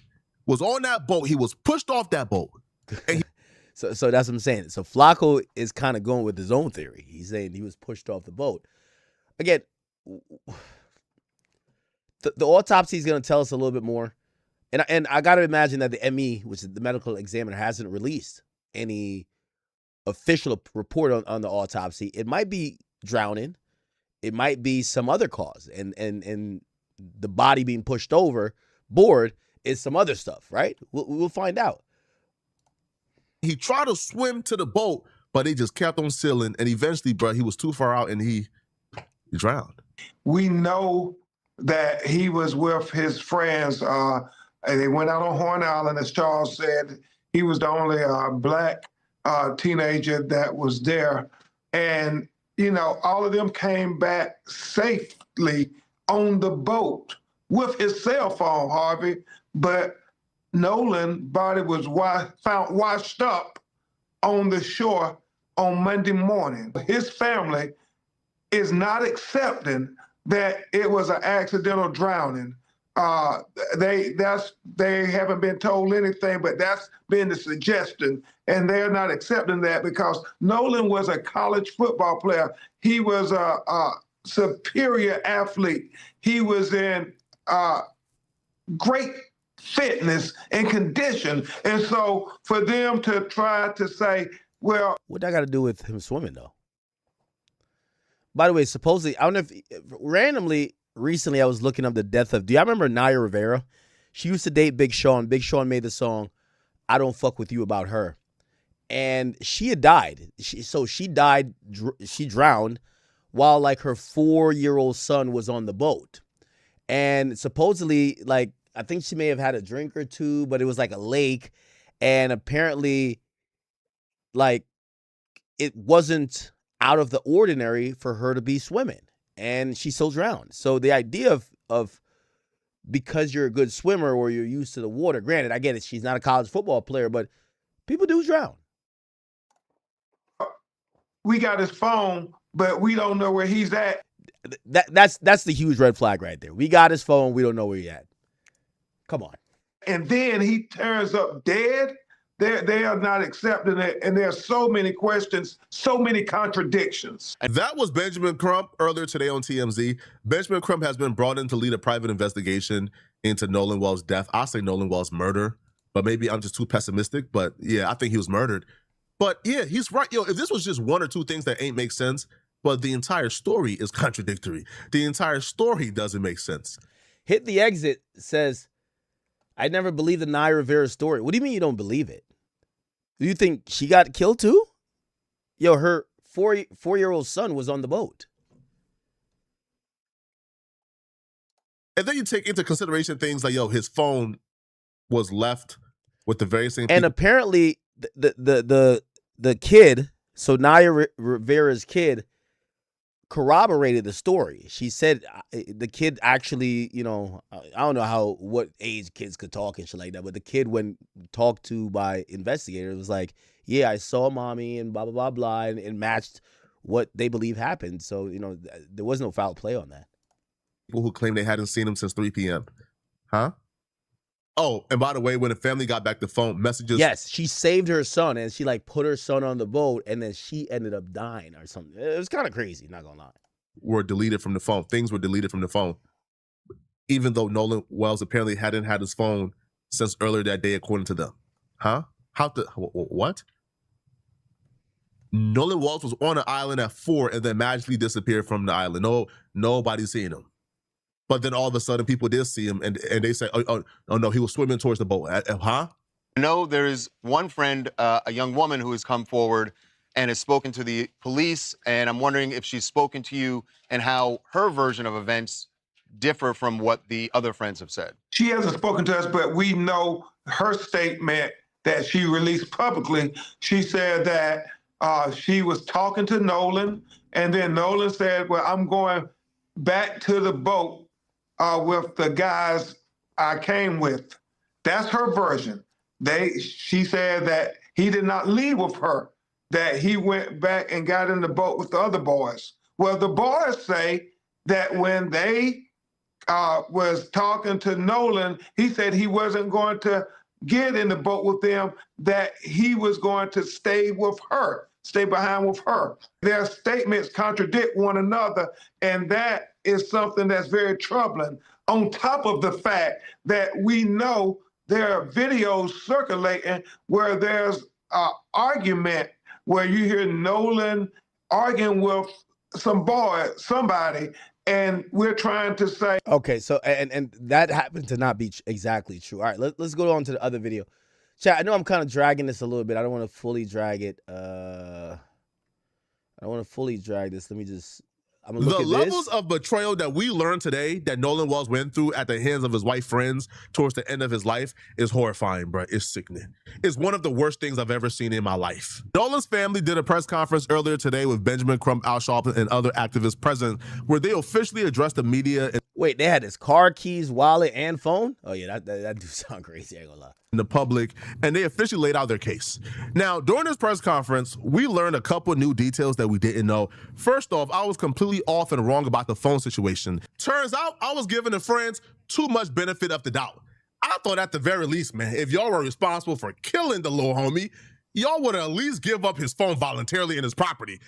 [SPEAKER 20] was on that boat. He was pushed off that boat. And
[SPEAKER 1] so that's what I'm saying. So Flacco is kind of going with his own theory. He's saying he was pushed off the boat. Again, the autopsy is going to tell us a little bit more. And I got to imagine that the ME, which is the medical examiner, hasn't released any official report on the autopsy. It might be drowning. It might be some other cause. And the body being pushed overboard is some other stuff, right? We'll find out.
[SPEAKER 20] He tried to swim to the boat, but he just kept on sailing. And eventually, bro, he was too far out and he drowned.
[SPEAKER 6] We know that he was with his friends. And they went out on Horn Island, as Charles said. He was the only black teenager that was there. And, all of them came back safely on the boat with his cell phone, Harvey. But Nolan's body was found washed up on the shore on Monday morning. His family is not accepting that it was an accidental drowning. They haven't been told anything, but that's been the suggestion, and they're not accepting that because Nolan was a college football player. He was a superior athlete. He was in great fitness and condition, and so for them to try to say, well,
[SPEAKER 1] what that got to do with him swimming, though? By the way, supposedly, I don't know if randomly. Recently, I was looking up the death of. Do y'all remember Naya Rivera? She used to date Big Sean. Big Sean made the song "I Don't Fuck With You" about her, and she had died. She died. She drowned while like her 4-year-old son was on the boat, and supposedly, like I think she may have had a drink or two, but it was like a lake, and apparently, like it wasn't out of the ordinary for her to be swimming. And she still drowned. So the idea of because you're a good swimmer or you're used to the water, granted, I get it, she's not a college football player, but people do drown.
[SPEAKER 6] We got his phone, but we don't know where he's at.
[SPEAKER 1] That's the huge red flag right there. We got his phone. We don't know where he at. Come on.
[SPEAKER 6] And then he turns up dead. They are not accepting it. And there are so many questions, so many contradictions.
[SPEAKER 20] That was Benjamin Crump earlier today on TMZ. Benjamin Crump has been brought in to lead a private investigation into Nolan Wells' death. I say Nolan Wells' murder, but maybe I'm just too pessimistic. But yeah, I think he was murdered. But yeah, he's right. Yo, if this was just one or two things that ain't make sense, but the entire story is contradictory. The entire story doesn't make sense.
[SPEAKER 1] Hit the Exit says, I never believed the Naya Rivera story. What do you mean you don't believe it? Do you think she got killed too? Yo, her four-year-old son was on the boat.
[SPEAKER 20] And then you take into consideration things like, yo, his phone was left with the very same people.
[SPEAKER 1] And apparently the kid, so Naya Rivera's kid, corroborated the story. She said the kid actually, I don't know what age kids could talk and shit like that, but the kid, when talked to by investigators, was like, yeah, I saw mommy and blah, blah, blah, blah, and it matched what they believe happened. So, there was no foul play on that.
[SPEAKER 20] People who claim they hadn't seen him since 3 p.m. Huh? Oh, and by the way, when the family got back the phone, messages.
[SPEAKER 1] Yes, she saved her son, and she put her son on the boat, and then she ended up dying or something. It was kind of crazy, not gonna lie.
[SPEAKER 20] Were deleted from the phone. Things were deleted from the phone. Even though Nolan Wells apparently hadn't had his phone since earlier that day, according to them. Huh? What? Nolan Wells was on an island at 4 and then magically disappeared from the island. No, nobody's seen him. But then all of a sudden, people did see him, and they say, oh no, he was swimming towards the boat. Huh?
[SPEAKER 9] No, there is one friend, a young woman who has come forward and has spoken to the police, and I'm wondering if she's spoken to you and how her version of events differ from what the other friends have said.
[SPEAKER 6] She hasn't spoken to us, but we know her statement that she released publicly. She said that she was talking to Nolan, and then Nolan said, well, I'm going back to the boat with the guys I came with. That's her version. She said that he did not leave with her, that he went back and got in the boat with the other boys. Well, the boys say that when they was talking to Nolan, he said he wasn't going to get in the boat with them, that he was going to stay with her, stay behind with her. Their statements contradict one another, and that is something that's very troubling. On top of the fact that we know there are videos circulating where there's an argument where you hear Nolan arguing with somebody, and we're trying to say.
[SPEAKER 1] Okay, so and that happened to not be exactly true. All right, let's go on to the other video. Chat, I know I'm kind of dragging this a little bit. I don't want to fully drag it. I don't want to fully drag this. Let me just. I'm gonna look
[SPEAKER 20] the
[SPEAKER 1] at
[SPEAKER 20] levels
[SPEAKER 1] this.
[SPEAKER 20] of betrayal that we learned today that Nolan Wells went through at the hands of his white friends towards the end of his life is horrifying, bro. It's sickening. It's one of the worst things I've ever seen in my life. Nolan's family did a press conference earlier today with Benjamin Crump, Al Sharpton, and other activists present, where they officially addressed the media.
[SPEAKER 1] Wait, they had his car keys, wallet, and phone? Oh yeah, that do sound crazy. I ain't gonna lie.
[SPEAKER 20] In the public, and they officially laid out their case. Now, during this press conference, we learned a couple new details that we didn't know. First off, I was completely off and wrong about the phone situation. Turns out I was giving the friends too much benefit of the doubt. I thought at the very least, man, if y'all were responsible for killing the little homie, y'all would at least give up his phone voluntarily and his property.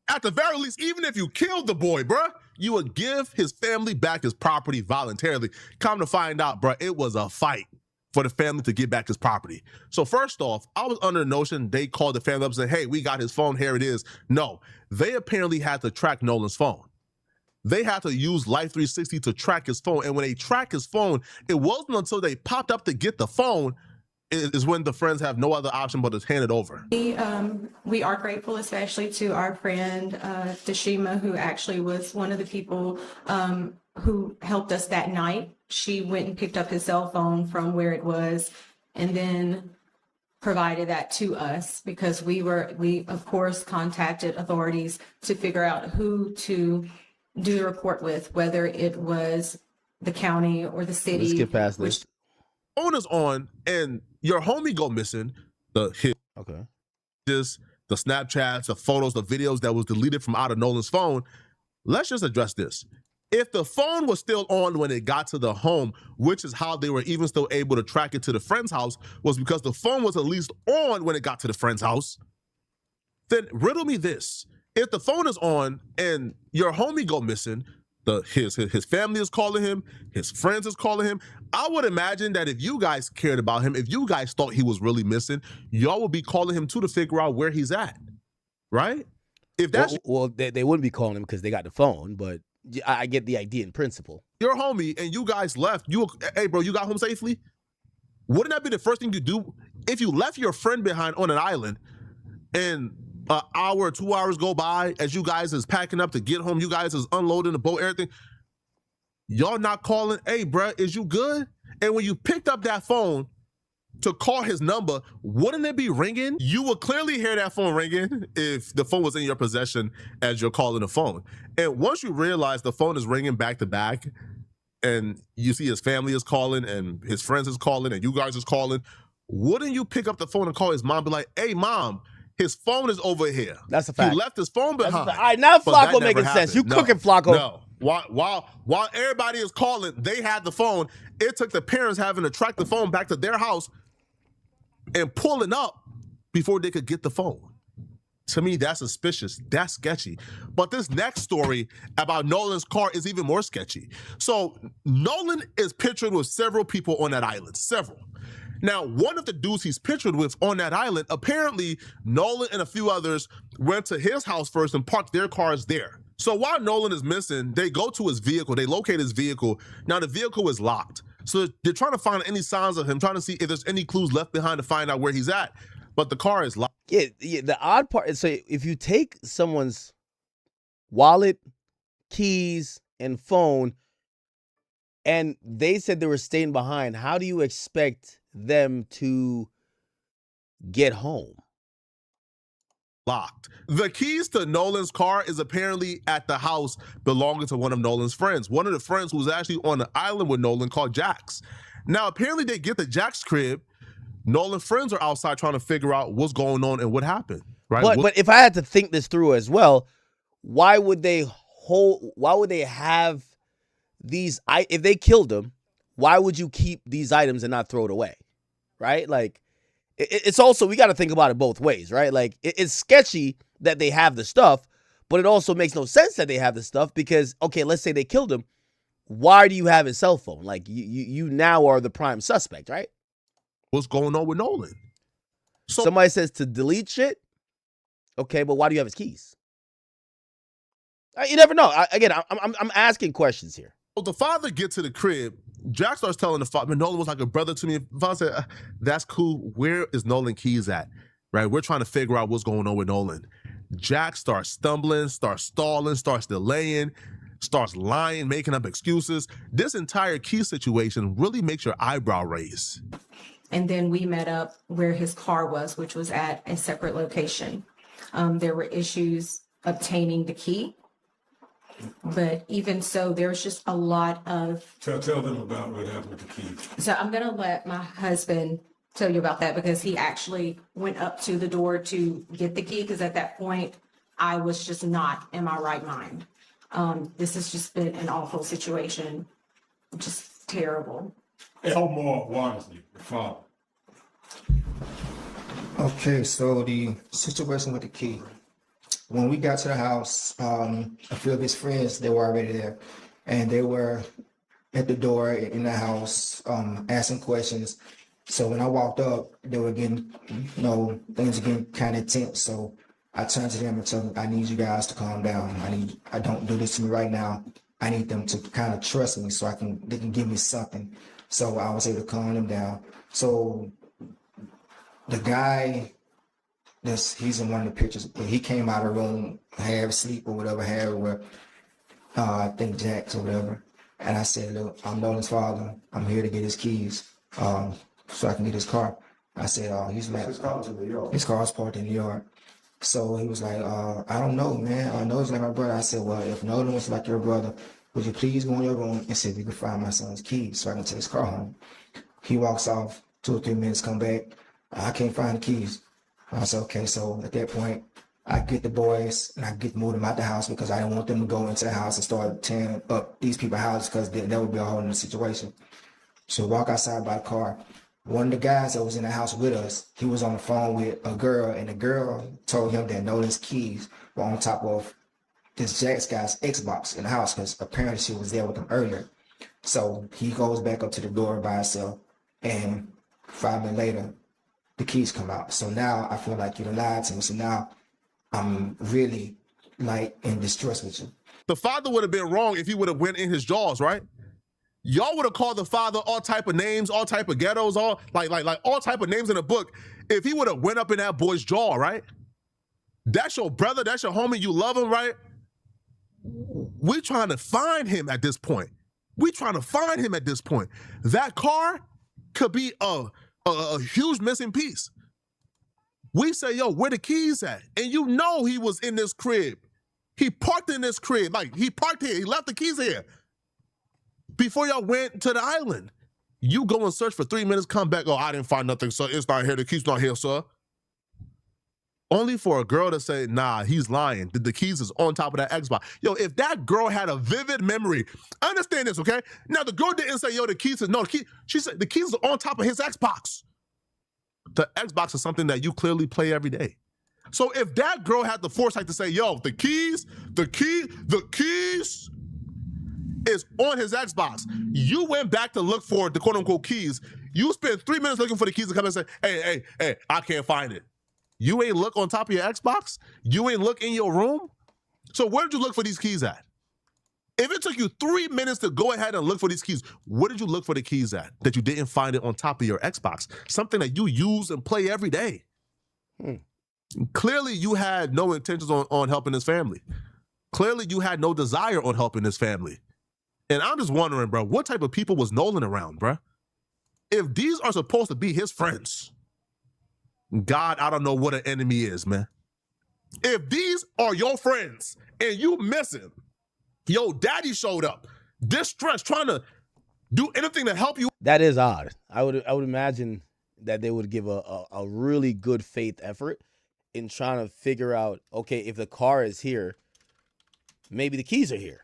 [SPEAKER 20] At the very least, even if you killed the boy, bruh, you would give his family back his property voluntarily. Come to find out, bruh, it was a fight for the family to get back his property. So first off, I was under the notion they called the family up and said, hey, we got his phone, here it is. No, they apparently had to track Nolan's phone. They had to use Life 360 to track his phone. And when they track his phone, it wasn't until they popped up to get the phone is when the friends have no other option but to hand it over.
[SPEAKER 18] We are grateful, especially to our friend Dashima, who actually was one of the people who helped us that night. She went and picked up his cell phone from where it was and then provided that to us, because we of course contacted authorities to figure out who to do the report with, whether it was the county or the city.
[SPEAKER 1] Let's get past this.
[SPEAKER 20] Phone is on and your homie go missing. Just the Snapchats, the photos, the videos that was deleted from out of Nolan's phone. let's just address this. If the phone was still on when it got to the home, which is how they were even still able to track it to the friend's house, was because the phone was at least on when it got to the friend's house, then riddle me this. If the phone is on and your homie go missing, his family is calling him, his friends is calling him, I would imagine that if you guys cared about him, if you guys thought he was really missing, y'all would be calling him too to figure out where he's at, right? If that's
[SPEAKER 1] well, they wouldn't be calling him because they got the phone, but I get the idea in principle.
[SPEAKER 20] Your homie and you guys left, hey bro, you got home safely? Wouldn't that be the first thing you do? If you left your friend behind on an island and an hour or 2 hours go by as you guys is packing up to get home, you guys is unloading the boat, everything, y'all not calling, hey bro, is you good? And when you picked up that phone to call his number, wouldn't it be ringing? You would clearly hear that phone ringing if the phone was in your possession as you're calling the phone. And once you realize the phone is ringing back to back and you see his family is calling and his friends is calling and you guys is calling, wouldn't you pick up the phone and call his mom, be like, hey mom, his phone is over here.
[SPEAKER 1] That's a fact.
[SPEAKER 20] He left his phone behind.
[SPEAKER 1] All right, now Flacco making sense. You cooking, Flacco.
[SPEAKER 20] No. While everybody is calling, they had the phone. It took the parents having to track the phone back to their house and pulling up before they could get the phone. To me, that's suspicious. That's sketchy. But this next story about Nolan's car is even more sketchy. So Nolan is pictured with several people on that island, several. Now, one of the dudes he's pictured with on that island, apparently Nolan and a few others went to his house first and parked their cars there. So while Nolan is missing, they go to his vehicle, they locate his vehicle. Now the vehicle is locked. So they're trying to find any signs of him, trying to see if there's any clues left behind to find out where he's at. But the car is locked.
[SPEAKER 1] Yeah, the odd part is, so if you take someone's wallet, keys, and phone, and they said they were staying behind, how do you expect them to get home?
[SPEAKER 20] Locked. The keys to Nolan's car is apparently at the house belonging to one of Nolan's friends. One of the friends who was actually on the island with Nolan called Jax. Now, apparently they get to Jack's crib. Nolan's friends are outside trying to figure out what's going on and what happened. Right?
[SPEAKER 1] But if I had to think this through as well, why would they have these? If they killed him, why would you keep these items and not throw it away? Right? Like, it's also, we got to think about it both ways, right? Like, it's sketchy that they have the stuff, but it also makes no sense that they have the stuff because, okay, let's say they killed him. Why do you have his cell phone? Like, you now are the prime suspect, right?
[SPEAKER 20] What's going on with Nolan?
[SPEAKER 1] So somebody says to delete shit. Okay, but why do you have his keys? You never know. I'm asking questions here.
[SPEAKER 20] So the father gets to the crib. Jack starts telling the father, Nolan was like a brother to me. The father said, that's cool. Where is Nolan Keys at? Right? We're trying to figure out what's going on with Nolan. Jack starts stumbling, starts stalling, starts delaying, starts lying, making up excuses. This entire key situation really makes your eyebrow raise.
[SPEAKER 18] And then we met up where his car was, which was at a separate location. There were issues obtaining the key. But even so, there's just a lot of...
[SPEAKER 10] Tell them about what happened with the key.
[SPEAKER 18] So I'm going to let my husband tell you about that because he actually went up to the door to get the key because at that point, I was just not in my right mind. This has just been an awful situation, just terrible.
[SPEAKER 10] Elmore Wansley, the father.
[SPEAKER 21] Okay, so the situation with the key. When we got to the house, a few of his friends, they were already there. And they were at the door in the house, asking questions. So when I walked up, they were getting, things were getting kind of tense. So I turned to them and told them, I need you guys to calm down. I don't do this to me right now. I need them to kind of trust me so they can give me something. So I was able to calm them down. So the guy, he's in one of the pictures. He came out of the room, half asleep or whatever, I think Jax or whatever. And I said, look, I'm Nolan's father. I'm here to get his keys so I can get his car. I said, he's like, his car's parked in the yard. So he was like, I don't know, man. I know he's like my brother. I said, well, if Nolan was like your brother, would you please go in your room and see if you can find my son's keys so I can take his car home? He walks off, 2 or 3 minutes, come back. I can't find the keys. I said, okay. So at that point, I get the boys and I get moved them out the house because I didn't want them to go into the house and start tearing up these people's houses because that would be a whole other situation. So walk outside by the car. One of the guys that was in the house with us, he was on the phone with a girl, and the girl told him that Nolan's keys were on top of this Jax guy's Xbox in the house because apparently she was there with him earlier. So he goes back up to the door by himself, and 5 minutes later, the keys come out. So now I feel like you lied to me. So now I'm really like in distress with you.
[SPEAKER 20] The father would have been wrong if he would have went in his jaws, right? Y'all would have called the father all type of names, all type of ghettos, all like all type of names in the book if he would have went up in that boy's jaw, right? That's your brother, that's your homie, you love him, right? We're trying to find him at this point. That car could be a huge missing piece. We say, yo, where the keys at? And you know he was in this crib. He parked in this crib. Like, he parked here. He left the keys here. Before y'all went to the island. You go and search for 3 minutes, come back, oh, I didn't find nothing, sir. It's not here. The key's not here, sir. Only for a girl to say, nah, he's lying. The keys is on top of that Xbox. Yo, if that girl had a vivid memory, understand this, okay? Now, the girl didn't say, yo, the keys is, no, she said the keys are on top of his Xbox. The Xbox is something that you clearly play every day. So if that girl had the foresight to say, yo, the keys is on his Xbox. You went back to look for the quote unquote keys. You spent 3 minutes looking for the keys to come and say, hey, I can't find it. You ain't look on top of your Xbox? You ain't look in your room? So where did you look for these keys at? If it took you 3 minutes to go ahead and look for these keys, where did you look for the keys at that you didn't find it on top of your Xbox? Something that you use and play every day. Clearly, you had no intentions on helping his family. Clearly, you had no desire on helping his family. And I'm just wondering, bro, what type of people was Nolan around, bro? If these are supposed to be his friends, God, I don't know what an enemy is, man. If these are your friends and you missing, yo, daddy showed up, distressed, trying to do anything to help you.
[SPEAKER 1] That is odd. I would imagine that they would give a really good faith effort in trying to figure out, okay, if the car is here, maybe the keys are here.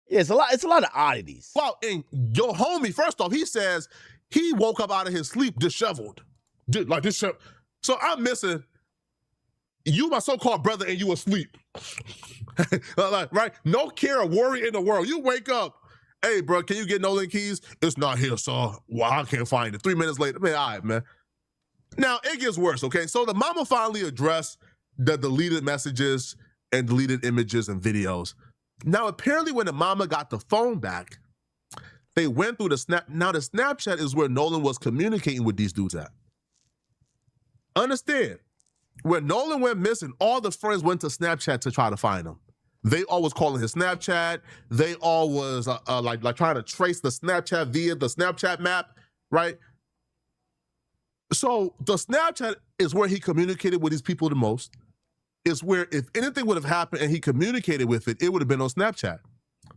[SPEAKER 1] Yeah, it's a lot of oddities.
[SPEAKER 20] Well, and your homie, first off, he says he woke up out of his sleep disheveled. Like disheveled. So I'm missing you, my so-called brother, and you asleep. Right? No care or worry in the world. You wake up, hey, bro, can you get Nolan keys? It's not here, so well, I can't find it. 3 minutes later, man, all right, man. Now, it gets worse, okay? So the mama finally addressed the deleted messages and deleted images and videos. Now, apparently when the mama got the phone back, they went through the snap. Now, the Snapchat is where Nolan was communicating with these dudes at. Understand, when Nolan went missing, all the friends went to Snapchat to try to find him. They all was calling his Snapchat. They all was like trying to trace the Snapchat via the Snapchat map, right? So the Snapchat is where he communicated with these people the most. It's where if anything would have happened and he communicated with it, it would have been on Snapchat.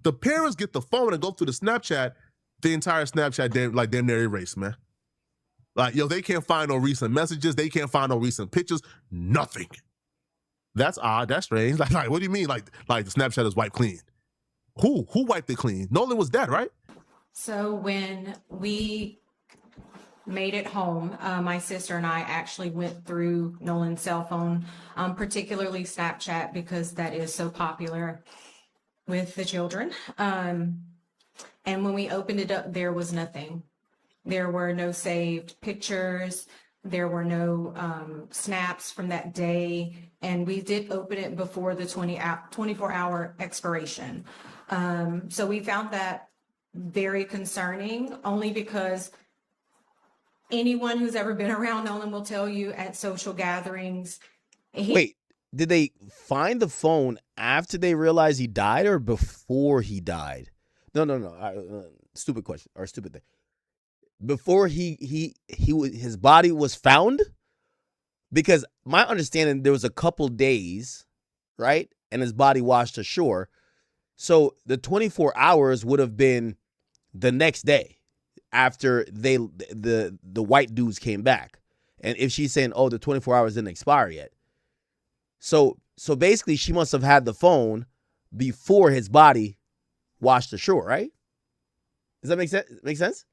[SPEAKER 20] The parents get the phone and go through the Snapchat, the entire Snapchat damn near erased, man. Like, yo, they can't find no recent messages. They can't find no recent pictures. Nothing. That's odd. That's strange. Like what do you mean? Like the Snapchat is wiped clean? Who wiped it clean? Nolan was dead, right?
[SPEAKER 18] So when we made it home, my sister and I actually went through Nolan's cell phone, particularly Snapchat, because that is so popular with the children. And when we opened it up, there was nothing. There were no saved pictures. There were no snaps from that day. And we did open it before the 24-hour expiration. So we found that very concerning, only because anyone who's ever been around Nolan will tell you at social gatherings.
[SPEAKER 1] Wait, did they find the phone after they realized he died or before he died? No. Stupid question or stupid thing. Before his body was found? Because my understanding, there was a couple days, right? And his body washed ashore. So the 24 hours would have been the next day after the white dudes came back. And if she's saying, oh, the 24 hours didn't expire yet. So basically she must have had the phone before his body washed ashore, right? Does that make sense?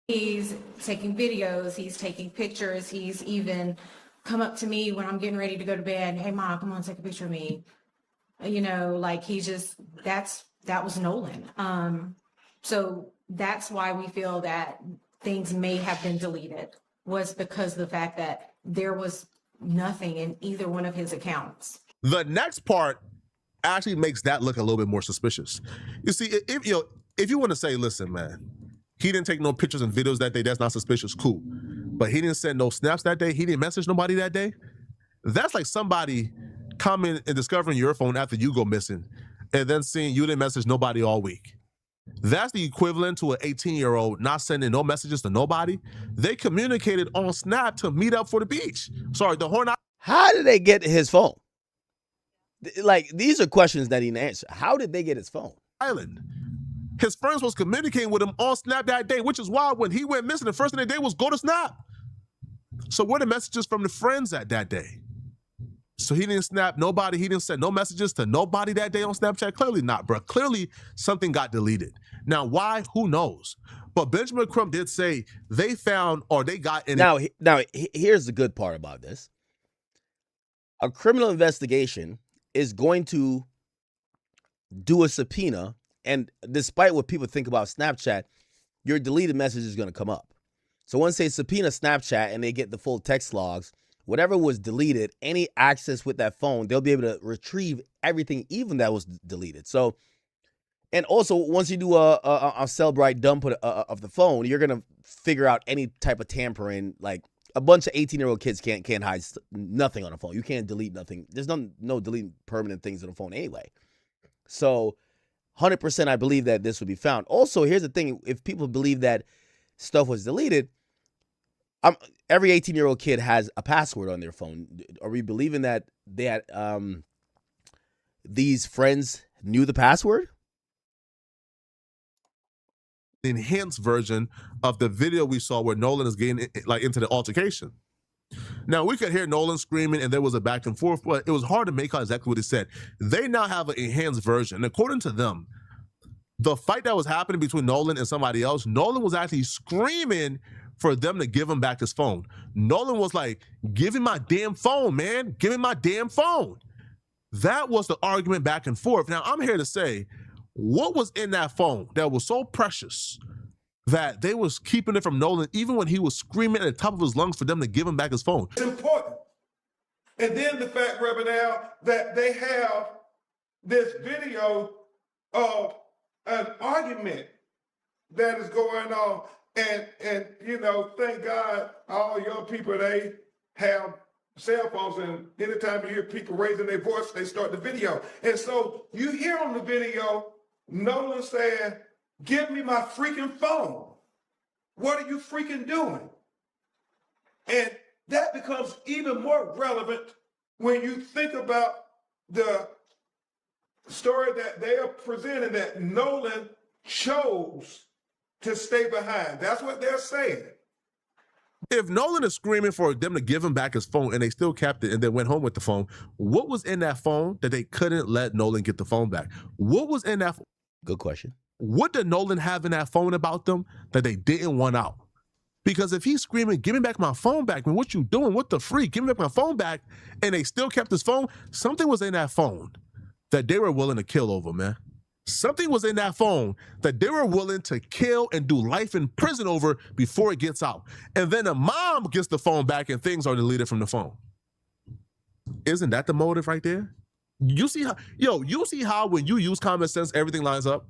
[SPEAKER 18] He's taking videos, he's taking pictures, he's even come up to me when I'm getting ready to go to bed. Hey, Mom, come on, take a picture of me. You know, like that was Nolan. So that's why we feel that things may have been deleted, was because of the fact that there was nothing in either one of his accounts.
[SPEAKER 20] The next part actually makes that look a little bit more suspicious. You see, if you want to say, listen, man, he didn't take no pictures and videos that day, that's not suspicious, cool. But he didn't send no snaps that day, he didn't message nobody that day. That's like somebody coming and discovering your phone after you go missing and then seeing you didn't message nobody all week. That's the equivalent to an 18-year-old not sending no messages to nobody. They communicated on Snap to meet up for the beach. Sorry, the Horn.
[SPEAKER 1] How did they get his phone? Like, these are questions that he didn't answer. How did they get his phone?
[SPEAKER 20] Island. His friends was communicating with him on Snap that day, which is why when he went missing, the first thing they did was go to Snap. So where are the messages from the friends at that day? So he didn't snap nobody. He didn't send no messages to nobody that day on Snapchat. Clearly not, bro. Clearly something got deleted. Now, why? Who knows? But Benjamin Crump did say they found or they got in.
[SPEAKER 1] Now, here's the good part about this. A criminal investigation is going to do a subpoena, and despite what people think about Snapchat, your deleted message is going to come up. So once they subpoena Snapchat and they get the full text logs, whatever was deleted, any access with that phone, they'll be able to retrieve everything, even that was deleted. So, and also once you do a Cellbrite dump of the phone, you're gonna figure out any type of tampering. Like a bunch of 18-year-old kids can't hide nothing on a phone. You can't delete nothing. There's no deleting permanent things on a phone anyway. So, 100%, I believe that this would be found. Also, here's the thing: if people believe that stuff was deleted, every 18-year-old kid has a password on their phone. Are we believing that they had these friends knew the password?
[SPEAKER 20] Enhanced version of the video we saw where Nolan is getting like into the altercation. Now we could hear Nolan screaming and there was a back and forth, but it was hard to make out exactly what he said. They now have an enhanced version. And according to them, the fight that was happening between Nolan and somebody else, Nolan was actually screaming for them to give him back his phone. Nolan was like, give me my damn phone, man. Give me my damn phone. That was the argument back and forth. Now, I'm here to say, what was in that phone that was so precious that they was keeping it from Nolan, even when he was screaming at the top of his lungs for them to give him back his phone?
[SPEAKER 6] It's important. And then the fact, Reverend Al, that they have this video of an argument that is going on. And you know, thank God, all young people, they have cell phones, and anytime you hear people raising their voice, they start the video. And so you hear on the video, Nolan saying, give me my freaking phone. What are you freaking doing? And that becomes even more relevant when you think about the story that they are presenting, that Nolan chose to stay behind. That's what they're saying.
[SPEAKER 20] If Nolan is screaming for them to give him back his phone and they still kept it and then went home with the phone, what was in that phone that they couldn't let Nolan get the phone back? What was in that?
[SPEAKER 1] Good question.
[SPEAKER 20] What did Nolan have in that phone about them that they didn't want out? Because if he's screaming, give me back my phone back, man, what you doing? What the freak? Give me back my phone back. And they still kept his phone. Something was in that phone that they were willing to kill over, man. Something was in that phone that they were willing to kill and do life in prison over before it gets out. And then the mom gets the phone back and things are deleted from the phone. Isn't that the motive right there? You see how, you see how when you use common sense, everything lines up?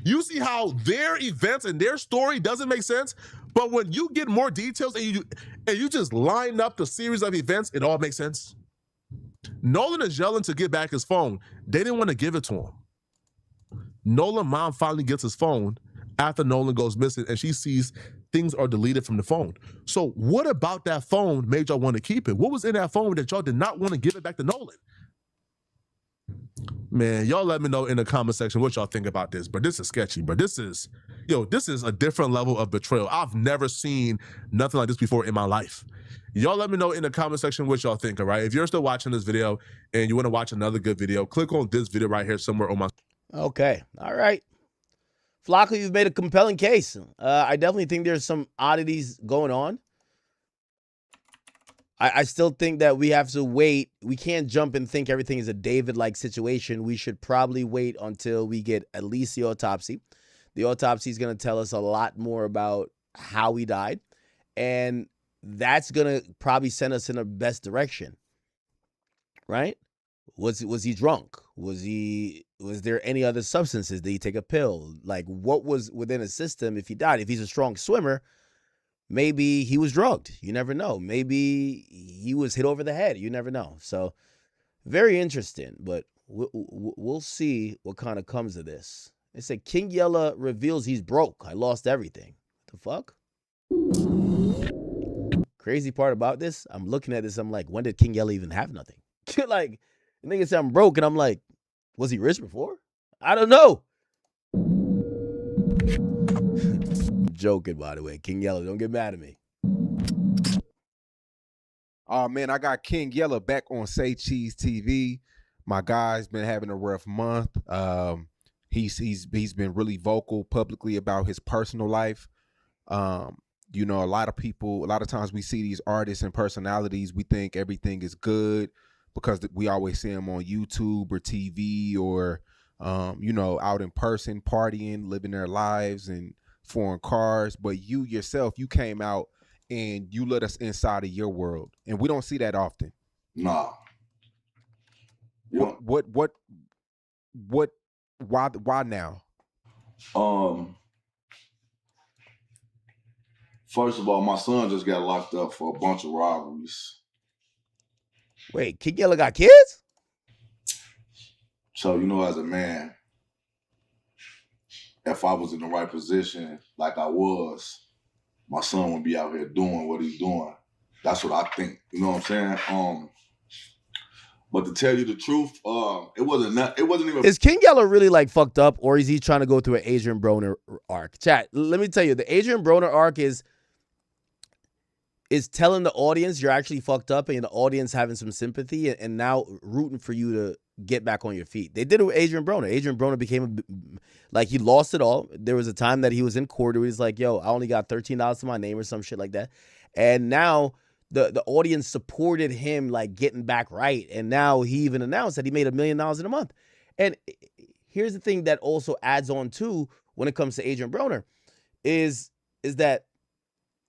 [SPEAKER 20] You see how their events and their story doesn't make sense? But when you get more details and you just line up the series of events, it all makes sense. Nolan is yelling to get back his phone. They didn't want to give it to him. Nolan's mom finally gets his phone after Nolan goes missing and she sees things are deleted from the phone. So what about that phone made y'all want to keep it? What was in that phone that y'all did not want to give it back to Nolan? Man, y'all let me know in the comment section what y'all think about this. But this is sketchy. But this is a different level of betrayal. I've never seen nothing like this before in my life. Y'all let me know in the comment section what y'all think, all right? If you're still watching this video and you want to watch another good video, click on this video right here somewhere on my...
[SPEAKER 1] Okay, all right. Flacco, you've made a compelling case. I definitely think there's some oddities going on. I still think that we have to wait. We can't jump and think everything is a David-like situation. We should probably wait until we get at least the autopsy. The autopsy is going to tell us a lot more about how he died. And that's going to probably send us in the best direction. Right? Was he drunk? Was there any other substances? Did he take a pill? Like, what was within his system if he died? If he's a strong swimmer, maybe he was drugged. You never know. Maybe he was hit over the head. You never know. So very interesting, but we'll see what kind of comes of this. They said King Yella reveals he's broke. I lost everything. What the fuck? Crazy part about this, I'm looking at this. I'm like, when did King Yella even have nothing? Like, the nigga said I'm broke, and I'm like, was he rich before? I don't know. Joking, by the way. King Yella, don't get mad at me.
[SPEAKER 3] Oh man, I got King Yella back on Say Cheese TV. My guy's been having a rough month. He's been really vocal publicly about his personal life. You know, a lot of times we see these artists and personalities, we think everything is good because we always see them on YouTube or TV or you know, out in person partying, living their lives and foreign cars, but you yourself, you came out and you let us inside of your world, and we don't see that often.
[SPEAKER 14] Nah.
[SPEAKER 3] Why now?
[SPEAKER 14] First of all, my son just got locked up for a bunch of robberies.
[SPEAKER 1] Wait, King Yella got kids?
[SPEAKER 14] So, you know, as a man, if I was in the right position like I was, my son would be out here doing what he's doing. That's what I think. You know what I'm saying? But to tell you the truth, it wasn't even.
[SPEAKER 1] Is King Yella really like fucked up, or is he trying to go through an Adrian Broner arc? Chat, let me tell you, the Adrian Broner arc is telling the audience you're actually fucked up and the audience having some sympathy and now rooting for you to get back on your feet. They did it with Adrian Broner. Adrian Broner became he lost it all. There was a time that he was in court where he's like, yo, I only got $13 to my name or some shit like that. And now the audience supported him like getting back right. And now he even announced that he made $1 million in a month. And here's the thing that also adds on to when it comes to Adrian Broner is that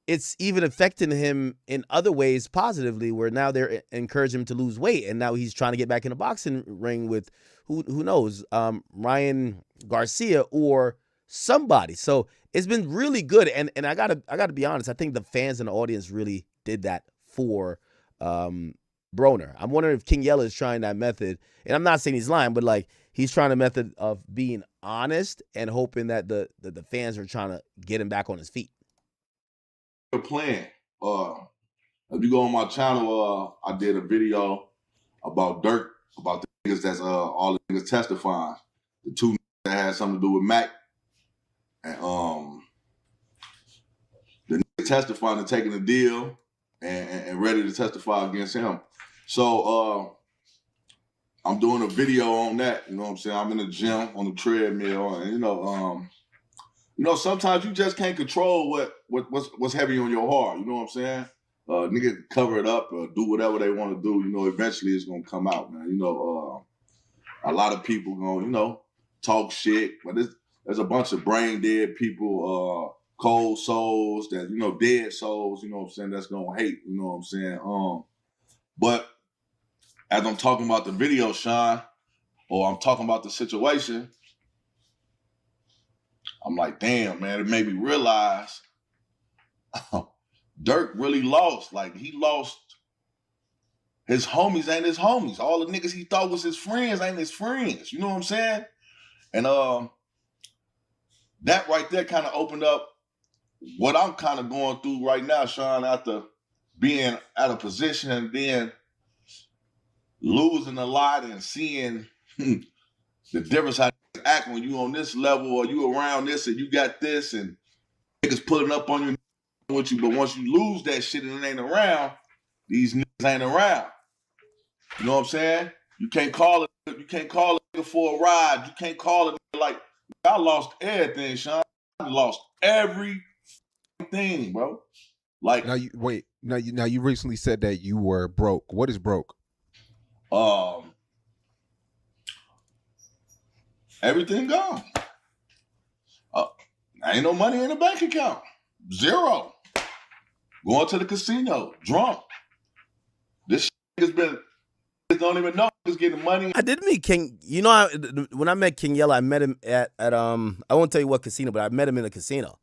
[SPEAKER 1] it's even affecting him in other ways positively, where now they're encouraging him to lose weight. And now he's trying to get back in the boxing ring with who knows, Ryan Garcia or somebody. So it's been really good. And I gotta be honest, I think the fans and the audience really did that for Broner. I'm wondering if King Yella is trying that method. And I'm not saying he's lying, but like he's trying the method of being honest and hoping that the fans are trying to get him back on his feet.
[SPEAKER 14] Plan. If you go on my channel, I did a video about Dirk, about the niggas that's all the niggas testifying. The two that had something to do with Mac. And the niggas testifying and taking the deal and ready to testify against him. So I'm doing a video on that, you know what I'm saying? I'm in the gym on the treadmill, and you know, sometimes you just can't control what's heavy on your heart. You know what I'm saying? Niggas cover it up or do whatever they want to do. You know, eventually it's gonna come out, man. You know, a lot of people gonna, you know, talk shit, but there's a bunch of brain dead people, cold souls that, you know, dead souls. You know what I'm saying? That's gonna hate. You know what I'm saying? But as I'm talking about the video, Sean, or I'm talking about the situation, I'm like, damn, man, it made me realize Dirk really lost. Like, he lost his homies ain't his homies. All the niggas he thought was his friends ain't his friends. You know what I'm saying? And that right there kind of opened up what I'm kind of going through right now, Sean, after being at a position and then losing a lot and seeing the difference how niggas act when you on this level or you around this and you got this and niggas pulling up on you with you, but once you lose that shit and it ain't around, these niggas ain't around. You know what I'm saying? You can't call it. You can't call a nigga for a ride. You can't call it like I lost everything, Sean. I lost everything, bro. Like
[SPEAKER 3] now you wait. Now you recently said that you were broke. What is broke?
[SPEAKER 14] Everything gone. Ain't no money in the bank account. Zero. Going to the casino, drunk. This shit has been. Don't even know who's getting money.
[SPEAKER 1] I did meet King. You know, when I met King Yella, I met him at I won't tell you what casino, but I met him in a casino.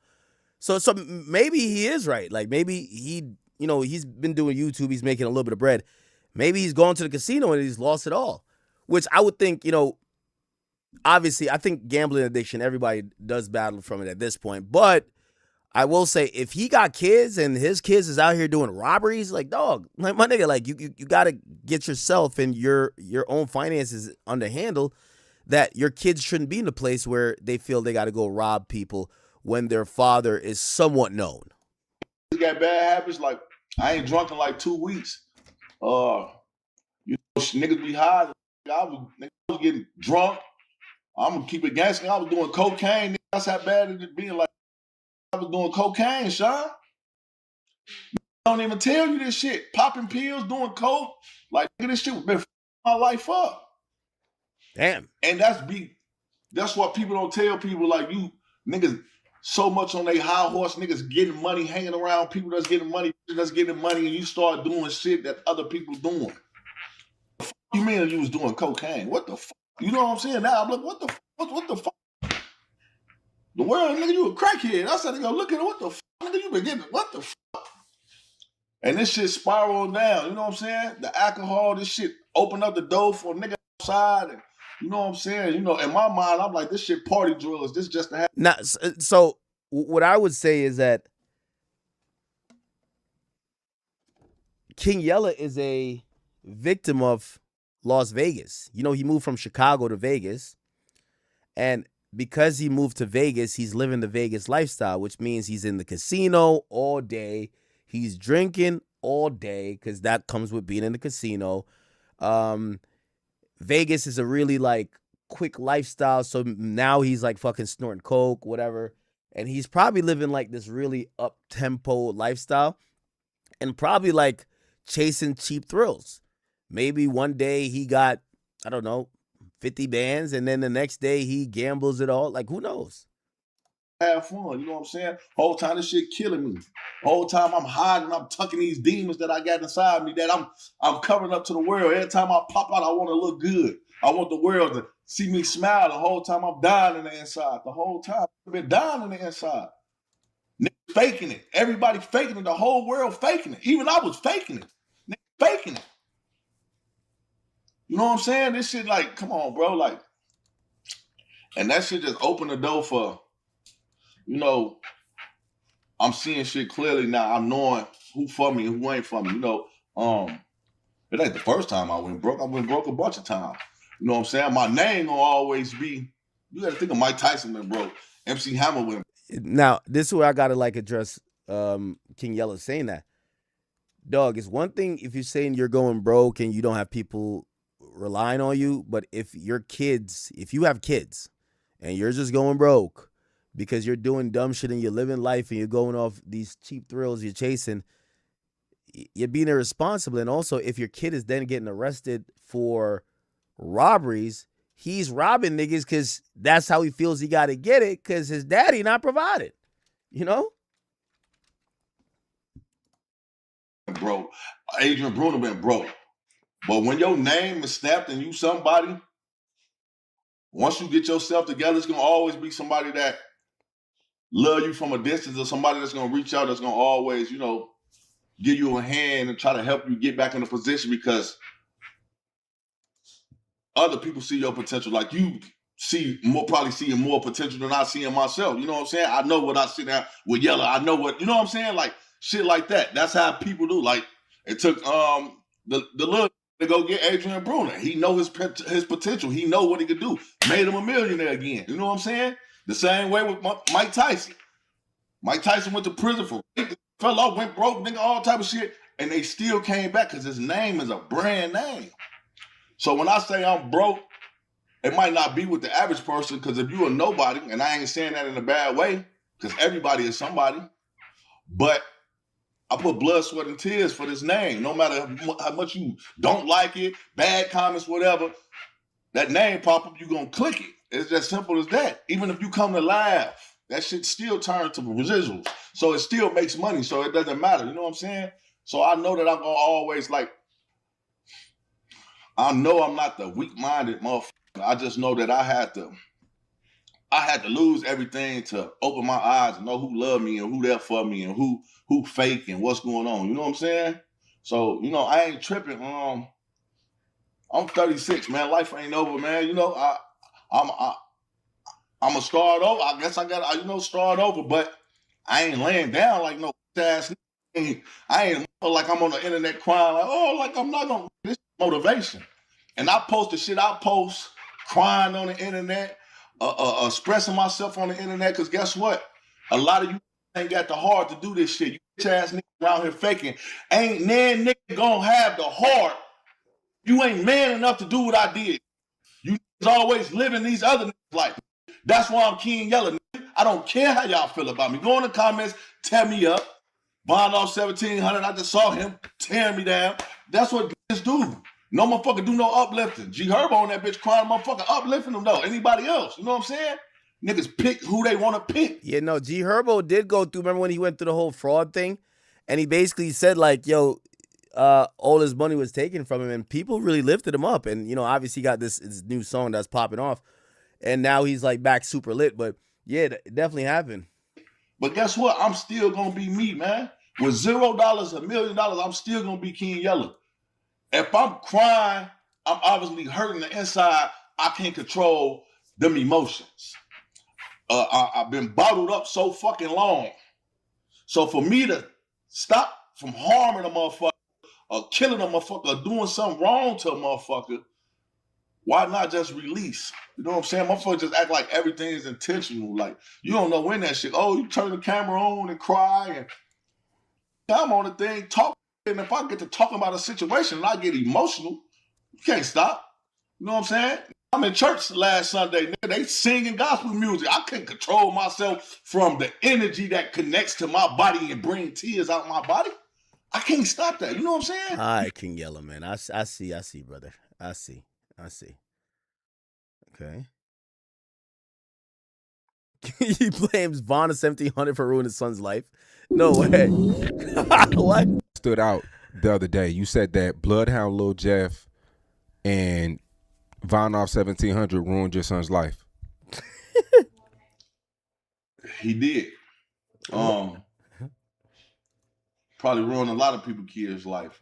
[SPEAKER 1] So maybe he is right. Like maybe he's been doing YouTube. He's making a little bit of bread. Maybe he's gone to the casino and he's lost it all. Which I would think, obviously, I think gambling addiction, everybody does battle from it at this point. But I will say, if he got kids and his kids is out here doing robberies, like, dog, like my nigga, like you got to get yourself and your own finances under handle, that your kids shouldn't be in a place where they feel they got to go rob people when their father is somewhat known.
[SPEAKER 14] He got bad habits. Like, I ain't drunk in like 2 weeks. Niggas be high. I was getting drunk. I'm gonna keep it gangster. I was doing cocaine. That's how bad it being. Like, I was doing cocaine, Sean. Don't even tell you this shit. Popping pills, doing coke. Like, this shit been my life up.
[SPEAKER 1] Damn.
[SPEAKER 14] And that's what people don't tell people. Like, you niggas so much on they high horse, niggas getting money, hanging around people that's getting money, and you start doing shit that other people doing. The fuck you mean you was doing cocaine? What the fuck? You know what I'm saying? Now I'm like, what the fuck? What the fuck? The world, nigga, you a crackhead. I said, nigga, look at it. What the fuck, nigga, you been getting? What the fuck? And this shit spiraled down. You know what I'm saying? The alcohol, this shit opened up the door for a nigga outside. And you know what I'm saying? In my mind, I'm like, this shit party drugs. This just to have.
[SPEAKER 1] Now, so what I would say is that King Yella is a victim of Las Vegas. He moved from Chicago to Vegas. And because he moved to Vegas, he's living the Vegas lifestyle, which means he's in the casino all day. He's drinking all day because that comes with being in the casino. Vegas is a really quick lifestyle. So now he's fucking snorting coke, whatever. And he's probably living this really up-tempo lifestyle and probably chasing cheap thrills. Maybe one day he got, I don't know, 50 bands, and then the next day he gambles it all. Who knows?
[SPEAKER 14] Have fun, you know what I'm saying? Whole time this shit killing me. Whole time I'm hiding, I'm tucking these demons that I got inside me that I'm covering up to the world. Every time I pop out, I want to look good. I want the world to see me smile. The whole time I'm dying in the inside. The whole time I've been dying in the inside. Niggas faking it. Everybody faking it. The whole world faking it. Even I was faking it. Niggas faking it. You know what I'm saying? This shit come on, bro. And that shit just opened the door for, I'm seeing shit clearly now. I'm knowing who for me and who ain't for me. It ain't the first time I went broke. I went broke a bunch of times. You know what I'm saying? My name gonna always be, you gotta think of Mike Tyson went broke. MC Hammer went.
[SPEAKER 1] Now, this is where I gotta address King Yella saying that. Dog, it's one thing if you're saying you're going broke and you don't have people relying on you, but if you have kids and you're just going broke because you're doing dumb shit and you're living life and you're going off these cheap thrills you're chasing, you're being irresponsible. And also, if your kid is then getting arrested for robberies, he's robbing niggas because that's how he feels he got to get it because his daddy not provided,
[SPEAKER 14] Broke. Adrian Bruner been broke. But when your name is snapped and you somebody, once you get yourself together, it's going to always be somebody that love you from a distance or somebody that's going to reach out, that's going to always, give you a hand and try to help you get back in a position because other people see your potential. Like you probably seeing more potential than I see in myself. You know what I'm saying? I know what I see now with Yella. I know what, you know what I'm saying? Shit like that. That's how people do. It took the little to go get Adrian Bruner. He know his potential. He know what he could do. Made him a millionaire again. You know what I'm saying? The same way with Mike Tyson. Mike Tyson went to prison for fell off, went broke, nigga, all type of shit, and they still came back because his name is a brand name. So when I say I'm broke, it might not be with the average person, because if you're a nobody, and I ain't saying that in a bad way, because everybody is somebody, but I put blood, sweat, and tears for this name. No matter how much you don't like it, bad comments, whatever, that name pop up, you gonna click it. It's as simple as that. Even if you come to laugh, that shit still turns to residuals. So it still makes money, so it doesn't matter. You know what I'm saying? So I know that I'm gonna always I know I'm not the weak-minded motherfucker. I just know that I had to lose everything to open my eyes and know who love me and who there for me and who fake and what's going on. You know what I'm saying? So, I ain't tripping. I'm 36, man. Life ain't over, man. I'm gonna start over. I guess I gotta, start over, but I ain't laying down like no ass. I ain't like I'm on the internet crying like I'm not gonna. This is motivation, and I post the shit I post, crying on the internet, expressing myself on the internet. Cause guess what? A lot of you ain't got the heart to do this shit. You bitch ass niggas around here faking. Ain't nan nigga gonna have the heart. You ain't man enough to do what I did. You always living these other niggas' life. That's why I'm King Yella. I don't care how y'all feel about me. Go in the comments, tear me up. Bond off 1700. I just saw him tearing me down. That's what niggas do. No motherfucker do no uplifting. G Herbo on that bitch crying, motherfucker uplifting them though. Anybody else? You know what I'm saying? Niggas pick who they want to pick.
[SPEAKER 1] Yeah, no, G Herbo did go through. Remember when he went through the whole fraud thing? And he basically said yo, all his money was taken from him, and people really lifted him up. And obviously he got this new song that's popping off, and now he's back super lit. But yeah, it definitely happened.
[SPEAKER 14] But guess what? I'm still gonna be me, man. With $0, $1 million, I'm still gonna be King Yella. If I'm crying, I'm obviously hurting the inside. I can't control them emotions. I've been bottled up so fucking long. So for me to stop from harming a motherfucker, or killing a motherfucker, or doing something wrong to a motherfucker, why not just release? You know what I'm saying? Motherfuckers just act like everything is intentional. Like, you don't know when that shit, you turn the camera on and cry, and I'm on the thing talking, and if I get to talking about a situation and I get emotional, you can't stop. You know what I'm saying? I'm in church last Sunday, nigga. They singing gospel music. I couldn't control myself from the energy that connects to my body and bring tears out my body. I can't stop that. You know what I'm saying?
[SPEAKER 1] All right, King Yella, man. I see, brother. I see. Okay. He blames Vaughn of 1700 for ruining his son's life. No way. What?
[SPEAKER 3] Stood out the other day. You said that Bloodhound Lil Jeff and Von off 1700 ruined your son's life.
[SPEAKER 14] He did. Probably ruined a lot of people's kids' life.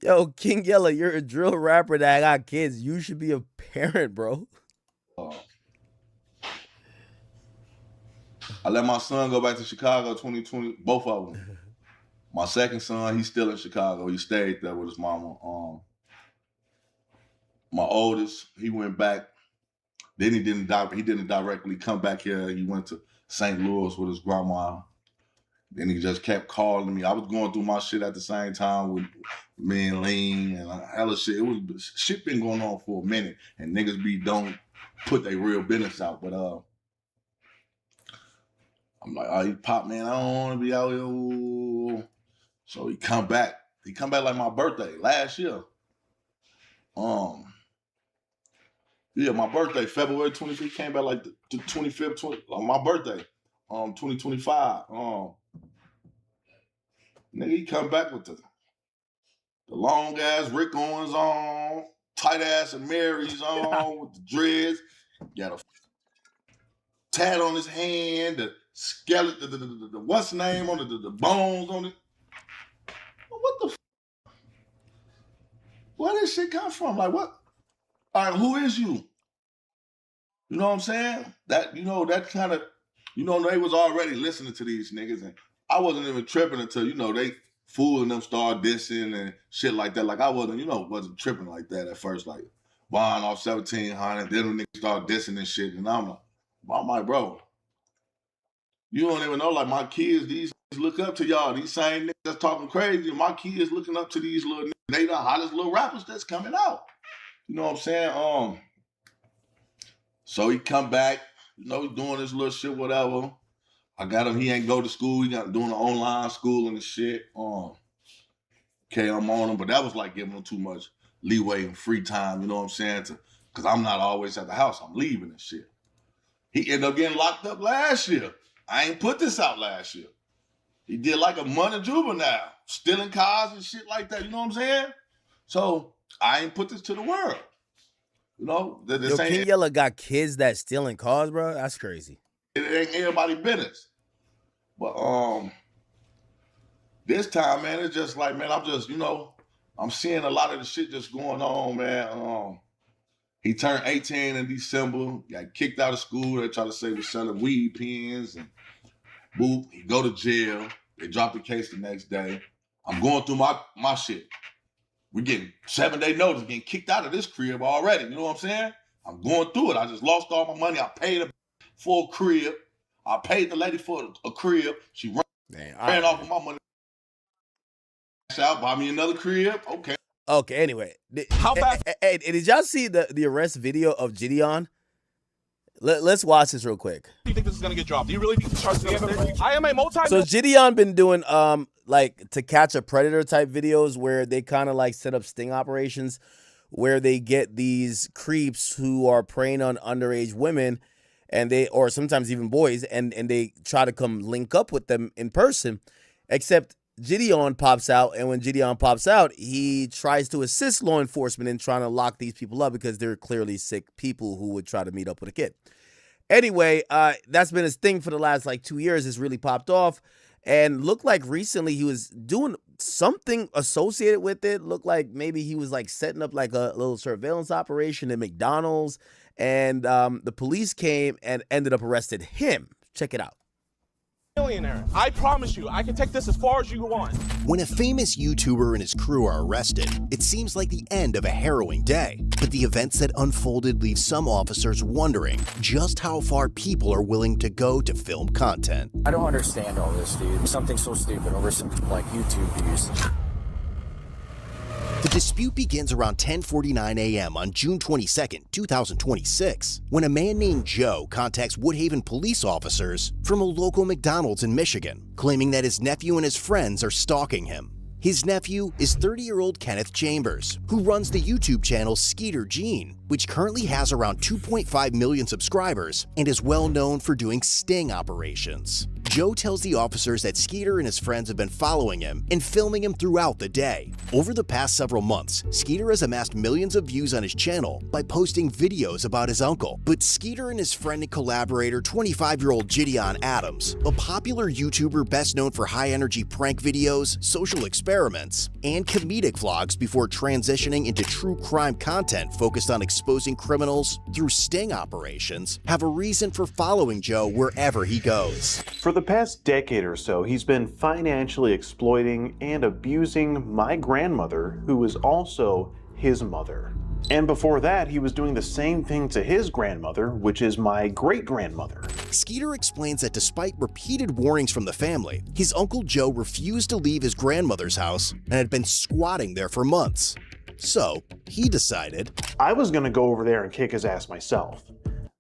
[SPEAKER 1] Yo, King Yella, you're a drill rapper that got kids. You should be a parent, bro.
[SPEAKER 14] I let my son go back to Chicago 2020, both of them. My second son, he's still in Chicago. He stayed there with his mama. My oldest, he went back. Then he didn't directly come back here. He went to St. Louis with his grandma. Then he just kept calling me. I was going through my shit at the same time with me and Lean and hella shit. Shit been going on for a minute, and niggas don't put their real business out. But I'm like, he pop, man, I don't want to be out here. So he come back. He come back like my birthday last year. Yeah, my birthday, February 25th, came back like the 25th, my birthday, 2025. Nigga, he come back with the long ass Rick Owens on, tight ass and Mary's on with the dreads, got a tat on his hand, the skeleton, the what's the name on the bones on it. What the where this shit come from? Like what? All right, who is you? You know what I'm saying? That that kind of, they was already listening to these niggas, and I wasn't even tripping until, Fool and them start dissing and shit like that. Like I wasn't tripping like that at first. Like buying off 1,700, then when niggas start dissing and shit, and I'm like, bro, you don't even know. Like my kids, these look up to y'all. These same niggas that's talking crazy. My kids looking up to these little niggas. They the hottest little rappers that's coming out. You know what I'm saying? So he come back. He's doing this little shit, whatever. I got him. He ain't go to school. He got doing the online school and the shit. Okay, I'm on him, but that was like giving him too much leeway and free time. You know what I'm saying? Because I'm not always at the house. I'm leaving and shit. He ended up getting locked up last year. I ain't put this out last year. He did like a month of juvenile, stealing cars and shit like that. You know what I'm saying? So I ain't put this to the world.
[SPEAKER 1] King Yella got kids that stealing cars, bro. That's crazy.
[SPEAKER 14] It ain't everybody's business. But this time, man, it's just like, man, I'm just, I'm seeing a lot of the shit just going on, man. He turned 18 in December, got kicked out of school. They try to say we're selling weed pens and boop. He go to jail. They drop the case the next day. I'm going through my shit. We're getting 7-day notice, getting kicked out of this crib already. You know what I'm saying? I'm going through it. I just lost all my money. I paid her for a crib. I paid the lady for a crib. She ran off with my money. Out, buy me another crib. Okay,
[SPEAKER 1] anyway. How about hey, did y'all see the arrest video of Gideon? Let's watch this real quick.
[SPEAKER 7] Do you think this is gonna get dropped? Do you really think the charge is gonna get? I am a multi.
[SPEAKER 1] So Gideon been doing like To Catch a Predator type videos where they kind of like set up sting operations where they get these creeps who are preying on underage women and or sometimes even boys and they try to come link up with them in person, except Gideon pops out, and when Gideon pops out, he tries to assist law enforcement in trying to lock these people up because they're clearly sick people who would try to meet up with a kid. Anyway, that's been his thing for the last like 2 years. It's really popped off and looked like recently he was doing something associated with it. Looked like maybe he was like setting up like a little surveillance operation at McDonald's, and the police came and ended up arresting him. Check it out.
[SPEAKER 7] Millionaire. I promise you, I can take this as far as you want.
[SPEAKER 15] When a famous YouTuber and his crew are arrested, it seems like the end of a harrowing day. But the events that unfolded leave some officers wondering just how far people are willing to go to film content.
[SPEAKER 22] I don't understand all this, dude. Something so stupid over some like YouTube views.
[SPEAKER 15] The dispute begins around 10:49 a.m. on June 22, 2026, when a man named Joe contacts Woodhaven police officers from a local McDonald's in Michigan, claiming that his nephew and his friends are stalking him. His nephew is 30-year-old Kenneth Chambers, who runs the YouTube channel Skeeter Gene, which currently has around 2.5 million subscribers and is well known for doing sting operations. Joe tells the officers that Skeeter and his friends have been following him and filming him throughout the day. Over the past several months, Skeeter has amassed millions of views on his channel by posting videos about his uncle. But Skeeter and his friend and collaborator, 25-year-old Gideon Adams, a popular YouTuber best known for high-energy prank videos, social experiments, and comedic vlogs before transitioning into true crime content focused on exposing criminals through sting operations, have a reason for following Joe wherever he goes.
[SPEAKER 24] For the past decade or so, he's been financially exploiting and abusing my grandmother, who is also his mother. And before that, he was doing the same thing to his grandmother, which is my great-grandmother.
[SPEAKER 15] Skeeter explains that despite repeated warnings from the family, his Uncle Joe refused to leave his grandmother's house and had been squatting there for months. So, he decided,
[SPEAKER 24] I was gonna go over there and kick his ass myself.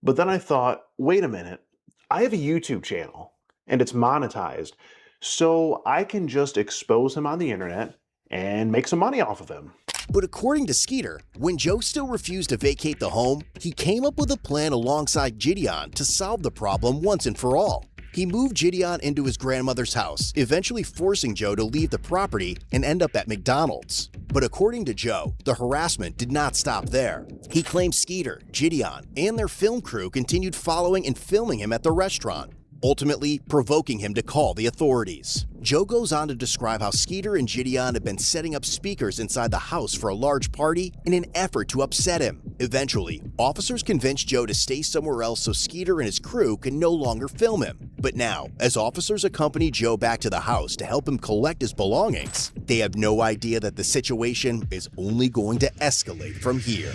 [SPEAKER 24] But then I thought, wait a minute, I have a YouTube channel and it's monetized, so I can just expose him on the internet and make some money off of him.
[SPEAKER 15] But according to Skeeter, when Joe still refused to vacate the home, he came up with a plan alongside Gideon to solve the problem once and for all. He moved Gideon into his grandmother's house, eventually forcing Joe to leave the property and end up at McDonald's. But according to Joe, the harassment did not stop there. He claimed Skeeter, Gideon, and their film crew continued following and filming him at the restaurant. ultimately provoking him to call the authorities. Joe goes on to describe how Skeeter and Gideon have been setting up speakers inside the house for a large party in an effort to upset him. Eventually, officers convince Joe to stay somewhere else so Skeeter and his crew can no longer film him. But now, as officers accompany Joe back to the house to help him collect his belongings, they have no idea that the situation is only going to escalate from here.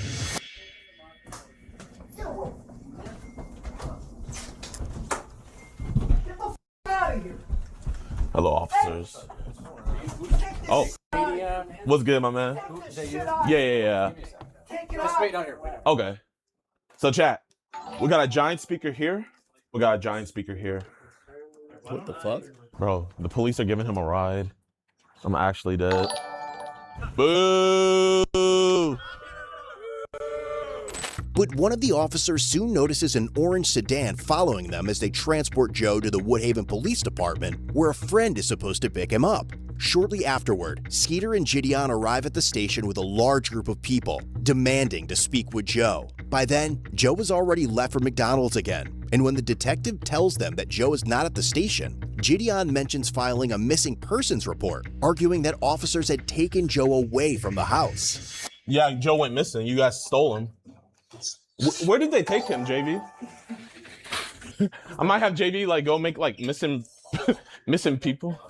[SPEAKER 7] Hello, officers. Oh, what's good, my man? Yeah.
[SPEAKER 22] Just wait down here.
[SPEAKER 7] Okay. So, chat, we got a giant speaker here.
[SPEAKER 1] What the fuck?
[SPEAKER 7] Bro, the police are giving him a ride. I'm actually dead. Boo!
[SPEAKER 15] But one of the officers soon notices an orange sedan following them as they transport Joe to the Woodhaven Police Department, where a friend is supposed to pick him up. Shortly afterward, Skeeter and Gideon arrive at the station with a large group of people, demanding to speak with Joe. By then, Joe has already left for McDonald's again, and when the detective tells them that Joe is not at the station, Gideon mentions filing a missing persons report, arguing that officers had taken Joe away from the house.
[SPEAKER 7] Yeah, Joe went missing. You guys stole him. Where did they take him, JV? I might have JV like go make like missing people.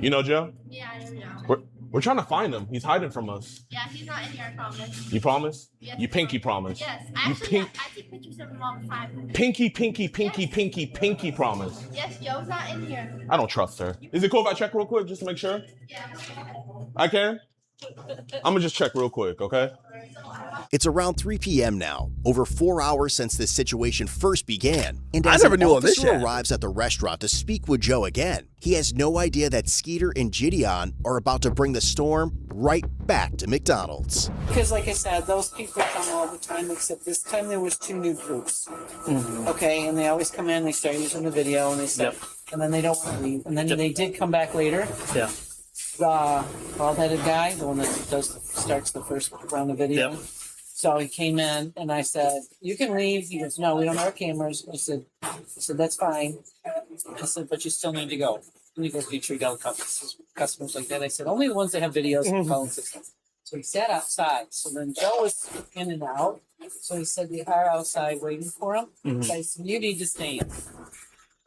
[SPEAKER 7] You know Joe?
[SPEAKER 11] Yeah, I know Joe.
[SPEAKER 7] We're trying to find him. He's hiding from us.
[SPEAKER 11] Yeah, he's not in here, I promise.
[SPEAKER 7] You promise?
[SPEAKER 11] Yes,
[SPEAKER 7] You pinky promise?
[SPEAKER 11] Yes, I take pictures of him all the time.
[SPEAKER 7] Pinky promise.
[SPEAKER 11] Yes, Joe's not in here.
[SPEAKER 7] I don't trust her. Is it cool if I check real quick just to make sure?
[SPEAKER 11] Yeah.
[SPEAKER 7] I can? I'm gonna just check real quick, okay?
[SPEAKER 15] It's around 3 p.m. now, over 4 hours since this situation first began, and
[SPEAKER 1] I
[SPEAKER 15] as
[SPEAKER 1] never
[SPEAKER 15] an
[SPEAKER 1] knew all this
[SPEAKER 15] officer
[SPEAKER 1] shit.
[SPEAKER 15] arrives at the restaurant to speak with Joe again, he has no idea that Skeeter and Gideon are about to bring the storm right back to McDonald's.
[SPEAKER 12] Because like I said, those people come all the time, except this time there was 2 new groups. Okay, and they always come in, they start using the video, and they start, and then they don't want to leave. And then they did come back later.
[SPEAKER 22] Yeah.
[SPEAKER 12] The bald-headed guy, the one that starts the first round of video.
[SPEAKER 22] Yep.
[SPEAKER 12] So he came in, and I said, "You can leave." He goes, "No, we don't have our cameras." I said, "That's fine." I said, "But you still need to go." And he goes, "Do you treat all customers like that?" I said, "Only the ones that have videos and phone systems." So he sat outside. So then Joe was in and out. So he said, "We are outside waiting for him." So I said, "You need to stay in."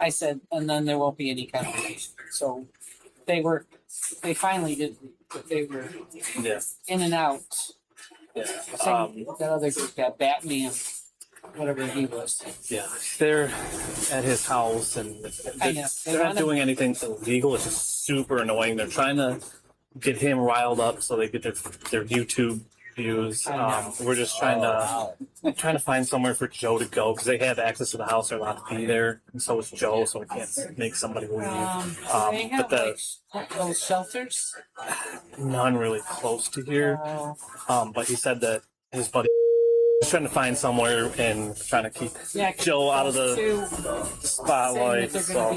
[SPEAKER 12] I said, "And then there won't be any conversation." So they finally did leave, but they were in and out.
[SPEAKER 22] Yeah.
[SPEAKER 12] That other group, that Batman, whatever he was.
[SPEAKER 22] Yeah. They're at his house and
[SPEAKER 12] I know.
[SPEAKER 22] they're not doing anything illegal. It's just super annoying. They're trying to get him riled up so they get their YouTube views. We're just trying to find somewhere for Joe to go because they have access to the house. They're allowed to be there, and so is Joe. So we can't make somebody leave.
[SPEAKER 12] They have those shelters.
[SPEAKER 22] None really close to here. But he said that his buddy is trying to find somewhere and trying to keep Joe out of the spotlight. So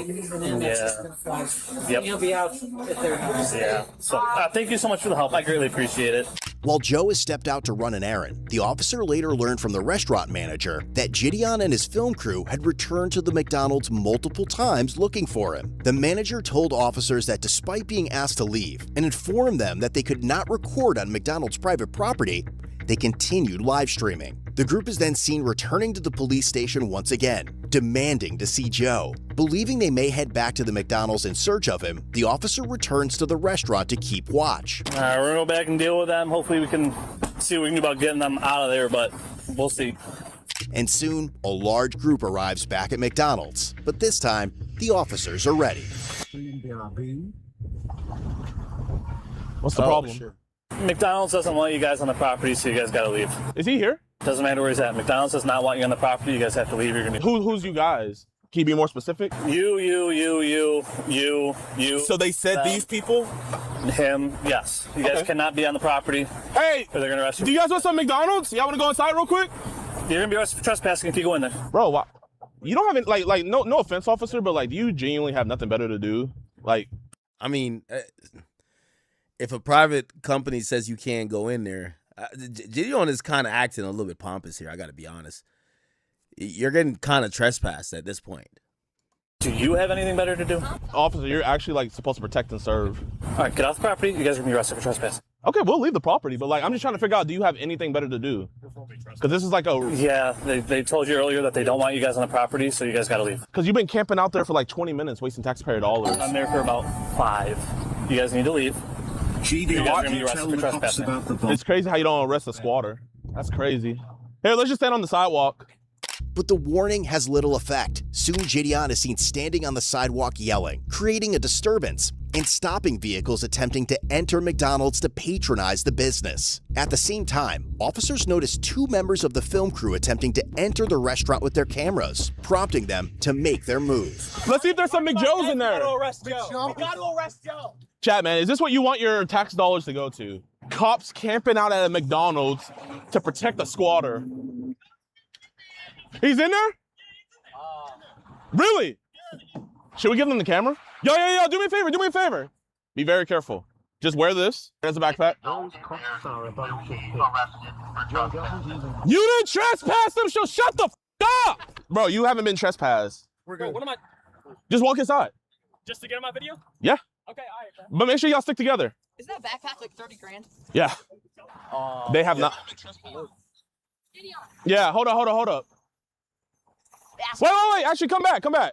[SPEAKER 12] He'll be out at their house.
[SPEAKER 22] Yeah. So thank you so much for the help. I greatly appreciate it.
[SPEAKER 15] While Joe has stepped out to run an errand, the officer later learned from the restaurant manager that Gideon and his film crew had returned to the McDonald's multiple times looking for him. The manager told officers that despite being asked to leave and informed them that they could not record on McDonald's private property, they continued live streaming. The group is then seen returning to the police station once again, demanding to see Joe. Believing they may head back to the McDonald's in search of him, the officer returns to the restaurant to keep watch.
[SPEAKER 22] All right, we're gonna go back and deal with them. Hopefully we can see what we can do about getting them out of there, but we'll see.
[SPEAKER 15] And soon, a large group arrives back at McDonald's, but this time, the officers are ready.
[SPEAKER 7] What's the problem?
[SPEAKER 22] McDonald's doesn't want you guys on the property, so you guys gotta leave.
[SPEAKER 7] Is he here?
[SPEAKER 22] Doesn't matter where he's at. McDonald's does not want you on the property. You guys have to leave. You're gonna.
[SPEAKER 7] Who's you guys? Can you be more specific?
[SPEAKER 22] You.
[SPEAKER 7] So they said these people?
[SPEAKER 22] Him, yes. You guys cannot be on the property.
[SPEAKER 7] Hey!
[SPEAKER 22] Or they're gonna arrest you.
[SPEAKER 7] Do you guys want some McDonald's? Y'all wanna go inside real quick?
[SPEAKER 22] You're gonna be arrested for trespassing if you go in there.
[SPEAKER 7] Bro, why? You don't have any, like no offense, officer, but like, do you genuinely have nothing better to do? Like,
[SPEAKER 1] I mean, if a private company says you can't go in there, Gideon is kind of acting a little bit pompous here. I got to be honest. You're getting kind of trespassed at this point.
[SPEAKER 22] Do you have anything better to do?
[SPEAKER 7] Officer, you're actually like supposed to protect and serve.
[SPEAKER 22] All right, get off the property. You guys are gonna be arrested for trespass.
[SPEAKER 7] Okay, we'll leave the property, but like I'm just trying to figure out, do you have anything better to do? Because this is like a...
[SPEAKER 22] Yeah, they told you earlier that they don't want you guys on the property, so you guys gotta leave.
[SPEAKER 7] Because you've been camping out there for like 20 minutes, wasting taxpayer dollars.
[SPEAKER 22] I'm there for about 5. You guys need to leave. You guys are gonna be arrested for trespassing.
[SPEAKER 7] It's crazy how you don't arrest a squatter. That's crazy. Here, let's just stand on the sidewalk.
[SPEAKER 15] But the warning has little effect. Soon Gideon is seen standing on the sidewalk yelling, creating a disturbance, and stopping vehicles attempting to enter McDonald's to patronize the business. At the same time, officers noticed 2 members of the film crew attempting to enter the restaurant with their cameras, prompting them to make their move.
[SPEAKER 7] Let's see if there's some McJoes in there.
[SPEAKER 22] We gotta arrest Joe.
[SPEAKER 7] Chat, man, is this what you want your tax dollars to go to? Cops camping out at a McDonald's to protect a squatter. He's in there? Really? Should we give them the camera? Yo, do me a favor. Be very careful. Just wear this. There's a backpack. You didn't trespass them, so shut the f up! Bro, you haven't been trespassed.
[SPEAKER 22] We're good. What am I?
[SPEAKER 7] Just walk inside.
[SPEAKER 22] Just to get on my video?
[SPEAKER 7] Yeah.
[SPEAKER 22] Okay, all right.
[SPEAKER 7] But make sure y'all stick together.
[SPEAKER 11] Isn't that backpack like 30 grand?
[SPEAKER 7] Yeah. They have not. Yeah, hold up. Wait. Actually, come back.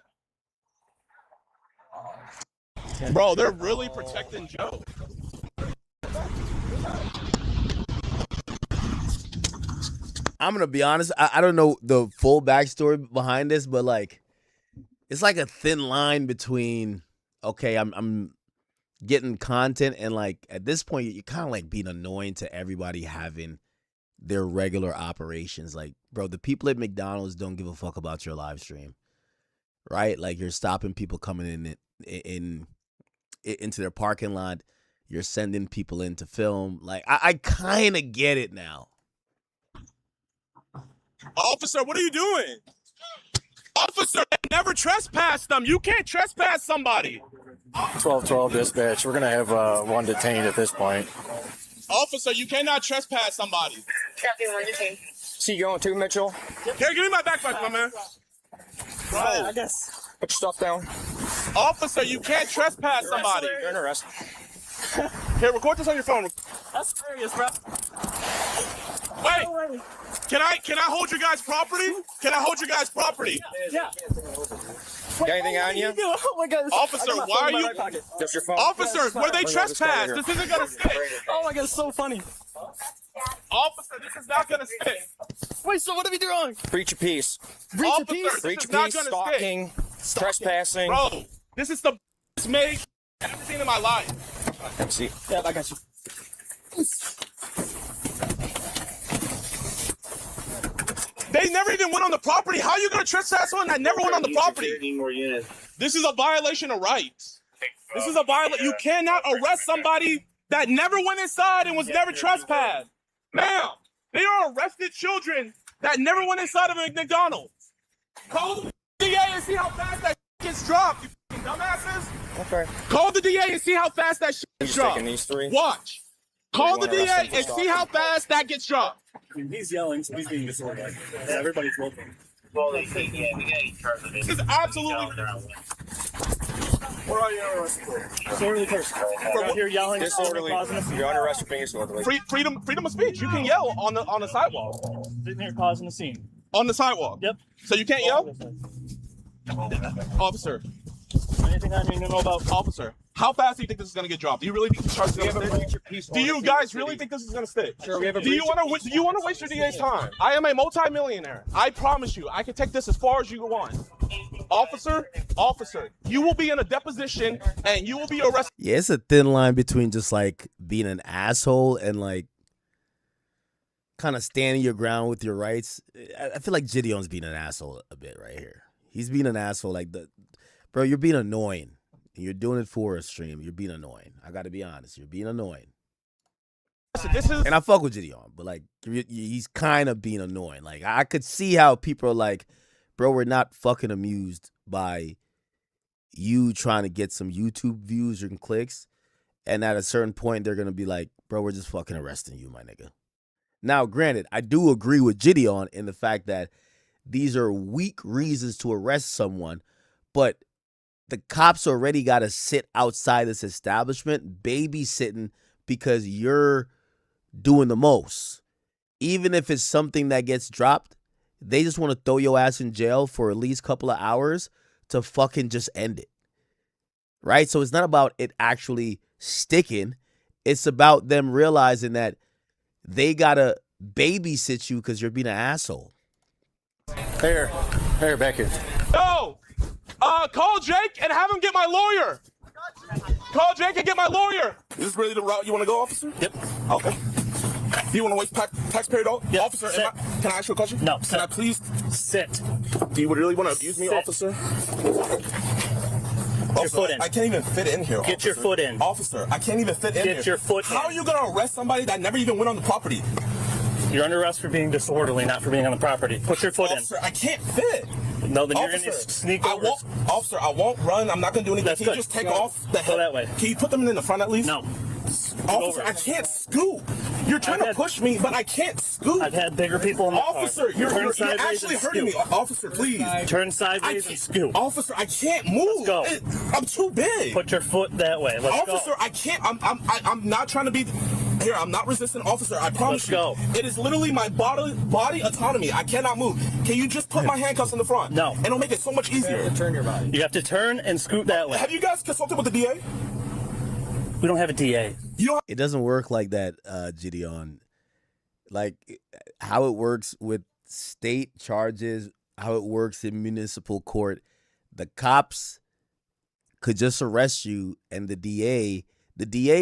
[SPEAKER 7] Bro, they're really protecting Joe.
[SPEAKER 1] I'm gonna be honest. I don't know the full backstory behind this, but like, it's like a thin line between okay, I'm getting content, and like at this point, you're kind of like being annoying to everybody having their regular operations. Like, bro, the people at McDonald's don't give a fuck about your live stream, right? Like, you're stopping people coming into their parking lot. You're sending people in to film. Like, I kind of get it now.
[SPEAKER 7] Officer, what are you doing? Officer, never trespass them. You can't trespass somebody.
[SPEAKER 22] 1212 dispatch. We're gonna have one detained at this point.
[SPEAKER 7] Officer, you cannot trespass somebody.
[SPEAKER 11] Captain, one detained.
[SPEAKER 22] See you going too, Mitchell?
[SPEAKER 7] Here, give me my backpack, my man. Bro,
[SPEAKER 22] I guess. Put your stuff down.
[SPEAKER 7] Officer, you can't trespass somebody.
[SPEAKER 22] You're under arrest.
[SPEAKER 7] Here, record this on your phone.
[SPEAKER 22] That's serious, bro.
[SPEAKER 7] Wait, can I hold your guys' property?
[SPEAKER 22] Yeah. Got anything on you?
[SPEAKER 11] Oh my god.
[SPEAKER 7] Officer, why are you?
[SPEAKER 22] Just your phone.
[SPEAKER 7] Officer, where they trespass? This isn't gonna stick.
[SPEAKER 22] Oh my god, it's so funny.
[SPEAKER 7] Officer, this is not gonna stick.
[SPEAKER 22] Wait, so what are we doing? Breach of peace.
[SPEAKER 7] Officer,
[SPEAKER 22] Breach
[SPEAKER 7] this is
[SPEAKER 22] of
[SPEAKER 7] not
[SPEAKER 22] peace,
[SPEAKER 7] gonna
[SPEAKER 22] stalking, trespassing.
[SPEAKER 7] Bro, this is the best made I've ever seen in my life.
[SPEAKER 22] Let's see. Yeah, I got you.
[SPEAKER 7] They never even went on the property. How are you gonna trespass someone that never went on the property? This is a violation of rights. This is a violation. You cannot arrest somebody that never went inside and was never trespassed. Now, they are arrested children that never went inside of a McDonald's. Call the DA and see how fast that gets dropped, you fucking dumbasses.
[SPEAKER 22] Okay.
[SPEAKER 7] Call the DA and see how fast that gets dropped.
[SPEAKER 22] Taking these 3.
[SPEAKER 7] Watch. Call the DA and see how fast that gets dropped.
[SPEAKER 22] He's yelling, so he's being disorganized. Everybody's looking.
[SPEAKER 8] Well, they say, yeah, we got you charged with it.
[SPEAKER 7] This is absolutely.
[SPEAKER 22] Where are you arrested for? Disorderly person. From here yelling. Disorderly. You're under arrest for being disorderly.
[SPEAKER 7] Freedom of speech. You can yell on the sidewalk.
[SPEAKER 22] Sitting here causing a scene.
[SPEAKER 7] On the sidewalk.
[SPEAKER 22] Yep.
[SPEAKER 7] So you can't yell? Officer.
[SPEAKER 22] Anything I need to know about?
[SPEAKER 7] Officer. How fast do you think this is going to get dropped? Do you really think the charge is going to stick? Do you guys really think this is going to stick?
[SPEAKER 22] Sure, we have a
[SPEAKER 7] do you want to waste your DA's time? I am a multi-millionaire. I promise you, I can take this as far as you want. Officer, you will be in a deposition and you will be arrested.
[SPEAKER 1] Yeah, it's a thin line between just like being an asshole and like kind of standing your ground with your rights. I feel like Gideon's being an asshole a bit right here. He's being an asshole. Like, bro, you're being annoying. You're doing it for a stream. You're being annoying. I got to be honest. You're being annoying. And I fuck with Gideon, but like he's kind of being annoying. Like, I could see how people are like, bro, we're not fucking amused by you trying to get some YouTube views and clicks. And at a certain point, they're going to be like, bro, we're just fucking arresting you, my nigga. Now, granted, I do agree with Gideon in the fact that these are weak reasons to arrest someone, but the cops already got to sit outside this establishment babysitting because you're doing the most. Even if it's something that gets dropped, they just want to throw your ass in jail for at least a couple of hours to fucking just end it. Right? So it's not about it actually sticking. It's about them realizing that they got to babysit you because you're being an asshole.
[SPEAKER 13] Here, back here.
[SPEAKER 7] No! Call Jake and have him get my lawyer. Call Jake and get my lawyer. Is this really the route you want to go, officer?
[SPEAKER 22] Yep.
[SPEAKER 7] Okay. Do you want to waste taxpayer dollars?
[SPEAKER 22] Yep.
[SPEAKER 7] Officer, can I ask you a question?
[SPEAKER 22] No.
[SPEAKER 7] Can I please
[SPEAKER 22] sit?
[SPEAKER 7] Do you really want to abuse me, officer?
[SPEAKER 22] Your foot in.
[SPEAKER 7] I can't even fit in here.
[SPEAKER 22] Get your foot in.
[SPEAKER 7] Officer, I can't even fit in here.
[SPEAKER 22] Get your foot in.
[SPEAKER 7] How are you going to arrest somebody that never even went on the property?
[SPEAKER 22] You're under arrest for being disorderly, not for being on the property. Put your foot
[SPEAKER 7] Officer, I can't fit.
[SPEAKER 22] No, then
[SPEAKER 7] Officer,
[SPEAKER 22] you're going to sneak over.
[SPEAKER 7] Officer, I won't run. I'm not going to do anything.
[SPEAKER 22] That's
[SPEAKER 7] Can
[SPEAKER 22] good.
[SPEAKER 7] you just take off the
[SPEAKER 22] Go that way.
[SPEAKER 7] Can you put them in the front at least?
[SPEAKER 22] No.
[SPEAKER 7] Officer, I can't scoot. You're trying to push me, but I can't scoot.
[SPEAKER 22] I've had bigger people in the
[SPEAKER 7] Officer,
[SPEAKER 22] car.
[SPEAKER 7] you're
[SPEAKER 22] sideways
[SPEAKER 7] actually
[SPEAKER 22] and
[SPEAKER 7] hurting me.
[SPEAKER 22] scoot.
[SPEAKER 7] Officer, please.
[SPEAKER 22] Turn sideways and scoot.
[SPEAKER 7] Officer, I can't move.
[SPEAKER 22] Let's go.
[SPEAKER 7] I'm too big.
[SPEAKER 22] Put your foot that way. Let's go.
[SPEAKER 7] Officer, I can't. I'm not trying to be. Here, I'm not resistant, officer. I promise you.
[SPEAKER 22] Let's go.
[SPEAKER 7] It is literally my body autonomy. I cannot move. Can you just put my handcuffs in the front?
[SPEAKER 22] No.
[SPEAKER 7] And it'll make it so much easier.
[SPEAKER 13] Turn your body.
[SPEAKER 22] You have to turn and scoot that way.
[SPEAKER 7] Have you guys consulted with the DA?
[SPEAKER 22] We don't have a DA.
[SPEAKER 1] It doesn't work like that, Gideon. Like how it works with state charges, how it works in municipal court. The cops could just arrest you, and the DA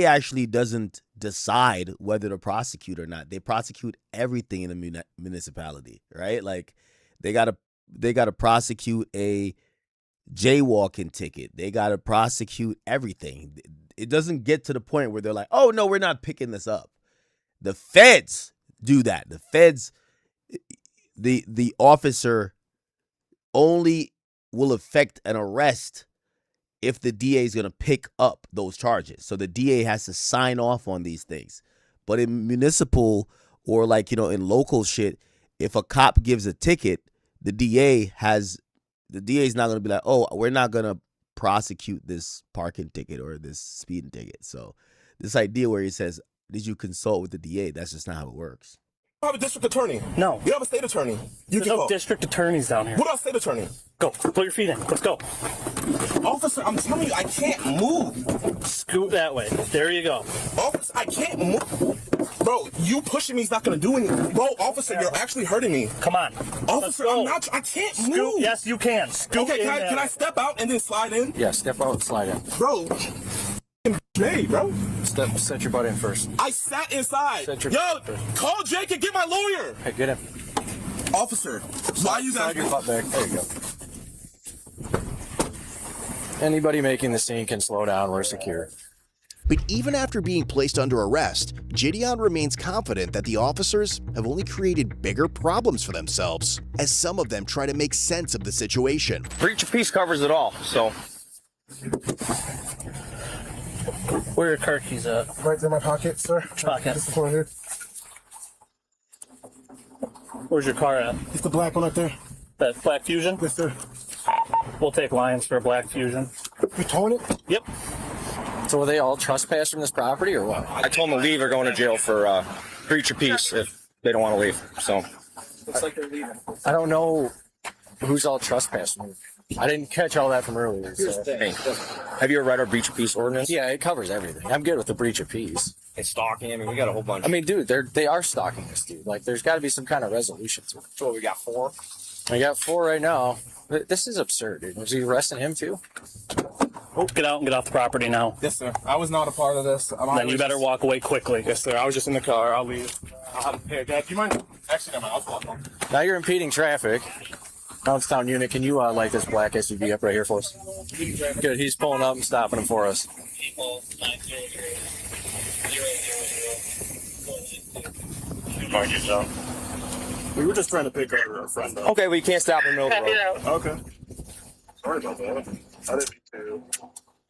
[SPEAKER 1] actually doesn't decide whether to prosecute or not. They prosecute everything in a municipality, right? Like they gotta prosecute a jaywalking ticket. They gotta prosecute everything. It doesn't get to the point where they're like, oh no, we're not picking this up. The feds do that. The feds, the officer only will affect an arrest if the DA is going to pick up those charges. So the DA has to sign off on these things. But in municipal or in local shit, if a cop gives a ticket, the DA is not going to be like, oh, we're not going to prosecute this parking ticket or this speeding ticket. So this idea where he says, did you consult with the DA? That's just not how it works.
[SPEAKER 7] You have a district attorney.
[SPEAKER 22] No.
[SPEAKER 7] You have a state attorney.
[SPEAKER 22] There's no district attorneys down here.
[SPEAKER 7] What about state attorney?
[SPEAKER 22] Go. Put your feet in. Let's go.
[SPEAKER 7] Officer, I'm telling you, I can't move.
[SPEAKER 22] Scoot that way. There you go.
[SPEAKER 7] Officer, I can't move. Bro, you pushing me is not going to do anything. Bro, officer, you're actually hurting me.
[SPEAKER 22] Come on.
[SPEAKER 7] Officer, I can't
[SPEAKER 22] Scoot.
[SPEAKER 7] move.
[SPEAKER 22] Yes, you can. Scoot
[SPEAKER 7] Okay,
[SPEAKER 22] in
[SPEAKER 7] can I step out and then slide in?
[SPEAKER 13] Yeah, step out and slide in.
[SPEAKER 7] Bro, me, bro.
[SPEAKER 13] Set your butt in first.
[SPEAKER 7] I sat inside. Yo, call Jake and get my lawyer.
[SPEAKER 13] Hey, get him.
[SPEAKER 7] Officer, why you guys...
[SPEAKER 13] Slide your butt back. There you go. Anybody making the scene can slow down. We're secure.
[SPEAKER 15] But even after being placed under arrest, Gideon remains confident that the officers have only created bigger problems for themselves, as some of them try to make sense of the situation.
[SPEAKER 13] Breach of peace covers it all, so.
[SPEAKER 22] Where are your car keys at?
[SPEAKER 7] Right in my pocket, sir.
[SPEAKER 22] Pocket.
[SPEAKER 7] This is one here.
[SPEAKER 22] Where's your car at?
[SPEAKER 7] It's the black one right there.
[SPEAKER 22] That Black Fusion?
[SPEAKER 7] Yes, sir.
[SPEAKER 22] We'll take Lions for a Black Fusion.
[SPEAKER 7] You towing it?
[SPEAKER 22] Yep.
[SPEAKER 13] So are they all trespassing this property or what?
[SPEAKER 16] I told them to leave or going to jail for breach of peace if they don't want to leave. So
[SPEAKER 22] Looks like they're leaving.
[SPEAKER 13] I don't know who's all trespassing. I didn't catch all that from earlier. So.
[SPEAKER 16] hey, have you ever read our breach of peace ordinance?
[SPEAKER 13] Yeah, it covers everything. I'm good with the breach of peace.
[SPEAKER 16] And stalking. I mean, we got a whole bunch.
[SPEAKER 13] I mean, dude, they are stalking this dude. Like, there's got to be some kind of resolution to it.
[SPEAKER 16] So we got 4.
[SPEAKER 13] I got 4 right now. This is absurd, dude. Was he arresting him too?
[SPEAKER 22] Oh, get out and get off the property now.
[SPEAKER 7] Yes, sir. I was not a part of this.
[SPEAKER 22] Then you better walk away quickly.
[SPEAKER 7] Yes, sir. I was just in the car. I'll leave. I'll have to pay. Dad, do you mind? Actually, never mind. I'll walk home.
[SPEAKER 13] Now you're impeding traffic. Downtown unit, can you light this black SUV up right here for us? Good, he's pulling up and stopping him for us.
[SPEAKER 7] Find yourself. We were just trying to pick our friend up.
[SPEAKER 16] Okay, we can't stop in the middle of the road.
[SPEAKER 7] Okay. Sorry about that. I didn't mean to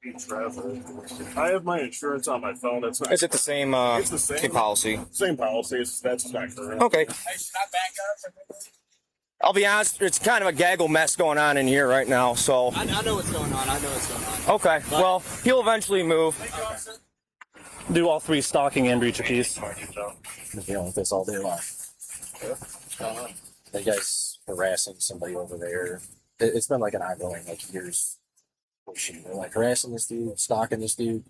[SPEAKER 7] beat traffic. I have my insurance on my phone. That's not.
[SPEAKER 16] Is it the same?
[SPEAKER 7] It's the same
[SPEAKER 16] policy.
[SPEAKER 7] Same policy. That's not correct.
[SPEAKER 16] Okay. I'll be honest, it's kind of a gaggle mess going on in here right now, so.
[SPEAKER 5] I know what's going on.
[SPEAKER 16] Okay, well, he'll eventually move.
[SPEAKER 22] Do all 3 stalking and breach of peace.
[SPEAKER 13] I'm dealing with this all day long. That guy's harassing somebody over there. It's been like an ongoing, like, years. They're like harassing this dude, stalking this dude.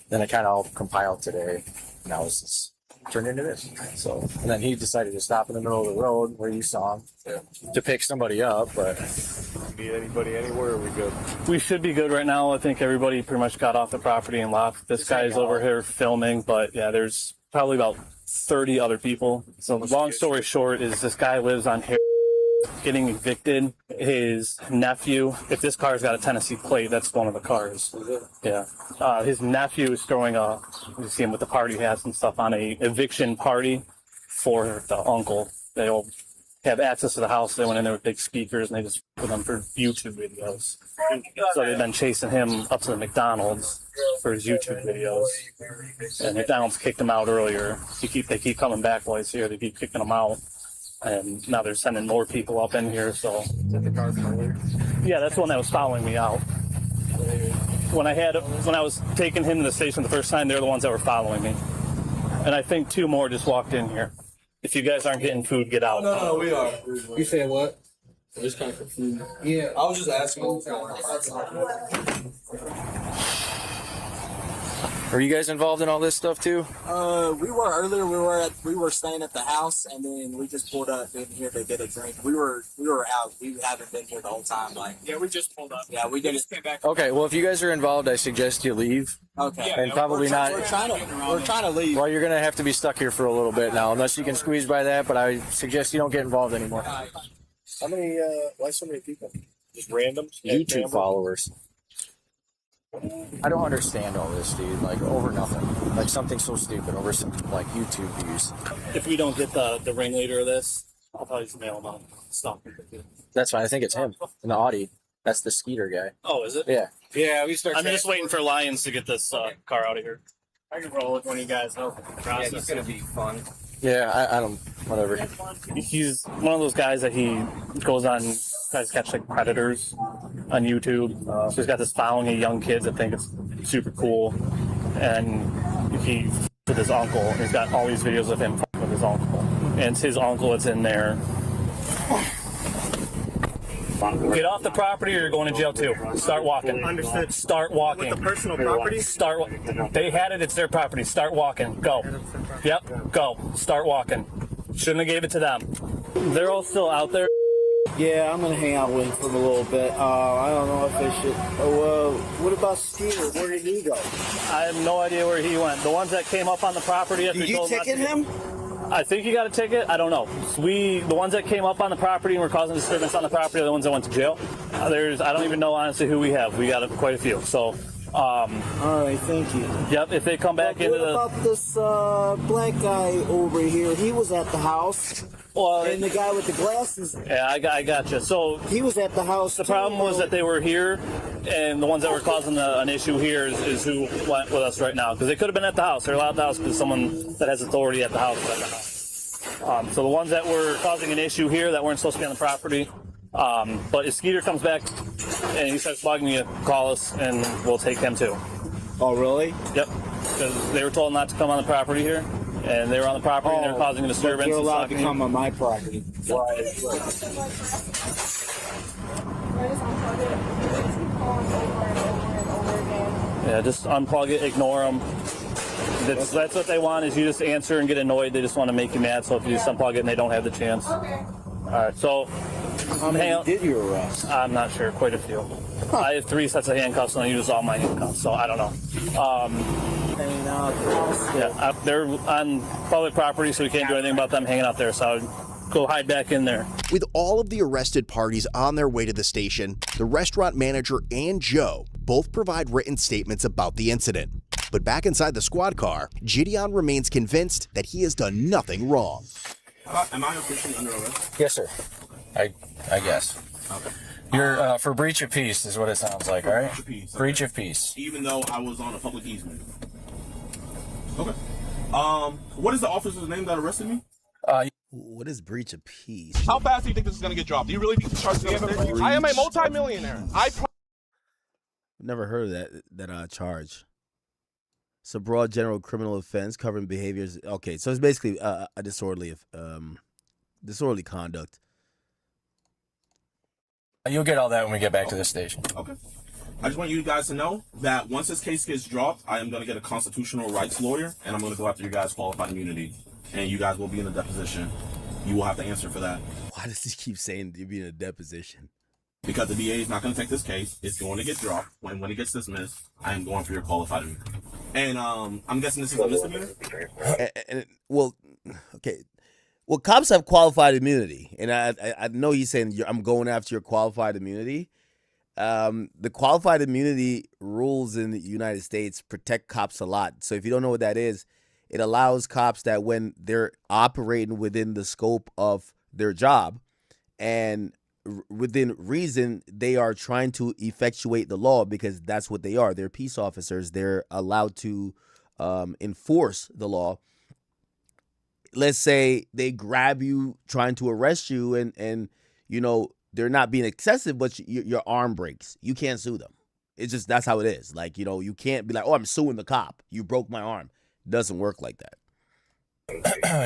[SPEAKER 13] Then I kind of all compiled today. Now it's just turned into this. So, and then he decided to stop in the middle of the road where you saw him to pick somebody up. But
[SPEAKER 22] Be anybody anywhere? Are we good? We should be good right now. I think everybody pretty much got off the property and left. This guy's over here filming, but yeah, there's probably about 30 other people. So the long story short is this guy lives on here. Getting evicted. His nephew, if this car's got a Tennessee plate, that's one of the cars. Yeah. His nephew is throwing you see him with the party hats and stuff, on a eviction party for the uncle. They'll have access to the house. They went in there with big speakers and they just put them for YouTube videos. So they've been chasing him up to the McDonald's for his YouTube videos. And McDonald's kicked him out earlier. They keep coming back while he's here. They keep kicking him out. And now they're sending more people up in here, so. Is that the car following? Yeah, that's the one that was following me out. When I was taking him to the station the first time, they're the ones that were following me. And I think 2 more just walked in here. If you guys aren't getting food, get out.
[SPEAKER 5] No, we are. You said what? Just kind of confused. Yeah, I was just asking.
[SPEAKER 13] are you guys involved in all this stuff too?
[SPEAKER 5] We were earlier. We were staying at the house, and then we just pulled up in here to get a drink. We were out. We haven't been here the whole time. We just pulled up. Yeah, we just came back.
[SPEAKER 13] Okay, well, if you guys are involved, I suggest you leave.
[SPEAKER 5] Okay.
[SPEAKER 13] And probably not.
[SPEAKER 5] We're trying to leave.
[SPEAKER 13] Well, you're gonna have to be stuck here for a little bit now, unless you can squeeze by that. But I suggest you don't get involved anymore.
[SPEAKER 16] How many, why so many people?
[SPEAKER 22] Just random?
[SPEAKER 13] YouTube followers. I don't understand all this, dude. Like, over nothing. Like, something so stupid over some, like, YouTube views.
[SPEAKER 22] If we don't get the ringleader of this, I'll probably just mail him out. Stop.
[SPEAKER 13] That's fine. I think it's him in the Audi. That's the Skeeter guy.
[SPEAKER 22] Oh, is it?
[SPEAKER 13] Yeah.
[SPEAKER 5] Yeah,
[SPEAKER 22] I'm just waiting for Lions to get this car out of here. I can roll with one of you guys.
[SPEAKER 5] Yeah, it's gonna be fun.
[SPEAKER 13] Yeah, I don't, whatever.
[SPEAKER 22] He's one of those guys that he goes on, tries to catch like predators on YouTube. So he's got this following of young kids that think it's super cool. And he with his uncle, and he's got all these videos of him with his uncle. And it's his uncle that's in there. Get off the property or you're going to jail too. Start walking. Understood. Start walking.
[SPEAKER 5] With the personal property?
[SPEAKER 22] They had it, it's their property. Start walking. Go. Yep, go. Start walking. Shouldn't have gave it to them. They're all still out there.
[SPEAKER 5] Yeah, I'm gonna hang out with him for a little bit. I don't know if I should. What about Skeeter? Where did he go?
[SPEAKER 22] I have no idea where he went. The ones that came up on the property.
[SPEAKER 5] Did you ticket him?
[SPEAKER 22] I think you got a ticket. I don't know. The ones that came up on the property and were causing disturbance on the property are the ones that went to jail. I don't even know honestly who we have. We got quite a few. So.
[SPEAKER 5] All right, thank you.
[SPEAKER 22] Yep. If they come back into the.
[SPEAKER 5] What about this black guy over here? He was at the house.
[SPEAKER 22] Well,
[SPEAKER 5] and the guy with the glasses.
[SPEAKER 22] Yeah, I gotcha. So
[SPEAKER 5] he was at the house.
[SPEAKER 22] The problem was that they were here, and the ones that were causing an issue here is who went with us right now. Because they could have been at the house. They're allowed at the house because someone that has authority at the house is at the house. So the ones that were causing an issue here that weren't supposed to be on the property. But if Skeeter comes back and he starts bugging you, call us and we'll take him too.
[SPEAKER 5] Oh, really?
[SPEAKER 22] Yep. Because they were told not to come on the property here. And they were on the property and they were causing a disturbance.
[SPEAKER 5] They're allowed to come on my property.
[SPEAKER 22] Right. Yeah, just unplug it, ignore them. That's what they want, is you just answer and get annoyed. They just want to make you mad. So if you just unplug it and they don't have the chance. Okay. All right, so.
[SPEAKER 5] How many did you arrest?
[SPEAKER 22] I'm not sure, quite a few. I have 3 sets of handcuffs and I use all my handcuffs, so I don't know.
[SPEAKER 5] Hanging out at the house?
[SPEAKER 22] Yeah, they're on public property, so we can't do anything about them hanging out there, so I would go hide back in there.
[SPEAKER 15] With all of the arrested parties on their way to the station, the restaurant manager and Joe both provide written statements about the incident. But back inside the squad car, Gideon remains convinced that he has done nothing wrong.
[SPEAKER 7] Am I officially under arrest?
[SPEAKER 13] Yes, sir. I guess.
[SPEAKER 7] Okay.
[SPEAKER 13] You're for breach of peace is what it sounds like, all right?
[SPEAKER 7] Breach of peace. Okay.
[SPEAKER 13] Breach of peace.
[SPEAKER 7] Even though I was on a public easement. Okay. What is the officer's name that arrested me?
[SPEAKER 1] What is breach of peace?
[SPEAKER 7] How fast do you think this is going to get dropped? Do you really think this charge is going to stick? I am a multi-millionaire.
[SPEAKER 1] Never heard of that charge. It's a broad general criminal offense covering behaviors. Okay, so it's basically a disorderly conduct.
[SPEAKER 13] You'll get all that when we get back to the station.
[SPEAKER 7] Okay. I just want you guys to know that once this case gets dropped, I am going to get a constitutional rights lawyer, and I'm going to go after your guys' qualified immunity. And you guys will be in a deposition. You will have to answer for that.
[SPEAKER 1] Why does he keep saying you'll be in a deposition?
[SPEAKER 7] Because the DA is not going to take this case. It's going to get dropped. When it gets dismissed, I am going for your qualified immunity. And I'm guessing this is a misdemeanor?
[SPEAKER 1] Okay. Well, cops have qualified immunity. And I know he's saying I'm going after your qualified immunity. The qualified immunity rules in the United States protect cops a lot. So if you don't know what that is, it allows cops that when they're operating within the scope of their job and within reason, they are trying to effectuate the law because that's what they are. They're peace officers. They're allowed to enforce the law. Let's say they grab you trying to arrest you and you know, they're not being excessive, but your arm breaks. You can't sue them. It's just, that's how it is. Like, you know, you can't be like, oh, I'm suing the cop. You broke my arm. It doesn't work like that.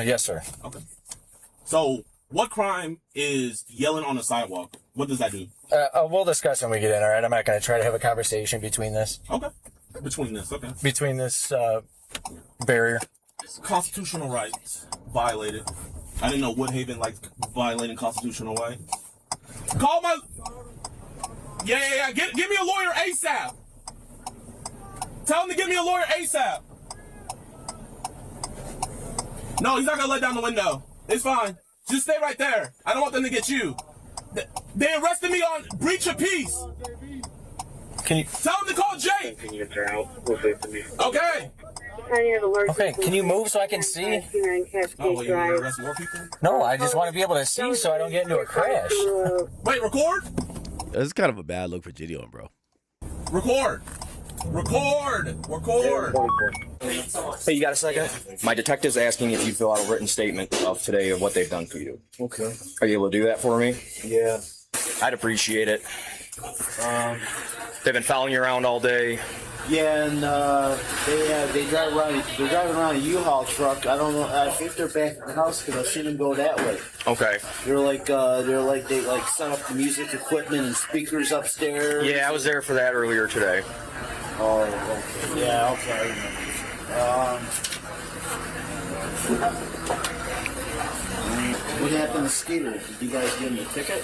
[SPEAKER 13] Yes, sir.
[SPEAKER 7] Okay. So what crime is yelling on the sidewalk? What does that do?
[SPEAKER 13] We'll discuss when we get in, all right? I'm not going to try to have a conversation between this.
[SPEAKER 7] Okay. Between this
[SPEAKER 13] barrier.
[SPEAKER 7] Constitutional rights violated. I didn't know Woodhaven liked violating constitutional rights. Call my... Yeah. Give me a lawyer ASAP. Tell him to give me a lawyer ASAP. No, he's not going to let down the window. It's fine. Just stay right there. I don't want them to get you. They arrested me on breach of peace.
[SPEAKER 13] Can you...
[SPEAKER 7] Tell him to call Jake. Okay.
[SPEAKER 13] Okay, can you move so I can see?
[SPEAKER 7] Oh, well, you want to arrest more people?
[SPEAKER 13] No, I just want to be able to see so I don't get into a crash.
[SPEAKER 7] Wait, record?
[SPEAKER 1] It's kind of a bad look for Gideon, bro.
[SPEAKER 7] Record.
[SPEAKER 16] Hey, you got a second? My detective's asking if you fill out a written statement of today of what they've done for you.
[SPEAKER 13] Okay.
[SPEAKER 16] Are you able to do that for me?
[SPEAKER 13] Yeah.
[SPEAKER 16] I'd appreciate it. They've been following you around all day.
[SPEAKER 2] Yeah, and they drive around. They're driving around a U-Haul truck. I don't know. I think they're back at the house because I've seen them go that way.
[SPEAKER 16] Okay.
[SPEAKER 2] They set up the music equipment and speakers upstairs.
[SPEAKER 16] Yeah, I was there for that earlier today.
[SPEAKER 2] Oh, okay. Yeah, okay. What happened to Skeeter? Did you guys give him a ticket?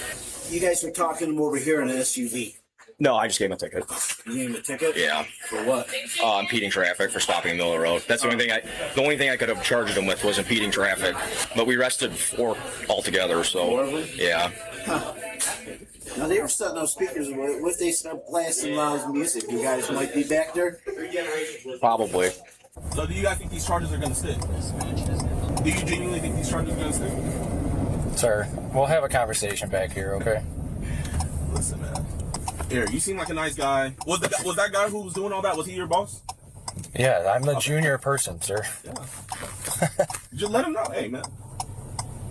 [SPEAKER 2] You guys were talking to him over here in an SUV.
[SPEAKER 16] No, I just gave him a ticket.
[SPEAKER 2] You gave him a ticket?
[SPEAKER 16] Yeah.
[SPEAKER 2] For what?
[SPEAKER 16] Impeding traffic for stopping in the middle of the road. That's the only thing I could have charged him with was impeding traffic. But we arrested 4 altogether, so.
[SPEAKER 2] 4 of them?
[SPEAKER 16] Yeah.
[SPEAKER 2] Huh. Now they were setting up speakers. What if they start blasting loud music? You guys might be back there?
[SPEAKER 16] Probably.
[SPEAKER 7] So do you guys think these charges are going to stick? Do you genuinely think these charges are going to stick?
[SPEAKER 13] Sir, we'll have a conversation back here, okay?
[SPEAKER 7] Listen, man. Here, you seem like a nice guy. Was that guy who was doing all that, was he your boss?
[SPEAKER 13] Yeah, I'm the junior person, sir.
[SPEAKER 7] Yeah. Just let him know, hey, man.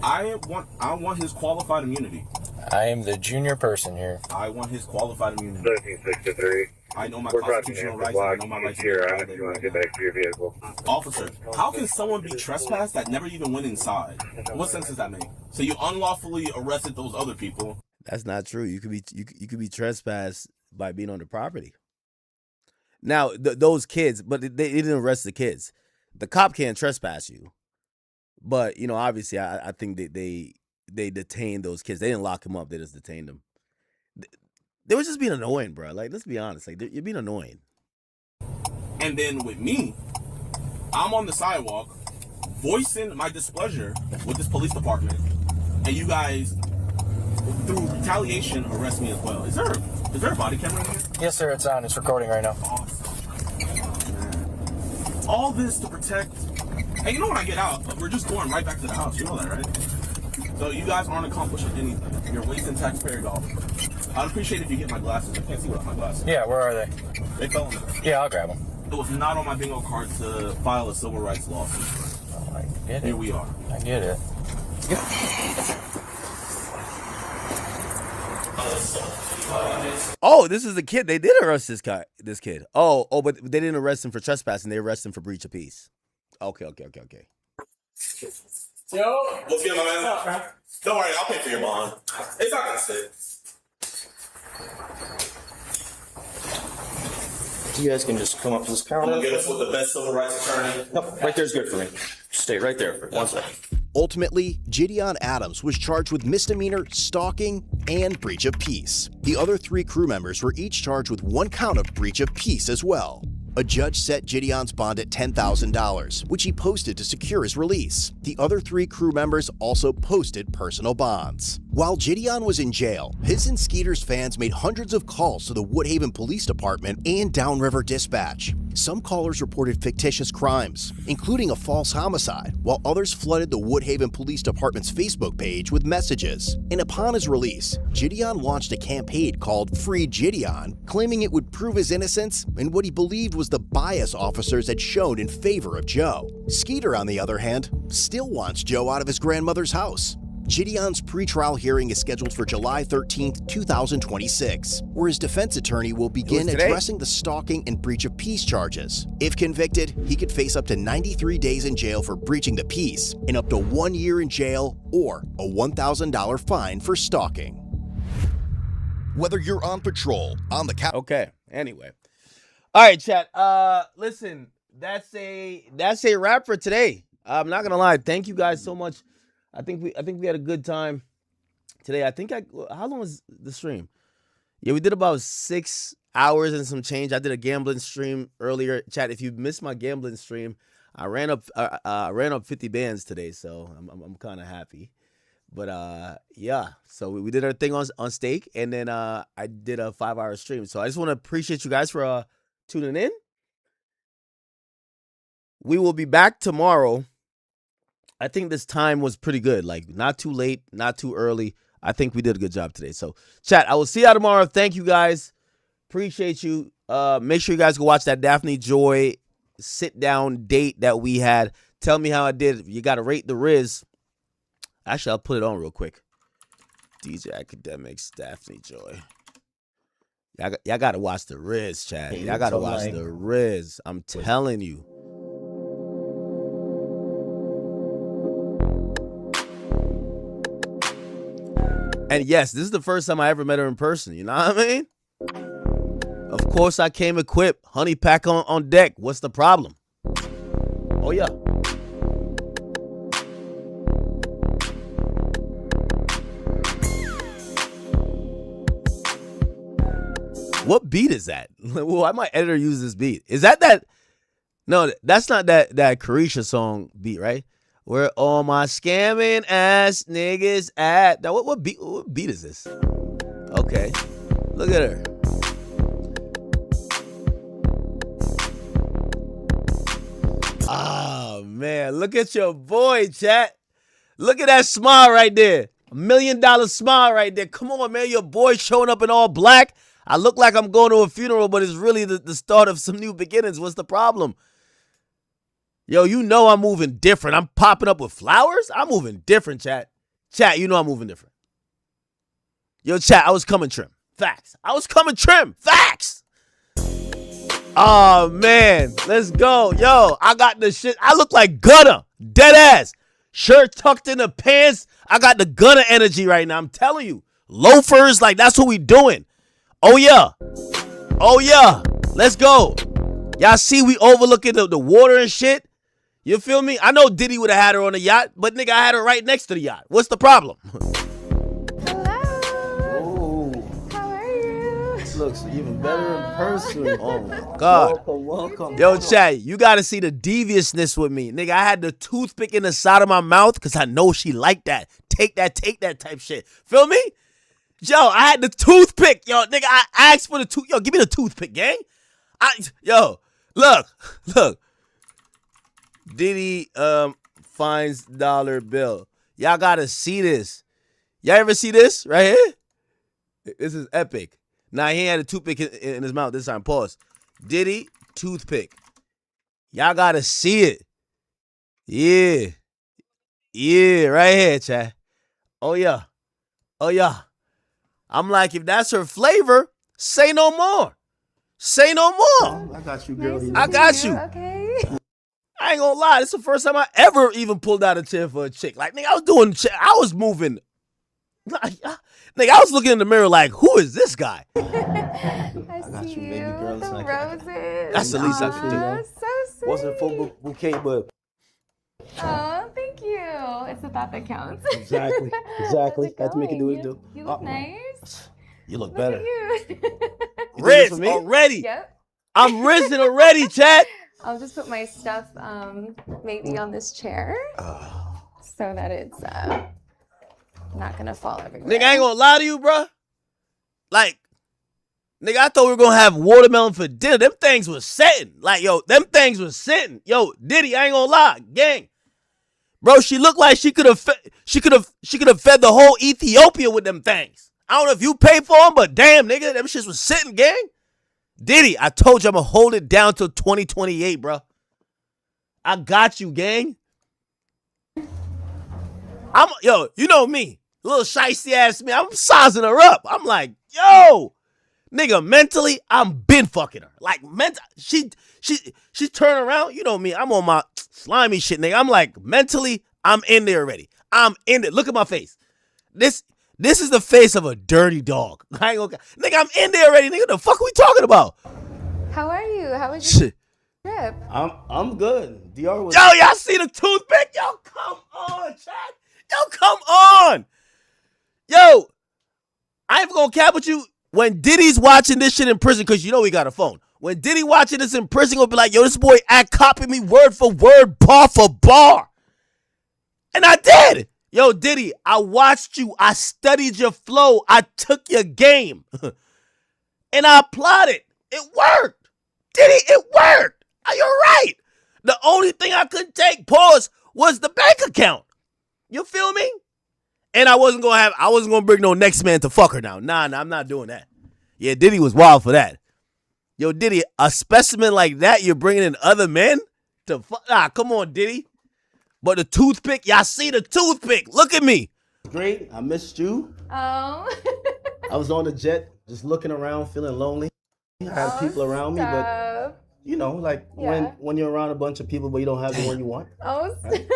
[SPEAKER 7] I want his qualified immunity.
[SPEAKER 13] I am the junior person here.
[SPEAKER 7] I want his qualified immunity.
[SPEAKER 17] 1363.
[SPEAKER 7] I know my constitutional rights. I know my rights.
[SPEAKER 17] If you want to get back to your vehicle.
[SPEAKER 7] Officer, how can someone be trespassed that never even went inside? What sense does that make? So you unlawfully arrested those other people.
[SPEAKER 1] That's not true. You could be trespassed by being on the property. Now those kids, but they didn't arrest the kids. The cop can't trespass you, but you know, obviously, I think they detained those kids. They didn't lock them up. They just detained them. They were just being annoying, bro. Like, let's be honest. Like, you're being annoying.
[SPEAKER 7] And then with me, I'm on the sidewalk, voicing my displeasure with this police department, and you guys, through retaliation, arrest me as well. Is there a body camera in here?
[SPEAKER 13] Yes, sir. It's on. It's recording right now.
[SPEAKER 7] Awesome. All this to protect. Hey, you know when I get out, we're just going right back to the house. You know that, right? So you guys aren't accomplishing anything. You're wasting taxpayer dollars. I'd appreciate if you get my glasses. I can't see without my glasses.
[SPEAKER 13] Yeah, where are they?
[SPEAKER 7] They fell in there.
[SPEAKER 13] Yeah, I'll grab them.
[SPEAKER 7] It was not on my bingo card to file a civil rights lawsuit.
[SPEAKER 13] Oh, I get it.
[SPEAKER 7] Here we are.
[SPEAKER 13] I get it.
[SPEAKER 1] Oh, this is the kid. They did arrest this guy. This kid. Oh, but they didn't arrest him for trespassing. They arrested him for breach of peace. Okay.
[SPEAKER 7] Yo, what's good, my man? What's up, man? Don't worry, I'll pay for your bond. It's not gonna sit.
[SPEAKER 16] You guys can just come up to this counter.
[SPEAKER 7] I'm gonna get us with the best civil rights attorney.
[SPEAKER 16] Nope, right there's good for me. Stay right there for 1 second.
[SPEAKER 15] Ultimately, Gideon Adams was charged with misdemeanor stalking and breach of peace. The other 3 crew members were each charged with 1 count of breach of peace as well. A judge set Gideon's bond at $10,000, which he posted to secure his release. The other 3 crew members also posted personal bonds. While Gideon was in jail, his and Skeeter's fans made hundreds of calls to the Woodhaven Police Department and Downriver Dispatch. Some callers reported fictitious crimes, including a false homicide, while others flooded the Woodhaven Police Department's Facebook page with messages. And upon his release, Gideon launched a campaign called Free Gideon, claiming it would prove his innocence and what he believed was the bias officers had shown in favor of Joe. Skeeter, on the other hand, still wants Joe out of his grandmother's house. Gideon's pretrial hearing is scheduled for July 13th, 2026, where his defense attorney will begin addressing the stalking and breach of peace charges. If convicted, he could face up to 93 days in jail for breaching the peace and up to 1 year in jail or a $1,000 fine for stalking. Whether you're on patrol, on the
[SPEAKER 1] Okay, anyway. All right, chat. Listen, that's a wrap for today. I'm not gonna lie. Thank you guys so much. I think we had a good time today. How long was the stream? Yeah, we did about 6 hours and some change. I did a gambling stream earlier. Chat, if you missed my gambling stream, I ran up 50 bands today, so I'm kind of happy. But yeah, so we did our thing on stake, and then I did a 5-hour stream. So I just want to appreciate you guys for tuning in. We will be back tomorrow. I think this time was pretty good. Like, not too late, not too early. I think we did a good job today. So, chat, I will see y'all tomorrow. Thank you, guys. Appreciate you. Make sure you guys go watch that Daphne Joy sit-down date that we had. Tell me how I did. You got to rate the Riz. Actually, I'll put it on real quick. DJ Akademiks, Daphne Joy. Y'all got to watch the Riz, chat. Y'all got to watch the Riz. I'm telling you. And yes, this is the first time I ever met her in person. You know what I mean? Of course, I came equipped. Honey pack on deck. What's the problem? Oh, yeah. What beat is that? Why my editor use this beat? Is that? No, that's not that Carisha song beat, right? Where all my scamming ass niggas at? Now, what beat is this? Okay, look at her. Oh man, look at your boy, chat. Look at that smile right there. $1 million smile right there. Come on, man, your boy showing up in all black. I look like I'm going to a funeral, but it's really the start of some new beginnings. What's the problem? Yo, you know I'm moving different. I'm popping up with flowers. I'm moving different, chat. Chat, you know I'm moving different. Yo, chat, I was coming trim. Facts. I was coming trim. Facts. Oh, man. Let's go. Yo, I got the shit. I look like Gunna. Dead ass. Shirt tucked in the pants. I got the Gunna energy right now. I'm telling you. Loafers, like, that's what we doing. Oh, yeah. Oh, yeah. Let's go. Y'all see we overlooking the water and shit? You feel me? I know Diddy would have had her on the yacht, but nigga, I had her right next to the yacht. What's the problem?
[SPEAKER 11] Hello. How are you?
[SPEAKER 2] This looks even better in person.
[SPEAKER 1] Oh my God.
[SPEAKER 2] Welcome.
[SPEAKER 1] Yo, chat, you gotta see the deviousness with me. Nigga, I had the toothpick in the side of my mouth because I know she liked that. Take that type shit. Feel me? Yo, I had the toothpick. Yo, nigga, I asked for the tooth. Yo, give me the toothpick, gang. Yo, look. Diddy finds dollar bill. Y'all gotta see this. Y'all ever see this right here? This is epic. Nah, he had a toothpick in his mouth this time. Pause. Diddy toothpick. Y'all gotta see it. Yeah. Yeah, right here, chat. Oh yeah. Oh yeah. I'm like, if that's her flavor, say no more. Say no more.
[SPEAKER 4] I got you, girl.
[SPEAKER 1] I got you.
[SPEAKER 11] Okay.
[SPEAKER 1] I ain't gonna lie. This is the first time I ever even pulled out a chair for a chick. Like, nigga, I was moving. Nigga, I was looking in the mirror like, who is this guy?
[SPEAKER 11] I got you, baby girl. The roses.
[SPEAKER 1] That's the least I could do.
[SPEAKER 11] So sweet.
[SPEAKER 4] Wasn't a full bouquet, but
[SPEAKER 11] Oh, thank you. It's the thought that counts.
[SPEAKER 4] exactly. Had to make it do what it do.
[SPEAKER 11] You look nice.
[SPEAKER 4] You look
[SPEAKER 11] Look
[SPEAKER 4] better.
[SPEAKER 11] at you.
[SPEAKER 1] Riz already.
[SPEAKER 11] Yep.
[SPEAKER 1] I'm risen already, chat.
[SPEAKER 11] I'll just put my stuff maybe on this chair so that it's not gonna fall everywhere.
[SPEAKER 1] Nigga, I ain't gonna lie to you, bro. Like, nigga, I thought we were gonna have watermelon for dinner. Them things was sitting. Like, yo, them things was sitting. Yo, Diddy, I ain't gonna lie, gang. Bro, she looked like she could have fed the whole Ethiopia with them things. I don't know if you paid for them, but damn, nigga, them shits was sitting, gang. Diddy, I told you I'm gonna hold it down till 2028, bro. I got you, gang. Yo, you know me, little shiesty ass me. I'm sizing her up. I'm like, yo, nigga, mentally, I'm been fucking her. Like, she turn around. You know me, I'm on my slimy shit, nigga. I'm like, mentally, I'm in there already. I'm in it. Look at my face. This is the face of a dirty dog. I ain't gonna, nigga, I'm in there already. Nigga, the fuck are we talking about?
[SPEAKER 11] How are you? How was your trip?
[SPEAKER 4] I'm good. DR was.
[SPEAKER 1] Yo, y'all see the toothpick? Yo, come on, chat. Yo, come on. Yo, I ain't gonna cap with you. When Diddy's watching this shit in prison, because you know he got a phone. When Diddy watching this in prison, he'll be like, yo, this boy copied me word for word, bar for bar. And I did. Yo, Diddy, I watched you. I studied your flow. I took your game. And I applied it. It worked. Diddy, it worked. You're right. The only thing I couldn't take, pause, was the bank account. You feel me? And I wasn't gonna bring no next man to fuck her now. Nah, I'm not doing that. Yeah, Diddy was wild for that. Yo, Diddy, a specimen like that, you're bringing in other men to fuck? Nah, come on, Diddy. But the toothpick, y'all see the toothpick. Look at me.
[SPEAKER 4] Great. I missed you.
[SPEAKER 11] Oh.
[SPEAKER 4] I was on the jet, just looking around, feeling lonely. I had people around me, but you know, like when you're around a bunch of people, but you don't have the one you want.
[SPEAKER 11] Oh.
[SPEAKER 4] Right?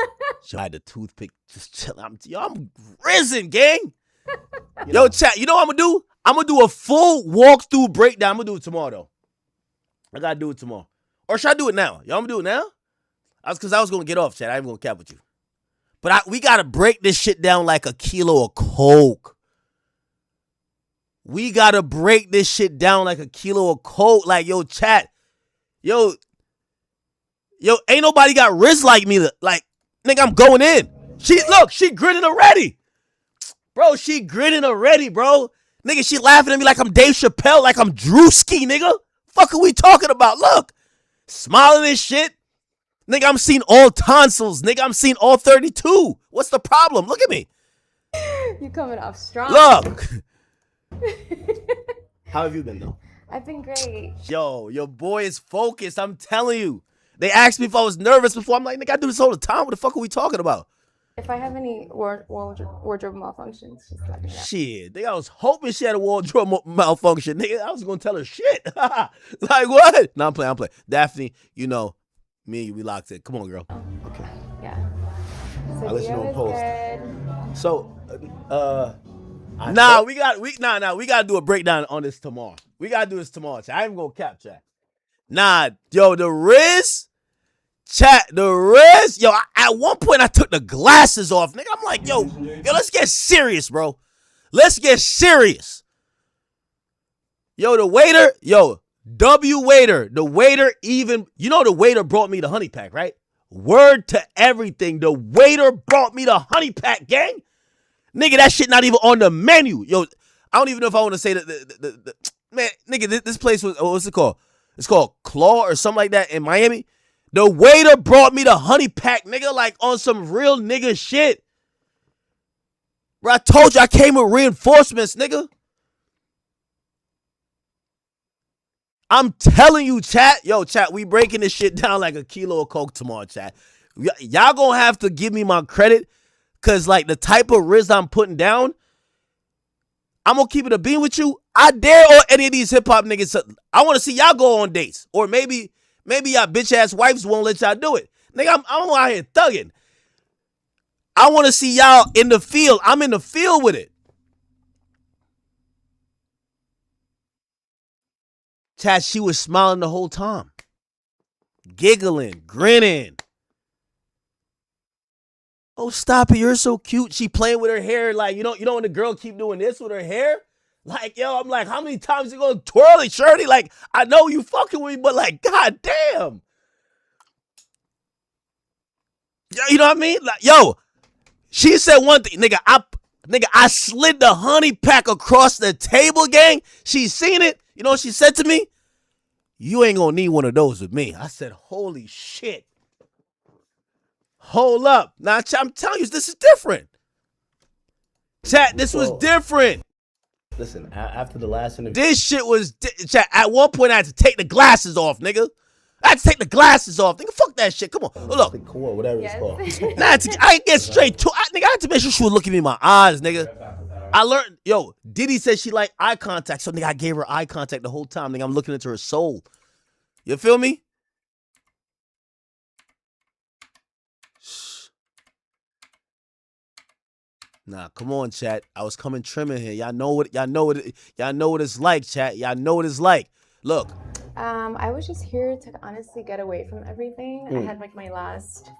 [SPEAKER 1] I had the toothpick just chilling. I'm risen, gang. Yo, chat, you know what I'm gonna do? I'm gonna do a full walkthrough breakdown. I'm gonna do it tomorrow, though. I gotta do it tomorrow. Or should I do it now? Y'all, I'm gonna do it now? Because I was gonna get off, chat. I ain't gonna cap with you. But we gotta break this shit down like a kilo of coke. We gotta break this shit down like a kilo of coke. Like, yo, chat. Yo, ain't nobody got wrist like me. Like, nigga, I'm going in. She grinning already. Bro, she grinning already, bro. Nigga, she laughing at me like I'm Dave Chappelle, like I'm Drewski, nigga. Fuck are we talking about? Look. Smiling and shit. Nigga, I'm seeing all tonsils. Nigga, I'm seeing all 32. What's the problem? Look at me.
[SPEAKER 11] You coming off strong.
[SPEAKER 1] Look.
[SPEAKER 4] How have you been, though?
[SPEAKER 11] I've been great.
[SPEAKER 1] Yo, your boy is focused. I'm telling you. They asked me if I was nervous before. I'm like, nigga, I do this all the time. What the fuck are we talking about?
[SPEAKER 11] If I have any wardrobe malfunctions, just let me know.
[SPEAKER 1] Shit, nigga, I was hoping she had a wardrobe malfunction. Nigga, I was gonna tell her shit. Like, what? No, I'm playing. Daphne, you know, me and you, we locked in. Come on, girl.
[SPEAKER 4] Okay.
[SPEAKER 11] Yeah. So
[SPEAKER 4] I'll let you know in post.
[SPEAKER 11] good.
[SPEAKER 4] So,
[SPEAKER 1] we gotta do a breakdown on this tomorrow. We gotta do this tomorrow, chat. I ain't gonna cap, chat. Nah, yo, the Riz, chat, yo, at one point I took the glasses off, nigga. I'm like, yo, let's get serious, bro. Let's get serious. Yo, the waiter, the waiter even, you know the waiter brought me the honey pack, right? Word to everything. The waiter brought me the honey pack, gang. Nigga, that shit not even on the menu. Yo, I don't even know if I want to say the man, nigga, this place was, what's it called? It's called Claw or something like that in Miami. The waiter brought me the honey pack, nigga, like on some real nigga shit. Bro, I told you I came with reinforcements, nigga. I'm telling you, chat. Yo, chat, we breaking this shit down like a kilo of coke tomorrow, chat. Y'all gonna have to give me my credit. Cause like the type of riz I'm putting down, I'm gonna keep it a bean with you. I dare or any of these hip hop niggas. I want to see y'all go on dates, or maybe y'all bitch ass wives won't let y'all do it. Nigga, I'm out here thugging. I want to see y'all in the field. I'm in the field with it. Chat, she was smiling the whole time, giggling, grinning. Oh, stop it! You're so cute. She playing with her hair, like you know when the girl keep doing this with her hair. Like, yo, I'm like, how many times you gonna twirl it, shorty? Like, I know you fucking with me, but like, goddamn. You know what I mean? Like, yo, she said one thing, nigga. I slid the honey pack across the table, gang. She seen it. You know what she said to me? You ain't gonna need one of those with me. I said, holy shit. Hold up. Now, I'm telling you, this is different. Chat, this was different.
[SPEAKER 4] Listen, after the last interview.
[SPEAKER 1] This shit was, chat, at one point I had to take the glasses off, nigga. I had to take the glasses off. Nigga, fuck that shit. Come on. Look.
[SPEAKER 4] Cool, whatever it's called.
[SPEAKER 1] I get straight to nigga, I had to make sure she would look at me in my eyes, nigga. I learned, yo, Diddy said she liked eye contact, so nigga, I gave her eye contact the whole time. Nigga, I'm looking into her soul. You feel me? Nah, come on, chat. I was coming trimming here. Y'all know what it's like, chat. Y'all know what it's like. Look.
[SPEAKER 11] I was just here to honestly get away from everything. I had like my last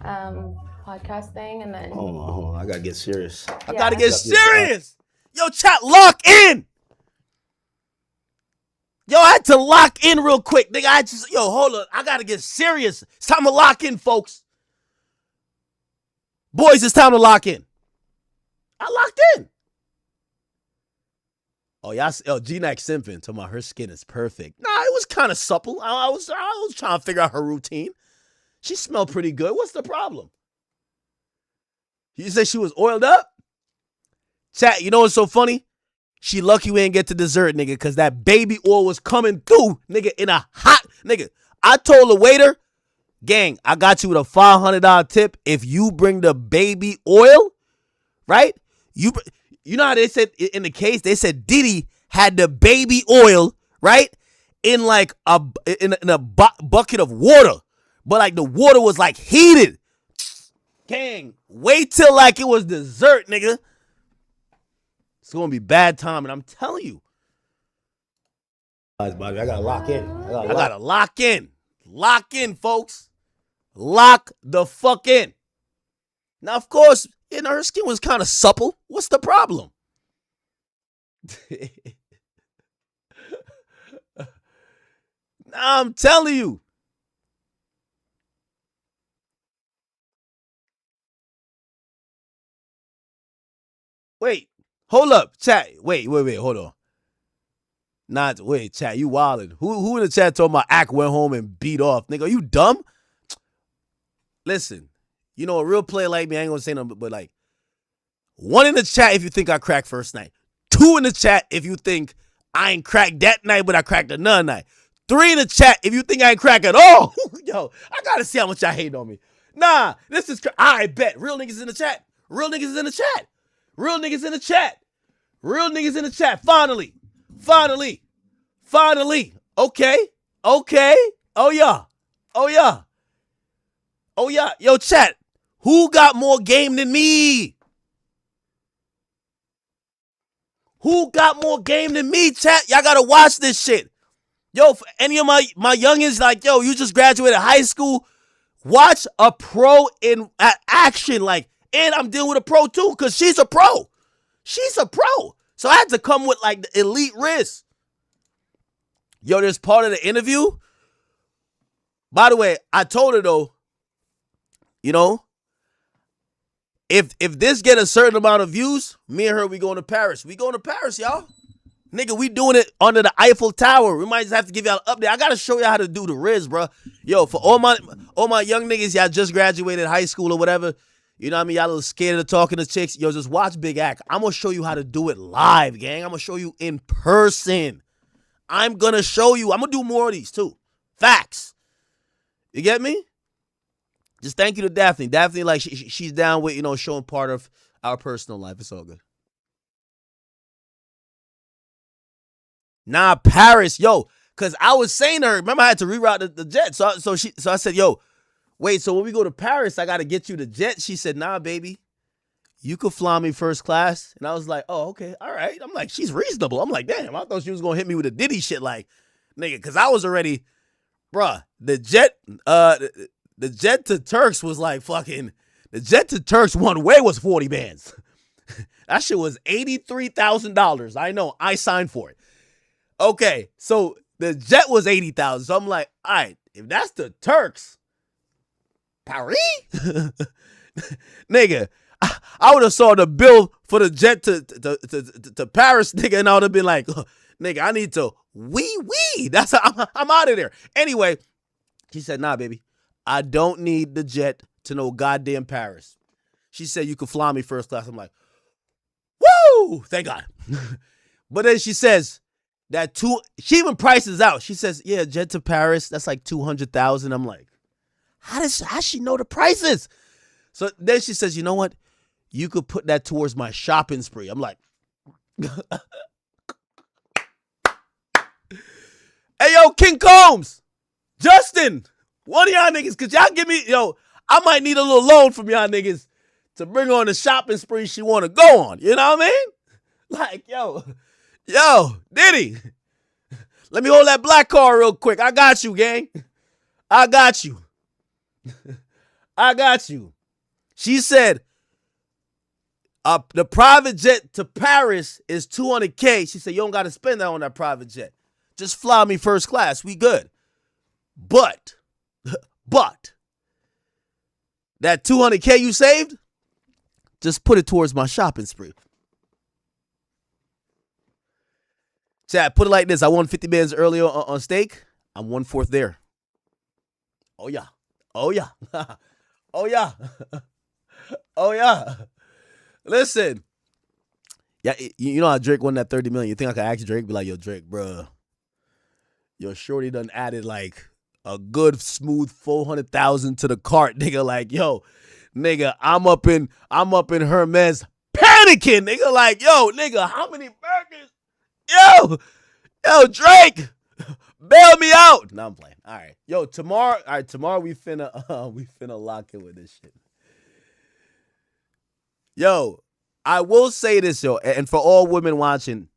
[SPEAKER 11] podcast thing, and then
[SPEAKER 4] Hold on. I gotta get serious.
[SPEAKER 1] I gotta get serious. Yo, chat, lock in. Yo, I had to lock in real quick, nigga. Hold on. I gotta get serious. It's time to lock in, folks. Boys, it's time to lock in. I locked in. Oh, y'all, G-Nack simping. Talking about her skin is perfect. Nah, it was kind of supple. I was trying to figure out her routine. She smelled pretty good. What's the problem? You say she was oiled up? Chat, you know what's so funny? She lucky we didn't get to dessert, nigga, because that baby oil was coming through, nigga, in a hot, nigga. I told the waiter, gang, I got you with a $500 tip if you bring the baby oil, right? You know how they said in the case, they said Diddy had the baby oil, right? In like a bucket of water. But like the water was like heated. Gang, wait till like it was dessert, nigga. It's gonna be bad time, and I'm telling you.
[SPEAKER 4] I gotta lock in.
[SPEAKER 1] I gotta lock in. Lock in, folks. Lock the fuck in. Now, of course, her skin was kind of supple. What's the problem? Nah, I'm telling you. Wait, hold up, chat. Wait, hold on. Wait, chat, you wildin'. Who in the chat told my act went home and beat off? Nigga, are you dumb? Listen, you know, a real player like me, I ain't gonna say nothing, but like, 1 in the chat if you think I cracked first night. 2 in the chat if you think I ain't cracked that night, but I cracked another night. 3 in the chat if you think I ain't cracked at all. Yo, I gotta see how much y'all hate on me. Nah, this is, I bet. Real niggas in the chat. Real niggas in the chat. Real niggas in the chat. Real niggas in the chat. Finally. Okay. Oh, yeah. Yo, chat. Who got more game than me? Who got more game than me, chat? Y'all gotta watch this shit. Yo, for any of my youngins, like, yo, you just graduated high school, watch a pro in action, like, and I'm dealing with a pro too, because she's a pro. So I had to come with, like, the elite risk. Yo, there's part of the interview. By the way, I told her, though, you know, if this get a certain amount of views, me and her, we going to Paris. We going to Paris, y'all. Nigga, we doing it under the Eiffel Tower. We might just have to give y'all an update. I got to show y'all how to do the riz, bro. Yo, for all my young niggas, y'all just graduated high school or whatever, you know what I mean? Y'all a little scared of talking to chicks. Yo, just watch Big Act. I'm going to show you how to do it live, gang. I'm going to show you in person. I'm going to show you. I'm going to do more of these, too. Facts. You get me? Just thank you to Daphne. Daphne, like, she's down with, showing part of our personal life. It's all good. Nah, Paris, yo, because I was saying to her, remember I had to reroute the jet. So I said, yo, wait, so when we go to Paris, I got to get you the jet? She said, nah, baby, you could fly me first class. And I was like, oh, okay, all right. I'm like, she's reasonable. I'm like, damn, I thought she was going to hit me with a Diddy shit, like, nigga, because I was already, bruh, the jet to Turks was like fucking, the jet to Turks one way was 40 bands. That shit was $83,000. I know, I signed for it. Okay, so the jet was 80,000. So I'm like, all right, if that's the Turks, Paris, nigga, I would have saw the bill for the jet to Paris, nigga, and I would have been like, nigga, I need to wee. That's how I'm out of there. Anyway, she said, nah, baby, I don't need the jet to no goddamn Paris. She said you could fly me first class. I'm like, woo, thank God. But then she says that she even prices out. She says, yeah, jet to Paris, that's like 200,000. I'm like, how she know the prices? So then she says, you know what? You could put that towards my shopping spree. I'm like, hey, yo, King Combs, Justin, one of y'all niggas, could y'all give me, I might need a little loan from y'all niggas to bring on the shopping spree she want to go on. You know what I mean? Like, yo, Diddy, let me hold that black car real quick. I got you, gang. I got you. I got you. She said, the private jet to Paris is $200K. She said, you don't got to spend that on that private jet. Just fly me first class. We good. But that $200K you saved, just put it towards my shopping spree. Chat, put it like this. I won 50 bands earlier on stake. I'm 1/4 there. Oh, yeah. Oh, yeah. Oh, yeah. Oh, yeah. Listen. Yeah, you know how Drake won that 30 million. You think I could ask Drake, be like, yo, Drake, bruh, yo, shorty done added like a good smooth 400,000 to the cart, nigga. Like, yo, nigga, I'm up in Hermes panicking, nigga. Like, yo, nigga, how many burgers? Yo, Drake, bail me out. No, I'm playing. All right, yo, tomorrow we finna lock in with this shit. Yo, I will say this, yo, and for all women watching,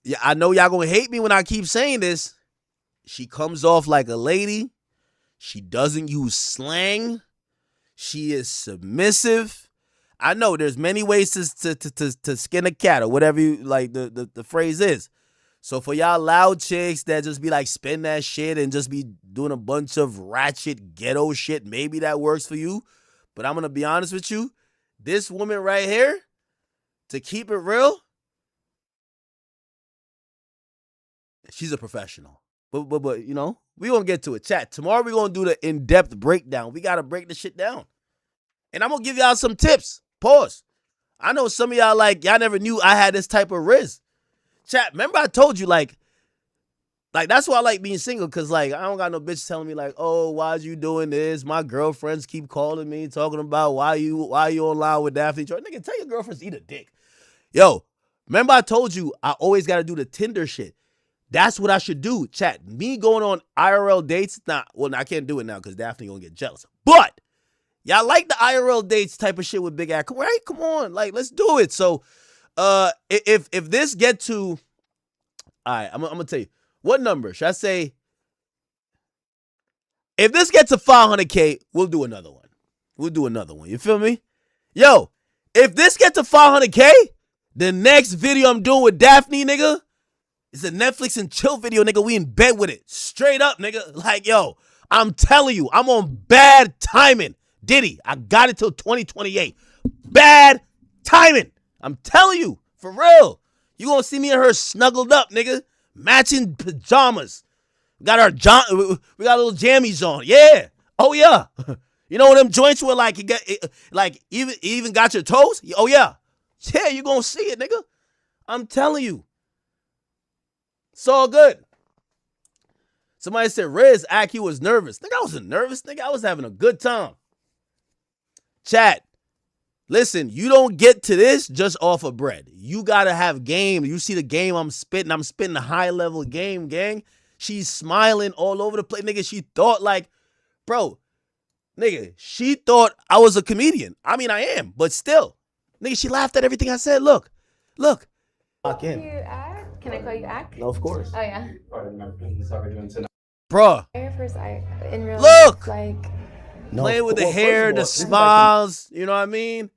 [SPEAKER 1] yeah, I know y'all gonna hate me when I keep saying this. She comes off like a lady. She doesn't use slang. She is submissive. I know there's many ways to skin a cat or whatever you like the phrase is. So for y'all loud chicks that just be like spin that shit and just be doing a bunch of ratchet ghetto shit, maybe that works for you. But I'm gonna be honest with you. This woman right here, to keep it real, she's a professional. But we gonna get to it. Chat. Tomorrow we gonna do the in-depth breakdown. We gotta break the shit down. And I'm gonna give y'all some tips. Pause. I know some of y'all y'all never knew I had this type of riz. Chat, remember I told you like that's why I like being single, because I don't got no bitch telling me oh, why'd you doing this? My girlfriends keep calling me, talking about why you online with Daphne. Nigga, tell your girlfriends to eat a dick. Yo, remember I told you I always gotta do the Tinder shit. That's what I should do. Chat, me going on IRL dates, I can't do it now because Daphne gonna get jealous. But y'all like the IRL dates type of shit with Big Act, right? Come on, let's do it. So, if this get to, all right, I'm gonna tell you what number should I say. If this gets to 500K, we'll do another one. You feel me? Yo, if this gets to 500K, the next video I'm doing with Daphne, nigga, it's a Netflix and chill video, nigga. We in bed with it. Straight up, nigga. Yo, I'm telling you, I'm on bad timing. Diddy, I got it till 2028. Bad timing. I'm telling you, for real. You gonna see me and her snuggled up, nigga. Matching pajamas. We got little jammies on. Yeah. Oh, yeah. You know what them joints were even got your toes? Oh, yeah. Yeah, you gonna see it, nigga. I'm telling you. It's all good. Somebody said Rez Aki was nervous. Nigga, I wasn't nervous. Nigga, I was having a good time. Chat. Listen, you don't get to this just off of bread. You gotta have game. You see the game I'm spitting a high level game, gang. She's smiling all over the place. Nigga, she thought like, bro, nigga, she thought I was a comedian. I mean, I am, but still. Nigga, she laughed at everything I said. Look.
[SPEAKER 11] Can you act? Can I call you act?
[SPEAKER 4] No, of course.
[SPEAKER 11] Oh yeah.
[SPEAKER 1] Bruh.
[SPEAKER 11] In real
[SPEAKER 1] Look.
[SPEAKER 11] life, like
[SPEAKER 1] Playing with the hair, the smiles, you know what I mean?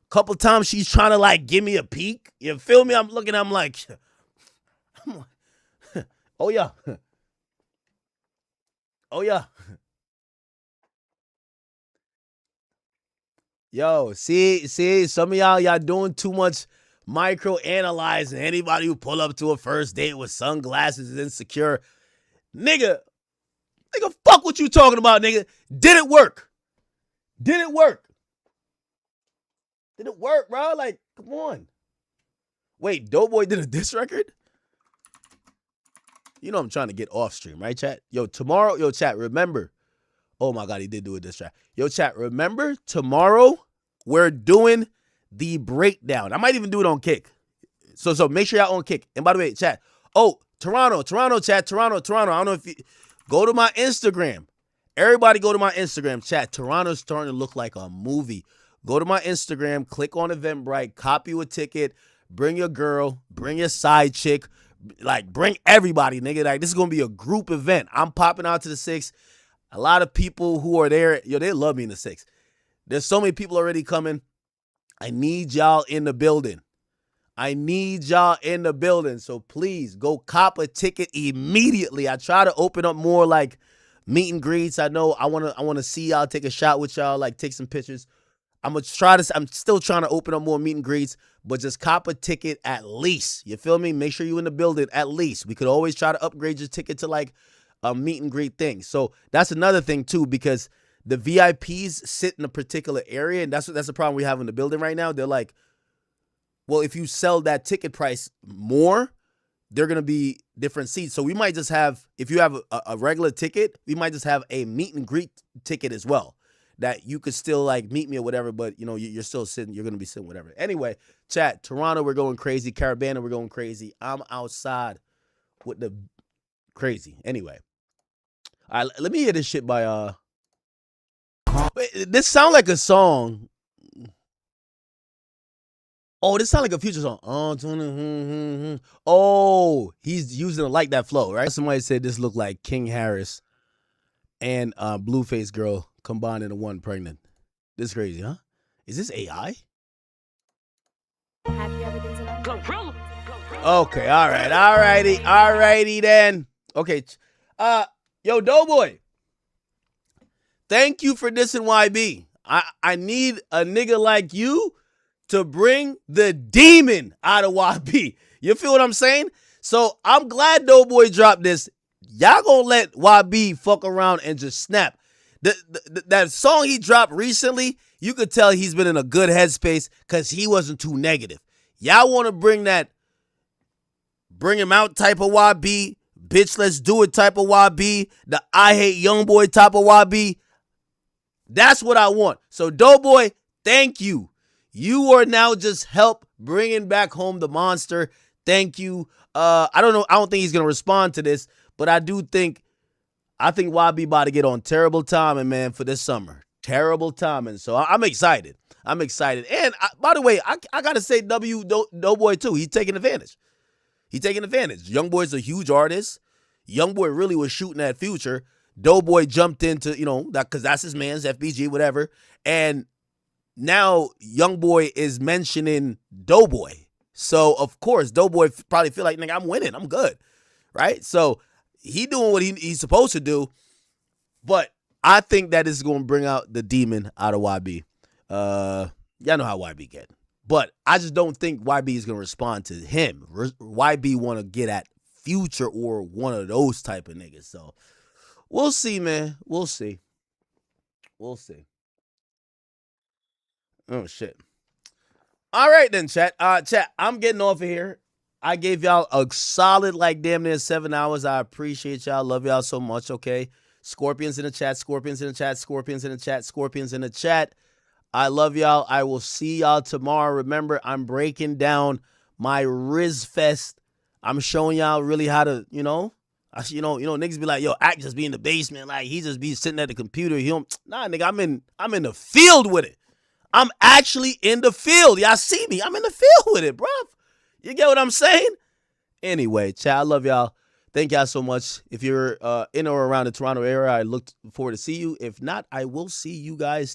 [SPEAKER 1] Couple times she's trying to like give me a peek. You feel me? I'm looking, I'm like, oh yeah. Oh yeah. Yo, see, some of y'all doing too much micro analyzing. Anybody who pull up to a first date with sunglasses is insecure. Nigga, fuck what you talking about, nigga. Did it work? Did it work, bro? Like, come on. Wait, Doughboy did a diss record? You know I'm trying to get off stream, right, chat? Yo, tomorrow, chat, remember. Oh my God, he did do a diss track. Yo, chat, remember tomorrow we're doing the breakdown. I might even do it on Kick. So make sure y'all on Kick. And by the way, chat. Oh, Toronto, chat, Toronto. I don't know if you go to my Instagram. Everybody go to my Instagram, chat. Toronto's starting to look like a movie. Go to my Instagram, click on Eventbrite, copy you a ticket, bring your girl, bring your side chick, like bring everybody, nigga. Like this is gonna be a group event. I'm popping out to the 6. A lot of people who are there, yo, they love me in the 6. There's so many people already coming. I need y'all in the building. So please go cop a ticket immediately. I try to open up more like meet and greets. I know I wanna see y'all, take a shot with y'all, like take some pictures. I'm still trying to open up more meet and greets, but just cop a ticket at least. You feel me? Make sure you in the building at least. We could always try to upgrade your ticket to like a meet and greet thing. So that's another thing too, because the VIPs sit in a particular area, and that's the problem we have in the building right now. They're like, well, if you sell that ticket price more, they're gonna be different seats. So we might just have, if you have a regular ticket, we might just have a meet and greet ticket as well, that you could still like meet me or whatever, but you know, you're still sitting, you're gonna be sitting whatever. Anyway, chat, Toronto, we're going crazy. Carabana, we're going crazy. I'm outside with the crazy. Anyway. All right, let me hear this shit by wait, this sound like a song. Oh, this sound like a Future song. Oh, he's using it like that flow, right? Somebody said this looked like King Harris and Blueface Girl combined into one pregnant. This is crazy, huh? Is this AI?
[SPEAKER 11] have you ever been to
[SPEAKER 1] Okay, alrighty then. Okay, yo, Doughboy, thank you for dissing YB. I need a nigga like you to bring the demon out of YB. You feel what I'm saying? So I'm glad Doughboy dropped this. Y'all gonna let YB fuck around and just snap. That song he dropped recently, you could tell he's been in a good headspace because he wasn't too negative. Y'all want to bring him out type of YB, bitch, let's do it type of YB, the I hate young boy type of YB. That's what I want. So Doughboy, thank you. You are now just help bringing back home the monster. Thank you. I don't know. I don't think he's going to respond to this, but I think YB about to get on terrible timing, man, for this summer. Terrible timing. So I'm excited. And by the way, I got to say Doughboy too. He's taking advantage. Youngboy's a huge artist. Youngboy really was shooting at Future. Doughboy jumped into, that because that's his man's FBG, whatever. And now Youngboy is mentioning Doughboy. So, of course, Doughboy probably feel like, nigga, I'm winning. I'm good. Right? So, he doing what he's supposed to do. But I think that is going to bring out the demon out of YB. Y'all know how YB get. But I just don't think YB is going to respond to him. YB want to get at Future or one of those type of niggas. So, we'll see, man. We'll see. Oh, shit. All right, then, chat. Chat, I'm getting off of here. I gave y'all a solid, like, damn near 7 hours. I appreciate y'all. Love y'all so much, okay? Scorpions in the chat, scorpions in the chat, scorpions in the chat, scorpions in the chat. I love y'all. I will see y'all tomorrow. Remember, I'm breaking down my Riz Fest. I'm showing y'all really how to, niggas be like, yo, Act just be in the basement. Like, he just be sitting at the computer. Nah, nigga, I'm in the field with it. I'm actually in the field. Y'all see me. I'm in the field with it, bruv. You get what I'm saying? Anyway, chat, I love y'all. Thank y'all so much. If you're in or around the Toronto area, I look forward to see you. If not, I will see you guys